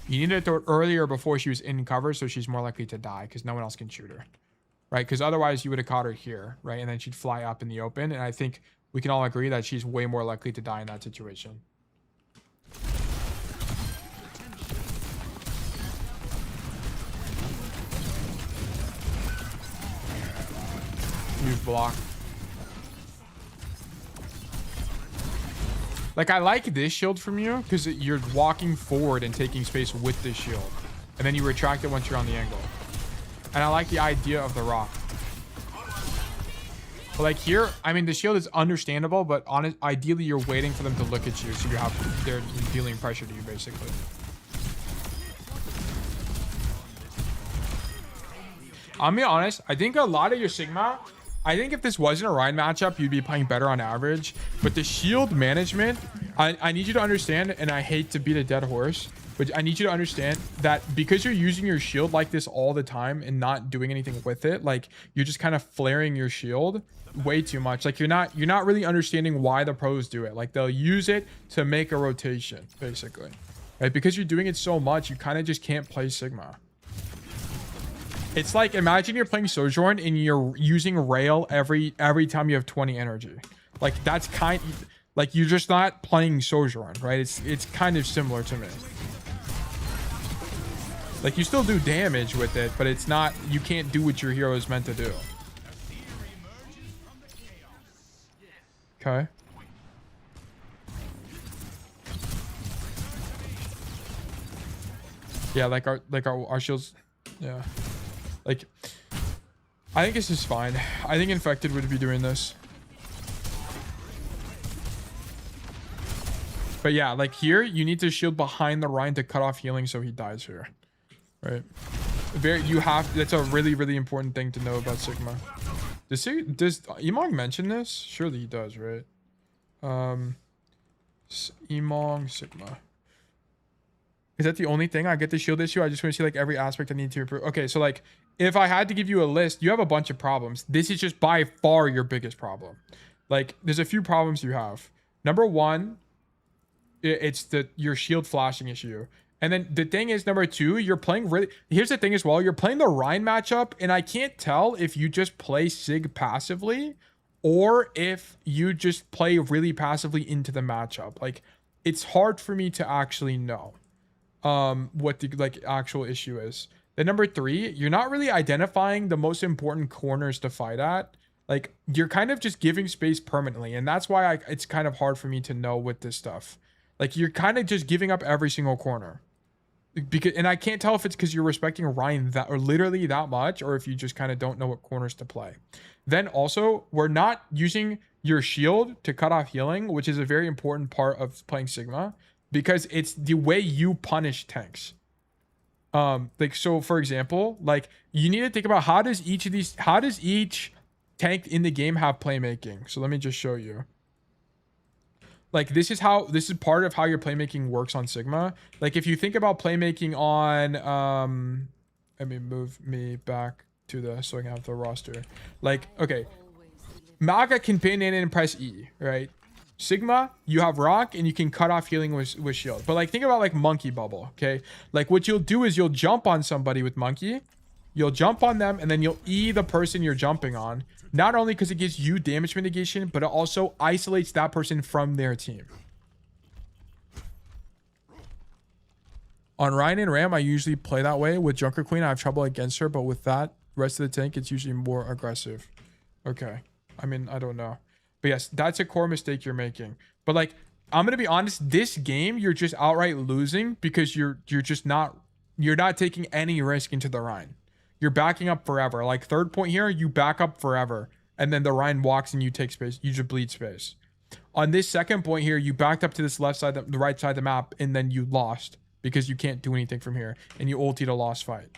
You need to throw it earlier before she was in cover, so she's more likely to die because no one else can shoot her, right? Because otherwise you would have caught her here, right? And then she'd fly up in the open. And I think we can all agree that she's way more likely to die in that situation. Use block. Like, I like this shield from you because you're walking forward and taking space with this shield. And then you retract it once you're on the angle. And I like the idea of the rock. But like here, I mean, the shield is understandable, but ideally you're waiting for them to look at you. So they're dealing pressure to you, basically. I'll be honest, I think a lot of your Sigma, I think if this wasn't a Ryan matchup, you'd be playing better on average. But the shield management, I need you to understand, and I hate to beat a dead horse, but I need you to understand that because you're using your shield like this all the time and not doing anything with it, like you're just kind of flaring your shield way too much. Like you're not really understanding why the pros do it. Like they'll use it to make a rotation, basically. Right? Because you're doing it so much, you kind of just can't play Sigma. It's like, imagine you're playing Sojourn and you're using Rail every time you have 20 energy. Like that's like you're just not playing Sojourn, right? It's kind of similar to me. Like you still do damage with it, but it's not, you can't do what your hero is meant to do. Okay. Yeah, like our shields, yeah. Like, I think this is fine. I think Infected would be doing this. But yeah, like here, you need to shield behind the Rhine to cut off healing so he dies here. Right? That's a really, really important thing to know about Sigma. Does Emong mention this? Surely he does, right? Emong Sigma. Is that the only thing? I get the shield issue. I just want to see like every aspect I need to improve. Okay, so like if I had to give you a list, you have a bunch of problems. This is just by far your biggest problem. Like there's a few problems you have. Number one, it's your shield flashing issue. And then the thing is, number two, you're playing really... Here's the thing as well. You're playing the Rhine matchup, and I can't tell if you just play Sig passively or if you just play really passively into the matchup. Like, it's hard for me to actually know what the like actual issue is. Then number three, you're not really identifying the most important corners to fight at. Like, you're kind of just giving space permanently, and that's why it's kind of hard for me to know with this stuff. Like, you're kind of just giving up every single corner. And I can't tell if it's because you're respecting Ryan that or literally that much, or if you just kind of don't know what corners to play. Then also, we're not using your shield to cut off healing, which is a very important part of playing Sigma, because it's the way you punish tanks. Like, so for example, like you need to think about how does each tank in the game have playmaking? So let me just show you. Like this is part of how your playmaking works on Sigma. Like if you think about playmaking on, let me move me back to so I can have the roster. Like, okay, Maga can pin in and press E, right? Sigma, you have rock and you can cut off healing with shield. But like think about like monkey bubble, okay? Like what you'll do is you'll jump on somebody with monkey, you'll jump on them, and then you'll E the person you're jumping on. Not only because it gives you damage mitigation, but it also isolates that person from their team. On Ryan and Ram, I usually play that way. With Junker Queen, I have trouble against her, but with that rest of the tank, it's usually more aggressive. Okay. I mean, I don't know. But yes, that's a core mistake you're making. But like, I'm going to be honest, this game, you're just outright losing because you're not taking any risk into the Rhine. You're backing up forever. Like third point here, you back up forever. And then the Rhine walks and you take space. You just bleed space. On this second point here, you backed up to this left side, the right side of the map, and then you lost because you can't do anything from here. And you ultied a lost fight.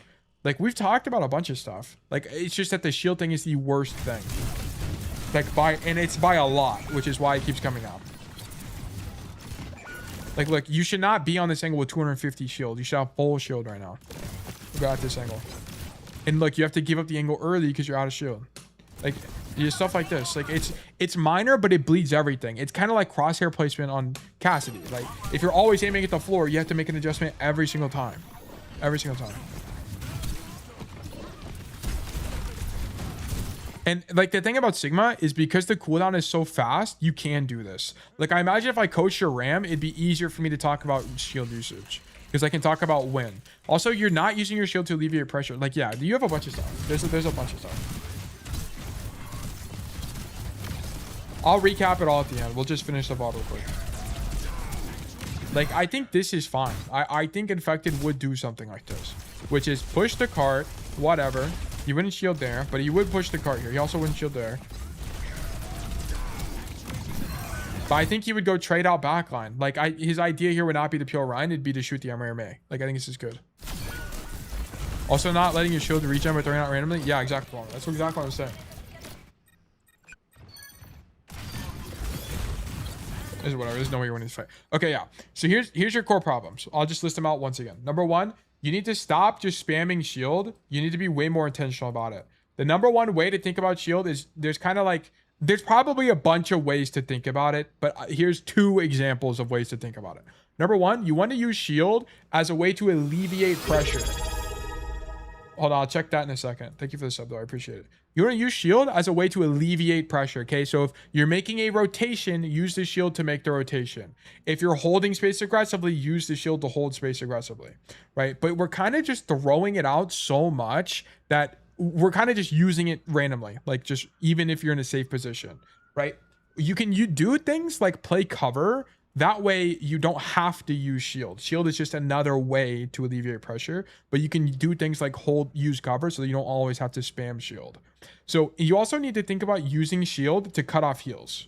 Like we've talked about a bunch of stuff. Like it's just that the shield thing is the worst thing. Like and it's by a lot, which is why it keeps coming up. Like, look, you should not be on this angle with 250 shield. You should have full shield right now. Go at this angle. And look, you have to give up the angle early because you're out of shield. Like, stuff like this. Like, it's minor, but it bleeds everything. It's kind of like crosshair placement on Cassidy. Like, if you're always aiming at the floor, you have to make an adjustment every single time. Every single time. And like the thing about Sigma is because the cooldown is so fast, you can do this. Like I imagine if I coached your RAM, it'd be easier for me to talk about shield usage because I can talk about when. Also, you're not using your shield to alleviate pressure. Like, yeah, you have a bunch of stuff. There's a bunch of stuff. I'll recap it all at the end. We'll just finish the VOD real quick. Like, I think this is fine. I think Infected would do something like this, which is push the cart, whatever. He wouldn't shield there, but he would push the cart here. He also wouldn't shield there. But I think he would go trade out backline. Like, his idea here would not be to peel Ryan. It'd be to shoot the MMA. Like, I think this is good. Also, not letting your shield regen by throwing out randomly. Yeah, exactly. That's exactly what I'm saying. This is whatever. There's no way you're winning this fight. Okay, yeah. So here's your core problems. I'll just list them out once again. Number one, you need to stop just spamming shield. You need to be way more intentional about it. The number one way to think about shield is there's probably a bunch of ways to think about it, but here's 2 examples of ways to think about it. Number one, you want to use shield as a way to alleviate pressure. Hold on, I'll check that in a second. Thank you for the sub though, I appreciate it. You want to use shield as a way to alleviate pressure, okay? So if you're making a rotation, use the shield to make the rotation. If you're holding space aggressively, use the shield to hold space aggressively, right? But we're kind of just throwing it out so much that we're kind of just using it randomly, like just even if you're in a safe position, right? You do things like play cover. That way you don't have to use shield. Shield is just another way to alleviate pressure, but you can do things like use cover so that you don't always have to spam shield. So you also need to think about using shield to cut off heals.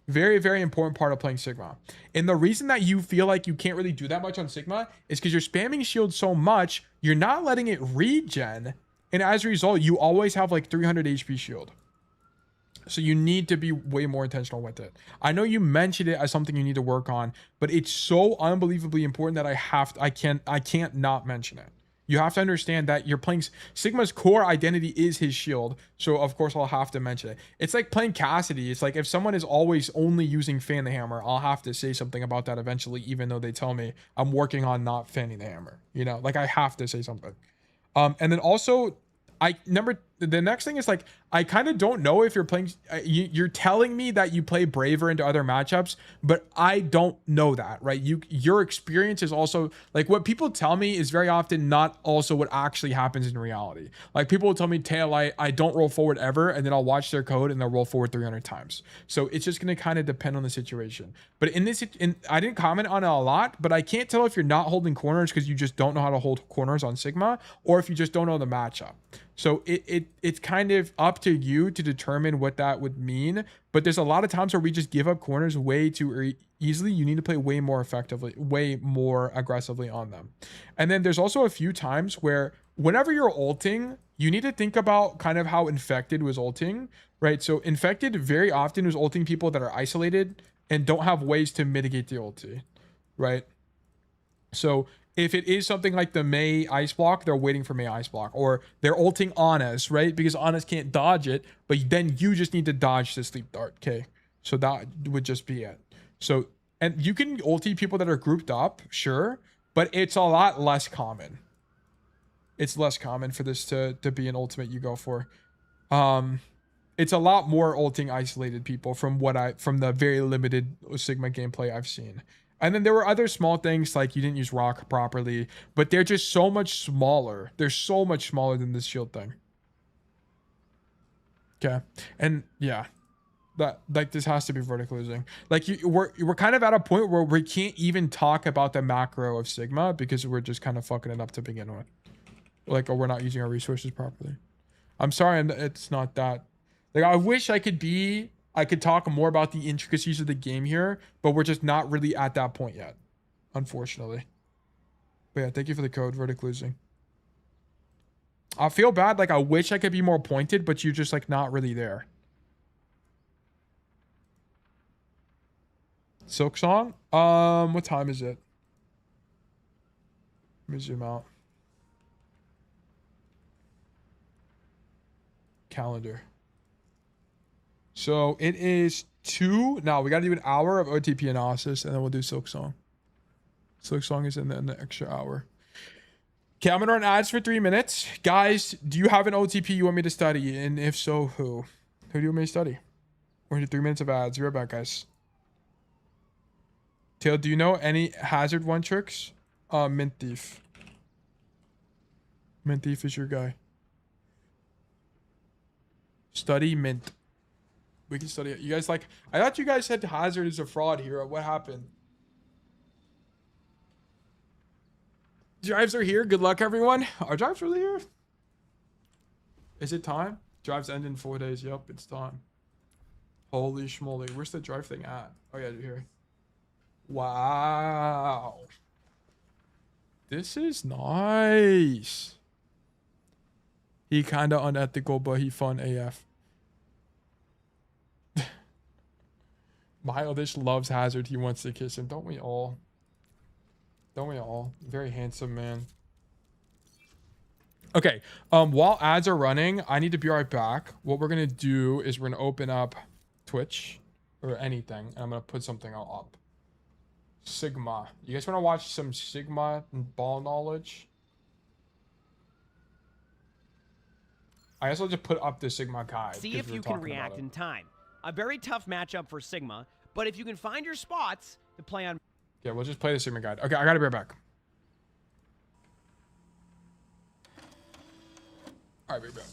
Very, very important part of playing Sigma. And the reason that you feel like you can't really do that much on Sigma is because you're spamming shield so much, you're not letting it regen. And as a result, you always have like 300 HP shield. So you need to be way more intentional with it. I know you mentioned it as something you need to work on, but it's so unbelievably important that I can't not mention it. You have to understand that you're playing Sigma's core identity is his shield. So of course I'll have to mention it. It's like playing Cassidy. It's like if someone is always only using fan the hammer, I'll have to say something about that eventually, even though they tell me I'm working on not fanning the hammer. You know, like I have to say something. And then also the next thing is like, I kind of don't know if you're playing, you're telling me that you play braver into other matchups, but I don't know that, right? Your experience is also like what people tell me is very often not also what actually happens in reality. Like people will tell me, Tail, I don't roll forward ever, and then I'll watch their code and they'll roll forward 300 times. So it's just going to kind of depend on the situation. But I didn't comment on it a lot, but I can't tell if you're not holding corners because you just don't know how to hold corners on Sigma, or if you just don't know the matchup. So it's kind of up to you to determine what that would mean. But there's a lot of times where we just give up corners way too easily. You need to play way more effectively, way more aggressively on them. And then there's also a few times where whenever you're ulting, you need to think about kind of how Infected was ulting, right? So Infected very often was ulting people that are isolated and don't have ways to mitigate the ulti, right? So if it is something like the Mei ice block, they're waiting for Mei ice block, or they're ulting Honest, right? Because Honest can't dodge it, but then you just need to dodge the sleep dart. Okay. So that would just be it. So, and you can ulti people that are grouped up, sure, but it's a lot less common. It's less common for this to be an ultimate you go for. It's a lot more ulting isolated people from the very limited Sigma gameplay I've seen. And then there were other small things like you didn't use rock properly, but they're just so much smaller. They're so much smaller than this shield thing. Okay. And yeah, that like this has to be vertical losing. Like we're kind of at a point where we can't even talk about the macro of Sigma because we're just kind of fucking it up to begin with. Like, or we're not using our resources properly. I'm sorry, it's not that. Like, I wish I could talk more about the intricacies of the game here, but we're just not really at that point yet, unfortunately. But yeah, thank you for the code, verdict losing. I feel bad, like I wish I could be more pointed, but you're just like not really there. Silksong. What time is it? Let me zoom out. Calendar. So it is 2. Now we got to do an hour of OTP analysis, and then we'll do Silksong. Silksong is in the extra hour. Okay, I'm gonna run ads for 3 minutes. Guys, do you have an OTP you want me to study? And if so, who? Who do you want me to study? We're gonna do 3 minutes of ads. Be right back, guys. Tail, do you know any hazard 1 tricks? Mint Thief. Mint Thief is your guy. Study Mint. We can study it. You guys like... I thought you guys said hazard is a fraud here. What happened? Drives are here. Good luck, everyone. Are drives really here? Is it time? Drives end in 4 days. Yep, it's time. Holy schmoly. Where's the drive thing at? Oh, yeah, here. Wow. This is nice. He kind of unethical, but he fun AF. Mildish loves Hazard. He wants to kiss him. Don't we all? Don't we all? Very handsome man. Okay. While ads are running, I need to be right back. What we're going to do is we're going to open up Twitch or anything. And I'm going to put something up. Sigma. You guys want to watch some Sigma and ball knowledge? I guess I'll just put up the Sigma guide. See if you can react in time. A very tough matchup for Sigma, but if you can find your spots to play on... Yeah, we'll just play the Sigma guide. Okay, I gotta be right back. Alright, be back.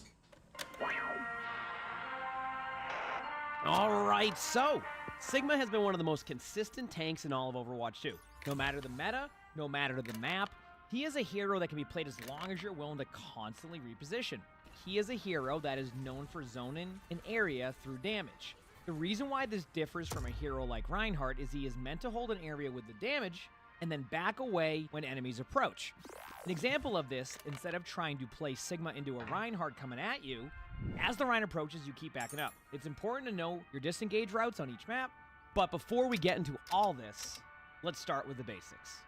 Alright, so Sigma has been one of the most consistent tanks in all of Overwatch 2. No matter the meta, no matter the map, he is a hero that can be played as long as you're willing to constantly reposition. He is a hero that is known for zoning an area through damage. The reason why this differs from a hero like Reinhardt is he is meant to hold an area with the damage and then back away when enemies approach. An example of this, instead of trying to play Sigma into a Reinhardt coming at you, as the Rein approaches, you keep backing up. It's important to know your disengage routes on each map, but before we get into all this, let's start with the basics.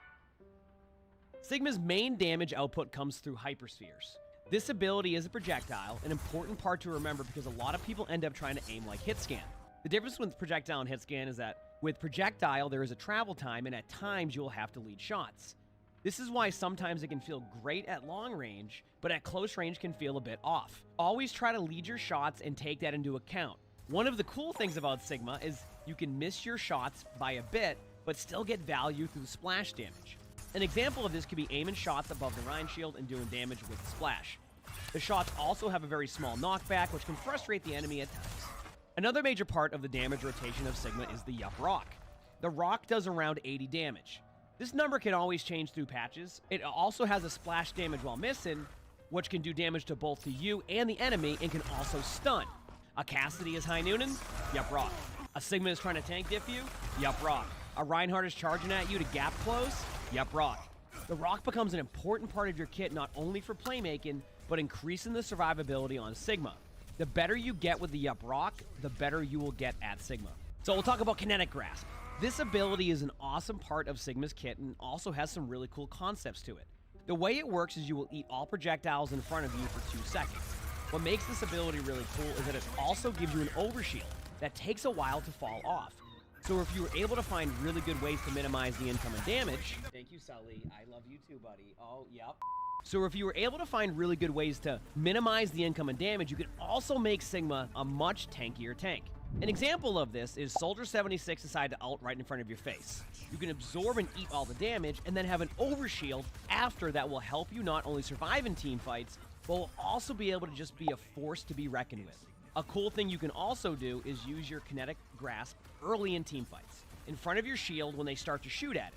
Sigma's main damage output comes through hyperspheres. This ability is a projectile, an important part to remember because a lot of people end up trying to aim like hitscan. The difference with projectile and hitscan is that with projectile, there is a travel time, and at times you will have to lead shots. This is why sometimes it can feel great at long range, but at close range can feel a bit off. Always try to lead your shots and take that into account. One of the cool things about Sigma is you can miss your shots by a bit, but still get value through splash damage. An example of this could be aiming shots above the Rein shield and doing damage with splash. The shots also have a very small knockback, which can frustrate the enemy at times. Another major part of the damage rotation of Sigma is the Yup Rock. The Rock does around 80 damage. This number can always change through patches. It also has a splash damage while missing, which can do damage to both to you and the enemy and can also stun. A Cassidy is High Noonan? Yup Rock. A Sigma is trying to tank diff you? Yup Rock. A Reinhardt is charging at you to gap close? Yup Rock. The Rock becomes an important part of your kit not only for playmaking, but increasing the survivability on Sigma. The better you get with the Yup Rock, the better you will get at Sigma. So we'll talk about Kinetic Grasp. This ability is an awesome part of Sigma's kit and also has some really cool concepts to it. The way it works is you will eat all projectiles in front of you for 2 seconds. What makes this ability really cool is that it also gives you an overshield that takes a while to fall off. So if you were able to find really good ways to minimize the incoming damage... Thank you, Sully. I love you too, buddy. Oh, yep. So if you were able to find really good ways to minimize the incoming damage, you could also make Sigma a much tankier tank. An example of this is Soldier 76 decide to ult right in front of your face. You can absorb and eat all the damage and then have an overshield after that will help you not only survive in team fights, but will also be able to just be a force to be reckoned with. A cool thing you can also do is use your Kinetic Grasp early in team fights, in front of your shield when they start to shoot at it.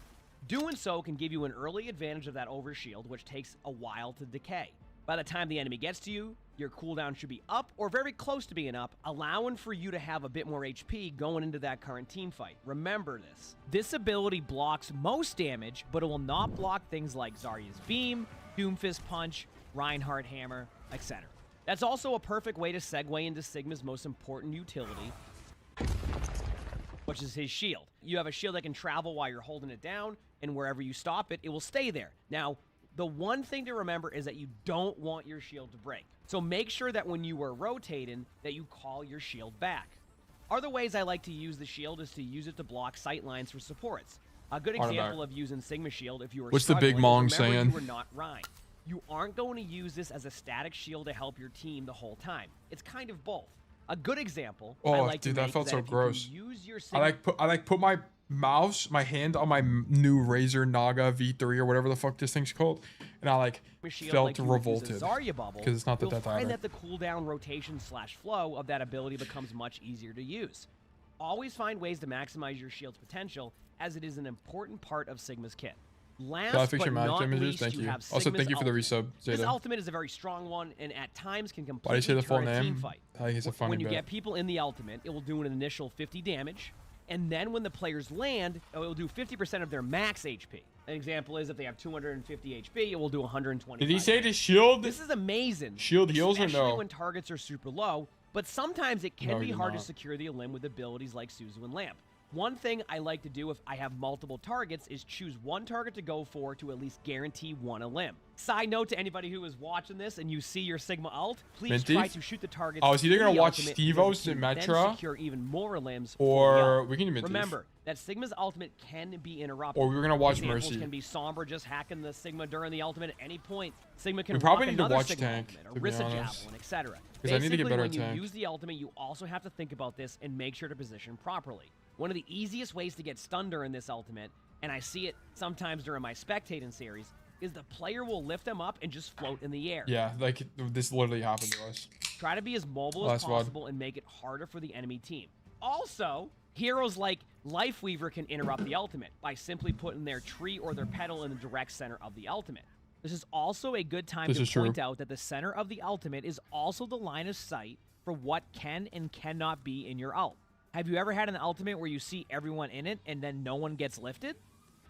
Doing so can give you an early advantage of that overshield, which takes a while to decay. By the time the enemy gets to you, your cooldown should be up or very close to being up, allowing for you to have a bit more HP going into that current team fight. Remember this. This ability blocks most damage, but it will not block things like Zarya's Beam, Doomfist Punch, Reinhardt Hammer, etc. That's also a perfect way to segue into Sigma's most important utility, which is his shield. You have a shield that can travel while you're holding it down, and wherever you stop it, it will stay there. Now, the one thing to remember is that you don't want your shield to break. So make sure that when you are rotating, that you call your shield back. Other ways I like to use the shield is to use it to block sight lines for supports. A good example of using Sigma Shield if you were What's the big mong saying? You are not Rhine. You aren't going to use this as a static shield to help your team the whole time. It's kind of both. A good example. Oh, I like dude, to that make felt is so if you gross. can use your I like put my my hand on my new Razer Naga V3 or whatever the fuck this thing's called, and I like felt revolted because it's not the death find adder. that the cooldown rotation / flow of that ability becomes much easier to use. Always find ways to maximize your shield's potential, as it is an important part of Sigma's kit. Last fix your but match not images? least, Thank you. have Also, Sigma's thank you for the ultimate. resub, This Zeta. ultimate is a very strong one, and at times can Why do you say completely the full turn a team name? fight. I think it's a funny When you bit. get people in the ultimate, it will do an initial 50 damage, and then when the players land, it will do 50% of their max HP. An example is if they have 250 HP, it will do 120. Did he say the shield? This is amazing. Shield heals or especially no? when targets are super low, but sometimes it can No, be you're hard to not. secure the limb with abilities like Suzu and Lamp. One thing I like to do if I have multiple targets is choose one target to go for to at least guarantee one a limb. Side note to anybody who is watching this and you see your Sigma ult, please Minty? try to shoot the targets. Oh, is he either in gonna the watch ultimate Steve-O's because it can then Ramattra, secure even more limbs for the or ult. we can do Minty. Remember that Sigma's ultimate can be interrupted. Or we were gonna watch Examples Mercy. can be Sombra just hacking the Sigma during the ultimate at any point. Sigma can We probably rock need to another watch Sigma Tank, ultimate, to or be Rissa honest. Javelin, etc. 'Cause I need to get better when at you Tank. use the ultimate, you also have to think about this and make sure to position properly. One of the easiest ways to get stunned during this ultimate, and I see it sometimes during my spectating series, is the player will lift them up and just float in the air. Yeah, like this literally happened to us. Try to be as mobile as Last VOD. possible and make it harder for the enemy team. Also, heroes like Lifeweaver can interrupt the ultimate by simply putting their tree or their petal in the direct center of the ultimate. This is also a good time This to is true. point out that the center of the ultimate is also the line of sight for what can and cannot be in your ult. Have you ever had an ultimate where you see everyone in it and then no one gets lifted?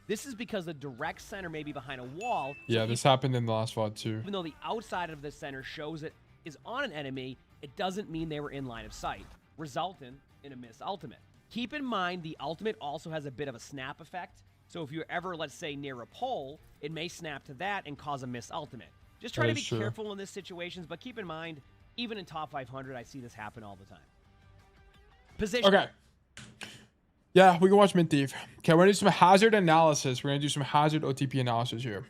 This is because the direct center may be behind a wall. Yeah, this happened in the last VOD too. Even though the outside of the center shows it is on an enemy, it doesn't mean they were in line of sight, resulting in a miss ultimate. Keep in mind the ultimate also has a bit of a snap effect, so if you're ever, let's say, near a pole, it may snap to that and cause a miss ultimate. Just try That to is be true. careful in these situations, but keep in mind, even in top 500, I see this happen all the time. Position. Okay. Yeah, we can watch Mint Thief. Okay, we're gonna do some hazard analysis. We're gonna do some hazard OTP analysis here.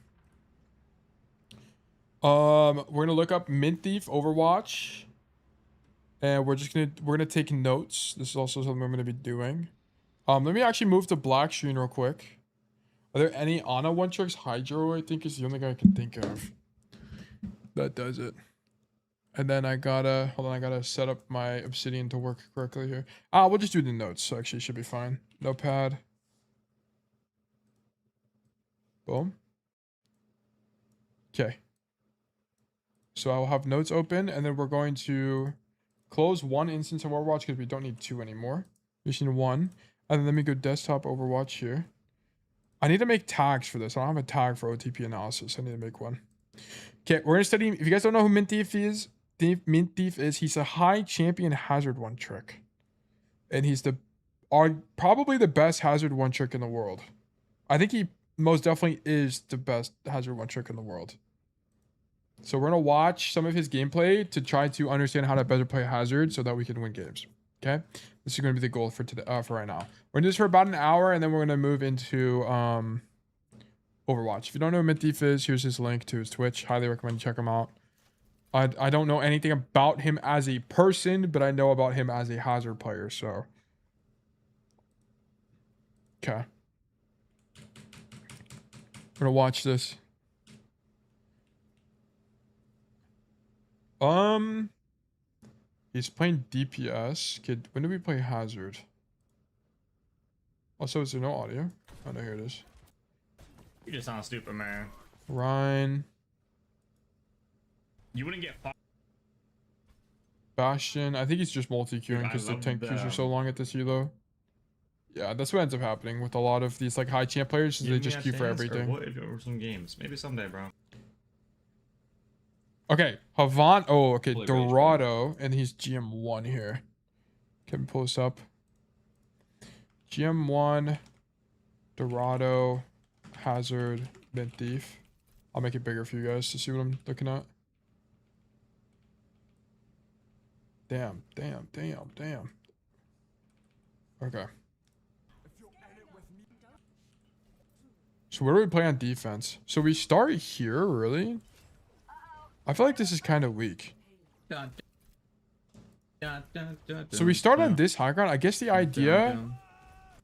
We're gonna look up Mint Thief Overwatch, and we're gonna take notes. This is also something we're gonna be doing. Let me actually move to black screen real quick. Are there any Ana one tricks? Hydro, I think, is the only guy I can think of that does it. And then I gotta set up my Obsidian to work correctly here. We'll just do the notes. So actually, it should be fine. Notepad. Boom. Okay. So I'll have notes open, and then we're going to close one instance of Overwatch because we don't need two anymore. We just need one. And then let me go desktop Overwatch here. I need to make tags for this. I don't have a tag for OTP analysis. I need to make one. Okay, we're gonna study. If you guys don't know who Mint Thief is, Mint Thief is he's a high champion hazard one trick, and he's probably the best hazard one trick in the world. I think he most definitely is the best hazard one trick in the world. So we're gonna watch some of his gameplay to try to understand how to better play hazard so that we can win games. Okay, this is gonna be the goal for today. For right now, we're gonna do this for about an hour, and then we're gonna move into Overwatch. If you don't know who Mint Thief is, here's his link to his Twitch. Highly recommend you check him out. I don't know anything about him as a person, but I know about him as a hazard player, so. Okay. I'm gonna watch this. He's playing DPS. Kid, when did we play hazard? Also, is there no audio? Oh no, here it is. You just sound stupid, man. Ryan. You wouldn't get fucked. Bastion. I think he's just multi-queuing Dude, I because the love tank queues are them. so long at this elo. Yeah, that's what ends up happening with a lot of these like high champ players. Is they just queue for everything. What if it were some games? Maybe someday, bro. Okay, Havan. Oh, okay, Fully Dorado, and he's GM1 here. Can we pull this up? GM1, Dorado, Hazard, Mint Thief. I'll make it bigger for you guys to see what I'm looking at. Damn. Okay. So where do we play on defense? So we start here, really? I feel like this is kind of weak. So we start on this high ground. I guess the idea...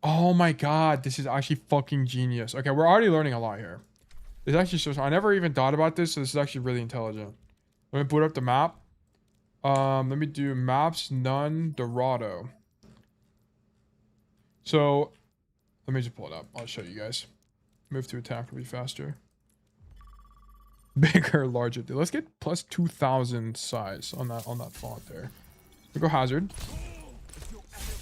Oh my god, this is actually fucking genius. Okay, we're already learning a lot here. It's actually so... I never even thought about this, so this is actually really intelligent. Let me boot up the map. Let me do maps, none, Dorado. So, let me just pull it up. I'll show you guys. Move to attack will be faster. Bigger, larger. Let's get plus 2,000 size on that font there. We go Hazard.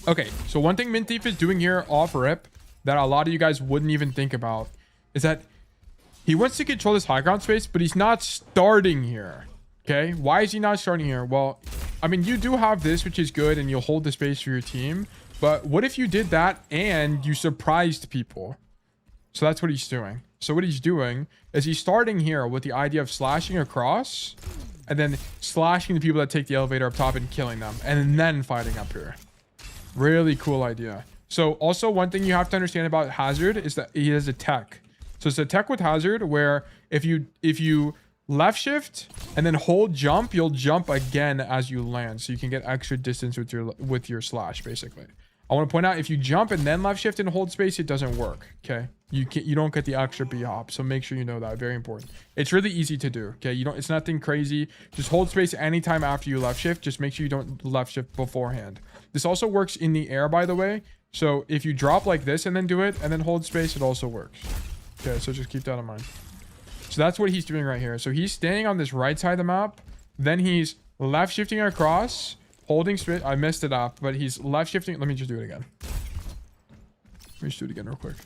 Okay, so one thing Mint Thief is doing here off rip that a lot of you guys wouldn't even think about is that he wants to control this high ground space, but he's not starting here. Okay, why is he not starting here? Well, I mean, you do have this, which is good, and you'll hold the space for your team. But what if you did that and you surprised people? So that's what he's doing. So what he's doing is he's starting here with the idea of slashing across and then slashing the people that take the elevator up top and killing them and then fighting up here. Really cool idea. So also one thing you have to understand about Hazard is that he has a tech. So it's a tech with Hazard where if you left shift and then hold jump, you'll jump again as you land. So you can get extra distance with your slash basically. I want to point out if you jump and then left shift and hold space, it doesn't work. Okay. You don't get the extra B hop. So make sure you know that. Very important. It's really easy to do. Okay. It's nothing crazy. Just hold space anytime after you left shift. Just make sure you don't left shift beforehand. This also works in the air, by the way. So if you drop like this and then do it and then hold space, it also works. Okay. So just keep that in mind. So that's what he's doing right here. So he's staying on this right side of the map. Then he's left shifting across, holding space. I messed it up, but he's left shifting. Let me just do it again. Let me just do it again real quick.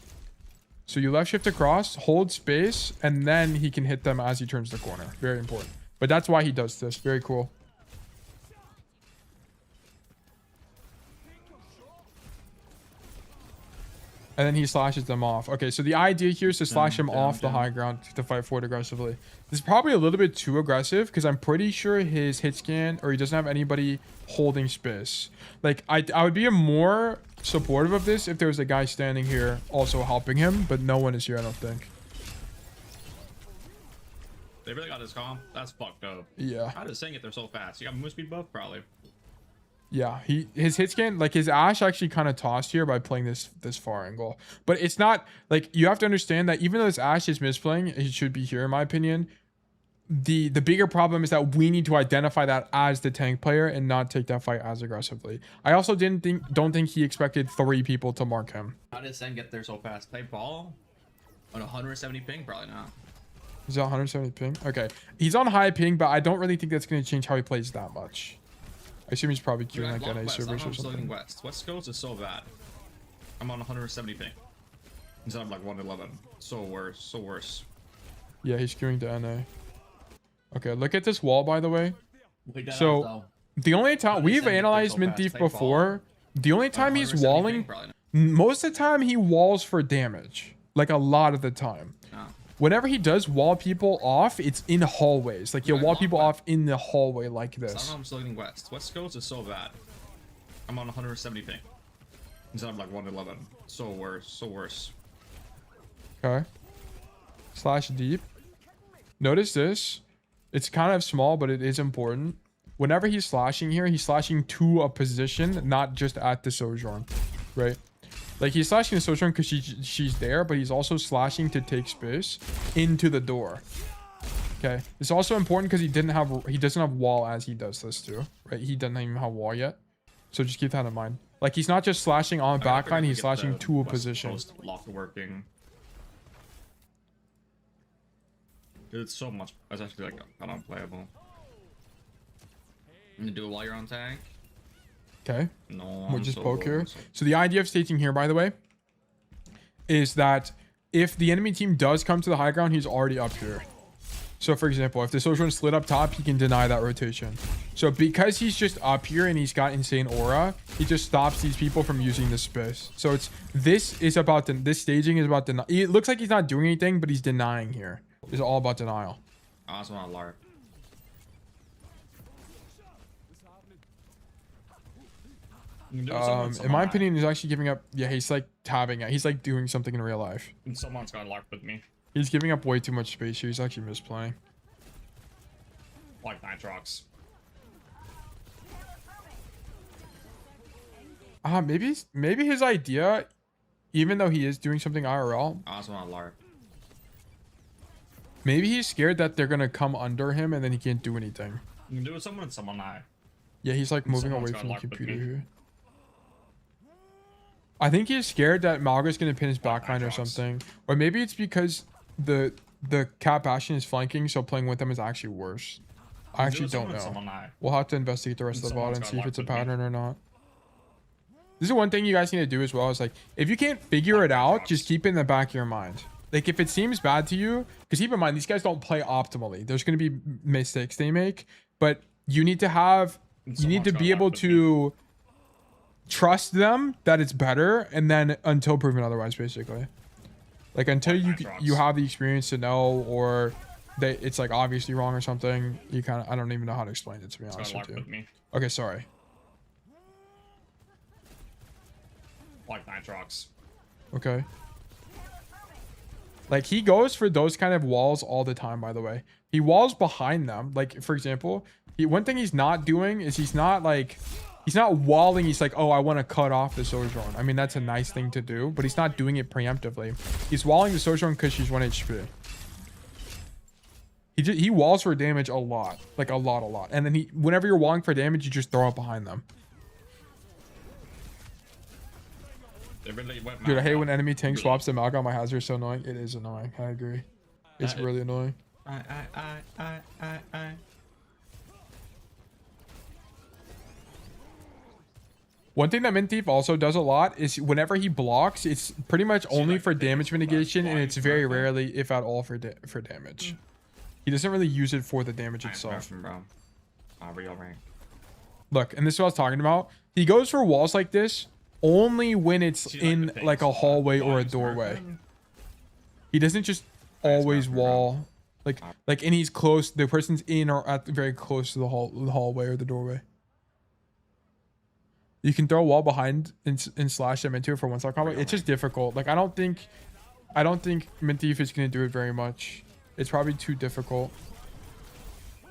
So you left shift across, hold space, and then he can hit them as he turns the corner. Very important. But that's why he does this. Very cool. And then he slashes them off. Okay, so the idea here is to slash him off the high ground to fight forward aggressively. This is probably a little bit too aggressive because I'm pretty sure his hit scan or he doesn't have anybody holding space. Like, I would be more supportive of this if there was a guy standing here also helping him, but no one is here, I don't think. They really got this comp. That's fucked up. Yeah. How does Saying get there so fast? You got move speed buff? Probably. Yeah, his hit scan, like his Ash actually kind of tossed here by playing this far angle. But it's not, like, you have to understand that even though this Ash is misplaying, it should be here in my opinion. The bigger problem is that we need to identify that as the tank player and not take that fight as aggressively. I also don't think he expected 3 people to mark him. How did Sen get there so fast? Play ball? On 170 ping? Probably not. He's on 170 ping? Okay. He's on high ping, but I don't really think that's going to change how he plays that much. I assume he's probably queuing like NA servers or something. West Coast is so bad. I'm on 170 ping. Instead of like 111. So worse. Yeah, he's queuing to NA. Okay, look at this wall, by the way. So, the only time... We've analyzed Mint Thief before. The only time he's walling... Most of the time, he walls for damage. Like, a lot of the time. Whenever he does wall people off, it's in hallways. Like, he'll wall people off in the hallway like this. I'm slugging West. West Coast is so bad. I'm on 170 ping. Instead of like 111. So worse. Okay. Slash deep. Notice this. It's kind of small, but it is important. Whenever he's slashing here, he's slashing to a position, not just at the Sojourn. Right? Like, he's slashing the Sojourn because she's there, but he's also slashing to take space into the door. Okay. It's also important because he doesn't have wall as he does this too. Right? He doesn't even have wall yet. So just keep that in mind. Like, he's not just slashing on backline, he's slashing to a position. Lock working. Dude, it's so much. It's actually like kind of unplayable. You can do it while you're on tank. Okay. No, we'll just poke here. So the idea of staging here, by the way, is that if the enemy team does come to the high ground, he's already up here. So for example, if the social rune slid up top, he can deny that rotation. So because he's just up here and he's got insane aura, he just stops these people from using this space. So this staging is about deny. It looks like he's not doing anything, but he's denying here. It's all about denial. I also want to LARP. In my opinion, he's actually giving up. Yeah, he's like tabbing it. He's like doing something in real life. Someone's got LARP with me. He's giving up way too much space here. He's actually misplaying. Like Nitrox. Maybe his idea, even though he is doing something IRL. I also want to LARP. Maybe he's scared that they're gonna come under him and then he can't do anything. You can do it someone and someone I. Yeah, he's like moving away from the computer here. I think he's scared that Malga's gonna pin his backline or something. Or maybe it's because the Cat Bastion is flanking, so playing with them is actually worse. I actually don't know. We'll have to investigate the rest of the bot and see if it's a pattern or not. This is one thing you guys need to do as well, is like, if you can't figure it out, just keep it in the back of your mind. Like, if it seems bad to you, because keep in mind, these guys don't play optimally. There's going to be mistakes they make, but you need to be able to trust them that it's better, and then until proven otherwise, basically. Like, until you have the experience to know, or that it's like obviously wrong or something, you kind of, I don't even know how to explain it, to be honest with you. Okay, sorry. Like Nitrox. Okay. Like, he goes for those kind of walls all the time, by the way. He walls behind them. Like, for example, one thing he's not doing is he's not walling. He's like, oh, I want to cut off the Sojourn. I mean, that's a nice thing to do, but he's not doing it preemptively. He's walling the Sojourn because she's 1 HP. He walls for damage a lot. Like, a lot. And then whenever you're walling for damage, you just throw it behind them. Dude, I hate when enemy tank swaps the Malga on my hazard. So annoying. It is annoying. I agree. It's really annoying. One thing that Mint Thief also does a lot is whenever he blocks, it's pretty much only for damage mitigation, and it's very rarely, if at all, for damage. He doesn't really use it for the damage itself. Look, and this is what I was talking about. He goes for walls like this only when it's in like a hallway or a doorway. He doesn't just always wall like and he's close, the person's in or at very close to the hallway or the doorway. You can throw a wall behind and slash them into it for 1-shot combo. It's just difficult. Like, I don't think Mint Thief is gonna do it very much. It's probably too difficult.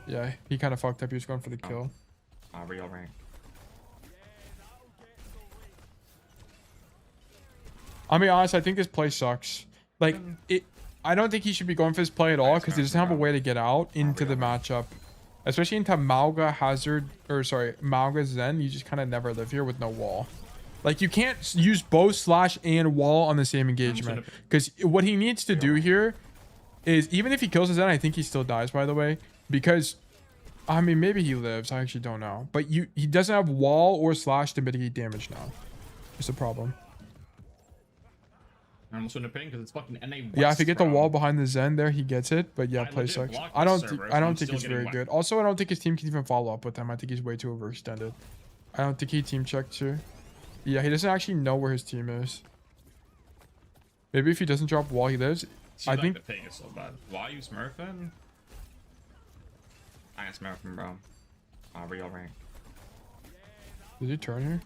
Yeah, he kind of fucked up. He was going for the kill. Real rank. I'll be honest, I think this play sucks. Like, I don't think he should be going for this play at all, because he doesn't have a way to get out into the matchup. Especially into Malga Malga Zen. You just kind of never live here with no wall. Like, you can't use both slash and wall on the same engagement. Because what he needs to do here is, even if he kills his Zen, I think he still dies, by the way. Because, I mean, maybe he lives. I actually don't know. But he doesn't have wall or slash to mitigate damage now. It's a problem. I almost wouldn't have because it's fucking NA West, yeah, if you get the wall behind the Zen there, he gets it. But yeah, play sucks. I don't think it's very good. Also, I don't think his team can even follow up with him. I think he's way too overextended. I don't think he team checked here. Yeah, he doesn't actually know where his team is. Maybe if he doesn't drop wall, he lives. I think the ping is so bad. Why are you smurfing? I ain't smurfing, bro. Real rank. Did he turn here?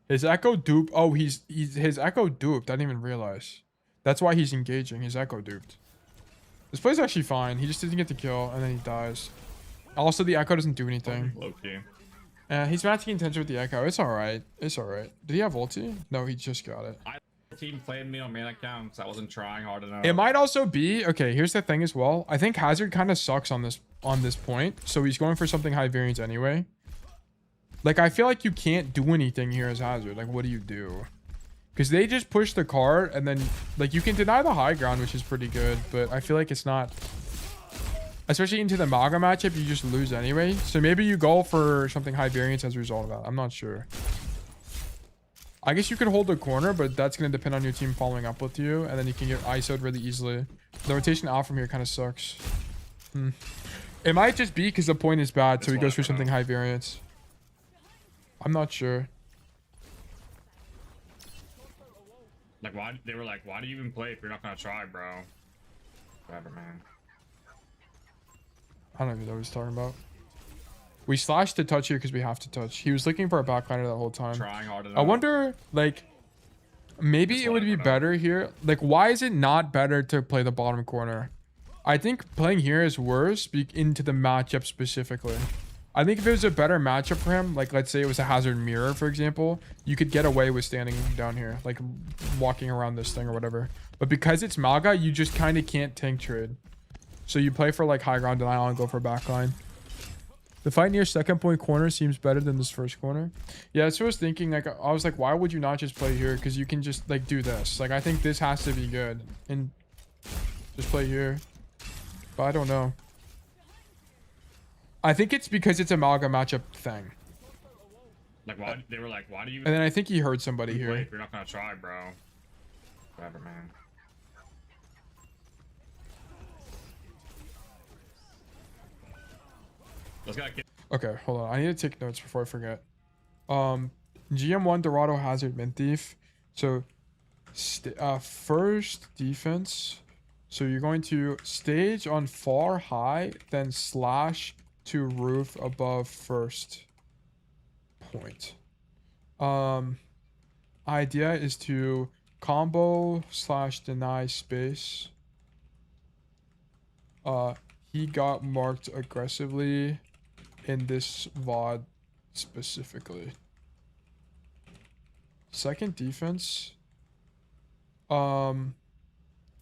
His echo duped. Oh, his echo duped. I didn't even realize. That's why he's engaging. His echo duped. This play's actually fine. He just didn't get the kill, and then he dies. Also, the echo doesn't do anything. Low-key. He's matching intention with the echo. It's alright. It's alright. Did he have ulti? No, he just got it. The team played me on main account because I wasn't trying hard enough. It might also be... Okay, here's the thing as well. I think Hazard kind of sucks on this point, so he's going for something high variance anyway. Like, I feel like you can't do anything here as Hazard. Like, what do you do? Because they just push the cart, and then, like, you can deny the high ground, which is pretty good, but I feel like it's not... Especially into the Malga matchup, you just lose anyway. So maybe you go for something high variance as a result of that. I'm not sure. I guess you could hold the corner, but that's going to depend on your team following up with you. And then you can get ISO'd really easily. The rotation out from here kind of sucks. It might just be because the point is bad, so he goes for something high variance. I'm not sure. Like, why? They were like, why do you even play if you're not going to try, bro? Whatever, man. I don't even know what he's talking about. We slashed to touch here because we have to touch. He was looking for a backliner that whole time. Trying hard enough. I wonder, like, maybe it would be better here. Like, why is it not better to play the bottom corner? I think playing here is worse into the matchup specifically. I think if it was a better matchup for him, like let's say it was a hazard mirror, for example, you could get away with standing down here, like walking around this thing or whatever. But because it's Maga, you just kind of can't tank trade. So you play for like high ground denial and go for backline. The fight near second point corner seems better than this first corner. Yeah, that's what I was thinking. Like, I was like, why would you not just play here? Because you can just like do this. Like, I think this has to be good. And just play here. But I don't know. I think it's because it's a Maga matchup thing. Like, why? They were like, why do you... And then I think he heard somebody here. If you're not going to try, bro. Whatever, man. Okay, hold on. I need to take notes before I forget. GM1 Dorado Hazard Mint Thief. So first defense. So you're going to stage on far high, then slash to roof above first point. Idea is to combo slash deny space. He got marked aggressively in this VOD specifically. Second defense.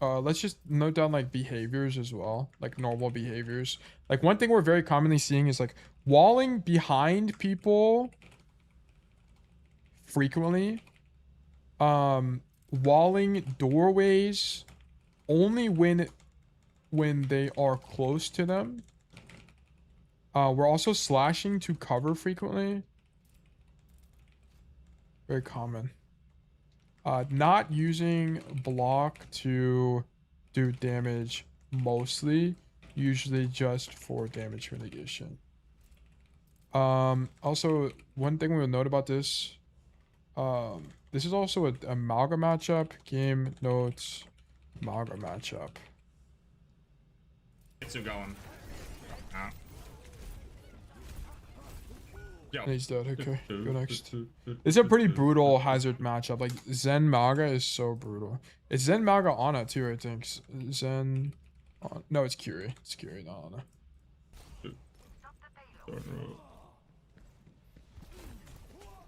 Let's just note down like behaviors as well, like normal behaviors. Like one thing we're very commonly seeing is like walling behind people frequently. Walling doorways only when they are close to them. We're also slashing to cover frequently. Very common. Not using block to do damage mostly, usually just for damage mitigation. Also, one thing we'll note about this, this is also a Maga matchup. Game notes, Maga matchup. It's going. Yo. He's dead. Okay, go next. It's a pretty brutal hazard matchup. Like Zen Maga is so brutal. It's Zen Maga Ana too, I think. Zen. No, it's Curie. It's Curie, not Ana.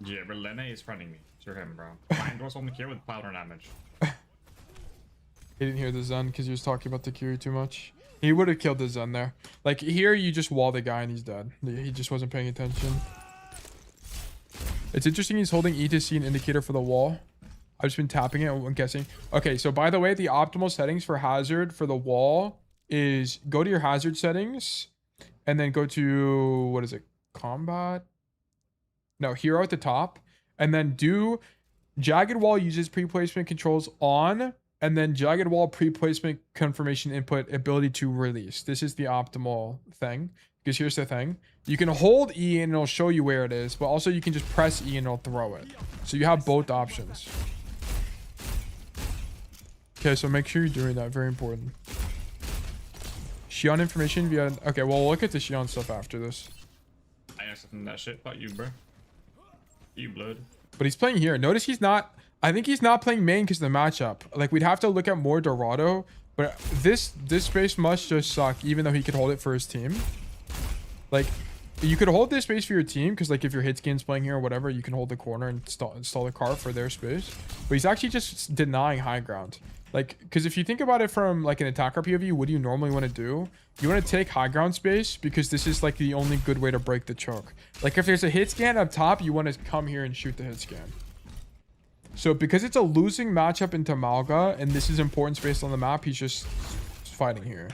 Yeah, but Lene is fronting me. It's him, bro. Mine was only here with powder damage. He didn't hear the Zen because he was talking about the Curie too much. He would have killed the Zen there. Like here, you just wall the guy and he's dead. He just wasn't paying attention. It's interesting he's holding E to see an indicator for the wall. I've just been tapping it, I'm guessing. Okay, so by the way, the optimal settings for hazard for the wall is go to your hazard settings and then go to, what is it? Combat? No, hero at the top. And then do jagged wall uses pre-placement controls on, and then jagged wall pre-placement confirmation input ability to release. This is the optimal thing. Because here's the thing. You can hold E and it'll show you where it is, but also you can just press E and it'll throw it. So you have both options. Okay, so make sure you're doing that. Very important. Shion information via... Okay, well, we'll look at the Shion stuff after this. I know something that shit about you, bro. You blood. But he's playing here. Notice he's not... I think he's not playing main because of the matchup. Like, we'd have to look at more Dorado. But this space must just suck, even though he could hold it for his team. Like, you could hold this space for your team, because, like, if your hit skin's playing here or whatever, you can hold the corner and install the car for their space. But he's actually just denying high ground. Like, because if you think about it from, like, an attacker POV, what do you normally want to do? You want to take high ground space, because this is, like, the only good way to break the choke. Like, if there's a hit scan up top, you want to come here and shoot the hit scan. So, because it's a losing matchup into Malga, and this is important space on the map, he's just fighting here.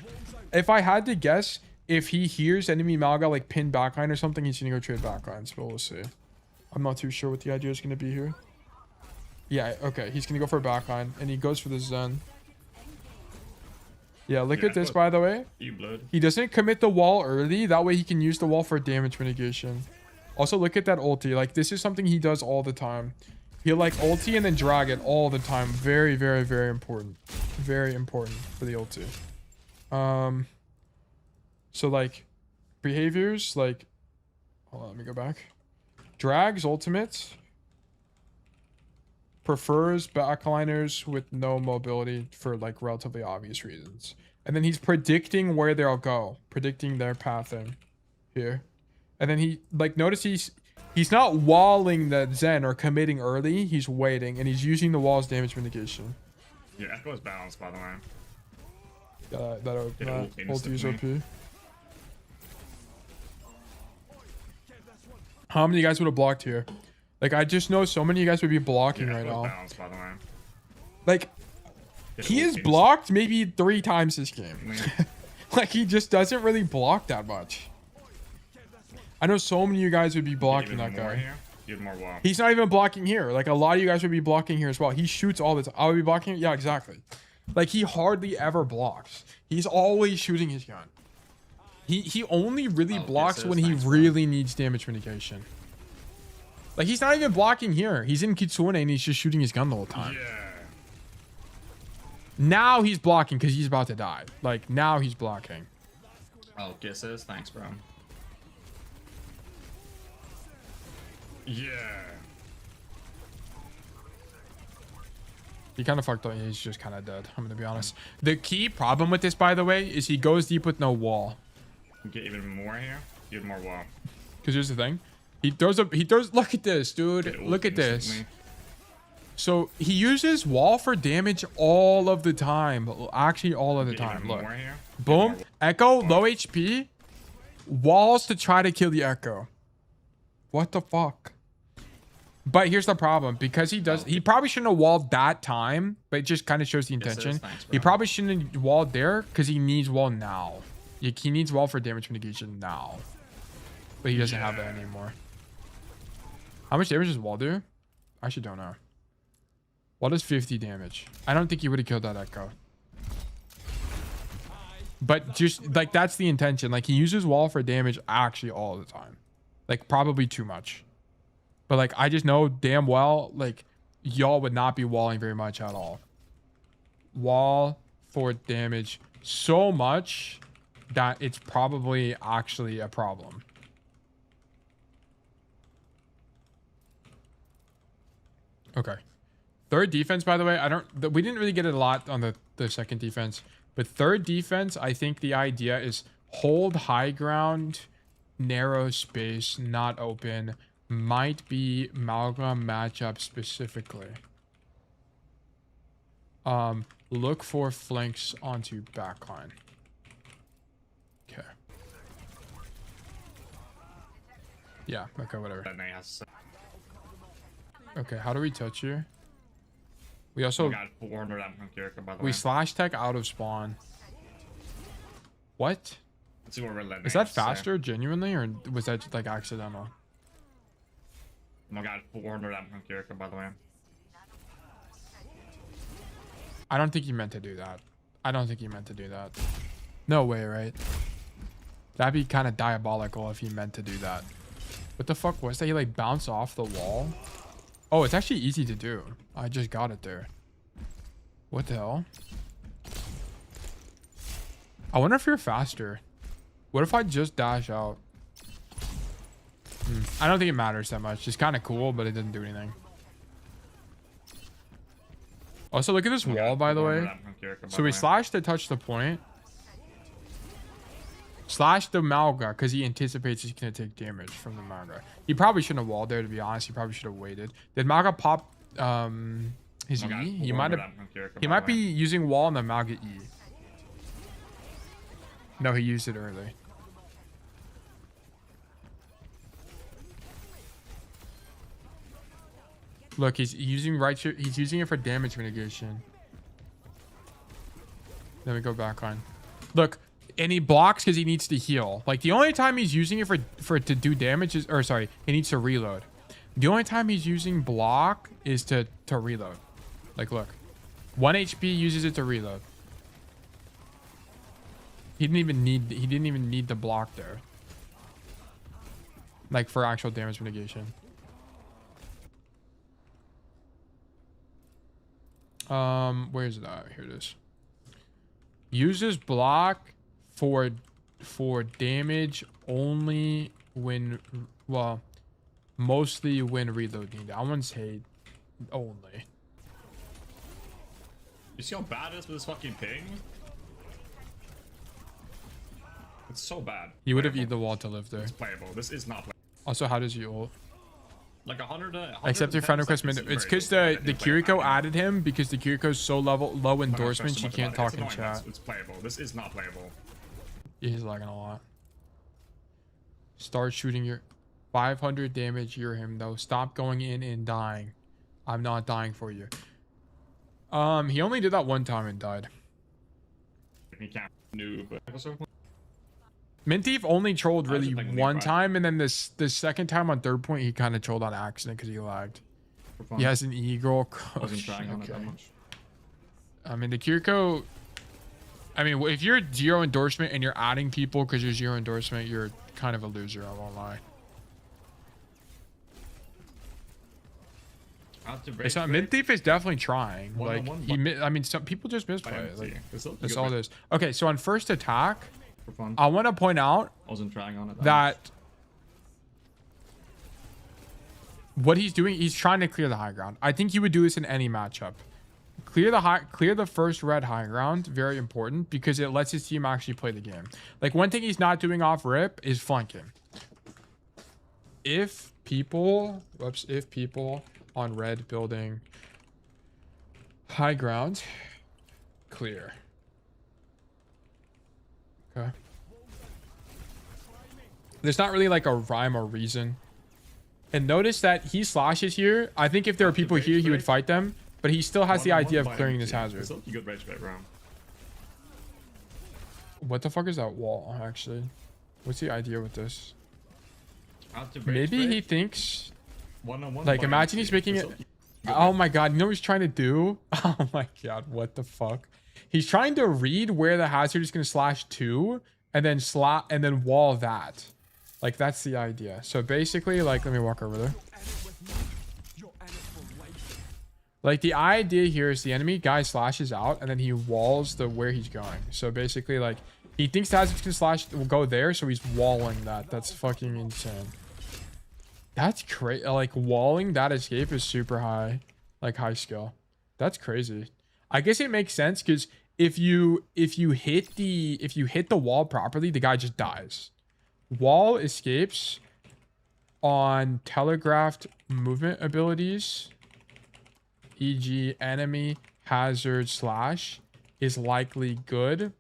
If I had to guess... If he hears enemy Malga like pin backline or something, he's gonna go trade backlines, but we'll see. I'm not too sure what the idea is gonna be here. Yeah, okay. He's gonna go for a backline, and he goes for the Zen. Yeah, look at this, by the way. You blood. He doesn't commit the wall early. That way he can use the wall for damage mitigation. Also, look at that ulti. Like, this is something he does all the time. He'll, like, ulti and then drag it all the time. Very, very, very important. Very important for the ulti. So, like, behaviors, like... Hold on, let me go back. Drags, ultimates. Prefers backliners with no mobility for like relatively obvious reasons. And then he's predicting where they'll go. Predicting their pathing here. And then he, like, notice he's not walling the Zen or committing early. He's waiting and he's using the wall's damage mitigation. Yeah, Echo is balanced, by the way. That ulti is OP. How many of you guys would have blocked here? Like, I just know so many of you guys would be blocking right now. Balanced, by the way. Like, he is blocked maybe 3 times this game. Like, he just doesn't really block that much. I know so many of you guys would be blocking that guy. He's not even blocking here. Like, a lot of you guys would be blocking here as well. He shoots all the time. I would be blocking. Yeah, exactly. Like, he hardly ever blocks. He's always shooting his gun. He only really blocks when he really needs damage mitigation. Like, he's not even blocking here. He's in Kitsune and he's just shooting his gun the whole time. Yeah. Now he's blocking because he's about to die. Like, now he's blocking. Oh, kisses. Thanks, bro. Yeah. He kind of fucked up. He's just kind of dead. I'm going to be honest. The key problem with this, by the way, is he goes deep with no wall. Get even more here. Get more wall. Because here's the thing. He throws, look at this, dude. Look at this. So he uses wall for damage all of the time. Actually, all of the time. Look. Boom. Echo, low HP. Walls to try to kill the Echo. What the fuck? But here's the problem. Because he does, he probably shouldn't have walled that time, but it just kind of shows the intention. He probably shouldn't have walled there because he needs wall now. He needs wall for damage mitigation now. But he doesn't have it anymore. How much damage does wall do? I actually don't know. Wall does 50 damage. I don't think he would have killed that Echo. But just, like, that's the intention. Like, he uses wall for damage actually all the time. Like, probably too much. But, like, I just know damn well, like, y'all would not be walling very much at all. Wall for damage so much that it's probably actually a problem. Okay. Third defense, by the way, we didn't really get it a lot on the second defense. But third defense, I think the idea is hold high ground, narrow space, not open. Might be Malga matchup specifically. Look for flanks onto backline. Okay. Yeah, okay, whatever. Okay, how do we touch you? We also got 400 from Kirika, by the way. We slash tech out of spawn. What? Let's see what we're letting. Is that faster, genuinely, or was that just, like, accidental? I got 400 from Kirika, by the way. I don't think he meant to do that. I don't think he meant to do that. No way, right? That'd be kind of diabolical if he meant to do that. What the fuck was that? He, like, bounced off the wall? Oh, it's actually easy to do. I just got it there. What the hell? I wonder if you're faster. What if I just dash out? I don't think it matters that much. It's kind of cool, but it doesn't do anything. Also, look at this wall, by the way. So we slash to touch the point. Slash the Malga because he anticipates he's going to take damage from the Malga. He probably shouldn't have walled there, to be honest. He probably should have waited. Did Malga pop his E? He might be using wall on the Malga E. No, he used it early. Look, he's using he's using it for damage mitigation. Then we go back on. Look, and he blocks because he needs to heal. Like, the only time he's using it for to do damage is, or sorry, he needs to reload. The only time he's using block is to reload. Like, look. 1 HP uses it to reload. He didn't even need the block there. Like, for actual damage mitigation. Where is it at? Here it is. Uses block for damage only when, well, mostly when reloading. That one's hate only. You see how bad it is with this fucking ping? It's so bad. He would have eaten the wall to live there. It's playable. This is not playable. Also, how does he ult? Like 100. Except your friend request minute. It's because the Kiriko added him because the Kiriko's so low endorsement she can't talk in chat. It's playable. This is not playable. Yeah, he's lagging a lot. Start shooting your 500 damage. You're him though. Stop going in and dying. I'm not dying for you. He only did that one time and died. He can't noob. Mintief only trolled really one time, and then this second time on third point he kind of trolled on accident because he lagged. He has an eagle. Wasn't trying on it that much. I mean, the Kiriko. I mean, if you're 0 endorsement and you're adding people because you're 0 endorsement, you're kind of a loser. I won't lie. It's not. Midthief is definitely trying. Like I mean, some people just misplay. Like, that's all it is. Okay, so on first attack, I want to point out that what he's doing, he's trying to clear the high ground. I think he would do this in any matchup. Clear the first red high ground. Very important because it lets his team actually play the game. Like, one thing he's not doing off rip is flanking. If people on red building high ground, clear. Okay. There's not really like a rhyme or reason. And notice that he slashes here. I think if there were people here, he would fight them, but he still has the idea of clearing this hazard. What the fuck is that wall, actually? What's the idea with this? Maybe he thinks... Like, imagine he's making it... Oh my god, you know what he's trying to do? Oh my god, what the fuck? He's trying to read where the hazard is going to slash to, and then wall that. Like, that's the idea. So basically, like, let me walk over there. Like, the idea here is the enemy guy slashes out, and then he walls where he's going. So basically, like, he thinks the hazard's going to will go there, so he's walling that. That's fucking insane. That's crazy. Like, walling that escape is super high, like, high skill. That's crazy. I guess it makes sense because if you hit the wall properly, the guy just dies. Wall escapes on telegraphed movement abilities, e.g. enemy hazard slash, is likely good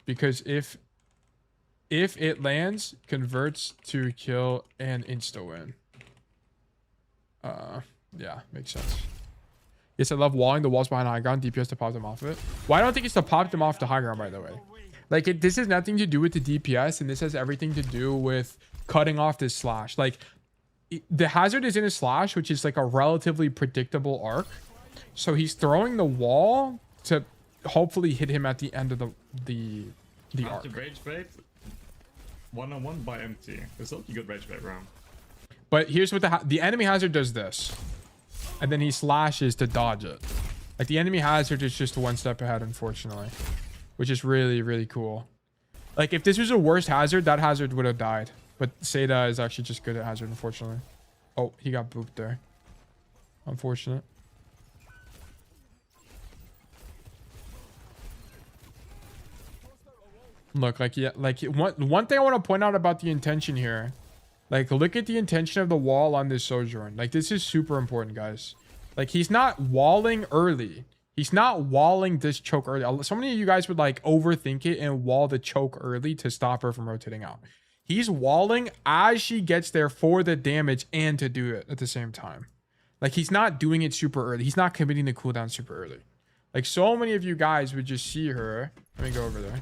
because if it lands, converts to kill and insta win. Yeah, makes sense. Yes, I love walling the walls behind high ground. DPS to pop them off of it. Well, I don't think it's to pop them off the high ground, by the way. Like, this has nothing to do with the DPS, and this has everything to do with cutting off this slash. Like, the hazard is in a slash, which is like a relatively predictable arc. So he's throwing the wall to hopefully hit him at the end of the arc. Rage bait, 1-on-1 by MT. It's not a good rage bait round. But here's what the enemy hazard does this. And then he slashes to dodge it. Like, the enemy hazard is just one step ahead, unfortunately. Which is really, really cool. Like, if this was a worse hazard, that hazard would have died. But Seda is actually just good at hazard, unfortunately. Oh, he got booped there. Unfortunate. Look, like, yeah, like, one thing I want to point out about the intention here. Like, look at the intention of the wall on this Sojourn. Like, this is super important, guys. Like, he's not walling early. He's not walling this choke early. So many of you guys would, like, overthink it and wall the choke early to stop her from rotating out. He's walling as she gets there for the damage and to do it at the same time. Like, he's not doing it super early. He's not committing the cooldown super early. Like, so many of you guys would just see her. Let me go over there.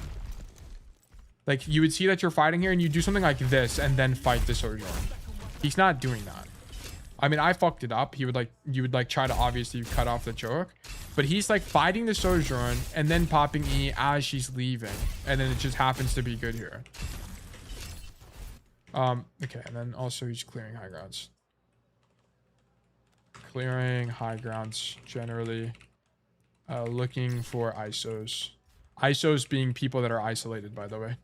Like, you would see that you're fighting here and you do something like this and then fight the Sojourn. He's not doing that. I mean, I fucked it up. You would like try to obviously cut off the choke, but he's like fighting the Sojourn and then popping E as she's leaving, and then it just happens to be good here. Okay, and then also he's clearing high grounds. Clearing high grounds generally. Looking for ISOs. ISOs being people that are isolated, by the way.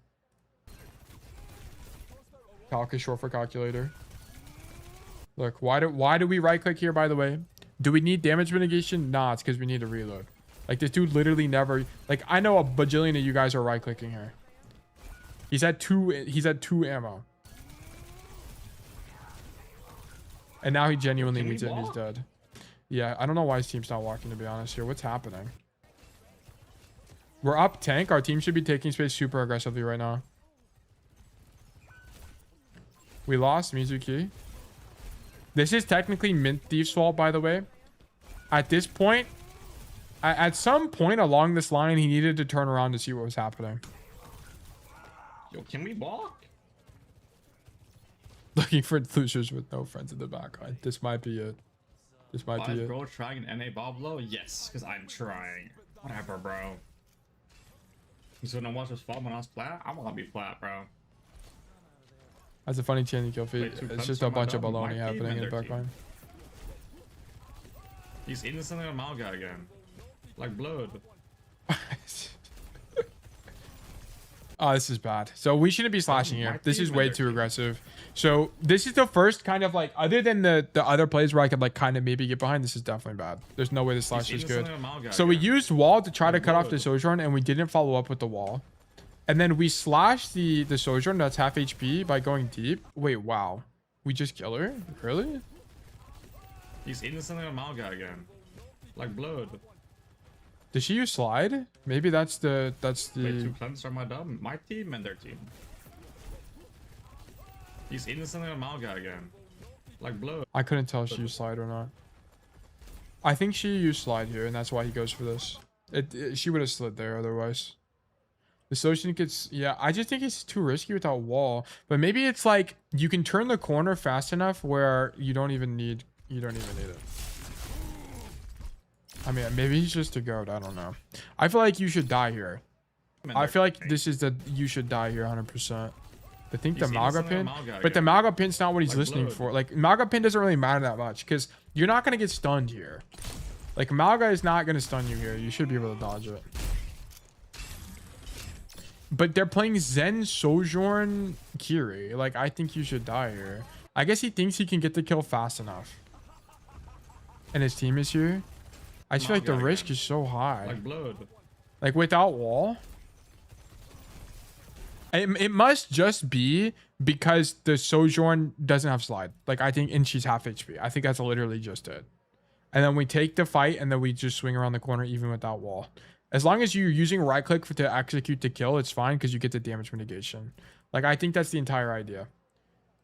Calc is short for calculator. Look, why do we right click here, by the way? Do we need damage mitigation? Nah, it's because we need to reload. Like, this dude literally never... Like, I know a bajillion of you guys are right clicking here. He's at two ammo. And now he genuinely needs it and he's dead. Yeah, I don't know why his team's not walking, to be honest here. What's happening? We're up tank. Our team should be taking space super aggressively right now. We lost Mizuki. This is technically Mint Thief's fault, by the way. At this point, at some point along this line, he needed to turn around to see what was happening. Yo, can we walk? Looking for losers with no friends in the backline. This might be it. This might be it. Bro, trying an NA Boblo? Yes, because I'm trying. Whatever, bro. So when I watch this fall when I was flat, I want to be flat, bro. That's a funny change kill feed. It's just a bunch of baloney happening in the backline. He's instantly a Malga again. Like blood. Oh, this is bad. So we shouldn't be slashing here. This is way too aggressive. So this is the first kind of like, other than the other plays where I could like kind of maybe get behind, this is definitely bad. There's no way this slash is good. So we used wall to try to cut off the Sojourn and we didn't follow up with the wall. And then we slashed the Sojourn that's half HP by going deep. Wait, wow. We just kill her? Really? He's instantly a Malga again. Like blood. Did she use slide? Maybe that's the... Wait, two cleanse are my dub? My team and their team. He's instantly a Malga again. Like blood. I couldn't tell if she used slide or not. I think she used slide here, and that's why he goes for this. She would have slid there otherwise. The Shion Kit's... Yeah, I just think it's too risky without wall. But maybe it's like, you can turn the corner fast enough where you don't even need it. I mean, maybe he's just a goat. I don't know. I feel like you should die here. I feel like this is the... You should die here 100%. I think the Malga pin... But the Malga pin's not what he's listening for. Like, Malga pin doesn't really matter that much. Because you're not going to get stunned here. Like, Malga is not going to stun you here. You should be able to dodge it. But they're playing Zen, Sojourn, Kiri. Like, I think you should die here. I guess he thinks he can get the kill fast enough. And his team is here. I just feel like the risk is so high. Like blood. Like without wall. It must just be because the Sojourn doesn't have slide. Like I think, and she's half HP. I think that's literally just it. And then we take the fight and then we just swing around the corner even without wall. As long as you're using right click to execute the kill, it's fine because you get the damage mitigation. Like I think that's the entire idea.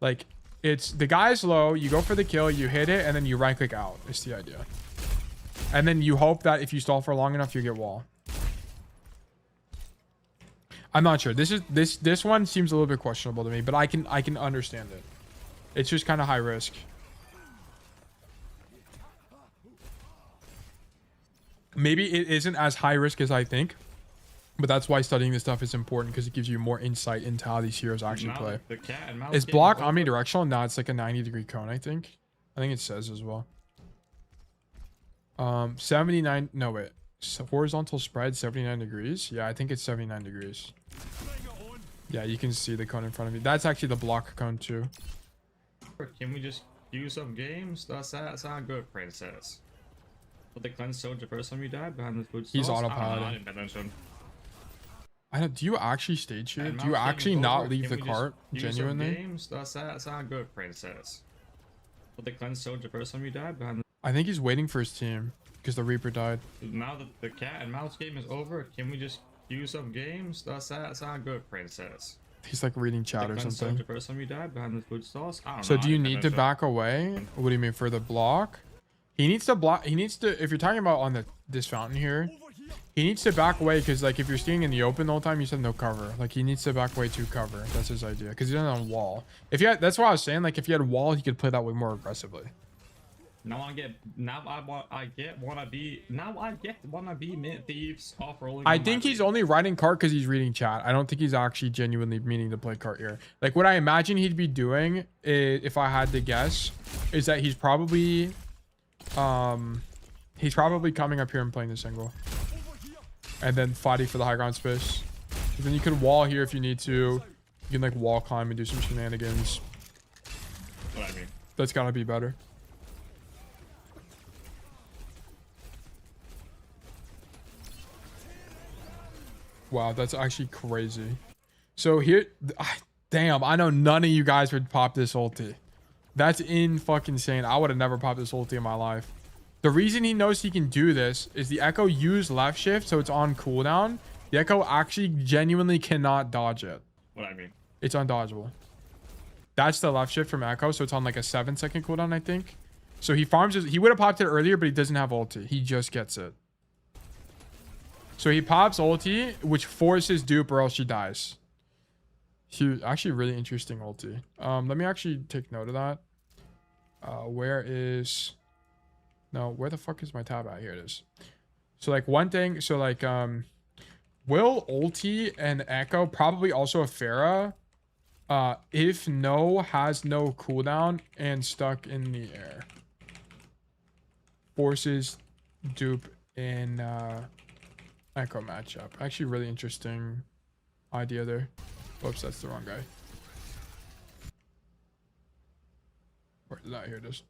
Like it's the guy's low, you go for the kill, you hit it, and then you right click out. It's the idea. And then you hope that if you stall for long enough, you get wall. I'm not sure. This one seems a little bit questionable to me, but I can understand it. It's just kind of high risk. Maybe it isn't as high risk as I think, but that's why studying this stuff is important because it gives you more insight into how these heroes actually play. Is block omnidirectional? No, it's like a 90-degree cone, I think. I think it says as well. 79, no wait, horizontal spread 79 degrees. Yeah, I think it's 79 degrees. Yeah, you can see the cone in front of me. That's actually the block cone too. Can we just use some games? That's not good, princess. But the cleanse soldier first time you died behind the food stalls? He's autopilot. I don't, do you actually stage here? Do you actually not leave the cart genuinely? Games? That's not good, princess. But the cleanse soldier first time you died behind the... I think he's waiting for his team because the Reaper died. Now that the cat and mouse game is over, can we just use some games? That's not good, princess. He's like reading chat or something. The first time you died behind the food stalls? I don't so know, do you need to back away? What do you mean for the block? He needs to block. He needs to, if you're talking about on this fountain here, he needs to back away because like if you're staying in the open the whole time, you said no cover. Like he needs to back away to cover. That's his idea because he doesn't have wall. If you had, that's what I was saying. Like if you had wall, he could play that way more aggressively. Now I get wanna be mint thieves off rolling. I on think my he's only writing cart because he's reading chat. I don't think he's actually genuinely meaning to play cart here. Like what I imagine he'd be doing, if I had to guess, is that he's probably coming up here and playing the single, and then fighting for the high ground space. And then you can wall here if you need to. You can like wall climb and do some shenanigans. What I mean. That's gotta be better. Wow, that's actually crazy. So here, damn, I know none of you guys would pop this ulti. That's fucking insane. I would have never popped this ulti in my life. The reason he knows he can do this is the Echo used left shift, so it's on cooldown. The Echo actually genuinely cannot dodge it. What I mean. It's undodgeable. That's the left shift from Echo, so it's on like a 7-second cooldown, I think. So he farms it. He would have popped it earlier, but he doesn't have ulti. He just gets it. So he pops ulti, which forces dupe or else she dies. Actually really interesting ulti. Let me actually take note of that. Where the fuck is my tab at? Here it is. So like one thing, so like will ulti and Echo, probably also a Pharah, if no has no cooldown and stuck in the air, forces dupe in Echo matchup. Actually really interesting idea there. Whoops, that's the wrong guy. Where is that? Here it is.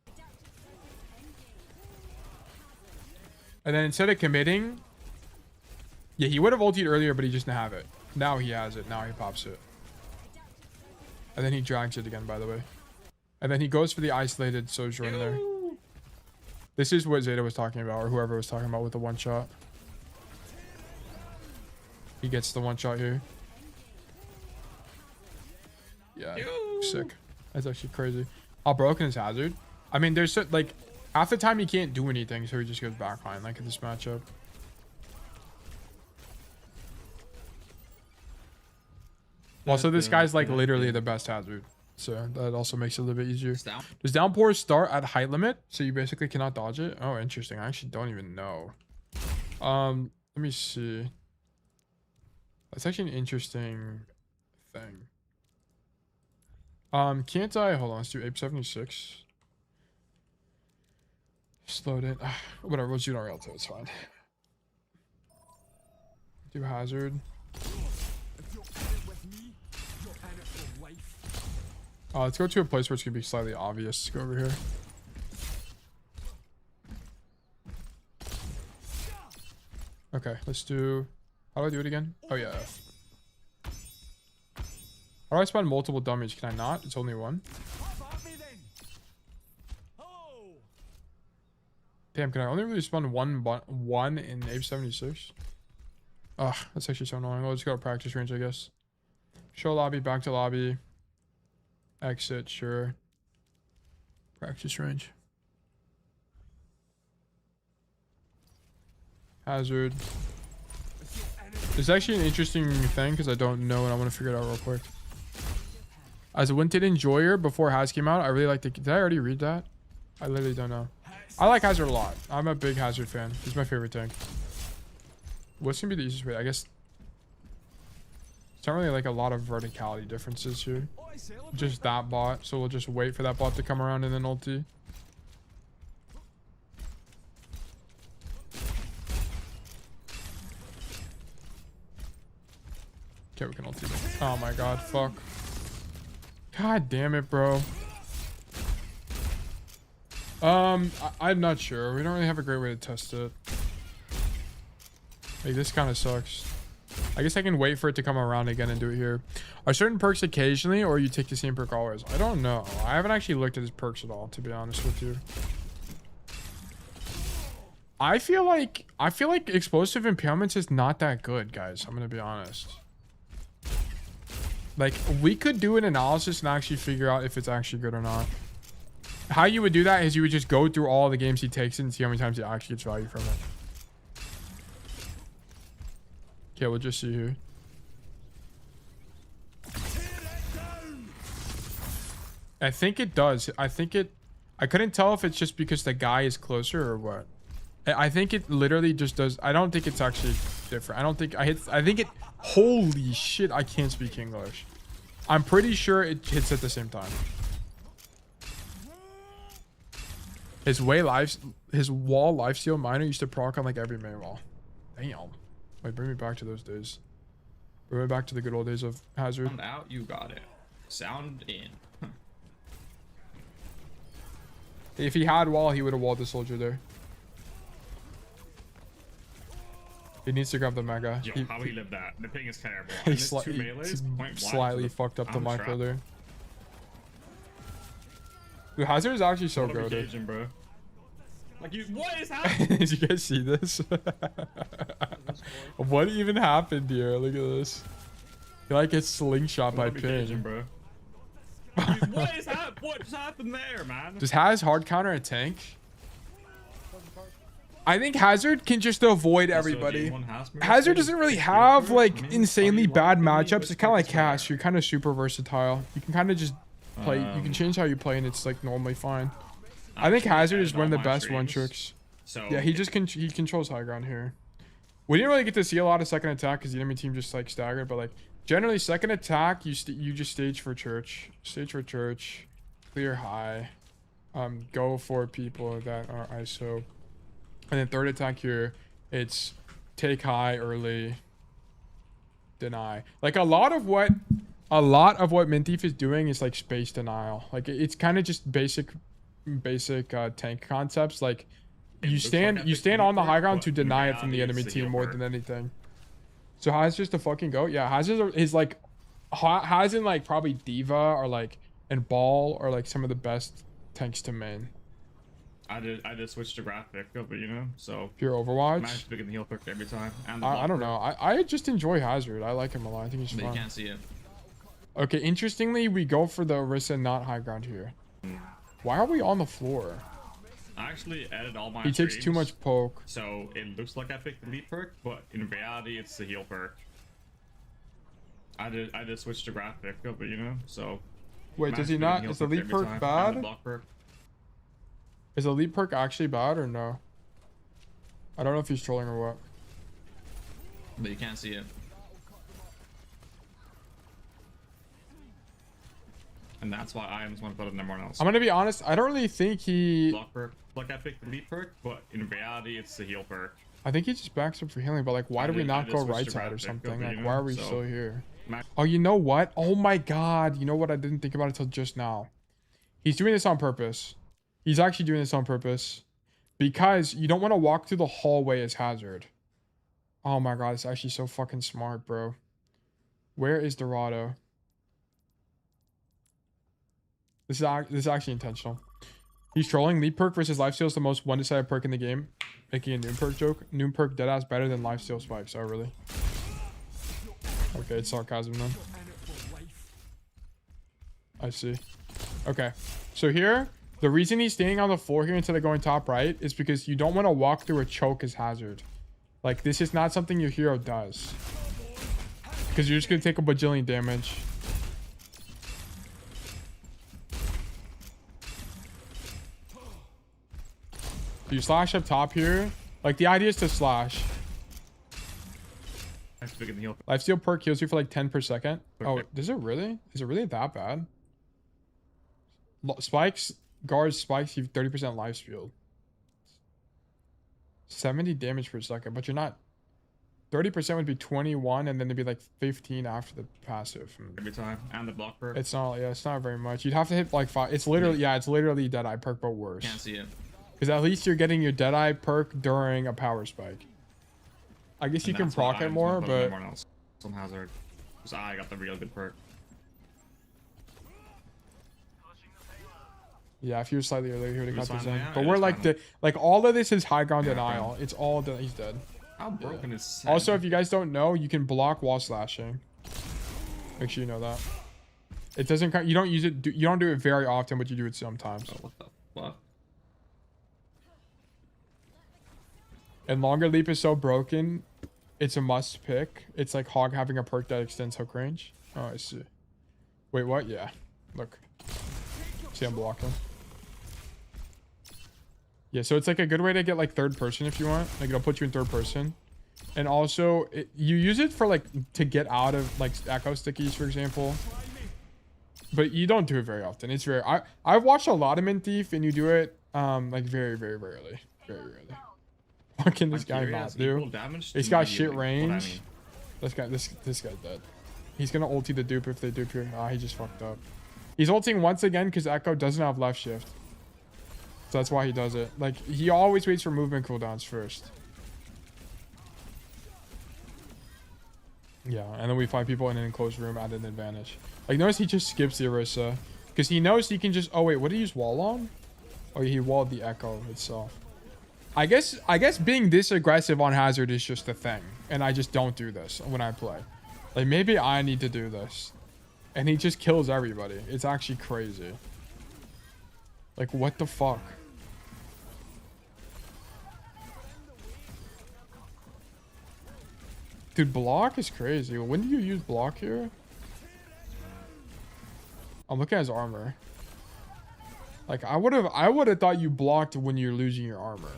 And then instead of committing, yeah, he would have ultied earlier, but he just didn't have it. Now he has it. Now he pops it. And then he drags it again, by the way. And then he goes for the isolated Sojourn there. This is what Zeta was talking about, or whoever was talking about with the one shot. He gets the one shot here. Yeah, sick. That's actually crazy. How broken is Hazard? I mean, there's like half the time he can't do anything, so he just goes backline like in this matchup. Also, this guy's like literally the best Hazard, so that also makes it a little bit easier. Does downpour start at height limit, so you basically cannot dodge it? Oh, interesting. I actually don't even know. Let me see. That's actually an interesting thing. Can't I? Hold on. Let's do Ape 76. Slowed it. Whatever. We'll shoot on rail too. It's fine. Do Hazard. Let's go to a place where it's gonna be slightly obvious to go over here. Okay, let's do. How do I do it again? Oh yeah. How do I spawn multiple dummies? Can I not? It's only one. Damn, can I only really spawn one in Ape 76? Ugh, that's actually so annoying. Well, let's go to practice range, I guess. Show lobby, back to lobby. Exit, sure. Practice range. Hazard. It's actually an interesting thing because I don't know and I want to figure it out real quick. As a Winted Enjoyer before Haz came out, I really like the... Did I already read that? I literally don't know. I like Hazard a lot. I'm a big Hazard fan. He's my favorite tank. What's going to be the easiest way? I guess... It's not really like a lot of verticality differences here. Just that bot. So we'll just wait for that bot to come around and then ulti. Okay, we can ulti. Oh my god, fuck. God damn it, bro. I'm not sure. We don't really have a great way to test it. Like, this kind of sucks. I guess I can wait for it to come around again and do it here. Are certain perks occasionally, or you take the same perk always? I don't know. I haven't actually looked at his perks at all, to be honest with you. I feel like explosive impalements is not that good, guys. I'm gonna be honest. Like, we could do an analysis and actually figure out if it's actually good or not. How you would do that is you would just go through all the games he takes and see how many times he actually gets value from it. Okay, we'll just see here. I think it does. I think I couldn't tell if it's just because the guy is closer or what. I think it literally just does. I don't think it's actually different. I don't think I think it. Holy shit! I can't speak English. I'm pretty sure it hits at the same time. His wall lifesteal miner used to proc on like every main wall. Damn. Wait, bring me back to those days. Bring me back to the good old days of Hazard. Sound out, you got it. Sound in. If he had wall, he would have walled the soldier there. He needs to grab the mega. Yo, how he lived that? The ping is terrible. He, He slightly fucked up the micro there. Dude, Hazard is actually so good. Bro. Like, what is happening? Did you guys see this? What even happened here? Look at this. He like gets slingshot by ping. Bro. What is happening? What just happened there, man? Does Haz hard counter a tank? I think Hazard can just avoid everybody. Hazard doesn't really have like insanely bad matchups. It's kind of like Cass. You're kind of super versatile. You can kind of just play. You can change how you play, and it's like normally fine. I think Hazard is one of the best one tricks. So yeah, he controls high ground here. We didn't really get to see a lot of second attack because the enemy team just like staggered, but like generally second attack you just stage for church, clear high, go for people that are ISO. And then third attack here, it's take high early, deny. Like a lot of what Mintief is doing is like space denial. Like it's kind of just basic tank concepts. Like you stand on the high ground to deny it from the enemy team more than anything. So Haz just a fucking goat. Yeah, Haz is like Haz in like probably Diva or like and Ball are like some of the best tanks to main. I did switch to graphic, but you know, so pure Overwatch. Managed to pick in the heal perk every time. And I don't know. I just enjoy Hazard. I like him a lot. I think he's fun. You can't see it. Okay, interestingly, we go for the Orisa not high ground here. Why are we on the floor? I actually added all my He takes too much poke. So it looks like I picked the lead perk, but in reality it's the heal perk. I did switch to graphic, but you know, so wait, does he not? Is the lead perk bad? Is the lead perk actually bad or no? I don't know if he's trolling or what. But you can't see it. And that's why I just want to put it in everyone else. I'm gonna be honest, I don't really think he... Block perk. Like I picked the lead perk, but in reality it's the heal perk. I think he just backs up for healing, but like why do we not go right side or something? Like why are we still here? Oh, you know what? Oh my god. You know what? I didn't think about it until just now. He's doing this on purpose. He's actually doing this on purpose. Because you don't want to walk through the hallway as Hazard. Oh my god, it's actually so fucking smart, bro. Where is Dorado? This is actually intentional. He's trolling. Lead perk versus lifesteal is the most one-decided perk in the game. Making a noon perk joke. Noon perk deadass better than lifesteal spikes. Oh, really? Okay, it's sarcasm then. I see. Okay. So here, the reason he's staying on the floor here instead of going top right is because you don't want to walk through a choke as Hazard. Like, this is not something your hero does. Because you're just going to take a bajillion damage. You slash up top here. Like, the idea is to slash. Lifesteal perk heals you for like 10 per second. Oh, is it really? Is it really that bad? Spikes, guards, spikes, you have 30% life steal. 70 damage per second, but you're not. 30% would be 21, and then it'd be like 15 after the passive. Every time, and the block perk. It's not, yeah, it's not very much. You'd have to hit like 5. It's literally, yeah, it's literally Deadeye perk, but worse. Can't see it. Because at least you're getting your Deadeye perk during a power spike. I guess you can proc it more, but... Some Hazard. Because I got the real good perk. Yeah, if you were slightly earlier, he would have got the Zen. But we're like, all of this is high ground denial. It's all done. He's dead. How broken is... Also, if you guys don't know, you can block while slashing. Make sure you know that. It doesn't... You don't use it... You don't do it very often, but you do it sometimes. Oh, what the fuck? And longer leap is so broken, it's a must pick. It's like Hog having a perk that extends hook range. Oh, I see. Wait, what? Yeah. Look. See, I'm blocking. Yeah, so it's like a good way to get like third person if you want. Like it'll put you in third person. And also you use it for like to get out of like echo stickies, for example. But you don't do it very often. It's rare. I've watched a lot of Mint Thief and you do it like very, very rarely. Very rarely. What can this guy not do? He's got shit range. This guy's dead. He's gonna ulti the dupe if they dupe here. Ah, he just fucked up. He's ulting once again because Echo doesn't have left shift. So that's why he does it. Like, he always waits for movement cooldowns first. Yeah, and then we find people in an enclosed room at an advantage. Like, notice he just skips the Orisa. Because he knows he can just... Oh, wait, what did he use wall on? Oh, he walled the Echo itself. I guess being this aggressive on Hazard is just a thing. And I just don't do this when I play. Like, maybe I need to do this. And he just kills everybody. It's actually crazy. Like, what the fuck? Dude, block is crazy. When do you use block here? I'm looking at his armor. Like, I would have thought you blocked when you're losing your armor.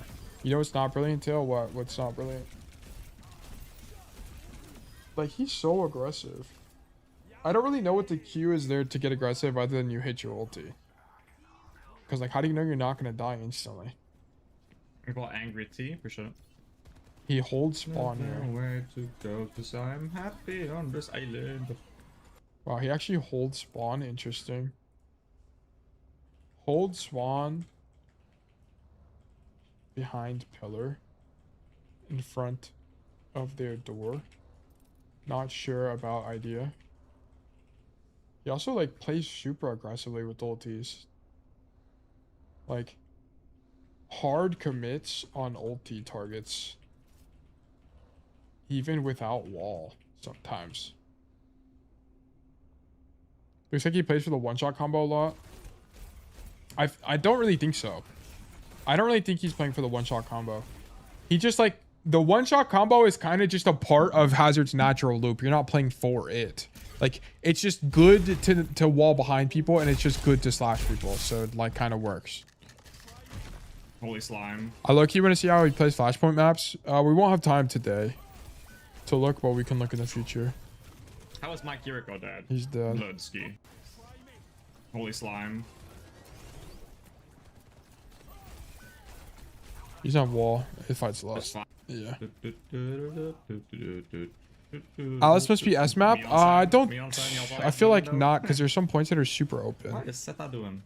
You know what's not brilliant, Tail? What's not brilliant? Like, he's so aggressive. I don't really know what the Q is there to get aggressive other than you hit your ulti. Because, like, how do you know you're not going to die instantly? I call Angry T for sure. He holds spawn here. Nowhere to go because I'm happy on this island. Wow, he actually holds spawn. Interesting. Hold spawn behind pillar in front of their door. Not sure about idea. He also like plays super aggressively with ultis. Like hard commits on ulti targets. Even without wall sometimes. Looks like he plays for the one-shot combo a lot. I don't really think so. I don't really think he's playing for the one-shot combo. He just like the one-shot combo is kind of just a part of Hazard's natural loop. You're not playing for it. Like it's just good to wall behind people and it's just good to slash people. So it like kind of works. Holy slime. I look, you want to see how he plays flashpoint maps? We won't have time today to look, but we can look in the future. How is Mike Kiriko dead? He's dead. Bloodski. Holy slime. He's on wall. It fights less. Yeah. Alice must be S map. I don't. I feel like not because there's some points that are super open. What is Seta doing?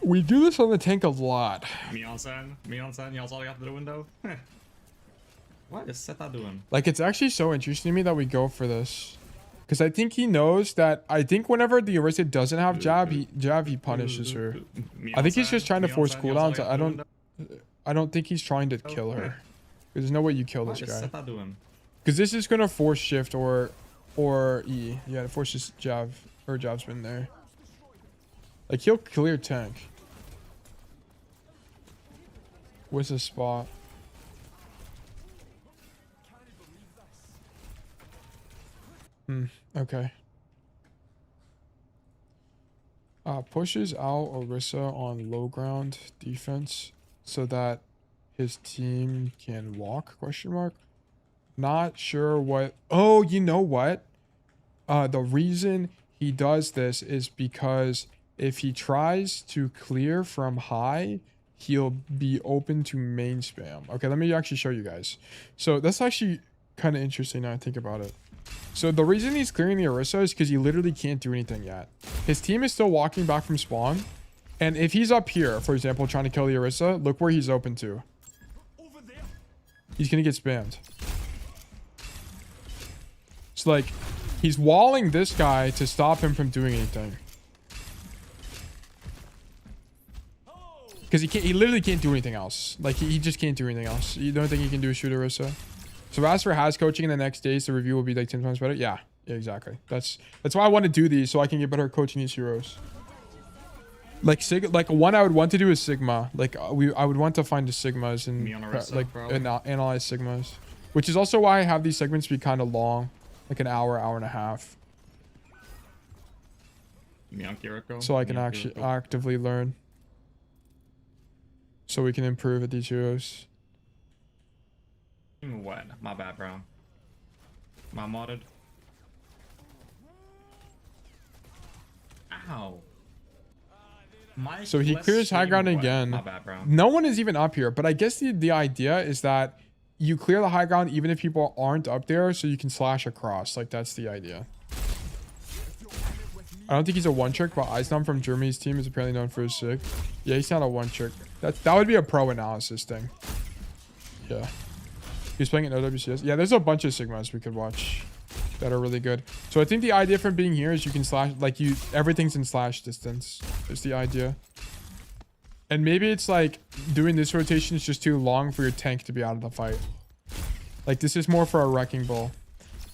We do this on the tank a lot. Mion-san, y'all saw out the window. What is Seta doing? Like it's actually so interesting to me that we go for this. Because I think he knows that. I think whenever the Orisa doesn't have jab, he punishes her. I think he's just trying to force cooldowns. I don't think he's trying to kill her. There's no way you kill this guy. Because this is gonna force shift or E. Yeah, it forces jab or jab spin there. Like he'll clear tank. What's his spot? Okay. Pushes out Orisa on low ground defense so that his team can walk, question mark. Not sure what. Oh, you know what? The reason he does this is because if he tries to clear from high, he'll be open to main spam. Okay, let me actually show you guys. So that's actually kind of interesting now I think about it. So the reason he's clearing the Orisa is because he literally can't do anything yet. His team is still walking back from spawn. And if he's up here, for example, trying to kill the Orisa, look where he's open to. He's going to get spammed. So like, he's walling this guy to stop him from doing anything. Because he literally can't do anything else. Like, he just can't do anything else. You don't think he can do a shoot Orisa? So as for Haz coaching in the next days, the review will be like 10 times better. Yeah, exactly. That's why I want to do these so I can get better at coaching these heroes. Like one I would want to do is Sigma. Like I would want to find the Sigmas and analyze Sigmas, which is also why I have these segments be kind of long, like an hour and a half. So I can actually actively learn. so we can improve at these heroes. What? My bad, bro. My modded. Ow. So he clears high ground again. My bad, bro. No one is even up here, but I guess the idea is that you clear the high ground even if people aren't up there, so you can slash across. Like, that's the idea. I don't think he's a one trick, but Eisnam from Germany's team is apparently known for his sig. Yeah, he's not a one trick. That would be a pro analysis thing. Yeah. He's playing at OWCS. Yeah, there's a bunch of Sigmas we could watch that are really good. So I think the idea from being here is you can slash, like, everything's in slash distance is the idea. And maybe it's like doing this rotation is just too long for your tank to be out of the fight. Like, this is more for a wrecking ball.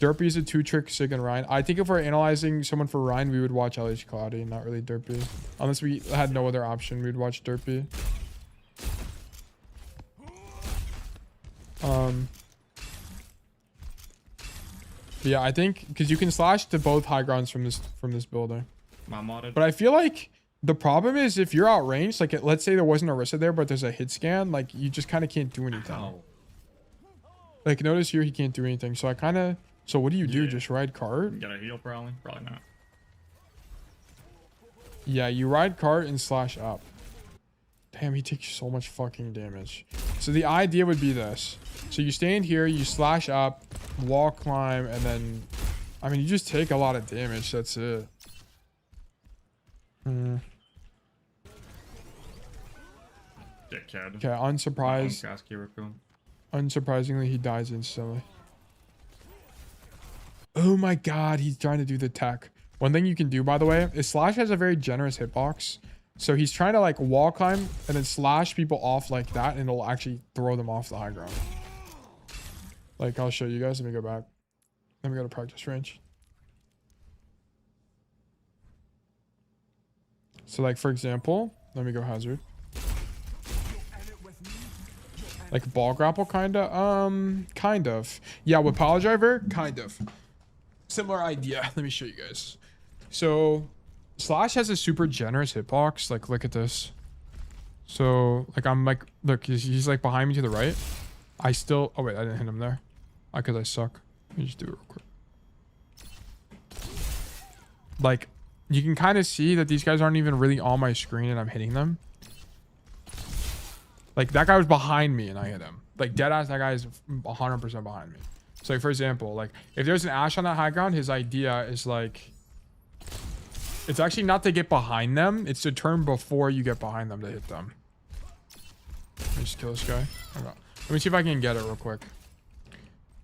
Derpy is a 2-trick Sig and Ryan. I think if we're analyzing someone for Ryan, we would watch LH Cloudy, not really Derpy. Unless we had no other option, we'd watch Derpy. Yeah, I think because you can slash to both high grounds from this building. But I feel like the problem is if you're outranged, like let's say there wasn't a Orisa there, but there's a hit scan, like you just kind of can't do anything. Ow. Like notice here he can't do anything. So I kind of. So what do you do? Just ride cart? Get a heal probably? Probably not. Yeah, you ride cart and slash up. Damn, he takes so much fucking damage. So the idea would be this. So you stand here, you slash up, wall climb, and then... I mean, you just take a lot of damage. That's it. Dickhead. Okay, unsurprised. Unsurprisingly, he dies instantly. Oh my god, he's trying to do the tech. One thing you can do, by the way, is Slash has a very generous hitbox. So he's trying to like wall climb and then slash people off like that, and it'll actually throw them off the high ground. Like, I'll show you guys. Let me go back. Let me go to practice range. So like, for example, let me go hazard. Like ball grapple, kind of. Yeah, with Power Driver, kind of. Similar idea. Let me show you guys. So Slash has a super generous hitbox. Like, look at this. So like, I'm like, look, he's like behind me to the right. I still, oh wait, I didn't hit him there. Because I suck. Let me just do it real quick. Like, you can kind of see that these guys aren't even really on my screen and I'm hitting them. Like, that guy was behind me and I hit him. Like, deadass, that guy is 100% behind me. So, like, for example, like, if there's an Ashe on that high ground, his idea is, like... It's actually not to get behind them. It's to turn before you get behind them to hit them. Let me just kill this guy. Okay. Let me see if I can get it real quick.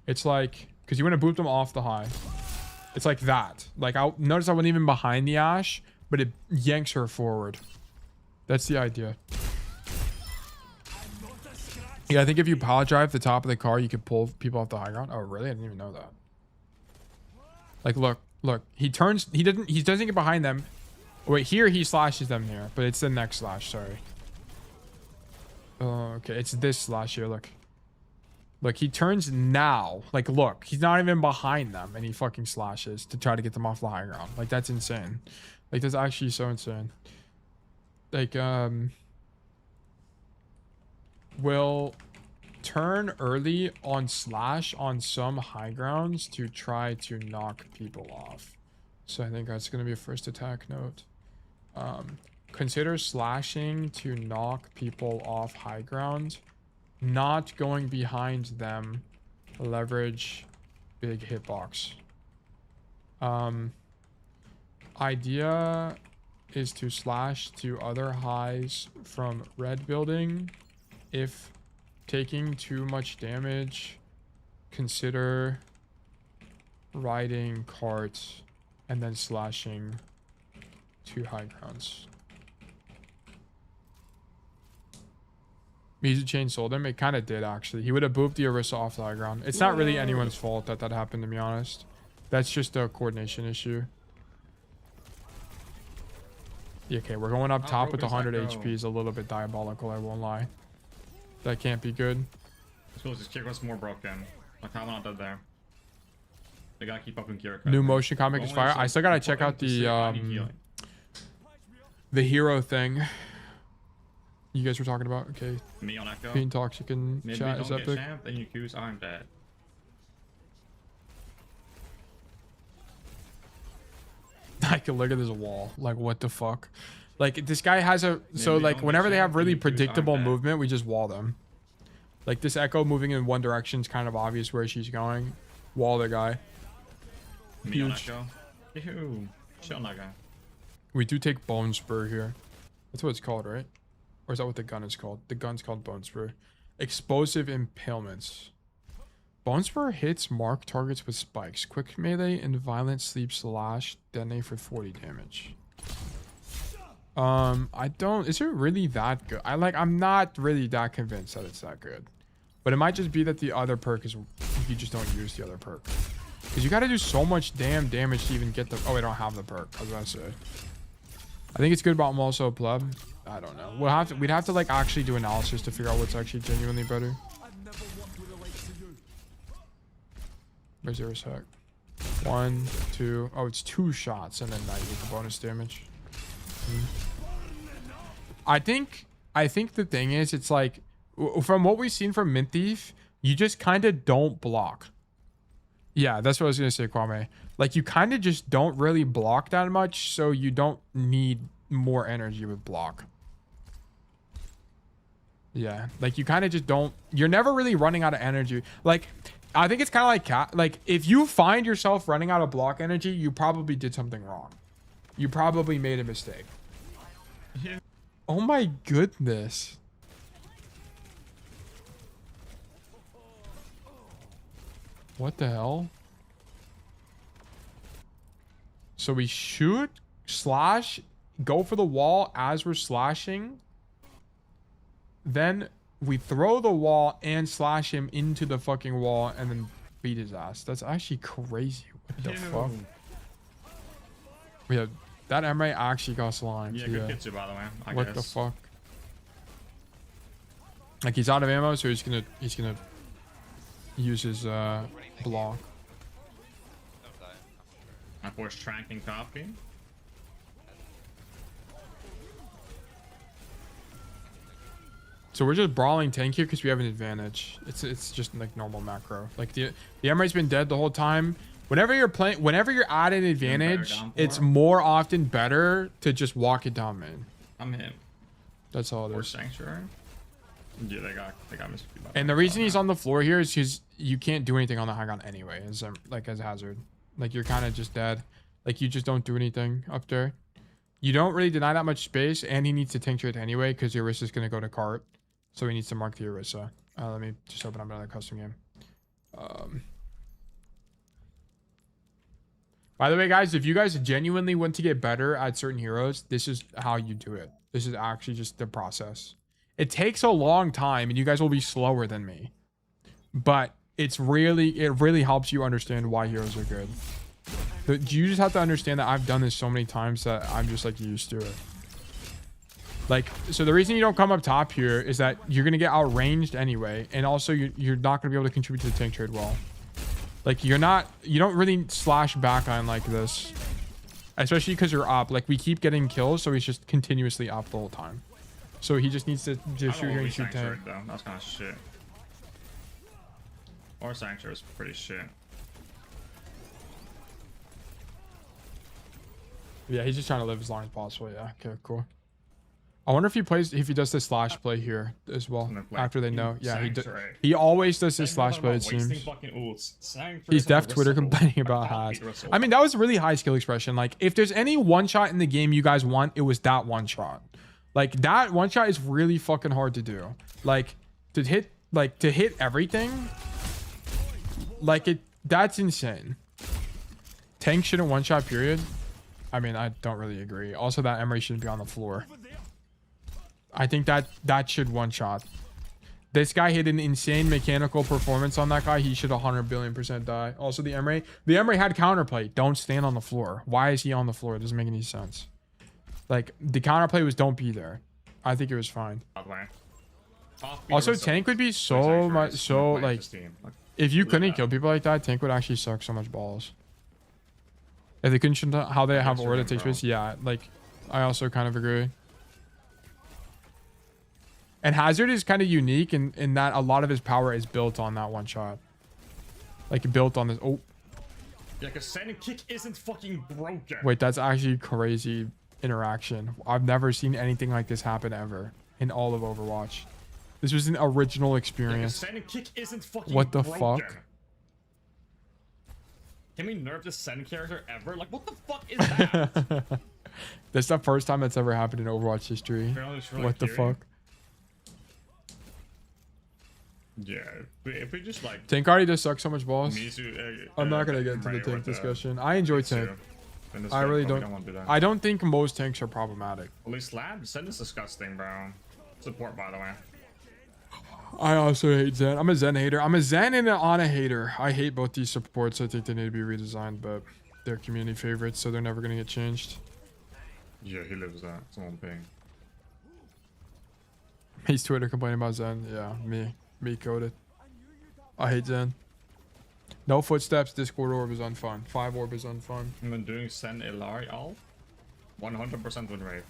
It's like... Because you want to boot them off the high. It's like that. Like, I'll notice I wasn't even behind the Ashe, but it yanks her forward. That's the idea. Yeah, I think if you power drive the top of the car, you could pull people off the high ground. Oh, really? I didn't even know that. Like, look. He doesn't get behind them. Wait, here he slashes them here, but it's the next slash, sorry. Oh, okay, it's this slash here, look. Look, he turns now. Like, look, he's not even behind them, and he fucking slashes to try to get them off the high ground. Like, that's insane. Like, that's actually so insane. Like, will turn early on slash on some high grounds to try to knock people off. So I think that's going to be a first attack note. Consider slashing to knock people off high ground. Not going behind them. Leverage big hitbox. Idea is to slash to other highs from red building. If taking too much damage, consider riding cart and then slashing to high grounds. Music chain sold him. It kind of did, actually. He would have booped the Orisa off the high ground. It's not really anyone's fault that happened, to be honest. That's just a coordination issue. Yeah, okay, we're going up top with 100 HP is a little bit diabolical, I won't lie. That can't be good. I suppose this kick was more broken. Like, I'm not dead there. They gotta keep up in gear. New motion comic is fire. I still gotta check out the hero thing. You guys were talking about? Okay. Me on Echo. Being toxic in Maybe chat don't is get epic. champ, then you Qs aren't dead. I can look at this wall. Like, what the fuck? Like, this guy has a... So, Maybe like, don't get whenever they have champ, really then you Qs aren't predictable dead. movement, we just wall them. Like, this Echo moving in one direction is kind of obvious where she's going. Wall the guy. Me on Huge. Echo. Ew. Chill that guy. We do take Bone Spur here. That's what it's called, right? Or is that what the gun is called? The gun's called Bone Spur. Explosive Impalements. Bone Spur hits mark targets with spikes. Quick melee and violent sleep slash. Detonate for 40 damage. I don't... Is it really that good? I'm not really that convinced that it's that good. But it might just be that the other perk is... You just don't use the other perk. Because you gotta do so much damn damage to even get the... Oh, I don't have the perk. I was about to say. I think it's good, but I'm also a pleb. I don't know. We'd have to like actually do analysis to figure out what's actually genuinely better. Where's your attack? 1, 2. Oh, it's 2 shots and then now you get the bonus damage. I think the thing is, it's like from what we've seen from Mint Thief, you just kind of don't block. Yeah, that's what I was gonna say, Kwame. Like, you kind of just don't really block that much, so you don't need more energy with block. Yeah, like you kind of just don't. You're never really running out of energy. Like, I think it's kind of like like if you find yourself running out of block energy, you probably did something wrong. You probably made a mistake. Oh my goodness. What the hell? So we shoot, slash, go for the wall as we're slashing. Then we throw the wall and slash him into the fucking wall and then beat his ass. That's actually crazy. What the fuck? Yeah, that Emery actually got slimed. Yeah, good Kitsu, by the way. I What guess. the fuck? Like, he's out of ammo, so he's gonna use his block. My force tracking copy. So we're just brawling tank here because we have an advantage. It's just like normal macro. Like the Emery's been dead the whole time. Whenever you're at an advantage, it's more often better to just walk it down, man. I'm him. That's all it Force is. sanctuary. Yeah, they got missed. And the reason he's on the floor here is because you can't do anything on the high ground anyway, as hazard. Like, you're kind of just dead. Like, you just don't do anything up there. You don't really deny that much space, and he needs to tincture it anyway because Orisa's gonna go to cart. So he needs to mark the Orisa. Let me just open up another custom game. By the way, guys, if you guys genuinely want to get better at certain heroes, this is how you do it. This is actually just the process. It takes a long time, and you guys will be slower than me. But it really helps you understand why heroes are good. But you just have to understand that I've done this so many times that I'm just like used to it. Like, so the reason you don't come up top here is that you're going to get outranged anyway. And also you're not going to be able to contribute to the tank trade well. Like, you don't really slash back on like this. Especially because you're up. Like, we keep getting kills, so he's just continuously up the whole time. So he just needs to just shoot here and shoot tank. Though. That's kind of shit. Or sanctuary is pretty shit. Yeah, he's just trying to live as long as possible. Yeah, okay, cool. I wonder if he does the slash play here as well after they know. Yeah, he always does his slash play, it seems. He's deaf Twitter complaining about hacks. I mean, that was a really high skill expression. Like, if there's any one shot in the game you guys want, it was that one shot. Like, that one shot is really fucking hard to do. Like, to hit everything, like, that's insane. Tank shouldn't one shot, period. I mean, I don't really agree. Also, that Emery shouldn't be on the floor. I think that should one shot. This guy hit an insane mechanical performance on that guy. He should 100 billion% die. Also, the Emery had counterplay. Don't stand on the floor. Why is he on the floor? It doesn't make any sense. Like, the counterplay was don't be there. I think it was fine. Also, tank would be so much, like, if you couldn't kill people like that, tank would actually suck so much balls. If they couldn't show how they have aura that takes space, yeah, like, I also kind of agree. And Hazard is kind of unique in that a lot of his power is built on that one shot. Like built on this. Oh, Yeah, because sending kick isn't fucking broken. wait, that's actually crazy interaction. I've never seen anything like this happen ever in all of Overwatch. This was an original experience. Yeah, sending kick isn't fucking What the broken. fuck? Can we nerf this send character ever? Like, what the fuck is that? That's the first time that's ever happened in Overwatch history. Apparently it's really What the curious. fuck? Yeah, if we just like... Tank already does suck so much balls. Mizu, I'm not gonna get into the tank discussion. I enjoy tank. I really don't. Want to do that. I don't think most tanks are problematic. At least Lab, Send is disgusting, bro. Support, by the way. I also hate Zen. I'm a Zen hater. I'm a Zen and an Ana hater. I hate both these supports. I think they need to be redesigned, but they're community favorites, so they're never gonna get changed. Yeah, he lives that. It's one thing. He's Twitter complaining about Zen. Yeah, me coded. I hate Zen. No footsteps. Discord orb is unfun. 5 orb is unfun. And then doing Send Ilari all 100% win rate.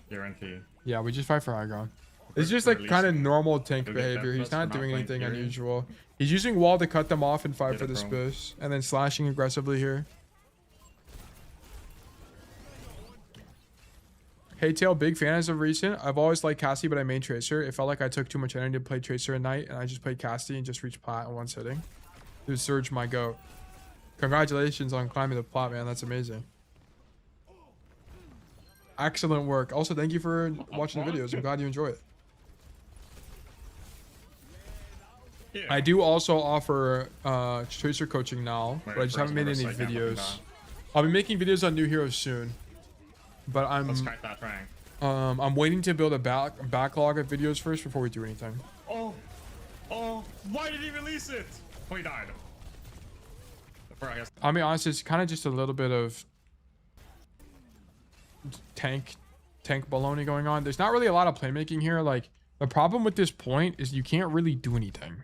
Guarantee. Yeah, we just fight for high ground. It's just like kind of normal tank Maybe behavior. He's Tempest not for not doing playing anything Fury. unusual. He's using wall to cut them off and fight Get for it, the bro. space, and then slashing aggressively here. Hey Tail, big fan as of recent. I've always liked Cassie, but I main Tracer. It felt like I took too much energy to play Tracer at night, and I just played Cassie and just reached plat in one sitting. Dude, Surge my goat. Congratulations on climbing the plat, man. That's amazing. Excellent work. Also, thank you for watching the videos. I'm glad you enjoy it. Yeah. I do also offer Tracer coaching now, Wait, but I just haven't made any Freja, I can't fucking videos. die. I'll be making videos on new heroes soon, but Let's kite that rank. I'm waiting to build a backlog of videos first before we do anything. Oh, why did he release it? Oh, he died. I guess. I mean, honestly, it's kind of just a little bit of tank baloney going on. There's not really a lot of playmaking here. Like, the problem with this point is you can't really do anything.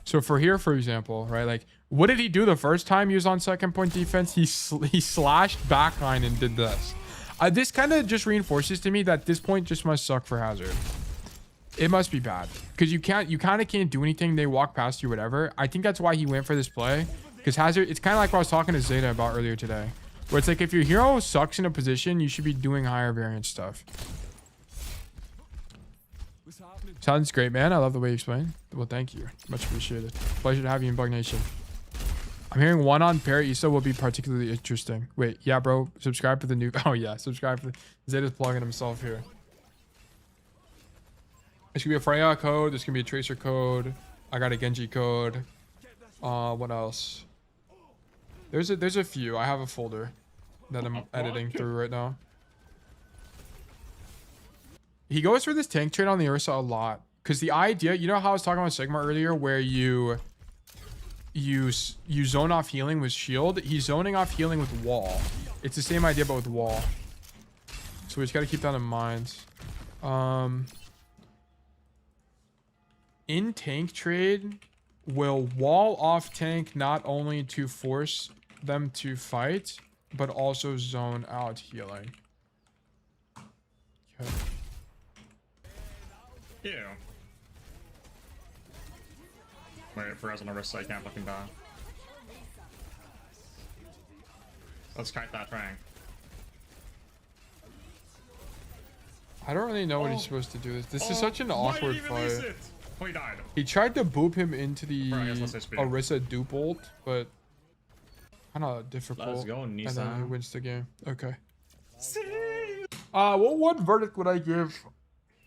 So for here, for example, right? Like, what did he do the first time he was on second point defense? He slashed backline and did this. This kind of just reinforces to me that this point just must suck for Hazard. It must be bad because you kind of can't do anything. They walk past you, whatever. I think that's why he went for this play, because Hazard, it's kind of like what I was talking to Zeta about earlier today, where it's like if your hero sucks in a position, you should be doing higher variance stuff. Sounds great, man. I love the way you explain. Well, thank you. Much appreciated. Pleasure to have you in Bug Nation. I'm hearing one on Parisa will be particularly interesting. Wait, yeah, bro. Subscribe to the new... Oh, yeah. Subscribe to... Zeta's plugging himself here. There's gonna be a Freya code. There's gonna be a Tracer code. I got a Genji code. What else? There's a few. I have a folder that I'm editing through right now. He goes for this tank trade on the Ursa a lot, because the idea, you know how I was talking about Sigma earlier, where you zone off healing with shield. He's zoning off healing with wall. It's the same idea but with wall. So we just got to keep that in mind. In tank trade, will wall off tank not only to force them to fight, but also zone out healing. Okay. Yeah. Wait, for us on the wrist, so I can't fucking die. Let's kite that rank. I don't really know what he's supposed to do. This is such an awkward fight. Oh, he died. He tried to boop him into the Bro, I guess let's say speed. Orisa dupe ult, but kind of difficult. Let's go, and then he Nisa. wins the game. Okay. Well, what verdict would I give?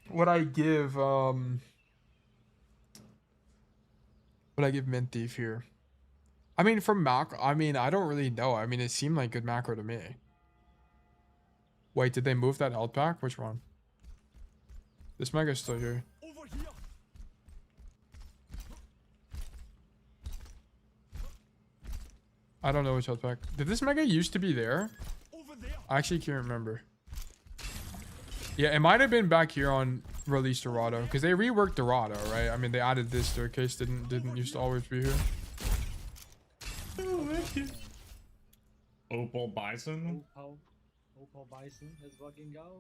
Would I give Mint Thief here? I mean, from macro, I mean, I don't really know. I mean, it seemed like good macro to me. Wait, did they move that health pack? Which one? This Mega's still here. I don't know which health pack. Did this Mega used to be there? I actually can't remember. Yeah, it might have been back here on release Dorado, because they reworked Dorado, right? I mean, they added this staircase. Didn't used to always be here. Opal Bison?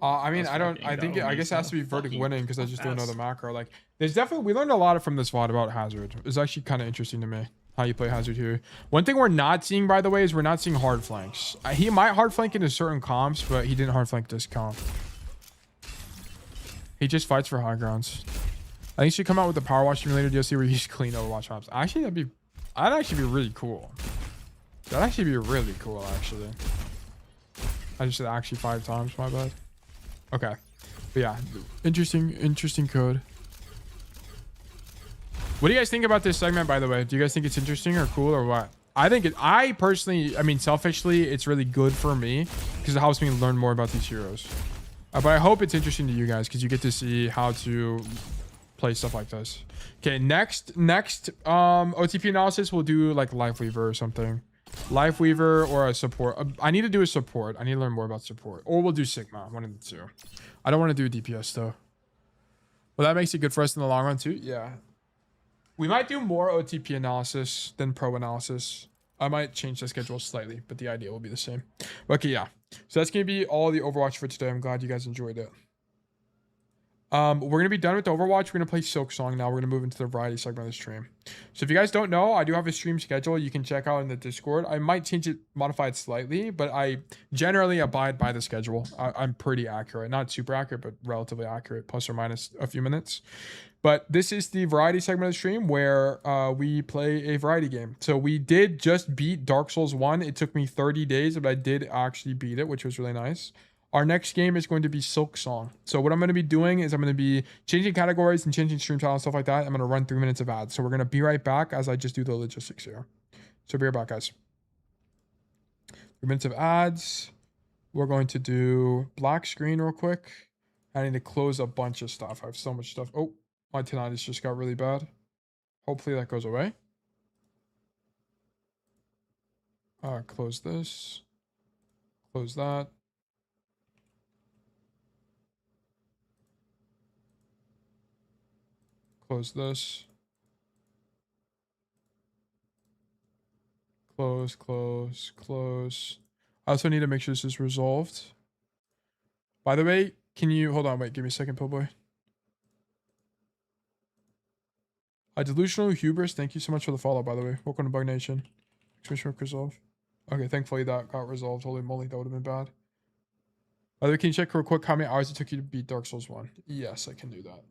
I mean, Let's I don't. fucking I think go, I guess it has to be Misa. verdict Fucking winning because I just don't know the yes. macro. Like, there's definitely we learned a lot from this VOD about Hazard. It's actually kind of interesting to me how you play Hazard here. One thing we're not seeing, by the way, is we're not seeing hard flanks. He might hard flank into certain comps, but he didn't hard flank this comp. He just fights for high grounds. I think he should come out with the Power Wash Simulator DLC where you just clean Overwatch maps. Actually, that'd actually be really cool. That'd actually be really cool, actually. I just said actually 5 times, my bad. Okay. But yeah, interesting code. What do you guys think about this segment, by the way? Do you guys think it's interesting or cool or what? I personally, I mean, selfishly, it's really good for me because it helps me learn more about these heroes. But I hope it's interesting to you guys because you get to see how to play stuff like this. Okay, next OTP analysis, we'll do like Life Weaver or something. Life Weaver or a support. I need to do a support. I need to learn more about support. Or we'll do Sigma, one of the two. I don't want to do DPS though. Well, that makes it good for us in the long run too. Yeah. We might do more OTP analysis than pro analysis. I might change the schedule slightly, but the idea will be the same. Okay, yeah. So that's going to be all the Overwatch for today. I'm glad you guys enjoyed it. We're going to be done with the Overwatch. We're going to play Silksong now. We're going to move into the variety segment of the stream. So if you guys don't know, I do have a stream schedule you can check out in the Discord. I might change it, modify it slightly, but I generally abide by the schedule. I'm pretty accurate. Not super accurate, but relatively accurate, plus or minus a few minutes. But this is the variety segment of the stream where we play a variety game. So we did just beat Dark Souls 1. It took me 30 days, but I did actually beat it, which was really nice. Our next game is going to be Silksong. So what I'm going to be doing is I'm going to be changing categories and changing stream title and stuff like that. I'm going to run 3 minutes of ads. So we're going to be right back as I just do the logistics here. So be right back, guys. 3 minutes of ads. We're going to do black screen real quick. I need to close a bunch of stuff. I have so much stuff. Oh, my tinnitus just got really bad. Hopefully that goes away. Close this. Close that. Close this. Close, close, close. I also need to make sure this is resolved. By the way, can you hold on? Wait, give me a second, Pillboy. Delusional Hubris, thank you so much for the follow, by the way. Welcome to Bug Nation. Exclamation mark resolve. Okay, thankfully that got resolved. Holy moly, that would have been bad. By the way, can you check real quick how many hours it took you to beat Dark Souls 1? Yes, I can do that.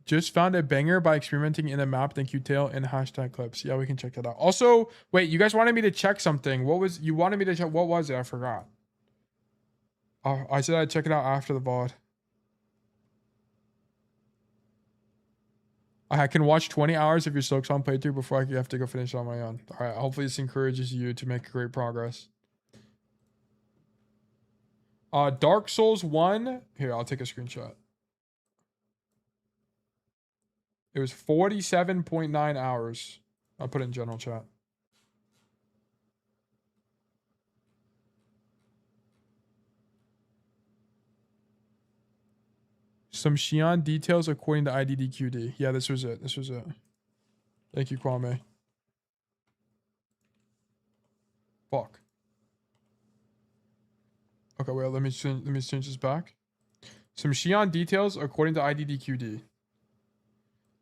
Just found a banger by experimenting in a map. Thank you, Tail, and hashtag clips. Yeah, we can check that out. Also, wait, you guys wanted me to check something. What was you wanted me to check? What was it? I forgot. I said I'd check it out after the VOD. I can watch 20 hours of your Silksong playthrough before I have to go finish it on my own. All right, hopefully this encourages you to make great progress. Dark Souls 1. Here, I'll take a screenshot. It was 47.9 hours. I'll put it in general chat. Some Shion details according to IDDQD. Yeah, this was it. This was it. Thank you, Kwame. Fuck. Okay, wait, let me change this back. Some Shion details according to IDDQD.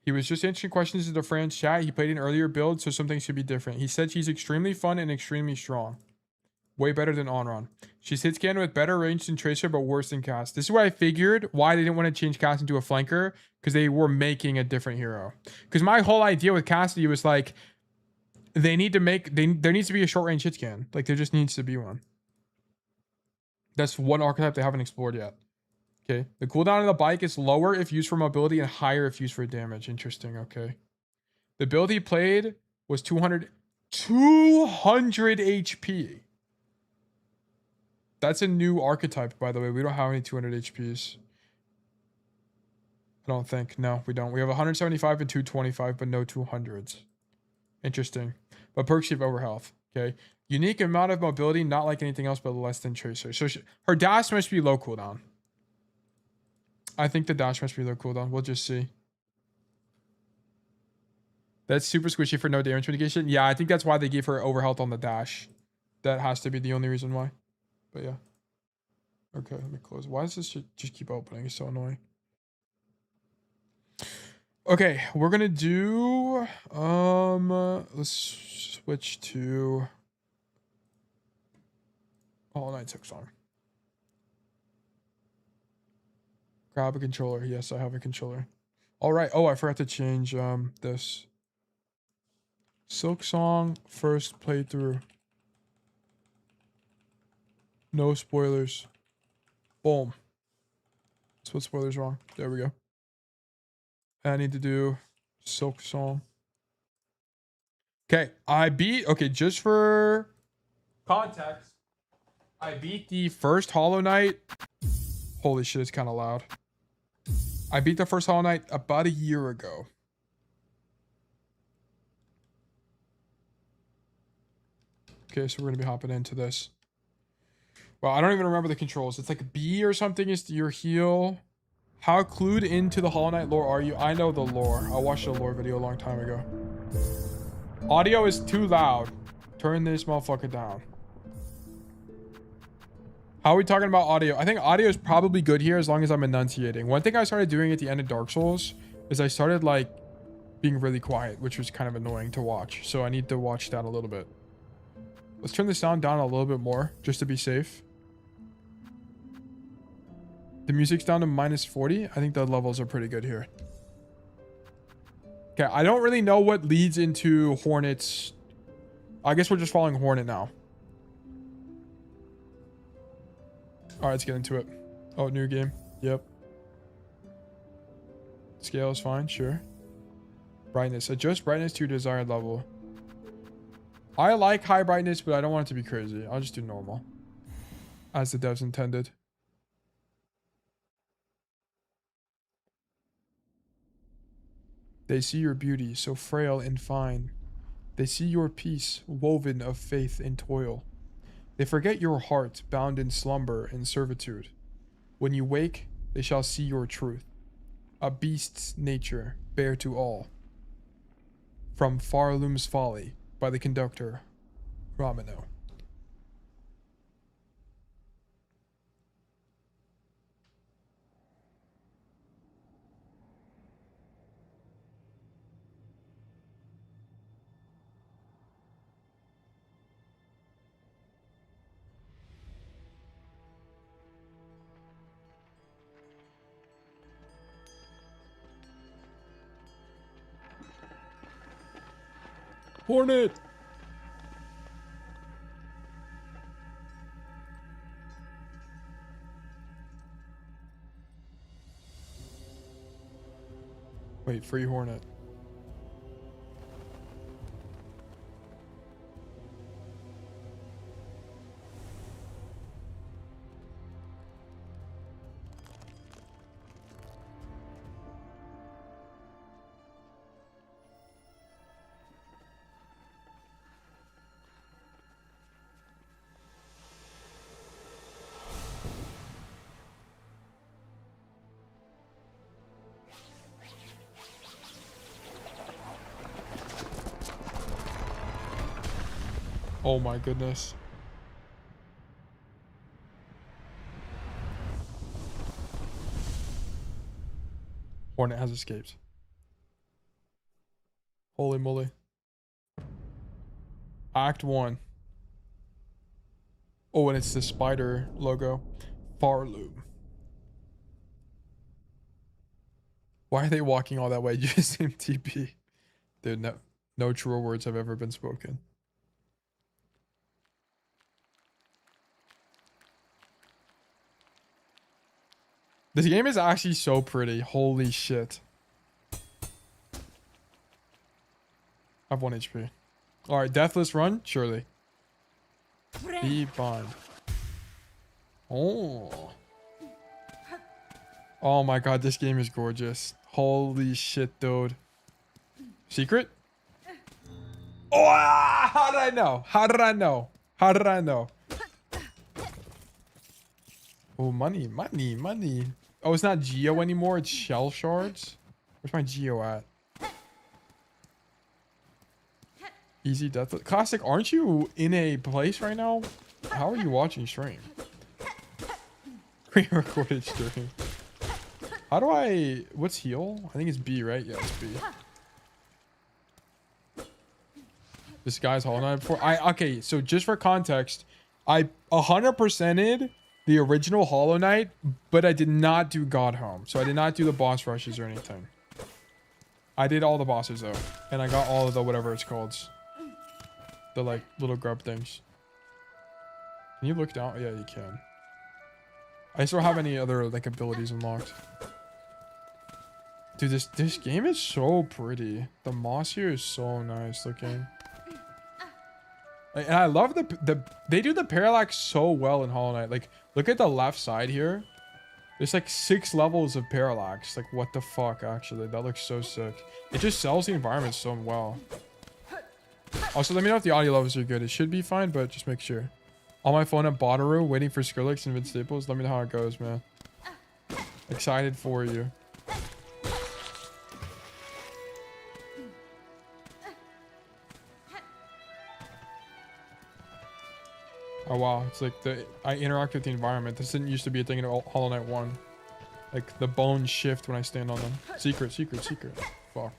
He was just answering questions in the Fran's chat. He played an earlier build, so some things should be different. He said she's extremely fun and extremely strong. Way better than Onron. She's hit scan with better range than Tracer, but worse than Cass. This is why I figured why they didn't want to change Cass into a flanker, because they were making a different hero. Because my whole idea with Cassidy was like, they need to make, there needs to be a short range hit scan. Like, there just needs to be one. That's one archetype they haven't explored yet. Okay. The cooldown of the bike is lower if used for mobility and higher if used for damage. Interesting. Okay. The build he played was 200 HP. That's a new archetype, by the way. We don't have any 200 HPs. I don't think. No, we don't. We have 175 and 225, but no 200s. Interesting. But perks give over health. Okay. Unique amount of mobility, not like anything else, but less than Tracer. So her dash must be low cooldown. I think the dash must be low cooldown. We'll just see. That's super squishy for no damage mitigation. Yeah, I think that's why they gave her overhealth on the dash. That has to be the only reason why. But yeah. Okay, let me close. Why does this just keep opening? It's so annoying. Okay, we're gonna do let's switch to Hollow Knight Silksong. Grab a controller. Yes, I have a controller. All right. Oh, I forgot to change this. Silksong first playthrough. No spoilers. Boom. Let's put spoilers wrong. There we go. I need to do Silksong. Okay, okay, just for context, I beat the first Hollow Knight. Holy shit, it's kind of loud. I beat the first Hollow Knight about a year ago. Okay, so we're going to be hopping into this. Well, I don't even remember the controls. It's like B or something is your heal. How clued into the Hollow Knight lore are you? I know the lore. I watched a lore video a long time ago. Audio is too loud. Turn this motherfucker down. How are we talking about audio? I think audio is probably good here as long as I'm enunciating. One thing I started doing at the end of Dark Souls is I started like being really quiet, which was kind of annoying to watch. So I need to watch that a little bit. Let's turn the sound down a little bit more just to be safe. The music's down to -40. I think the levels are pretty good here. Okay, I don't really know what leads into Hornet's. I guess we're just following Hornet now. All right, let's get into it. Oh, new game. Yep. Scale is fine, sure. Brightness. Adjust brightness to your desired level. I like high brightness, but I don't want it to be crazy. I'll just do normal. As the devs intended. They see your beauty, so frail and fine. They see your peace, woven of faith and toil. They forget your heart, bound in slumber and servitude. When you wake, they shall see your truth. A beast's nature, bare to all. From Farloom's Folly, by the conductor, Ramattra. Hornet! Wait, free Hornet. Oh my goodness. Hornet has escaped. Holy moly. Act 1. Oh, and it's the spider logo. Farloom. Why are they walking all that way? You just seem TP. Dude, no truer words have ever been spoken. This game is actually so pretty. Holy shit. I have 1 HP. Alright, deathless run? Surely. Be bond. Oh. Oh my god, this game is gorgeous. Holy shit, dude. Secret? Oh, how did I know? How did I know? How did I know? Oh, money, money, money. Oh, it's not Geo anymore. It's shell shards. Where's my Geo at? Easy death. Classic, aren't you in a place right now? How are you watching stream? Pre-recorded stream. How do I... What's heal? I think it's B, right? Yeah, it's B. This guy's Hollow Knight before. Okay, so just for context, I 100%ed the original Hollow Knight, but I did not do God Home. So I did not do the boss rushes or anything. I did all the bosses though. And I got all of the whatever it's called. The like little grub things. Can you look down? Yeah, you can. I just don't have any other like abilities unlocked. Dude, this game is so pretty. The moss here is so nice looking. And I love they do the parallax so well in Hollow Knight. Like, look at the left side here. There's like 6 levels of parallax. Like, what the fuck, actually? That looks so sick. It just sells the environment so well. Also, let me know if the audio levels are good. It should be fine, but just make sure. On my phone at Bonnaroo, waiting for Skrillex and Vince Staples. Let me know how it goes, man. Excited for you. Oh wow, it's like I interact with the environment. This didn't used to be a thing in Hollow Knight 1. Like the bones shift when I stand on them. Secret. Fuck.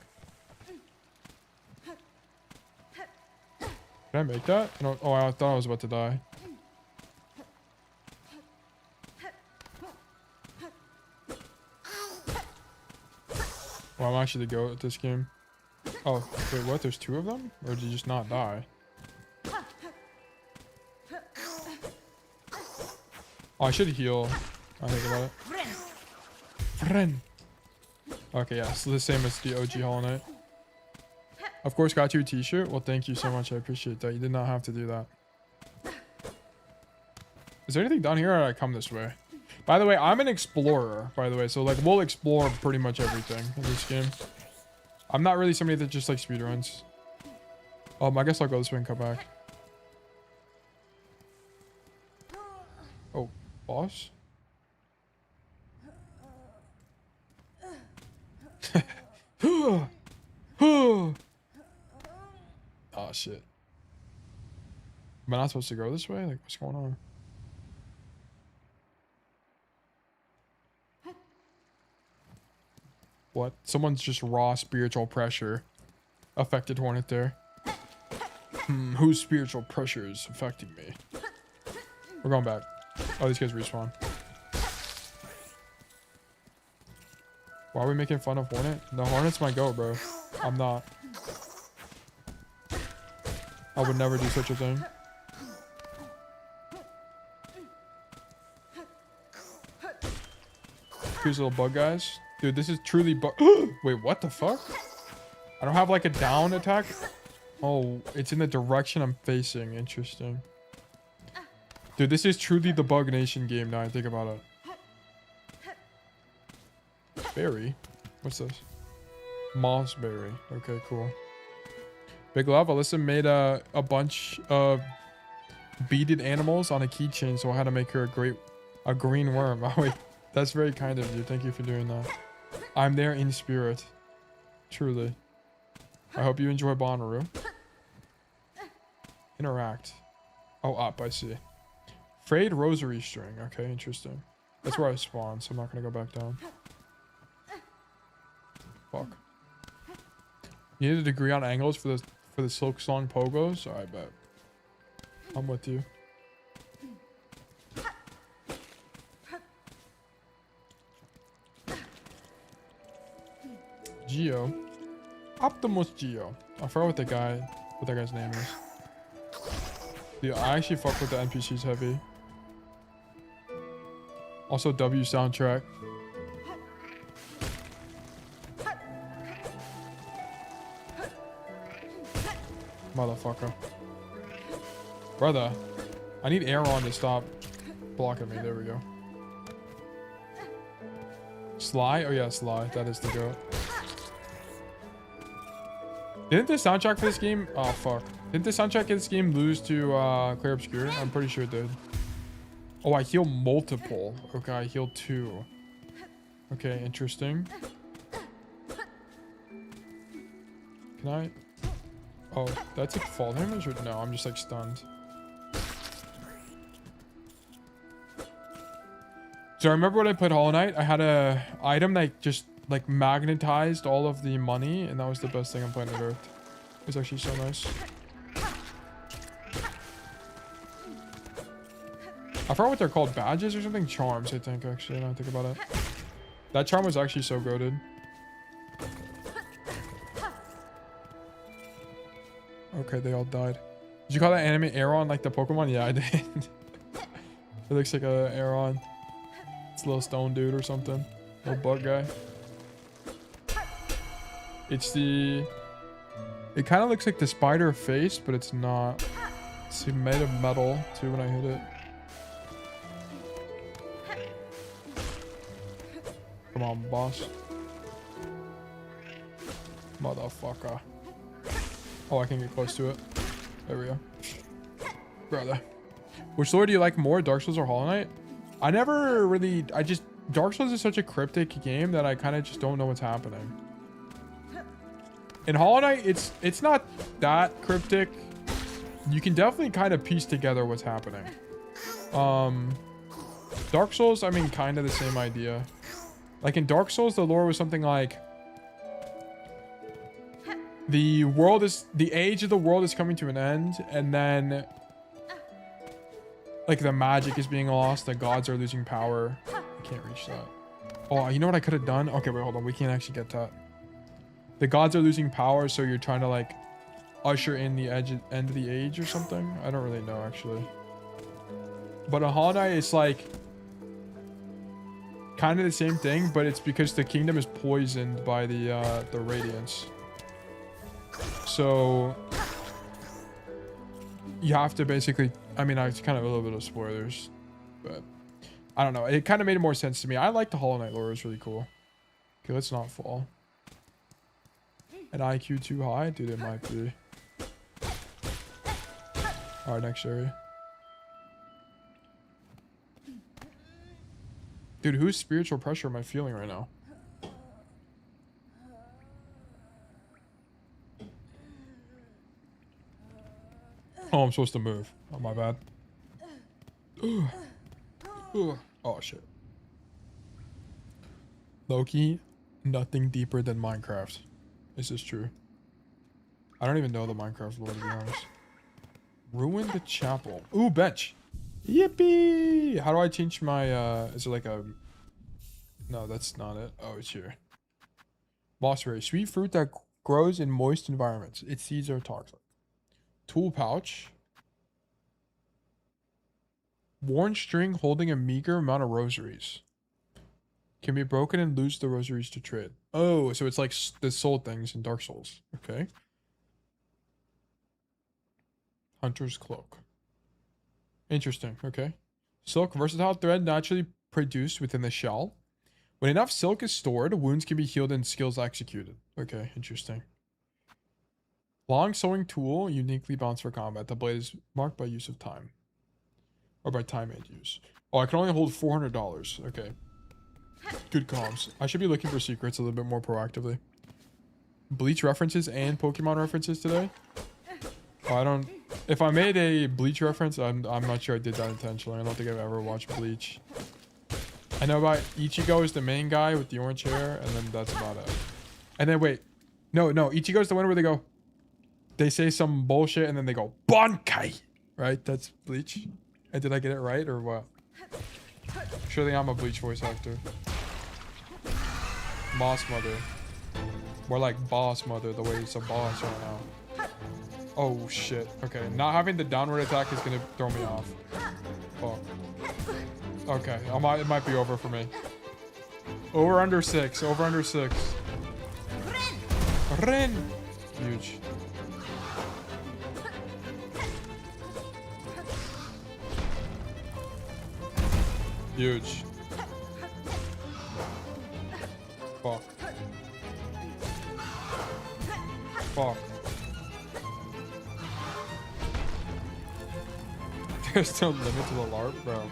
Did I make that? No. Oh, I thought I was about to die. Well, I'm actually the GOAT at this game. Oh, wait, what? There's 2 of them? Or did you just not die? Oh, I should heal. I think about it. Friend. Okay, yeah, so the same as the OG Hollow Knight. Of course, got you a t-shirt. Well, thank you so much. I appreciate that. You did not have to do that. Is there anything down here, or did I come this way? By the way, I'm an explorer, by the way. So, like, we'll explore pretty much everything in this game. I'm not really somebody that just, like, speedruns. I guess I'll go this way and come back. Oh, boss? Oh, shit. Am I not supposed to go this way? Like, what's going on? What? Someone's just raw spiritual pressure affected Hornet there. Whose spiritual pressure is affecting me? We're going back. Oh, these guys respawn. Why are we making fun of Hornet? The Hornet's my go, bro. I'm not. I would never do such a thing. Here's little bug guys. Dude, this is truly bug. Wait, what the fuck? I don't have like a down attack. Oh, it's in the direction I'm facing. Interesting. Dude, this is truly the Bug Nation game now I think about it. Berry? What's this? Moss berry. Okay, cool. Big Love, Alyssa made a bunch of beaded animals on a keychain, so I had to make her a green worm. Oh wait, that's very kind of you. Thank you for doing that. I'm there in spirit. Truly. I hope you enjoy Bonnaroo. Interact. Oh, up, I see. Frayed rosary string. Okay, interesting. That's where I spawn, so I'm not gonna go back down. Fuck. You need a degree on angles for the Silksong pogos? I bet. I'm with you. Geo. Optimus Geo. I forgot what that guy's name is. Dude, I actually fuck with the NPCs heavy. Also W soundtrack. Motherfucker. Brother. I need Aaron to stop blocking me. There we go. Sly? Oh yeah, Sly. That is the goat. Didn't the soundtrack for this game... Oh, fuck. Didn't the soundtrack of this game lose to Clear Obscure? I'm pretty sure it did. Oh, I heal multiple. Okay, I healed 2. Okay, interesting. Can I... Oh, that's like fall damage or no? I'm just like stunned. So I remember when I played Hollow Knight, I had a item that just like magnetized all of the money, and that was the best thing on planet Earth. It was actually so nice. I forgot what they're called, badges or something? Charms, I think, actually, now I think about it. That charm was actually so goated. Okay, they all died. Did you call that anime Aeron like the Pokemon? Yeah, I did. It looks like a Aeron. It's a little stone dude or something. Little bug guy. It's the... It kind of looks like the spider face, but it's not. It's made of metal, too, when I hit it. Come on, boss. Motherfucker. Oh, I can get close to it. There we go. Brother. Which lore do you like more, Dark Souls or Hollow Knight? I never really... Dark Souls is such a cryptic game that I kind of just don't know what's happening. In Hollow Knight, it's not that cryptic. You can definitely kind of piece together what's happening. Dark Souls, I mean, kind of the same idea. Like in Dark Souls, the lore was something like the age of the world is coming to an end, and then like the magic is being lost, the gods are losing power. I can't reach that. Oh, you know what I could have done? Okay, wait, hold on. We can't actually get that. The gods are losing power, so you're trying to like usher in the end of the age or something. I don't really know actually. But a Hollow Knight is like kind of the same thing, but it's because the kingdom is poisoned by the radiance. So you have to basically, I mean, it's kind of a little bit of spoilers, but I don't know. It kind of made more sense to me. I like the Hollow Knight lore. It's really cool. Okay, let's not fall. An IQ too high? Dude, it might be. Alright, next area. Dude, whose spiritual pressure am I feeling right now? Oh, I'm supposed to move. Oh, my bad. Oh, shit. Loki, nothing deeper than Minecraft. This is true. I don't even know the Minecraft lore, to be honest. Ruin the chapel. Ooh, bench. Yippee! How do I change my, is it like a... No, that's not it. Oh, it's here. Mossberry. Sweet fruit that grows in moist environments. Its seeds are toxic. Tool pouch. Worn string holding a meager amount of rosaries. Can be broken and lose the rosaries to trade. Oh, so it's like the soul things in Dark Souls. Okay. Hunter's cloak. Interesting. Okay. Silk, versatile thread naturally produced within the shell. When enough silk is stored, wounds can be healed and skills executed. Okay, interesting. Long sewing tool, uniquely balanced for combat. The blade is marked by use of time. Or by time and use. Oh, I can only hold $400. Okay. Good comms. I should be looking for secrets a little bit more proactively. Bleach references and Pokemon references today? Oh, I don't... If I made a Bleach reference, I'm not sure I did that intentionally. I don't think I've ever watched Bleach. I know about Ichigo is the main guy with the orange hair, and then that's about it. And then wait. No, Ichigo's the one where they go... They say some bullshit, and then they go, Bankai! Right? That's Bleach. And did I get it right, or what? Surely I'm a Bleach voice actor. Boss Mother. More like Boss Mother, the way it's a boss right now. Oh, shit. Okay, not having the downward attack is going to throw me off. Oh. Okay, it might be over for me. Over under 6. Over under 6. Rin! Huge. Huge. Fuck. Fuck. There's no limit to the LARP, bro.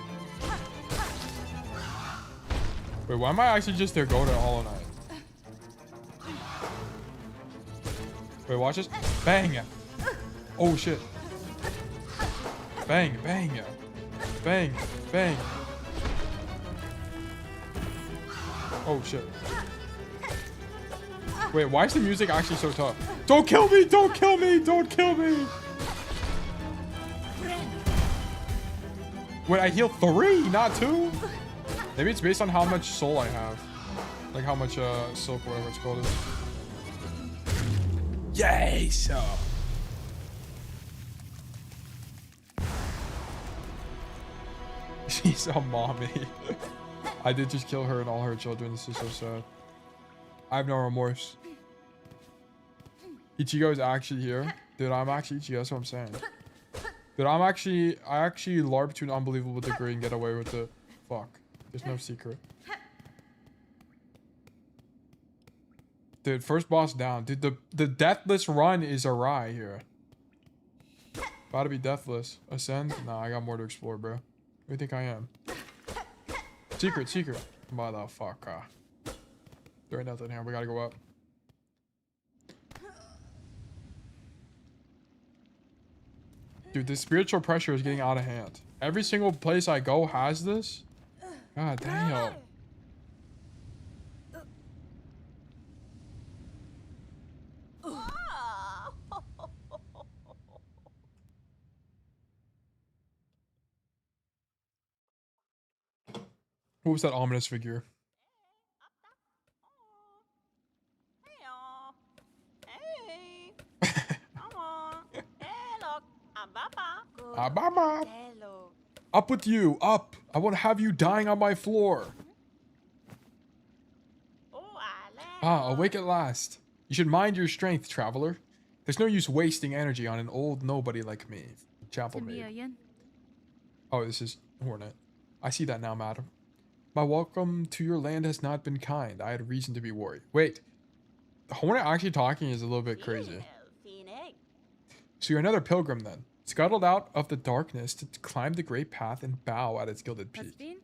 Wait, why am I actually just there go to Hollow Knight? Wait, watch this. Bang! Oh shit. Bang, bang. Bang, bang. Oh shit. Wait, why is the music actually so tough? Don't kill me! Don't kill me! Don't kill me! Wait, I heal 3, not 2? Maybe it's based on how much soul I have. Like how much silk, whatever it's called is. Yay! So. She's a mommy. I did just kill her and all her children. This is so sad. I have no remorse. Ichigo is actually here. Dude, I'm actually Ichigo. That's what I'm saying. Dude, I actually LARP to an unbelievable degree and get away with it. Fuck. There's no secret. Dude, first boss down. Dude, the deathless run is awry here. About to be deathless. Ascend? Nah, I got more to explore, bro. Who do you think I am? Secret, secret. Motherfucker. There ain't nothing here. We gotta go up. Dude, this spiritual pressure is getting out of hand. Every single place I go has this. God damn. What was that ominous figure? Ababa. Up with you, up. I won't have you dying on my floor. Ah, awake at last. You should mind your strength, traveler. There's no use wasting energy on an old nobody like me. Chapel maid. Oh, this is Hornet. I see that now, madam. My welcome to your land has not been kind. I had reason to be worried. Wait. The Hornet actually talking is a little bit crazy. So you're another pilgrim then. Scuttled out of the darkness to climb the great path and bow at its gilded peak.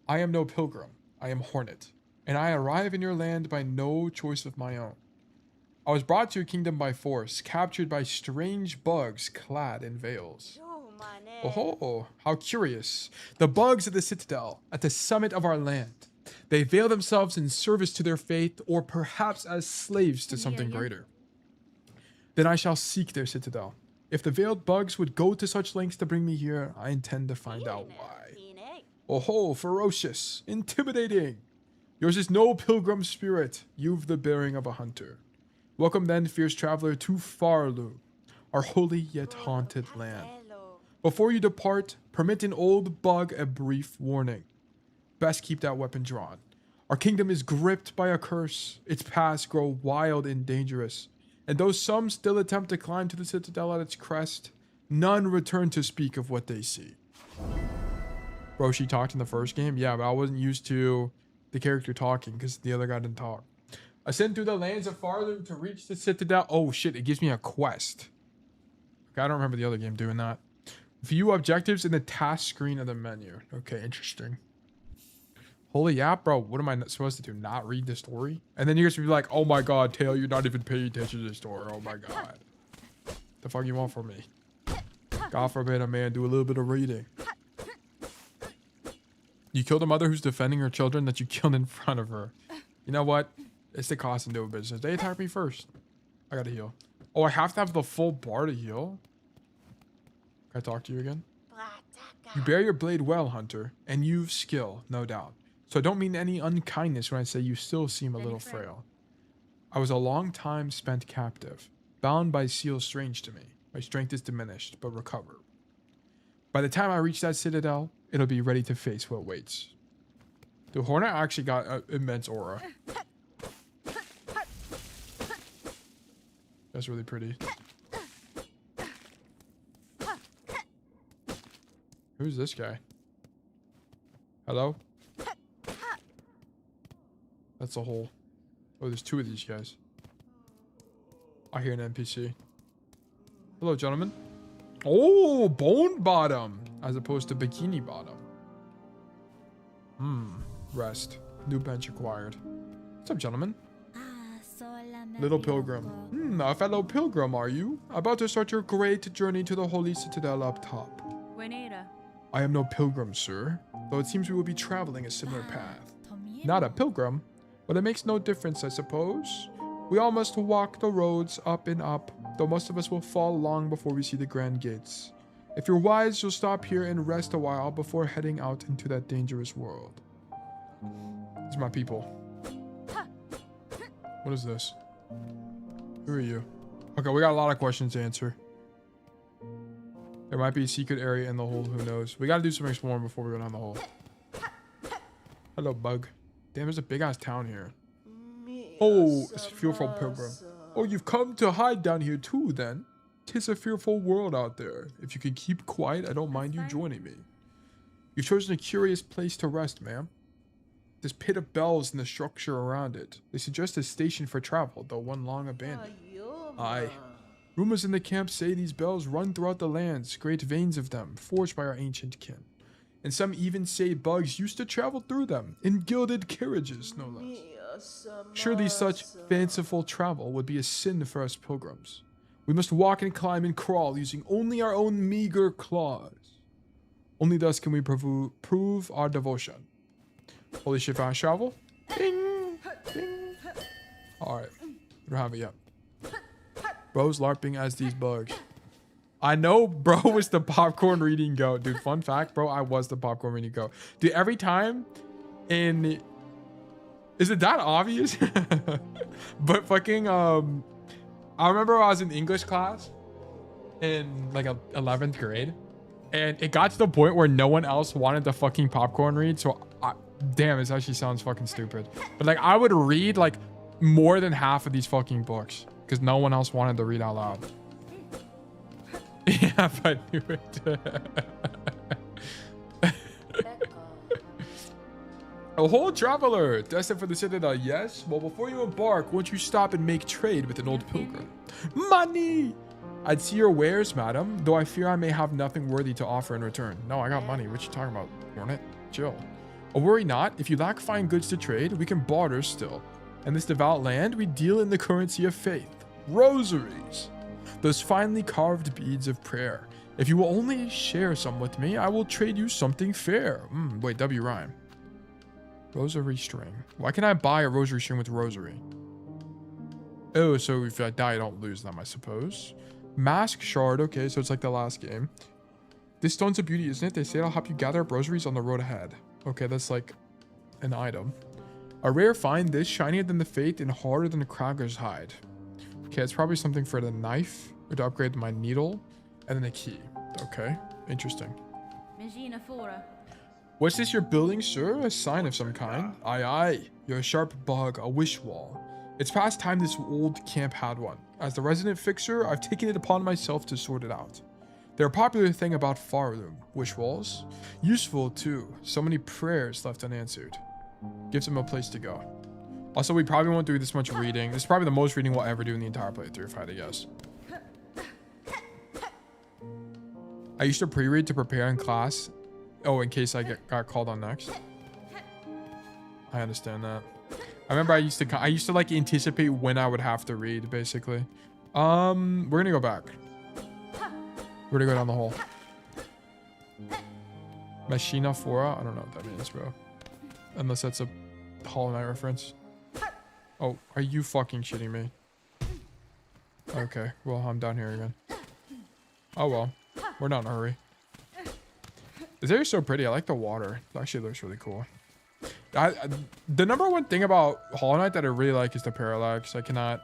I am no pilgrim. I am Hornet. And I arrive in your land by no choice of my own. I was brought to your kingdom by force, captured by strange bugs clad in veils. Oh, how curious. The bugs of the citadel, at the summit of our land. They veil themselves in service to their faith, or perhaps as slaves to something greater. Then I shall seek their citadel. If the veiled bugs would go to such lengths to bring me here, I intend to find out why. Oh, ferocious, intimidating. Yours is no pilgrim spirit. You've the bearing of a hunter. Welcome then, fierce traveler, to Farlu, our holy yet haunted land. Before you depart, permit an old bug a brief warning. Best keep that weapon drawn. Our kingdom is gripped by a curse. Its paths grow wild and dangerous. And though some still attempt to climb to the citadel at its crest, none return to speak of what they see. Bro, she talked in the first game? Yeah, but I wasn't used to the character talking because the other guy didn't talk. Ascend through the lands of Farlu to reach the citadel. Oh shit, it gives me a quest. Okay, I don't remember the other game doing that. View objectives in the task screen of the menu. Okay, interesting. Holy yeah, bro, what am I supposed to do? Not read the story? And then you're supposed to be like, oh my god, Tail, you're not even paying attention to the story. Oh my god. The fuck you want from me? God forbid a man do a little bit of reading. You killed a mother who's defending her children that you killed in front of her. You know what? It's the cost of doing business. They attacked me first. I gotta heal. Oh, I have to have the full bar to heal? Can I talk to you again? You bear your blade well, Hunter, and you've skill, no doubt. So I don't mean any unkindness when I say you still seem a little frail. I was a long time spent captive, bound by seals strange to me. My strength is diminished, but recover. By the time I reach that citadel, it'll be ready to face what waits. The Hornet actually got an immense aura. That's really pretty. Who's this guy? Hello? That's a hole. Oh, there's two of these guys. I hear an NPC. Hello, gentlemen. Oh, bone bottom as opposed to bikini bottom. Rest. New bench acquired. What's up, gentlemen? Little pilgrim. A fellow pilgrim, are you? About to start your great journey to the holy citadel up top. I am no pilgrim, sir, though it seems we will be traveling a similar path. Not a pilgrim, but it makes no difference, I suppose. We all must walk the roads up and up, though most of us will fall long before we see the grand gates. If you're wise, you'll stop here and rest a while before heading out into that dangerous world. These are my people. What is this? Who are you? Okay, we got a lot of questions to answer. There might be a secret area in the hole, who knows? We gotta do some exploring before we go down the hole. Hello, bug. Damn, there's a big ass town here. Oh, it's a fearful pilgrim. Oh, you've come to hide down here too, then? 'Tis a fearful world out there. If you can keep quiet, I don't mind you joining me. You've chosen a curious place to rest, ma'am. This pit of bells and the structure around it. They suggest a station for travel, though one long abandoned. Aye. Rumors in the camp say these bells run throughout the lands, great veins of them, forged by our ancient kin. And some even say bugs used to travel through them, in gilded carriages, no less. Surely such fanciful travel would be a sin for us pilgrims. We must walk and climb and crawl using only our own meager claws. Only thus can we prove our devotion. Holy shit, fast travel. Ding, ding. Alright, we don't have it yet. Bro's LARPing as these bugs. I know bro was the popcorn reading goat. Dude, fun fact, bro, I was the popcorn reading goat. Dude, every time in... Is it that obvious? But fucking, I remember I was in English class in like 11th grade. And it got to the point where no one else wanted to fucking popcorn read. So, damn, this actually sounds fucking stupid. But like, I would read like more than half of these fucking books. Because no one else wanted to read out loud. Yeah, if I knew it. A whole traveler, destined for the citadel, yes? Well, before you embark, won't you stop and make trade with an old pilgrim? Money! I'd see your wares, madam, though I fear I may have nothing worthy to offer in return. No, I got money. What you talking about, Hornet? Chill. Oh, worry not. If you lack fine goods to trade, we can barter still. In this devout land, we deal in the currency of faith. Rosaries. Those finely carved beads of prayer. If you will only share some with me, I will trade you something fair. Wait, W rhyme. Rosary string. Why can I buy a rosary string with rosary? Oh, so if I die, I don't lose them, I suppose. Mask shard. Okay, so it's like the last game. This stone's a beauty, isn't it? They say it'll help you gather up rosaries on the road ahead. Okay, that's like an item. A rare find, this shinier than the faith and harder than the cragger's hide. Okay, it's probably something for the knife or to upgrade my needle and then a key. Okay, interesting. What's this you're building, sir? A sign of some kind? Aye, aye. You're a sharp bug, a wish wall. It's past time this old camp had one. As the resident fixer, I've taken it upon myself to sort it out. They're a popular thing about Farloom, wish walls. Useful too. So many prayers left unanswered. Gives them a place to go. Also, we probably won't do this much reading. This is probably the most reading we'll ever do in the entire playthrough, if I had to guess. I used to pre-read to prepare in class. Oh, in case I got called on next. I understand that. I remember I used to like anticipate when I would have to read, basically. We're gonna go back. We're gonna go down the hole. Machina Fora? I don't know what that means, bro. Unless that's a Hollow Knight reference. Oh, are you fucking shitting me? Okay, well, I'm down here again. Oh, well. We're not in a hurry. This area's so pretty. I like the water. It actually looks really cool. The number one thing about Hollow Knight that I really like is the parallax. I cannot...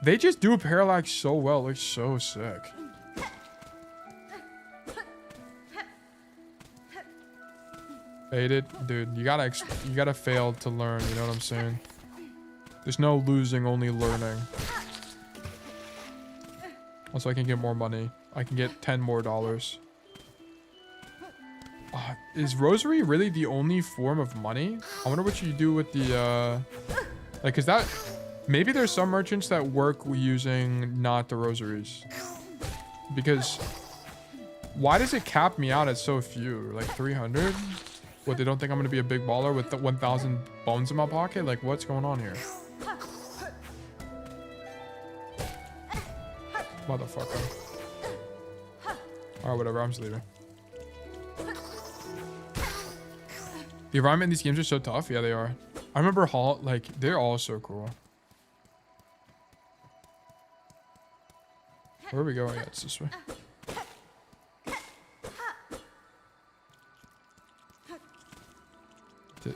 They just do parallax so well. It looks so sick. Faded, dude. You gotta fail to learn. You know what I'm saying? There's no losing, only learning. Also, I can get more money. I can get $10 more. Is rosary really the only form of money? I wonder what you do with the like, is that maybe there's some merchants that work using not the rosaries, because why does it cap me out at so few? Like 300? What, they don't think I'm gonna be a big baller with the 1,000 bones in my pocket? Like, what's going on here? Motherfucker. Alright, whatever. I'm just leaving. The environment in these games are so tough. Yeah, they are. I remember Hall, like, they're all so cool. Where are we going? Yeah, it's this way.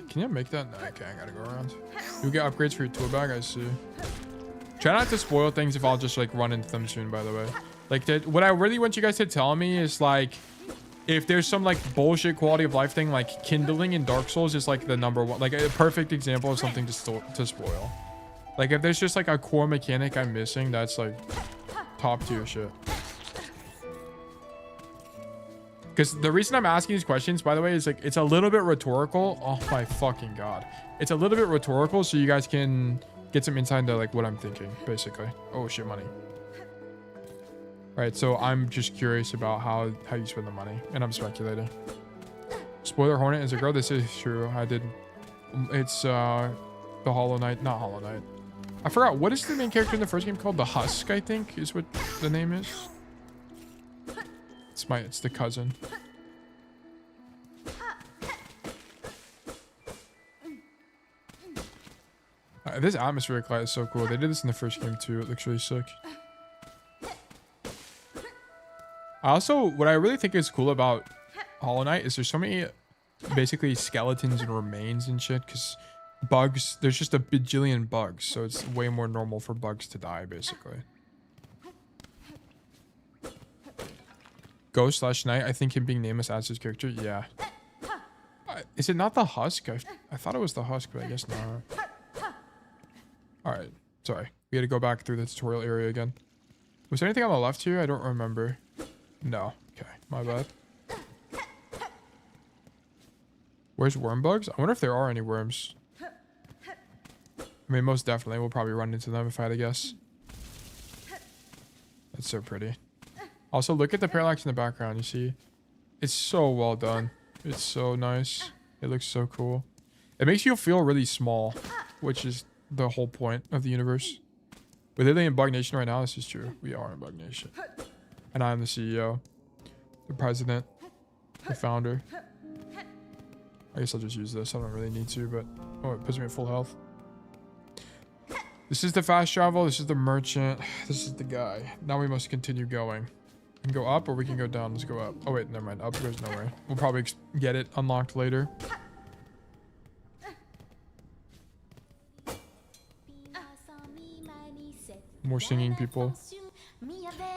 Can you make that? No, okay, I gotta go around. You get upgrades for your tool bag, I see. Try not to spoil things if I'll just like run into them soon, by the way. Like, what I really want you guys to tell me is like, if there's some like bullshit quality of life thing, like kindling in Dark Souls is like the #1, like a perfect example of something to spoil. Like if there's just like a core mechanic I'm missing, that's like top tier shit. Because the reason I'm asking these questions, by the way, is like it's a little bit rhetorical. Oh my fucking god, it's a little bit rhetorical, so you guys can get some insight into like what I'm thinking, basically. Oh shit, money. Right, so I'm just curious about how you spend the money, and I'm speculating. Spoiler Hornet is a girl. This is true. I did. It's the Hollow Knight, not Hollow Knight. I forgot what is the main character in the first game called. The Husk, I think, is what the name is. It's the cousin. This atmospheric light is so cool. They did this in the first game too. It looks really sick. What I really think is cool about Hollow Knight is there's so many basically skeletons and remains and shit, because bugs, there's just a bajillion bugs, so it's way more normal for bugs to die, basically. Ghost/Knight, I think him being Nemesis as his character, yeah. Is it not the Husk? I thought it was the Husk, but I guess not. Alright, sorry. We had to go back through the tutorial area again. Was there anything on the left here? I don't remember. No. Okay, my bad. Where's worm bugs? I wonder if there are any worms. I mean, most definitely. We'll probably run into them if I had to guess. That's so pretty. Also, look at the parallax in the background. You see? It's so well done. It's so nice. It looks so cool. It makes you feel really small, which is the whole point of the universe. We're literally in Bug Nation right now. This is true. We are in Bug Nation. And I'm the CEO, the president, the founder. I guess I'll just use this. I don't really need to, but... Oh, it puts me at full health. This is the fast travel. This is the merchant. This is the guy. Now we must continue going. We can go up or we can go down. Let's go up. Oh, wait. Never mind. Up goes nowhere. We'll probably get it unlocked later. More singing people.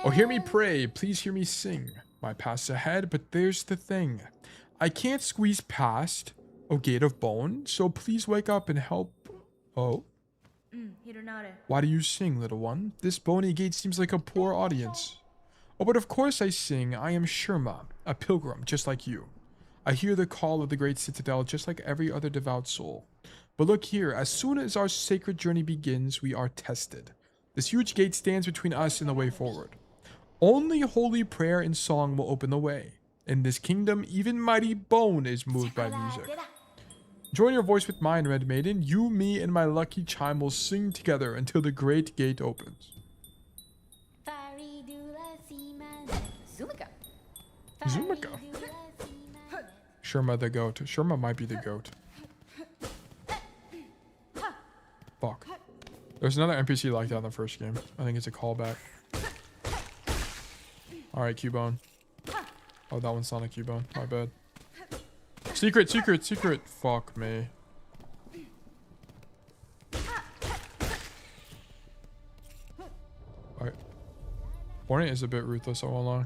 Oh, hear me pray. Please hear me sing. My path's ahead, but there's the thing. I can't squeeze past, oh gate of bone, so please wake up and help. Oh. Why do you sing, little one? This bony gate seems like a poor audience. Oh, but of course I sing. I am Sherma, a pilgrim just like you. I hear the call of the great citadel just like every other devout soul. But look here, as soon as our sacred journey begins, we are tested. This huge gate stands between us and the way forward. Only holy prayer and song will open the way. In this kingdom, even mighty bone is moved by music. Join your voice with mine, Red Maiden. You, me, and my lucky chime will sing together until the great gate opens. Zumika. Sherma the goat. Sherma might be the goat. Fuck. There's another NPC like that in the first game. I think it's a callback. Alright, Cubone. Oh, that one's not a Cubone. My bad. Secret, secret, secret. Fuck me. Alright. Hornet is a bit ruthless, I won't lie.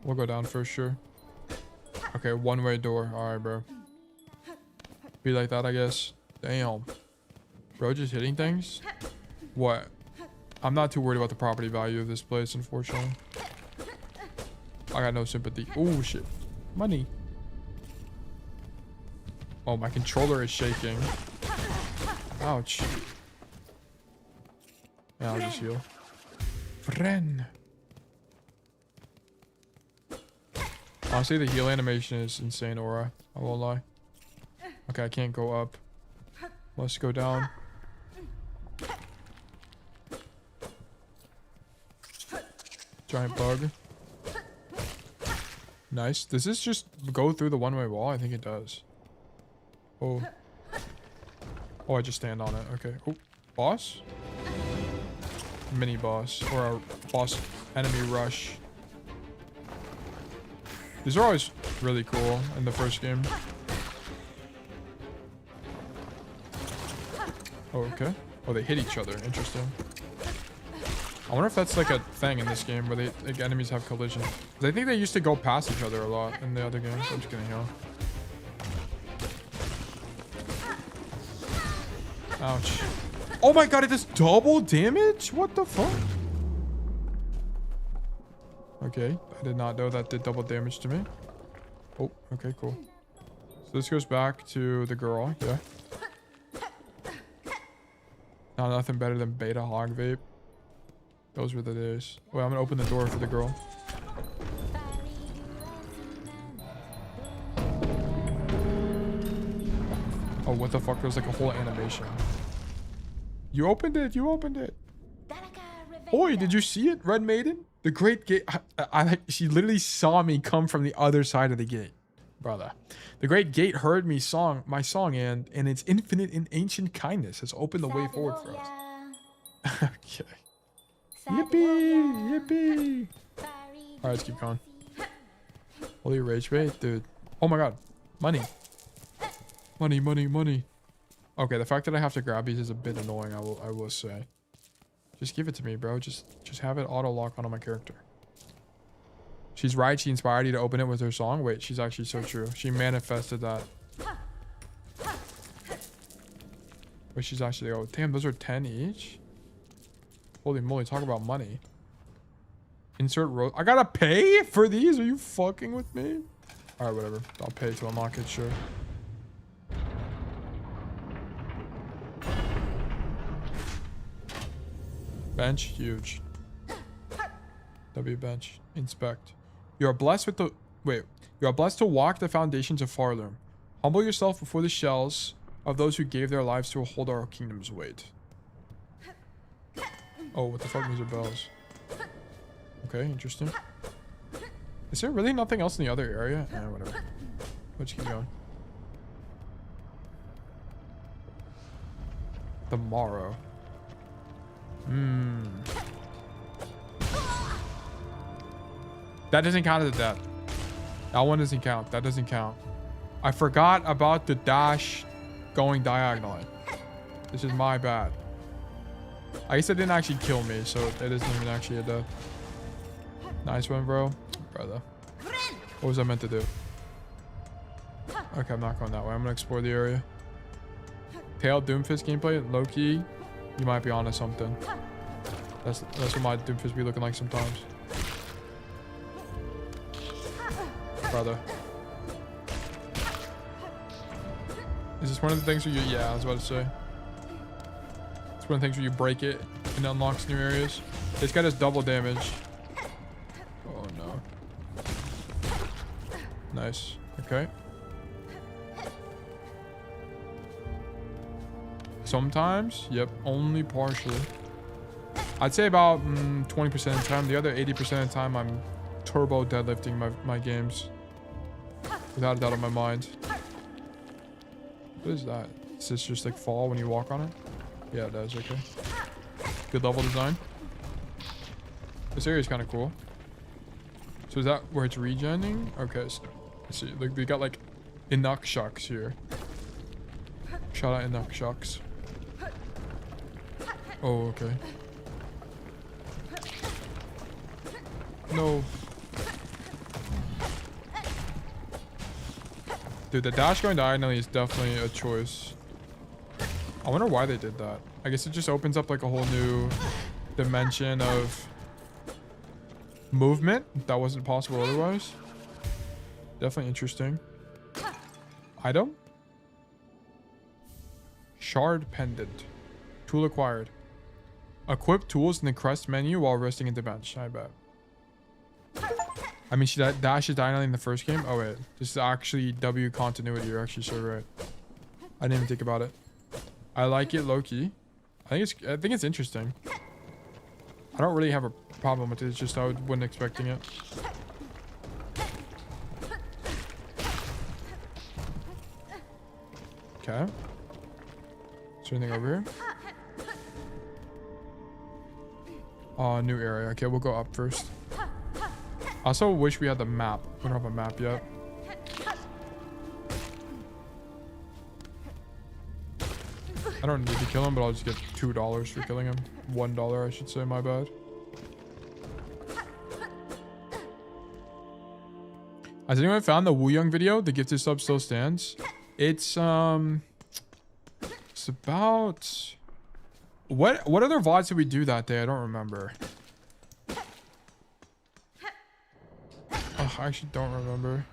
We'll go down first, sure. Okay, one-way door. Alright, bro. Be like that, I guess. Damn. Bro, just hitting things? What? I'm not too worried about the property value of this place, unfortunately. I got no sympathy. Oh, shit. Money. Oh, my controller is shaking. Ouch. Yeah, I'll just heal. Friend. Honestly, the heal animation is insane, Aura. I won't lie. Okay, I can't go up. Let's go down. Giant bug. Nice. Does this just go through the one-way wall? I think it does. Oh. Oh, I just stand on it. Okay. Oh, boss? Mini boss. Or a boss enemy rush. These are always really cool in the first game. Oh, okay. Oh, they hit each other. Interesting. I wonder if that's like a thing in this game where they like enemies have collision. 'Cause I think they used to go past each other a lot in the other games. I'm just kidding, huh? Ouch. Oh my god, it does double damage? What the fuck? Okay, I did not know that did double damage to me. Oh, okay, cool. So this goes back to the girl, yeah. Not nothing better than beta hog vape. Those were the days. Wait, I'm gonna open the door for the girl. Oh, what the fuck? There's like a whole animation. You opened it. You opened it. Oi, did you see it? Red Maiden? The great gate. She literally saw me come from the other side of the gate. Brother. The great gate heard me my song and its infinite and ancient kindness has opened the way forward for us. Okay. Yippee! Yippee! Alright, let's keep going. Holy rage bait, dude. Oh my god. Money. Money, money, money. Okay, the fact that I have to grab these is a bit annoying, I will say. Just give it to me, bro. Just have it auto lock onto my character. She's right. She inspired you to open it with her song. Wait, she's actually so true. She manifested that. Wait, she's actually... Oh, damn, those are 10 each? Holy moly, talk about money. Insert row. I gotta pay for these? Are you fucking with me? Alright, whatever. I'll pay to unlock it, sure. Bench, huge. W bench. Inspect. You are blessed with the... Wait. You are blessed to walk the foundations of Farloom. Humble yourself before the shells of those who gave their lives to hold our kingdom's weight. Oh, what the fuck? These are bells. Okay, interesting. Is there really nothing else in the other area? Eh, whatever. Let's keep going. The Morrow. That doesn't count as a death. That one doesn't count. That doesn't count. I forgot about the dash going diagonally. This is my bad. I guess it didn't actually kill me, so it isn't even actually a death. Nice one, bro. Brother. What was I meant to do? Okay, I'm not going that way. I'm gonna explore the area. Tail Doomfist gameplay, low key. You might be onto something. That's what my Doomfist be looking like sometimes. Brother. Is this one of the things where you... Yeah, I was about to say. It's one of the things where you break it and it unlocks new areas. This guy does double damage. Oh, no. Nice. Okay. Sometimes. Yep. Only partially. I'd say about 20% of the time. The other 80% of the time, I'm turbo deadlifting my games. Without a doubt in my mind. What is that? Does this just like fall when you walk on it? Yeah, it does. Okay. Good level design. This area is kind of cool. So is that where it's regenning? Okay. So, let's see. Like, we got like Inuk Shucks here. Shout out Inuk Shucks. Oh, okay. No. Dude, the dash going diagonally is definitely a choice. I wonder why they did that. I guess it just opens up like a whole new dimension of movement that wasn't possible otherwise. Definitely interesting. Item? Shard Pendant. Tool acquired. Equip tools in the crest menu while resting at the bench. I bet. I mean, she dashes diagonally in the first game. Oh wait, this is actually W continuity. You're actually so right. I didn't even think about it. I like it low key. I think it's interesting. I don't really have a problem with it. It's just I wasn't expecting it. Okay. Is there anything over here? Oh, new area. Okay, we'll go up first. I also wish we had the map. We don't have a map yet. I don't need to kill him, but I'll just get $2 for killing him. $1, I should say, my bad. Has anyone found the Wu Young video? The gifted sub still stands. It's about what other VODs did we do that day? I don't remember. Oh, I actually don't remember.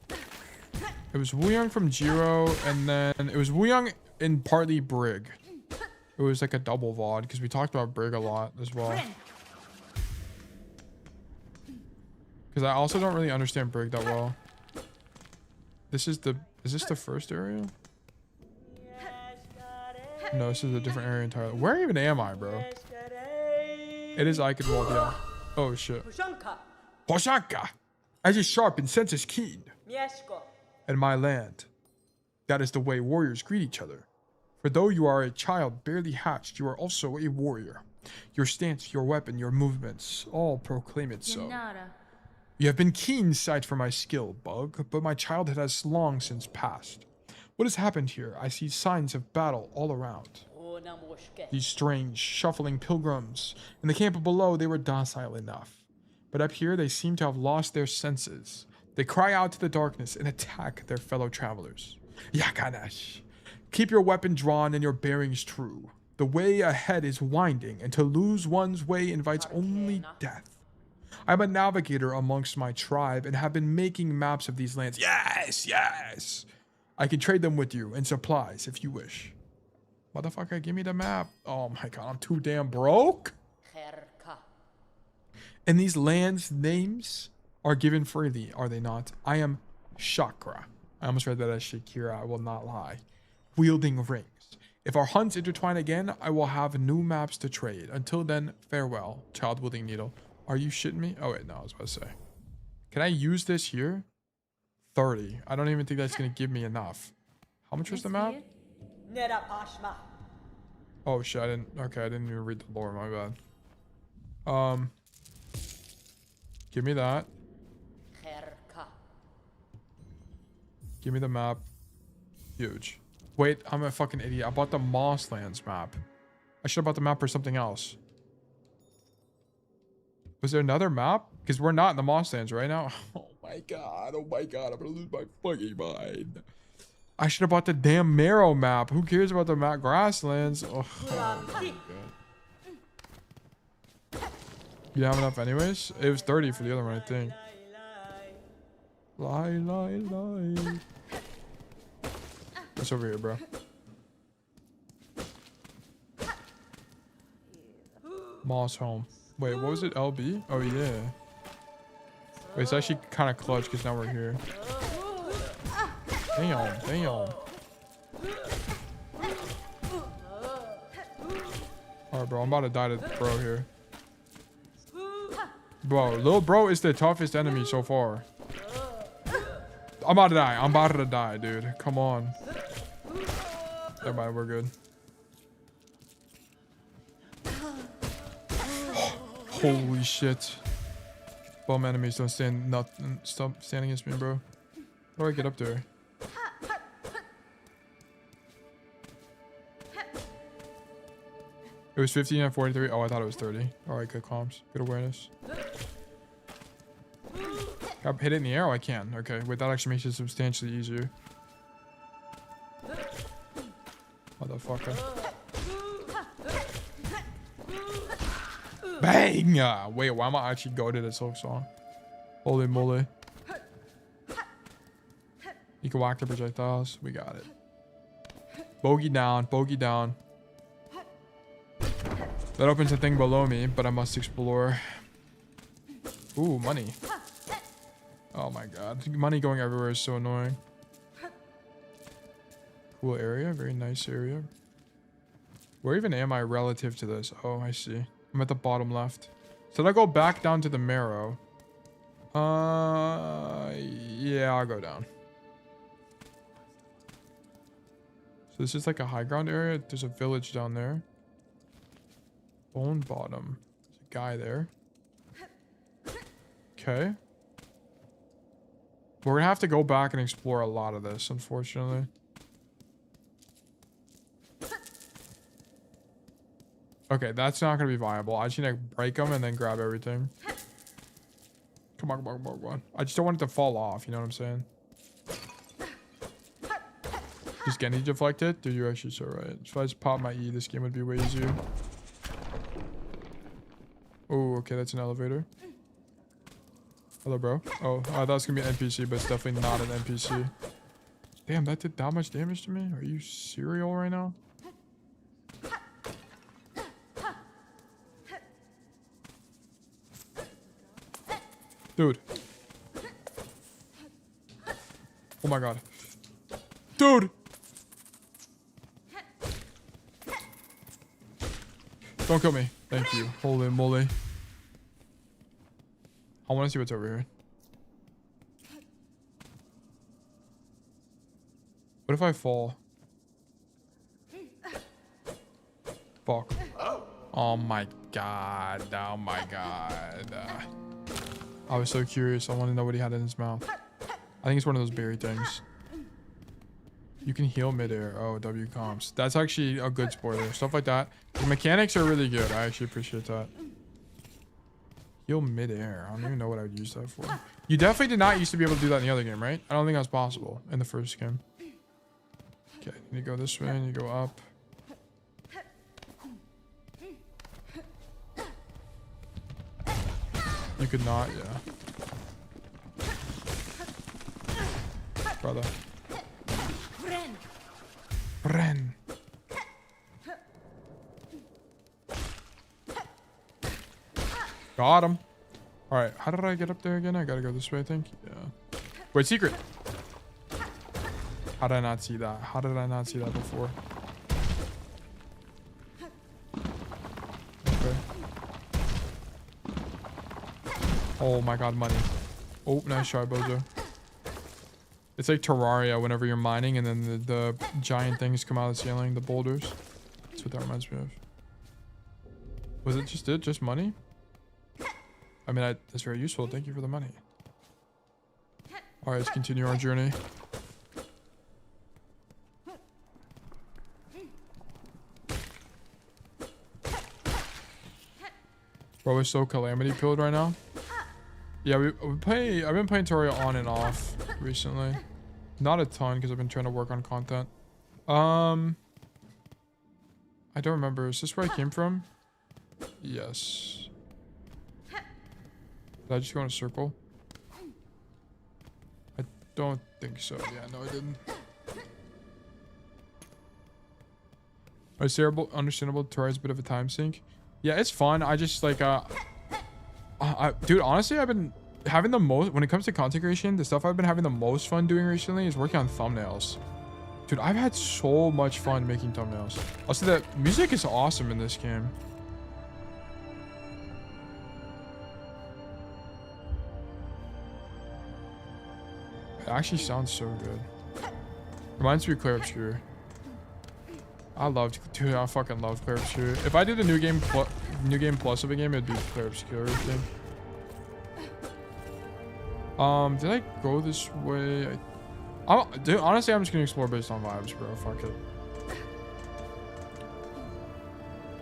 It was Wu Young from Jiro, and then it was Wu Young and partly Brig. It was like a double VOD because we talked about Brig a lot as well. Because I also don't really understand Brig that well. Is this the first area? No, this is a different area entirely. Where even am I, bro? It is Eichenwald, yeah. Oh shit. Poshanka! As is sharp and senses keen. In my land, that is the way warriors greet each other. For though you are a child barely hatched, you are also a warrior. Your stance, your weapon, your movements, all proclaim it so. You have been keen sight for my skill, Bug, but my childhood has long since passed. What has happened here? I see signs of battle all around. These strange, shuffling pilgrims. In the camp below, they were docile enough. But up here, they seem to have lost their senses. They cry out to the darkness and attack their fellow travelers. Yakanash. Keep your weapon drawn and your bearings true. The way ahead is winding, and to lose one's way invites only death. I'm a navigator amongst my tribe and have been making maps of these lands. Yes, yes. I can trade them with you and supplies if you wish. Motherfucker, give me the map. Oh my god, I'm too damn broke. And these lands' names are given freely, are they not? I am Chakra. I almost read that as Shakira, I will not lie. Wielding rings. If our hunts intertwine again, I will have new maps to trade. Until then, farewell, child wielding needle. Are you shitting me? Oh wait, no, I was about to say. Can I use this here? 30. I don't even think that's gonna give me enough. How much was the map? Oh shit, I didn't even read the lore, my bad. Give me that. Give me the map. Huge. Wait, I'm a fucking idiot. I bought the Mosslands map. I should have bought the map for something else. Was there another map? Because we're not in the Mosslands right now. Oh my god, I'm gonna lose my fucking mind. I should have bought the damn Marrow map. Who cares about the map grasslands? Oh my god. You have enough anyways? It was 30 for the other one, I think. Lie. What's over here, bro? Moss home. Wait, what was it? LB? Oh, yeah. Wait, it's actually kind of clutch because now we're here. Damn. Alright, bro. I'm about to die to bro here. Bro, little bro is the toughest enemy so far. I'm about to die, dude. Come on. Never mind, we're good. Holy shit. Bomb enemies don't stop standing against me, bro. How do I get up there? It was 15 and 43. Oh, I thought it was 30. Alright, good comms. Good awareness. Can I hit it in the air? Oh, I can. Okay, wait, that actually makes it substantially easier. Motherfucker. Bang! Wait, why am I actually going to the Silksong? Holy moly. You can whack the projectiles. We got it. Bogey down. That opens a thing below me, but I must explore. Ooh, money. Oh my god. Money going everywhere is so annoying. Cool area. Very nice area. Where even am I relative to this? Oh, I see. I'm at the bottom left. So did I go back down to the marrow? Yeah, I'll go down. So this is like a high ground area. There's a village down there. Bone bottom. There's a guy there. Okay. We're gonna have to go back and explore a lot of this, unfortunately. Okay, that's not gonna be viable. I just need to break them and then grab everything. Come on, come on, come on, come on. I just don't want it to fall off, you know what I'm saying? Just getting deflected? Dude, you're actually so right. If I just pop my E, this game would be way easier. Oh, okay, that's an elevator. Hello, bro. Oh, I thought it was gonna be an NPC, but it's definitely not an NPC. Damn, that did that much damage to me? Are you serial right now? Dude. Oh my god. Dude! Don't kill me. Thank you. Holy moly. I want to see what's over here. What if I fall? Fuck. Oh my god. Oh my god. I was so curious. I want to know what he had in his mouth. I think it's one of those berry things. You can heal midair. Oh, W comps. That's actually a good spoiler. Stuff like that. The mechanics are really good. I actually appreciate that. Heal midair. I don't even know what I would use that for. You definitely did not used to be able to do that in the other game, right? I don't think that was possible in the first game. Okay, you go this way and you go up. You could not, yeah. Brother. Bren. Got him. Alright, how did I get up there again? I gotta go this way, I think. Yeah. Wait, secret. How did I not see that? How did I not see that before? Okay. Oh my god, money. Oh, nice try, Bozo. It's like Terraria whenever you're mining and then the giant things come out of the ceiling, the boulders. That's what that reminds me of. Was it just it? Just money? I mean, that's very useful. Thank you for the money. Alright, let's continue our journey. Bro, we're so calamity pilled right now. Yeah, we play. I've been playing Terraria on and off recently. Not a ton because I've been trying to work on content. I don't remember. Is this where I came from? Yes. Did I just go in a circle? I don't think so. Yeah, no, I didn't. It's terrible, understandable. Terraria's a bit of a time sink. Yeah, it's fun. I just like dude, honestly, I've been having the most when it comes to content creation. The stuff I've been having the most fun doing recently is working on thumbnails. Dude, I've had so much fun making thumbnails. Also, the music is awesome in this game. It actually sounds so good. Reminds me of Clair Obscure. I fucking love Clair Obscure. If I did a new game plus of a game, it'd be Clair Obscure, I think. Did I go this way? Dude, honestly, I'm just gonna explore based on vibes, bro. Fuck it.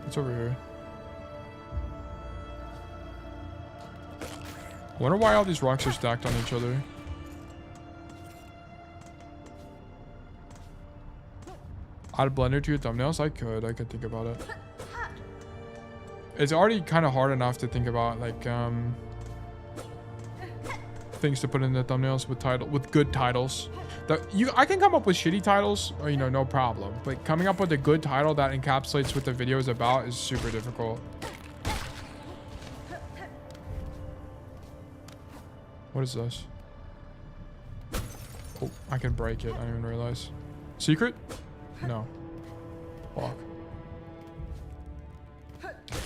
What's over here? I wonder why all these rocks are stacked on each other. Add a blender to your thumbnails? I could think about it. It's already kind of hard enough to think about like things to put in the thumbnails with good titles. I can come up with shitty titles, or you know, no problem. But coming up with a good title that encapsulates what the video is about is super difficult. What is this? Oh, I can break it. I didn't even realize. Secret? No. Fuck.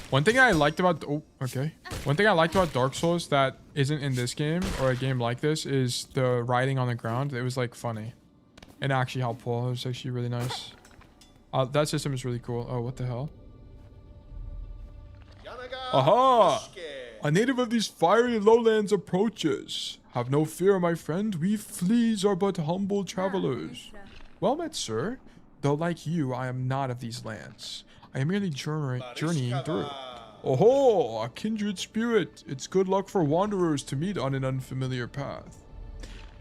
One thing I liked about One thing I liked about Dark Souls that isn't in this game or a game like this is the riding on the ground. It was like funny and actually helpful. It was actually really nice. That system is really cool. Oh, what the hell? Aha! A native of these fiery lowlands approaches. Have no fear, my friend. We fleas are but humble travelers. Well met, sir. Though like you, I am not of these lands. I am merely journeying through. Oh, a kindred spirit. It's good luck for wanderers to meet on an unfamiliar path.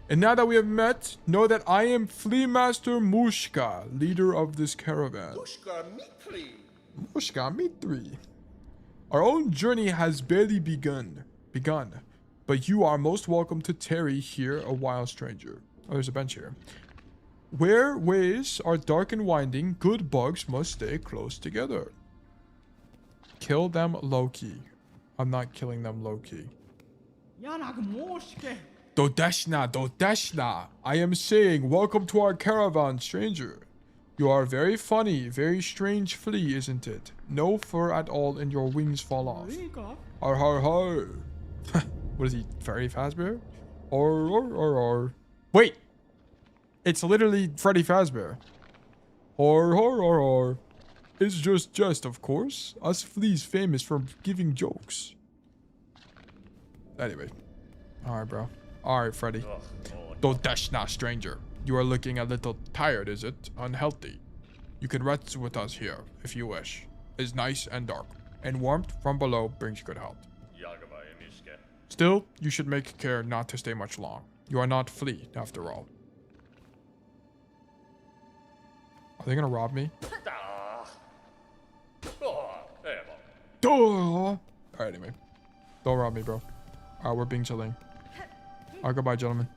And now that we have met, know that I am Flea Master Mushka, leader of this caravan. Mushka Mitri. Our own journey has barely begun, but you are most welcome to tarry here a while, stranger. Oh, there's a bench here. Where ways are dark and winding, good bugs must stay close together. Kill them low-key. I'm not killing them low-key. Dodeshna. I am saying, welcome to our caravan, stranger. You are very funny, very strange flea, isn't it? No fur at all and your wings fall off. Har har har. What is he, Freddy Fazbear? Or. Wait! It's literally Freddy Fazbear. Or. It's just jest, of course. Us fleas famous for giving jokes. Anyway. Alright, bro. Alright, Freddy. Dodeshna, stranger. You are looking a little tired, is it? Unhealthy. You can rest with us here, if you wish. It's nice and dark, and warmth from below brings good health. Still, you should make care not to stay much long. You are not flea, after all. Are they gonna rob me? Alright, anyway. Don't rob me, bro. Alright, we're being chilling. Alright, goodbye, gentlemen.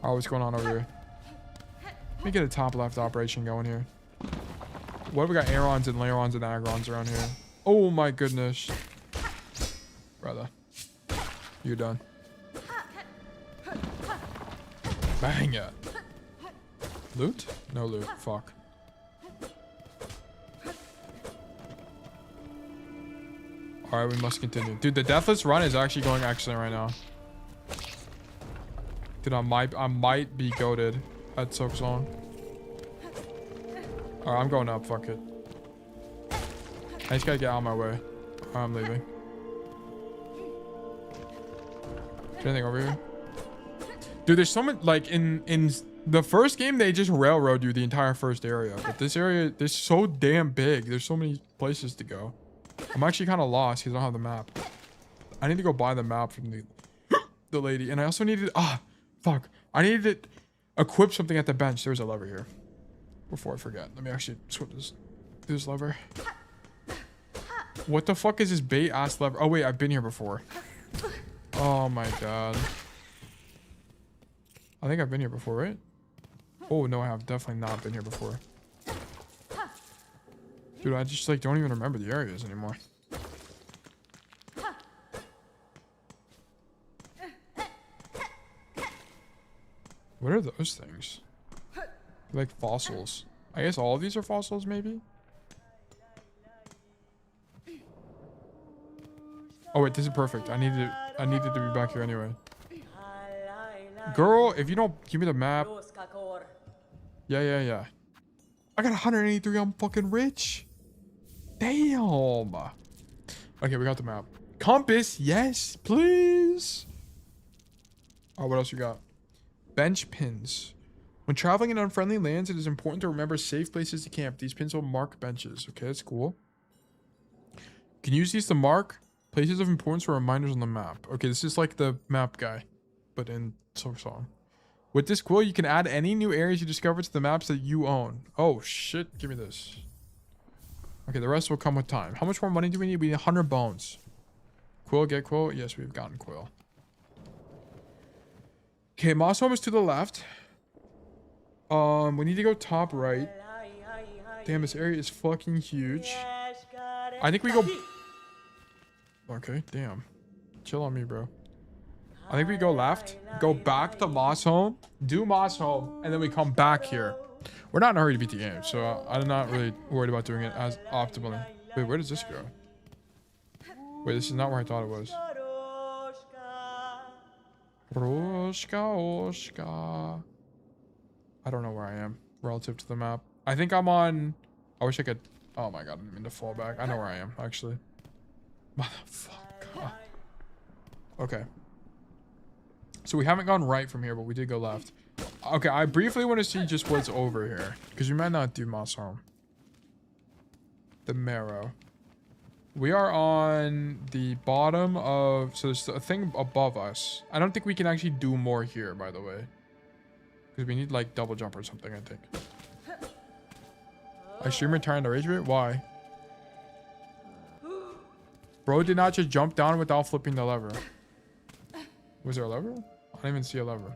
Alright, what's going on over here? Let me get a top left operation going here. What have we got? Aerons and Laerons and Agrons around here. Oh my goodness. Brother. You're done. Bang it. Loot? No loot. Fuck. Alright, we must continue. Dude, the Deathless Run is actually going excellent right now. Dude, I might be goated at Silksong. Alright, I'm going up. Fuck it. I just gotta get out of my way. I'm leaving. Is there anything over here? Dude, there's so much, like, in the first game, they just railroad you the entire first area. But this area, they're so damn big. There's so many places to go. I'm actually kind of lost because I don't have the map. I need to go buy the map from the lady. And I also needed... fuck. I needed to equip something at the bench. There's a lever here. Before I forget. Let me actually switch this lever. What the fuck is this bait ass lever? Oh, wait. I've been here before. Oh, my God. I think I've been here before, right? Oh, no, I have definitely not been here before. Dude, I just, like, don't even remember the areas anymore. What are those things? They're like fossils. I guess all of these are fossils, maybe? Oh, wait, this is perfect. I needed to be back here anyway. Girl, if you don't give me the map. Yeah. I got 183. I'm fucking rich. Damn. Okay, we got the map. Compass, yes, please. Oh, what else you got? Bench pins. When traveling in unfriendly lands, it is important to remember safe places to camp. These pins will mark benches. Okay, that's cool. You can use these to mark places of importance or reminders on the map. Okay, this is like the map guy, but in Silksong. With this quill, you can add any new areas you discover to the maps that you own. Oh, shit. Give me this. Okay, the rest will come with time. How much more money do we need? We need 100 bones. Quill, get quill. Yes, we've gotten quill. Okay, Moss Home is to the left. We need to go top right. Damn, this area is fucking huge. I think we go... Okay, damn. Chill on me, bro. I think we go left, go back to Moss Home, do Moss Home, and then we come back here. We're not in a hurry to beat the game, so I'm not really worried about doing it as optimally. Wait, where does this go? Wait, this is not where I thought it was. Roshka. I don't know where I am relative to the map. I think I'm on... I wish I could... Oh my god, I didn't mean to fall back. I know where I am, actually. Motherfucker. Okay. So we haven't gone right from here, but we did go left. Okay, I briefly want to see just what's over here. Because we might not do Moss Home. The Marrow. We are on the bottom of... So there's a thing above us. I don't think we can actually do more here, by the way. Because we need, like, double jump or something, I think. A streamer trying to rage bait? Why? Bro did not just jump down without flipping the lever. Was there a lever? I don't even see a lever.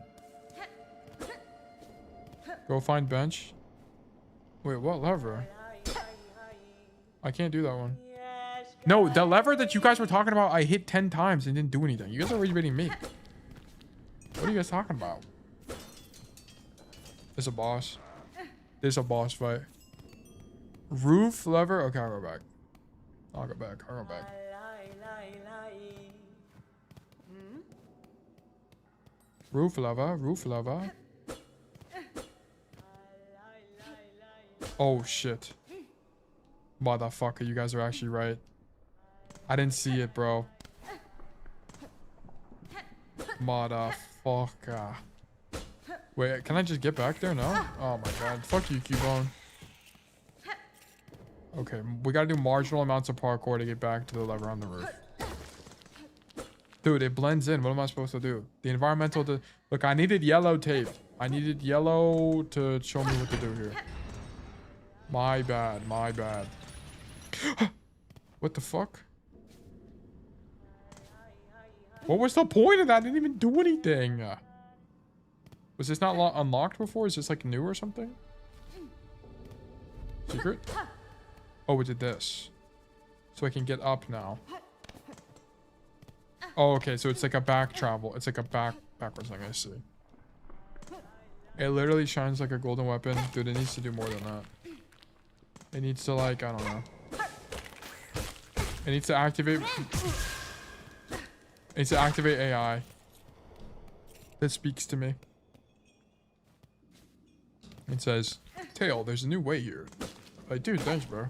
Go find bench. Wait, what lever? I can't do that one. No, the lever that you guys were talking about, I hit 10 times and didn't do anything. You guys are rage baiting me. What are you guys talking about? There's a boss. There's a boss fight. Roof lever. Okay, I'll go back. I'll go back. I'll go back. Roof lever. Roof lever. Oh shit. Motherfucker, you guys are actually right. I didn't see it, bro. Motherfucker. Wait, can I just get back there? No? Oh my god. Fuck you, Cubone. Okay, we gotta do marginal amounts of parkour to get back to the lever on the roof. Dude, it blends in. What am I supposed to do? The environmental... Look, I needed yellow tape. I needed yellow to show me what to do here. My bad. My bad. What the fuck? What was the point of that? I didn't even do anything. Was this not unlocked before? Is this like new or something? Secret? Oh, we did this. So I can get up now. Oh, okay. So it's like a back travel. It's like a backwards thing, I see. It literally shines like a golden weapon. Dude, it needs to do more than that. It needs to like, I don't know. It needs to activate... It needs to activate AI. That speaks to me. It says, Tail, there's a new way here. Like, dude, thanks, bro.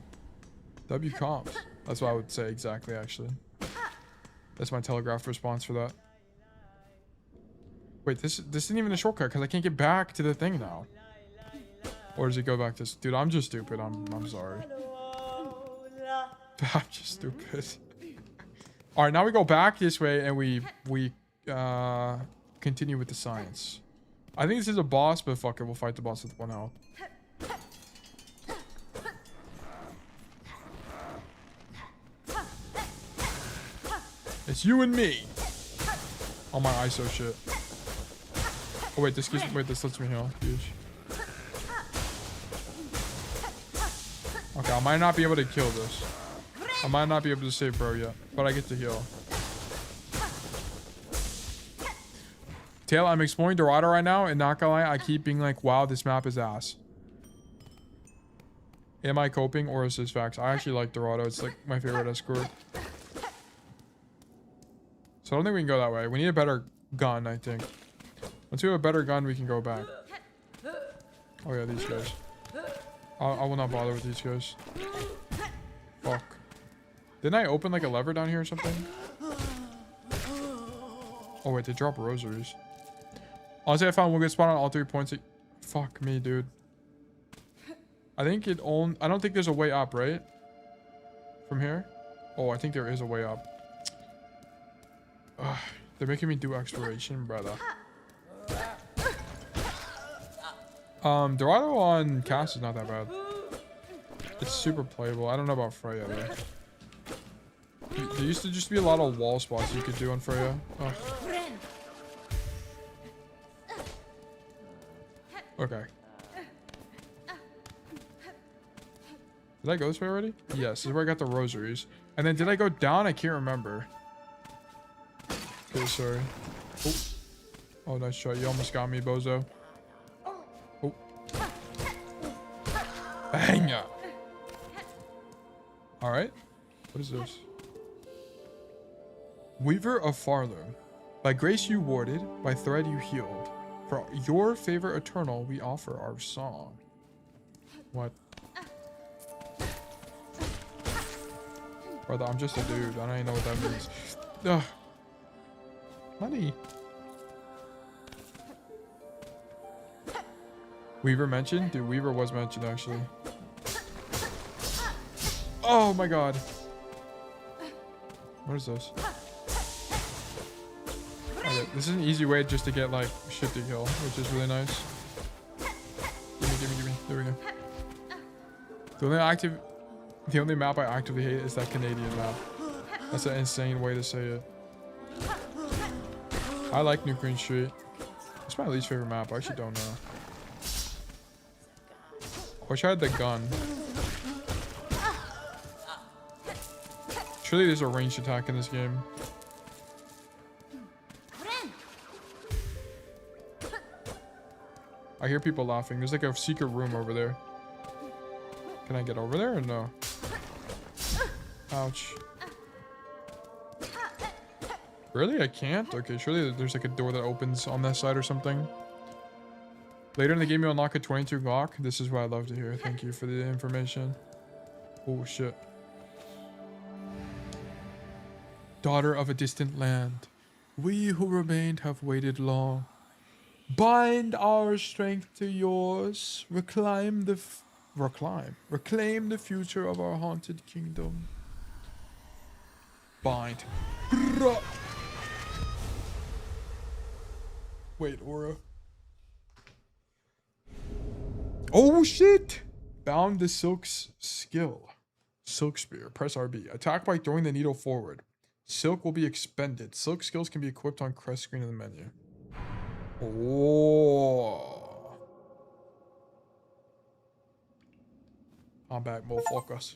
W comps. That's what I would say exactly, actually. That's my telegraphed response for that. Wait, this isn't even a shortcut because I can't get back to the thing now. Or does it go back to... Dude, I'm just stupid. I'm sorry. I'm just stupid. Alright, now we go back this way and we continue with the science. I think this is a boss, but fuck it, we'll fight the boss with 1 health. It's you and me. Oh my ISO shit. Oh wait, this lets me heal. Huge. Okay, I might not be able to kill this. I might not be able to save bro yet, but I get to heal. Tail, I'm exploring Dorado right now, and not gonna lie, I keep being like, wow, this map is ass. Am I coping, or is this facts? I actually like Dorado. It's like my favorite escort. So I don't think we can go that way. We need a better gun, I think. Once we have a better gun, we can go back. Oh yeah, these guys. I will not bother with these guys. Fuck. Didn't I open like a lever down here or something? Oh wait, they drop rosaries. Honestly, I found one good spot on all 3 points. Fuck me, dude. I think it only... I don't think there's a way up, right? From here? Oh, I think there is a way up. Ugh, they're making me do exploration, brother. Dorado on cast is not that bad. It's super playable. I don't know about Freja though. There used to just be a lot of wall spots you could do on Freja. Ugh. Okay. Did I go this way already? Yes, this is where I got the rosaries. And then did I go down? I can't remember. Okay, sorry. Oh, nice shot. You almost got me, bozo. Oh. Bang. All right. What is this? Weaver of Farloom. By grace you warded, by thread you healed. For your favorite eternal, we offer our song. What? Brother, I'm just a dude. I don't even know what that means. Ugh. Money. Weaver mentioned? Dude, Weaver was mentioned actually. Oh my god. What is this? Okay, this is an easy way just to get like shit to kill, which is really nice. Give me. There we go. The only map I actively hate is that Canadian map. That's an insane way to say it. I like New Queen Street. It's my least favorite map. I actually don't know. Wish I had the gun. Surely there's a ranged attack in this game. I hear people laughing. There's like a secret room over there. Can I get over there or no? Ouch. Really? I can't? Okay, surely there's like a door that opens on that side or something. Later in the game, you unlock a 22 Glock. This is what I love to hear. Thank you for the information. Oh, shit. Daughter of a distant land. We who remained have waited long. Bind our strength to yours. Reclaim the future of our haunted kingdom. Bind. Wait, Aura. Oh shit! Bound the Silk's skill. Silk Spear. Press RB. Attack by throwing the needle forward. Silk will be expended. Silk skills can be equipped on crest screen in the menu. Oh. I'm back, motherfuckers.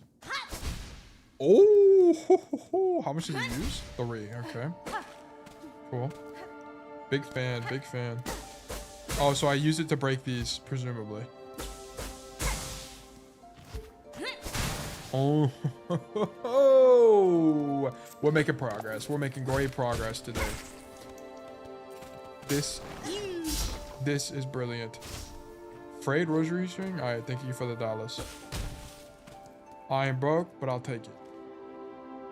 Oh, how much did you use? 3. Okay. Cool. Big fan, big fan. Oh, so I use it to break these, presumably. Oh, we're making progress. We're making great progress today. This is brilliant. Frayed rosary string? Alright, thank you for the dollars. I am broke, but I'll take it.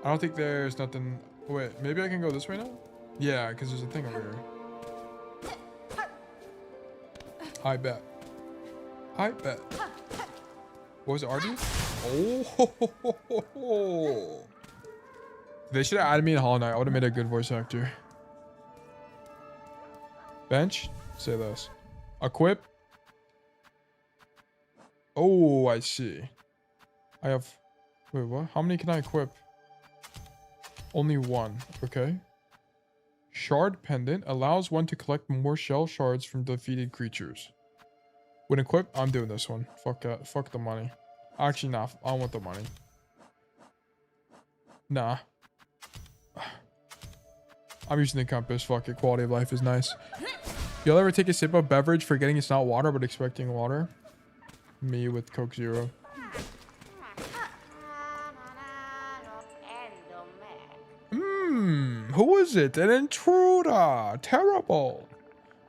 I don't think there's nothing. Wait, maybe I can go this way now? Yeah, because there's a thing over here. I bet. What was it, RD? Oh, they should have added me in Hollow Knight. I would have made a good voice actor. Bench? Say this. Equip? Oh, I see. I have... Wait, what? How many can I equip? Only 1. Okay. Shard Pendant allows one to collect more shell shards from defeated creatures. When equipped, I'm doing this one. Fuck that. Fuck the money. Actually, nah. I don't want the money. Nah. I'm using the compass. Fuck it. Quality of life is nice. Y'all ever take a sip of beverage forgetting it's not water but expecting water? Me with Coke Zero. Who is it? An intruder. Terrible.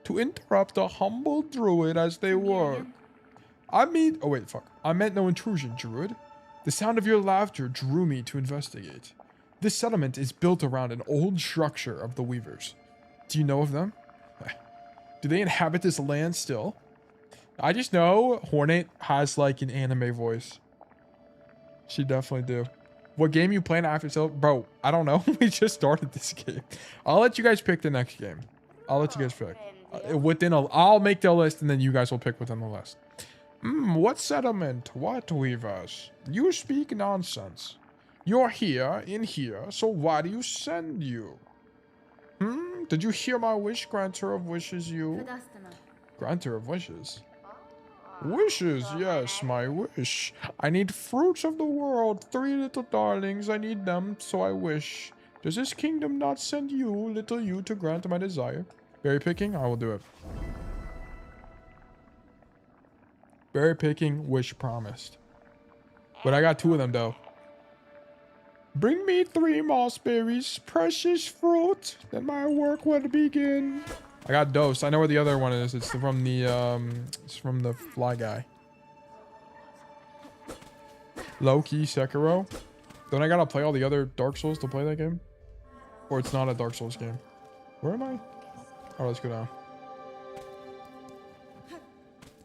To interrupt a humble druid as they work. I mean... Oh, wait, fuck. I meant no intrusion, druid. The sound of your laughter drew me to investigate. This settlement is built around an old structure of the Weavers. Do you know of them? Do they inhabit this land still? I just know Hornet has, like, an anime voice. She definitely do. What game you playing after? So, bro, I don't know. We just started this game. I'll let you guys pick the next game. I'll let you guys pick. I'll make the list and then you guys will pick within the list. What settlement? What Weavers? You speak nonsense. You're here, in here, so why do you send you? Did you hear my wish, granter of wishes you? Granter of wishes? Wishes, yes, my wish. I need fruits of the world, 3 little darlings, I need them, so I wish. Does this kingdom not send you, little you, to grant my desire? Berry picking? I will do it. Berry picking, wish promised. But I got 2 of them though. Bring me 3 moss berries, precious fruit, then my work will begin. I got dosed. I know where the other one is. It's from the fly guy. Low-key Sekiro. Don't I gotta play all the other Dark Souls to play that game? Or it's not a Dark Souls game. Where am I? Oh, let's go down.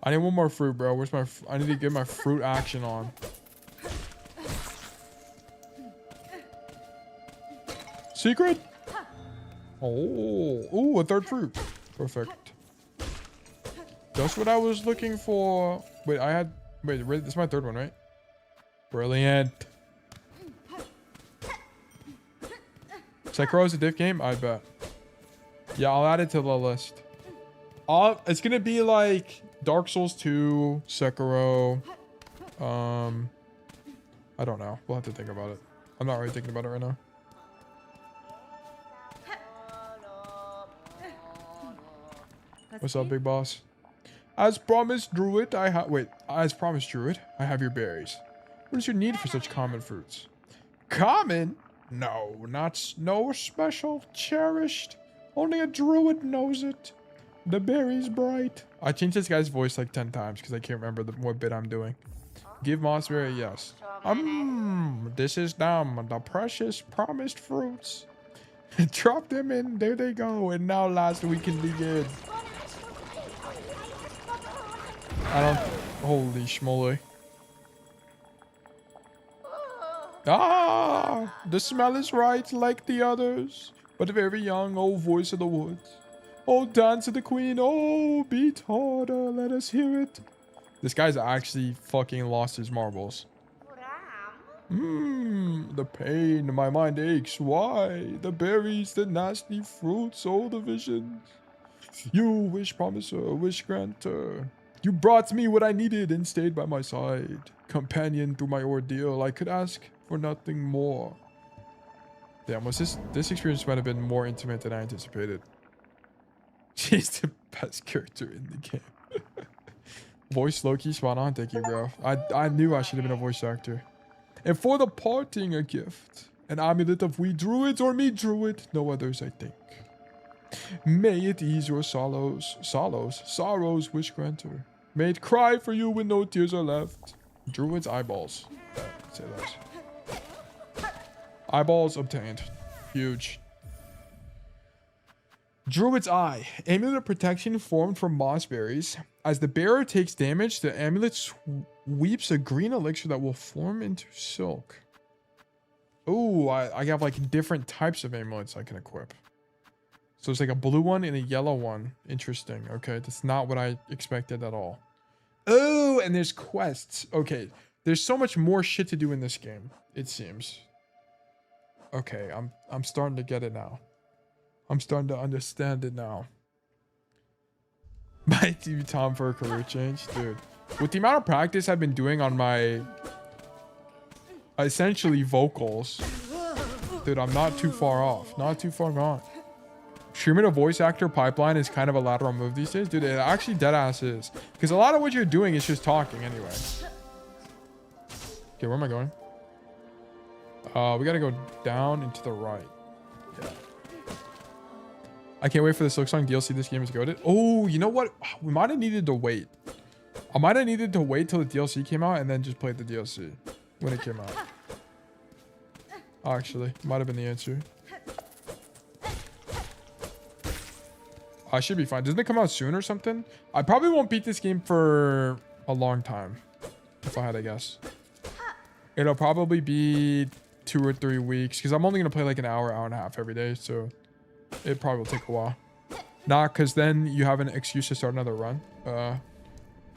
I need 1 more fruit, bro. Where's my... I need to get my fruit action on. Secret? Oh, ooh, a 3rd fruit. Perfect. Just what I was looking for. Wait, I had... Wait, this is my 3rd one, right? Brilliant. Sekiro is a diff game? I bet. Yeah, I'll add it to the list. It's gonna be like Dark Souls 2, Sekiro. I don't know. We'll have to think about it. I'm not really thinking about it right now. What's up, big boss? As promised, Druid, as promised, Druid, I have your berries. What is your need for such common fruits? Common? No, no special, cherished. Only a druid knows it. The berry's bright. I changed this guy's voice like 10 times because I can't remember what bit I'm doing. Give mossberry, yes. This is them, the precious promised fruits. Drop them in, there they go, and now last we can begin. Holy schmoly. Ah, the smell is right like the others, but very young, oh voice of the woods. Oh, dance of the queen, oh, beat harder, let us hear it. This guy's actually fucking lost his marbles. The pain, my mind aches, why? The berries, the nasty fruits, oh, the visions. You wish promiser, wish granter. You brought me what I needed and stayed by my side. Companion through my ordeal, I could ask for nothing more. Damn, this experience might have been more intimate than I anticipated. She's the best character in the game. Voice low-key spot on, thank you, bro. I knew I should have been a voice actor. And for the parting, a gift. An amulet of we druids or me druid, no others, I think. May it ease your sorrows, wish granter. May it cry for you when no tears are left. Druid's eyeballs. Say those. Eyeballs obtained. Huge. Druid's Eye. Amulet of protection formed from moss berries. As the bearer takes damage, the amulet sweeps a green elixir that will form into silk. Ooh, I have like different types of amulets I can equip. So it's like a blue one and a yellow one. Interesting. Okay, that's not what I expected at all. Oh, and there's quests. Okay, there's so much more shit to do in this game, it seems. Okay, I'm starting to get it now. I'm starting to understand it now. My TV Tom for a career change, dude. With the amount of practice I've been doing on my essentially vocals, dude, I'm not too far off. Not too far gone. Streaming a voice actor pipeline is kind of a lateral move these days, dude. It actually deadass is, because a lot of what you're doing is just talking anyway. Okay, where am I going? We gotta go down and to the right. Yeah. I can't wait for the Silksong DLC. This game is goated. Oh, you know what? We might have needed to wait. I might have needed to wait till the DLC came out and then just play the DLC when it came out. Actually, might have been the answer. I should be fine. Doesn't it come out soon or something? I probably won't beat this game for a long time, if I had to guess. It'll probably be 2 or 3 weeks, because I'm only going to play like an hour, hour and a half every day, so it probably will take a while. Not because then you have an excuse to start another run.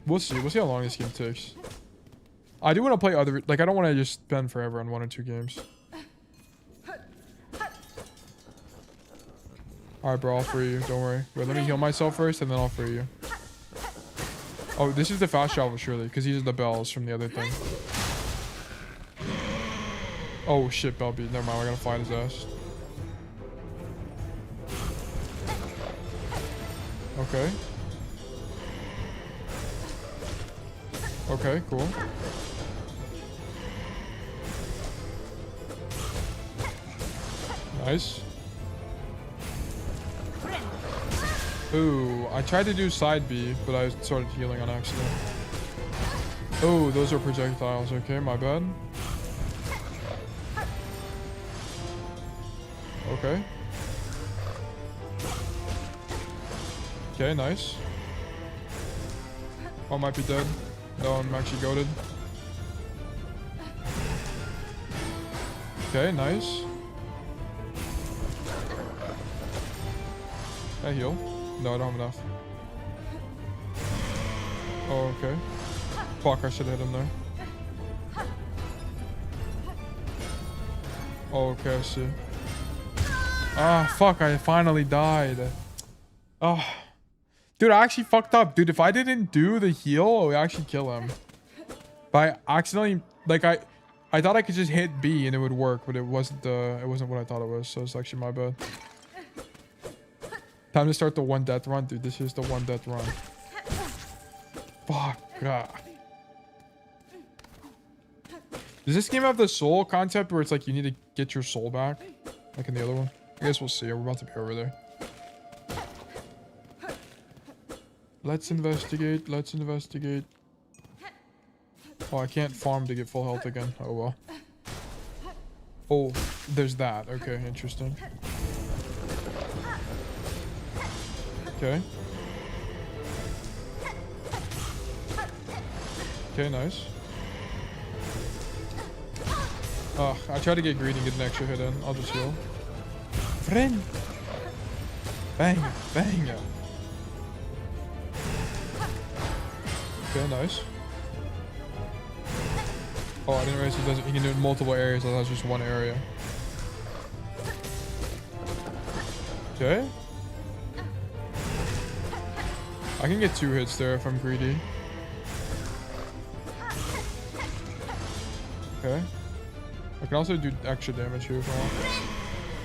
We'll see. We'll see how long this game takes. I do want to play other... Like, I don't want to just spend forever on 1 or 2 games. Alright, bro. I'll free you. Don't worry. Wait, let me heal myself first, and then I'll free you. Oh, this is the fast travel, surely, because these are the bells from the other thing. Oh, shit, Bellbeat. Never mind. I gotta fight his ass. Okay. Okay, cool. Nice. Ooh, I tried to do side B, but I started healing on accident. Oh, those are projectiles. Okay, my bad. Okay. Okay, nice. Oh, I might be dead. No, I'm actually goated. Okay, nice. I heal. No, I don't have enough. Oh, okay. Fuck, I should have hit him there. Oh, okay, I see. Ah, fuck, I finally died. Oh. Dude, I actually fucked up. Dude, if I didn't do the heal, I would actually kill him. But I accidentally, like, I thought I could just hit B and it would work, but it wasn't what I thought it was, so it's actually my bad. Time to start the 1 death run. Dude, this is the 1 death run. Fuck. God. Does this game have the soul concept where it's like you need to get your soul back? Like in the other one? I guess we'll see. We're about to be over there. Let's investigate. Let's investigate. Oh, I can't farm to get full health again. Oh, well. Oh, there's that. Okay, interesting. Okay. Okay, nice. I tried to get greedy and get an extra hit in. I'll just heal. Friend! Bang! Bang! Okay, nice. Oh, I didn't realize he can do it in multiple areas. I thought it was just one area. Okay. I can get 2 hits there if I'm greedy. Okay. I can also do extra damage here if I want.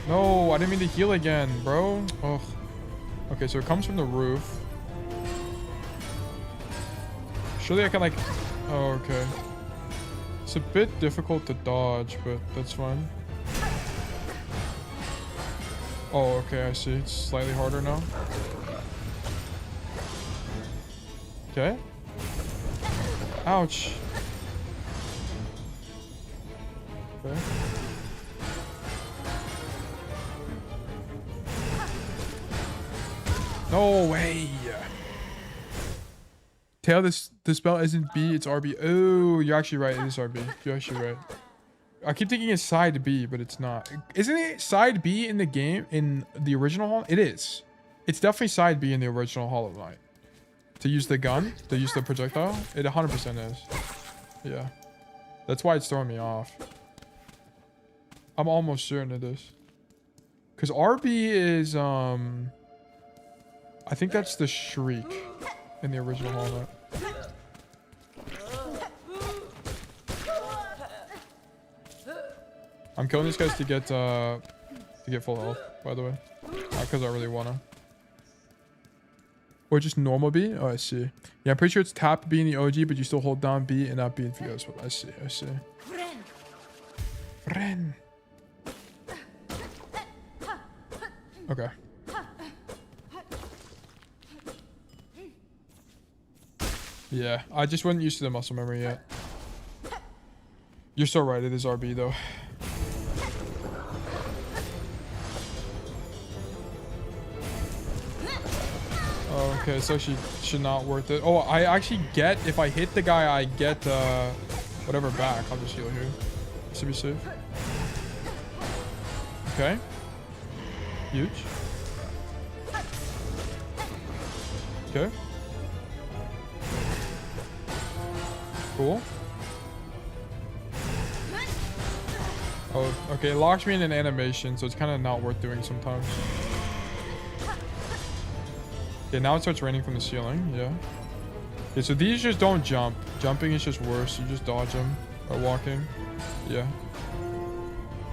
No, I didn't mean to heal again, bro. Ugh. Okay, so it comes from the roof. Surely I can like... Oh, okay. It's a bit difficult to dodge, but that's fine. Oh, okay, I see. It's slightly harder now. Okay. Ouch. Okay. No way. Tail, this spell isn't B, it's RB. Oh, you're actually right. It is RB. You're actually right. I keep thinking it's side B, but it's not. Isn't it side B in the game, in the original Hollow? It is. It's definitely side B in the original Hollow Knight. To use the gun, to use the projectile, it 100% is. Yeah. That's why it's throwing me off. I'm almost certain it is. Because RB is, I think that's the Shriek in the original Hollow Knight. I'm killing these guys to get full health, by the way. Not because I really wanna. Or just normal B? Oh, I see. Yeah, I'm pretty sure it's tap B in the OG, but you still hold down B and not B in VS. I see, I see. Friend. Okay. Yeah, I just wasn't used to the muscle memory yet. You're so right, it is RB though. Oh, okay, so she should not worth it. Oh, I actually get, if I hit the guy, I get whatever back. I'll just heal here. Should be safe. Okay. Huge. Okay. Cool. Oh, okay. It locks me in an animation, so it's kind of not worth doing sometimes. Okay, now it starts raining from the ceiling. Yeah. Okay, so these just don't jump. Jumping is just worse. You just dodge them by walking. Yeah.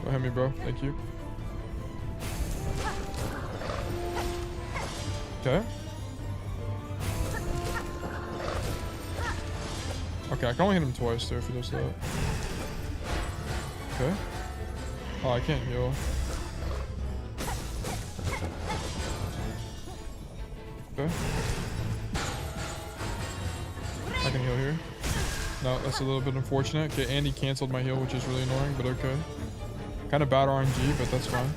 Don't hit me, bro. Thank you. Okay. Okay, I can only hit him twice there if he does that. Okay. Oh, I can't heal. Okay. I can heal here. No, that's a little bit unfortunate. Okay, Andy canceled my heal, which is really annoying, but okay. Kind of bad RNG, but that's fine.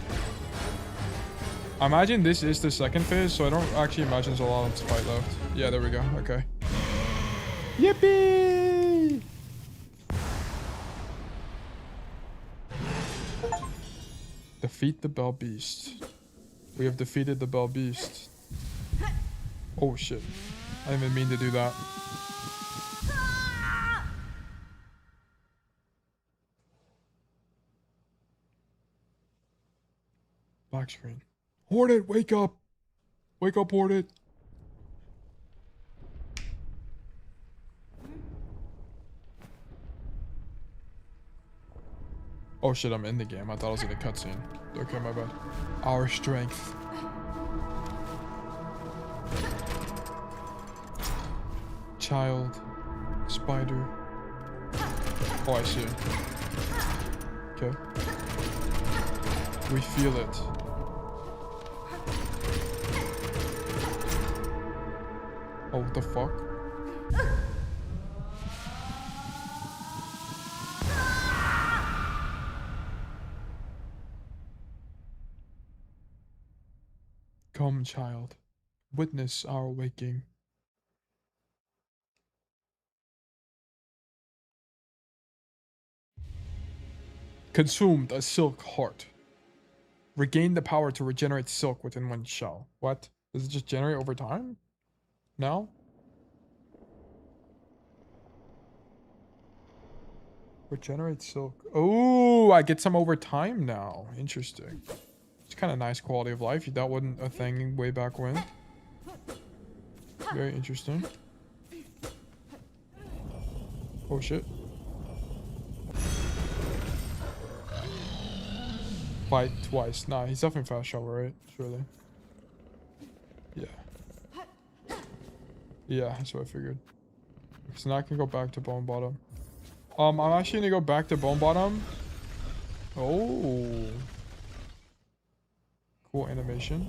I imagine this is the second phase, so I don't actually imagine there's a lot of fight left. Yeah, there we go. Okay. Yippee! Defeat the Bell Beast. We have defeated the Bell Beast. Oh shit. I didn't even mean to do that. Black screen. Hornet, wake up! Wake up, Hornet! Oh shit, I'm in the game. I thought I was in a cutscene. Okay, my bad. Our strength. Child. Spider. Oh, I see. Okay. We feel it. Oh, what the fuck? Come, child. Witness our waking. Consumed a silk heart. Regain the power to regenerate silk within one shell. What? Does it just generate over time? No? Regenerate silk. Oh, I get some over time now. Interesting. It's kind of nice quality of life. That wasn't a thing way back when. Very interesting. Oh shit. Fight twice. Nah, he's definitely fast shovel, right? Surely. Yeah. Yeah, that's what I figured. So now I can go back to bone bottom. I'm actually gonna go back to bone bottom. Oh. Cool animation.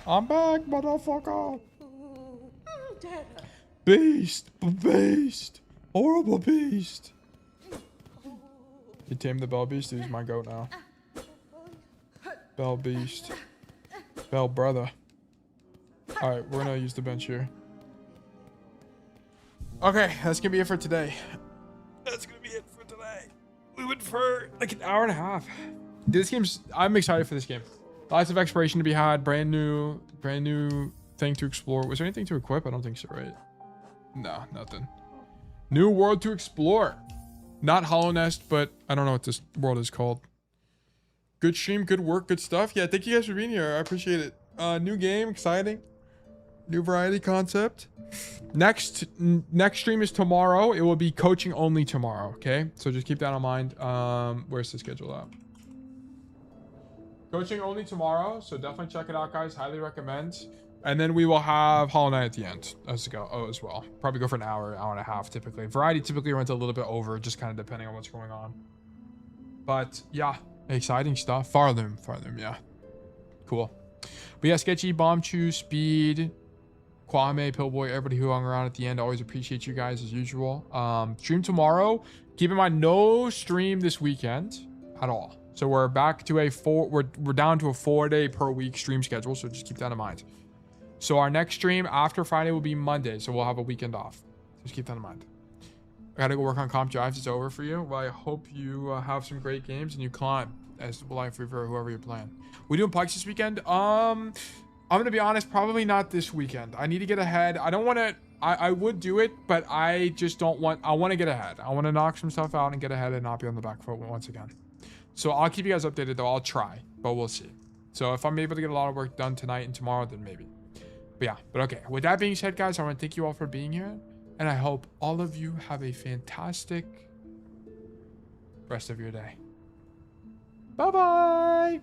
I'm back, motherfucker. Beast. Beast. Horrible beast. You tamed the Bell Beast. He's my goat now. Bell Beast. Bell brother. Alright, we're gonna use the bench here. Okay, that's gonna be it for today. That's gonna be it for today. We went for like an hour and a half. This game's... I'm excited for this game. Lots of exploration to be had. Brand new thing to explore. Was there anything to equip? I don't think so, right? No, nothing. New world to explore. Not Hollow Nest, but I don't know what this world is called. Good stream, good work, good stuff. Yeah, thank you guys for being here. I appreciate it. New game, exciting. New variety concept. Next stream is tomorrow. It will be coaching only tomorrow, okay? So just keep that in mind. Where's the schedule at? Coaching only tomorrow, so definitely check it out, guys. Highly recommend. And then we will have Hollow Knight at the end as well. Probably go for an hour, hour and a half typically. Variety typically runs a little bit over, just kind of depending on what's going on. But yeah, exciting stuff. Farloom, yeah. Cool. But yeah, Sketchy, Bomb Chew, Speed, Kwame, Pillboy, everybody who hung around at the end. Always appreciate you guys as usual. Stream tomorrow. Keep in mind, no stream this weekend at all. So we're back to we're down to a 4-day per week stream schedule. So just keep that in mind. So our next stream after Friday will be Monday. So we'll have a weekend off. Just keep that in mind. I gotta go work on comp drives. It's over for you. Well, I hope you have some great games and you climb as life for whoever you're playing. We doing Pikes this weekend? I'm gonna be honest, probably not this weekend. I need to get ahead. I don't want to. I would do it, but I just don't want. I want to get ahead. I want to knock some stuff out and get ahead and not be on the back foot once again. So I'll keep you guys updated though. I'll try, but we'll see. So if I'm able to get a lot of work done tonight and tomorrow, then maybe. But yeah, but okay. With that being said, guys, I want to thank you all for being here. And I hope all of you have a fantastic rest of your day. Bye-bye.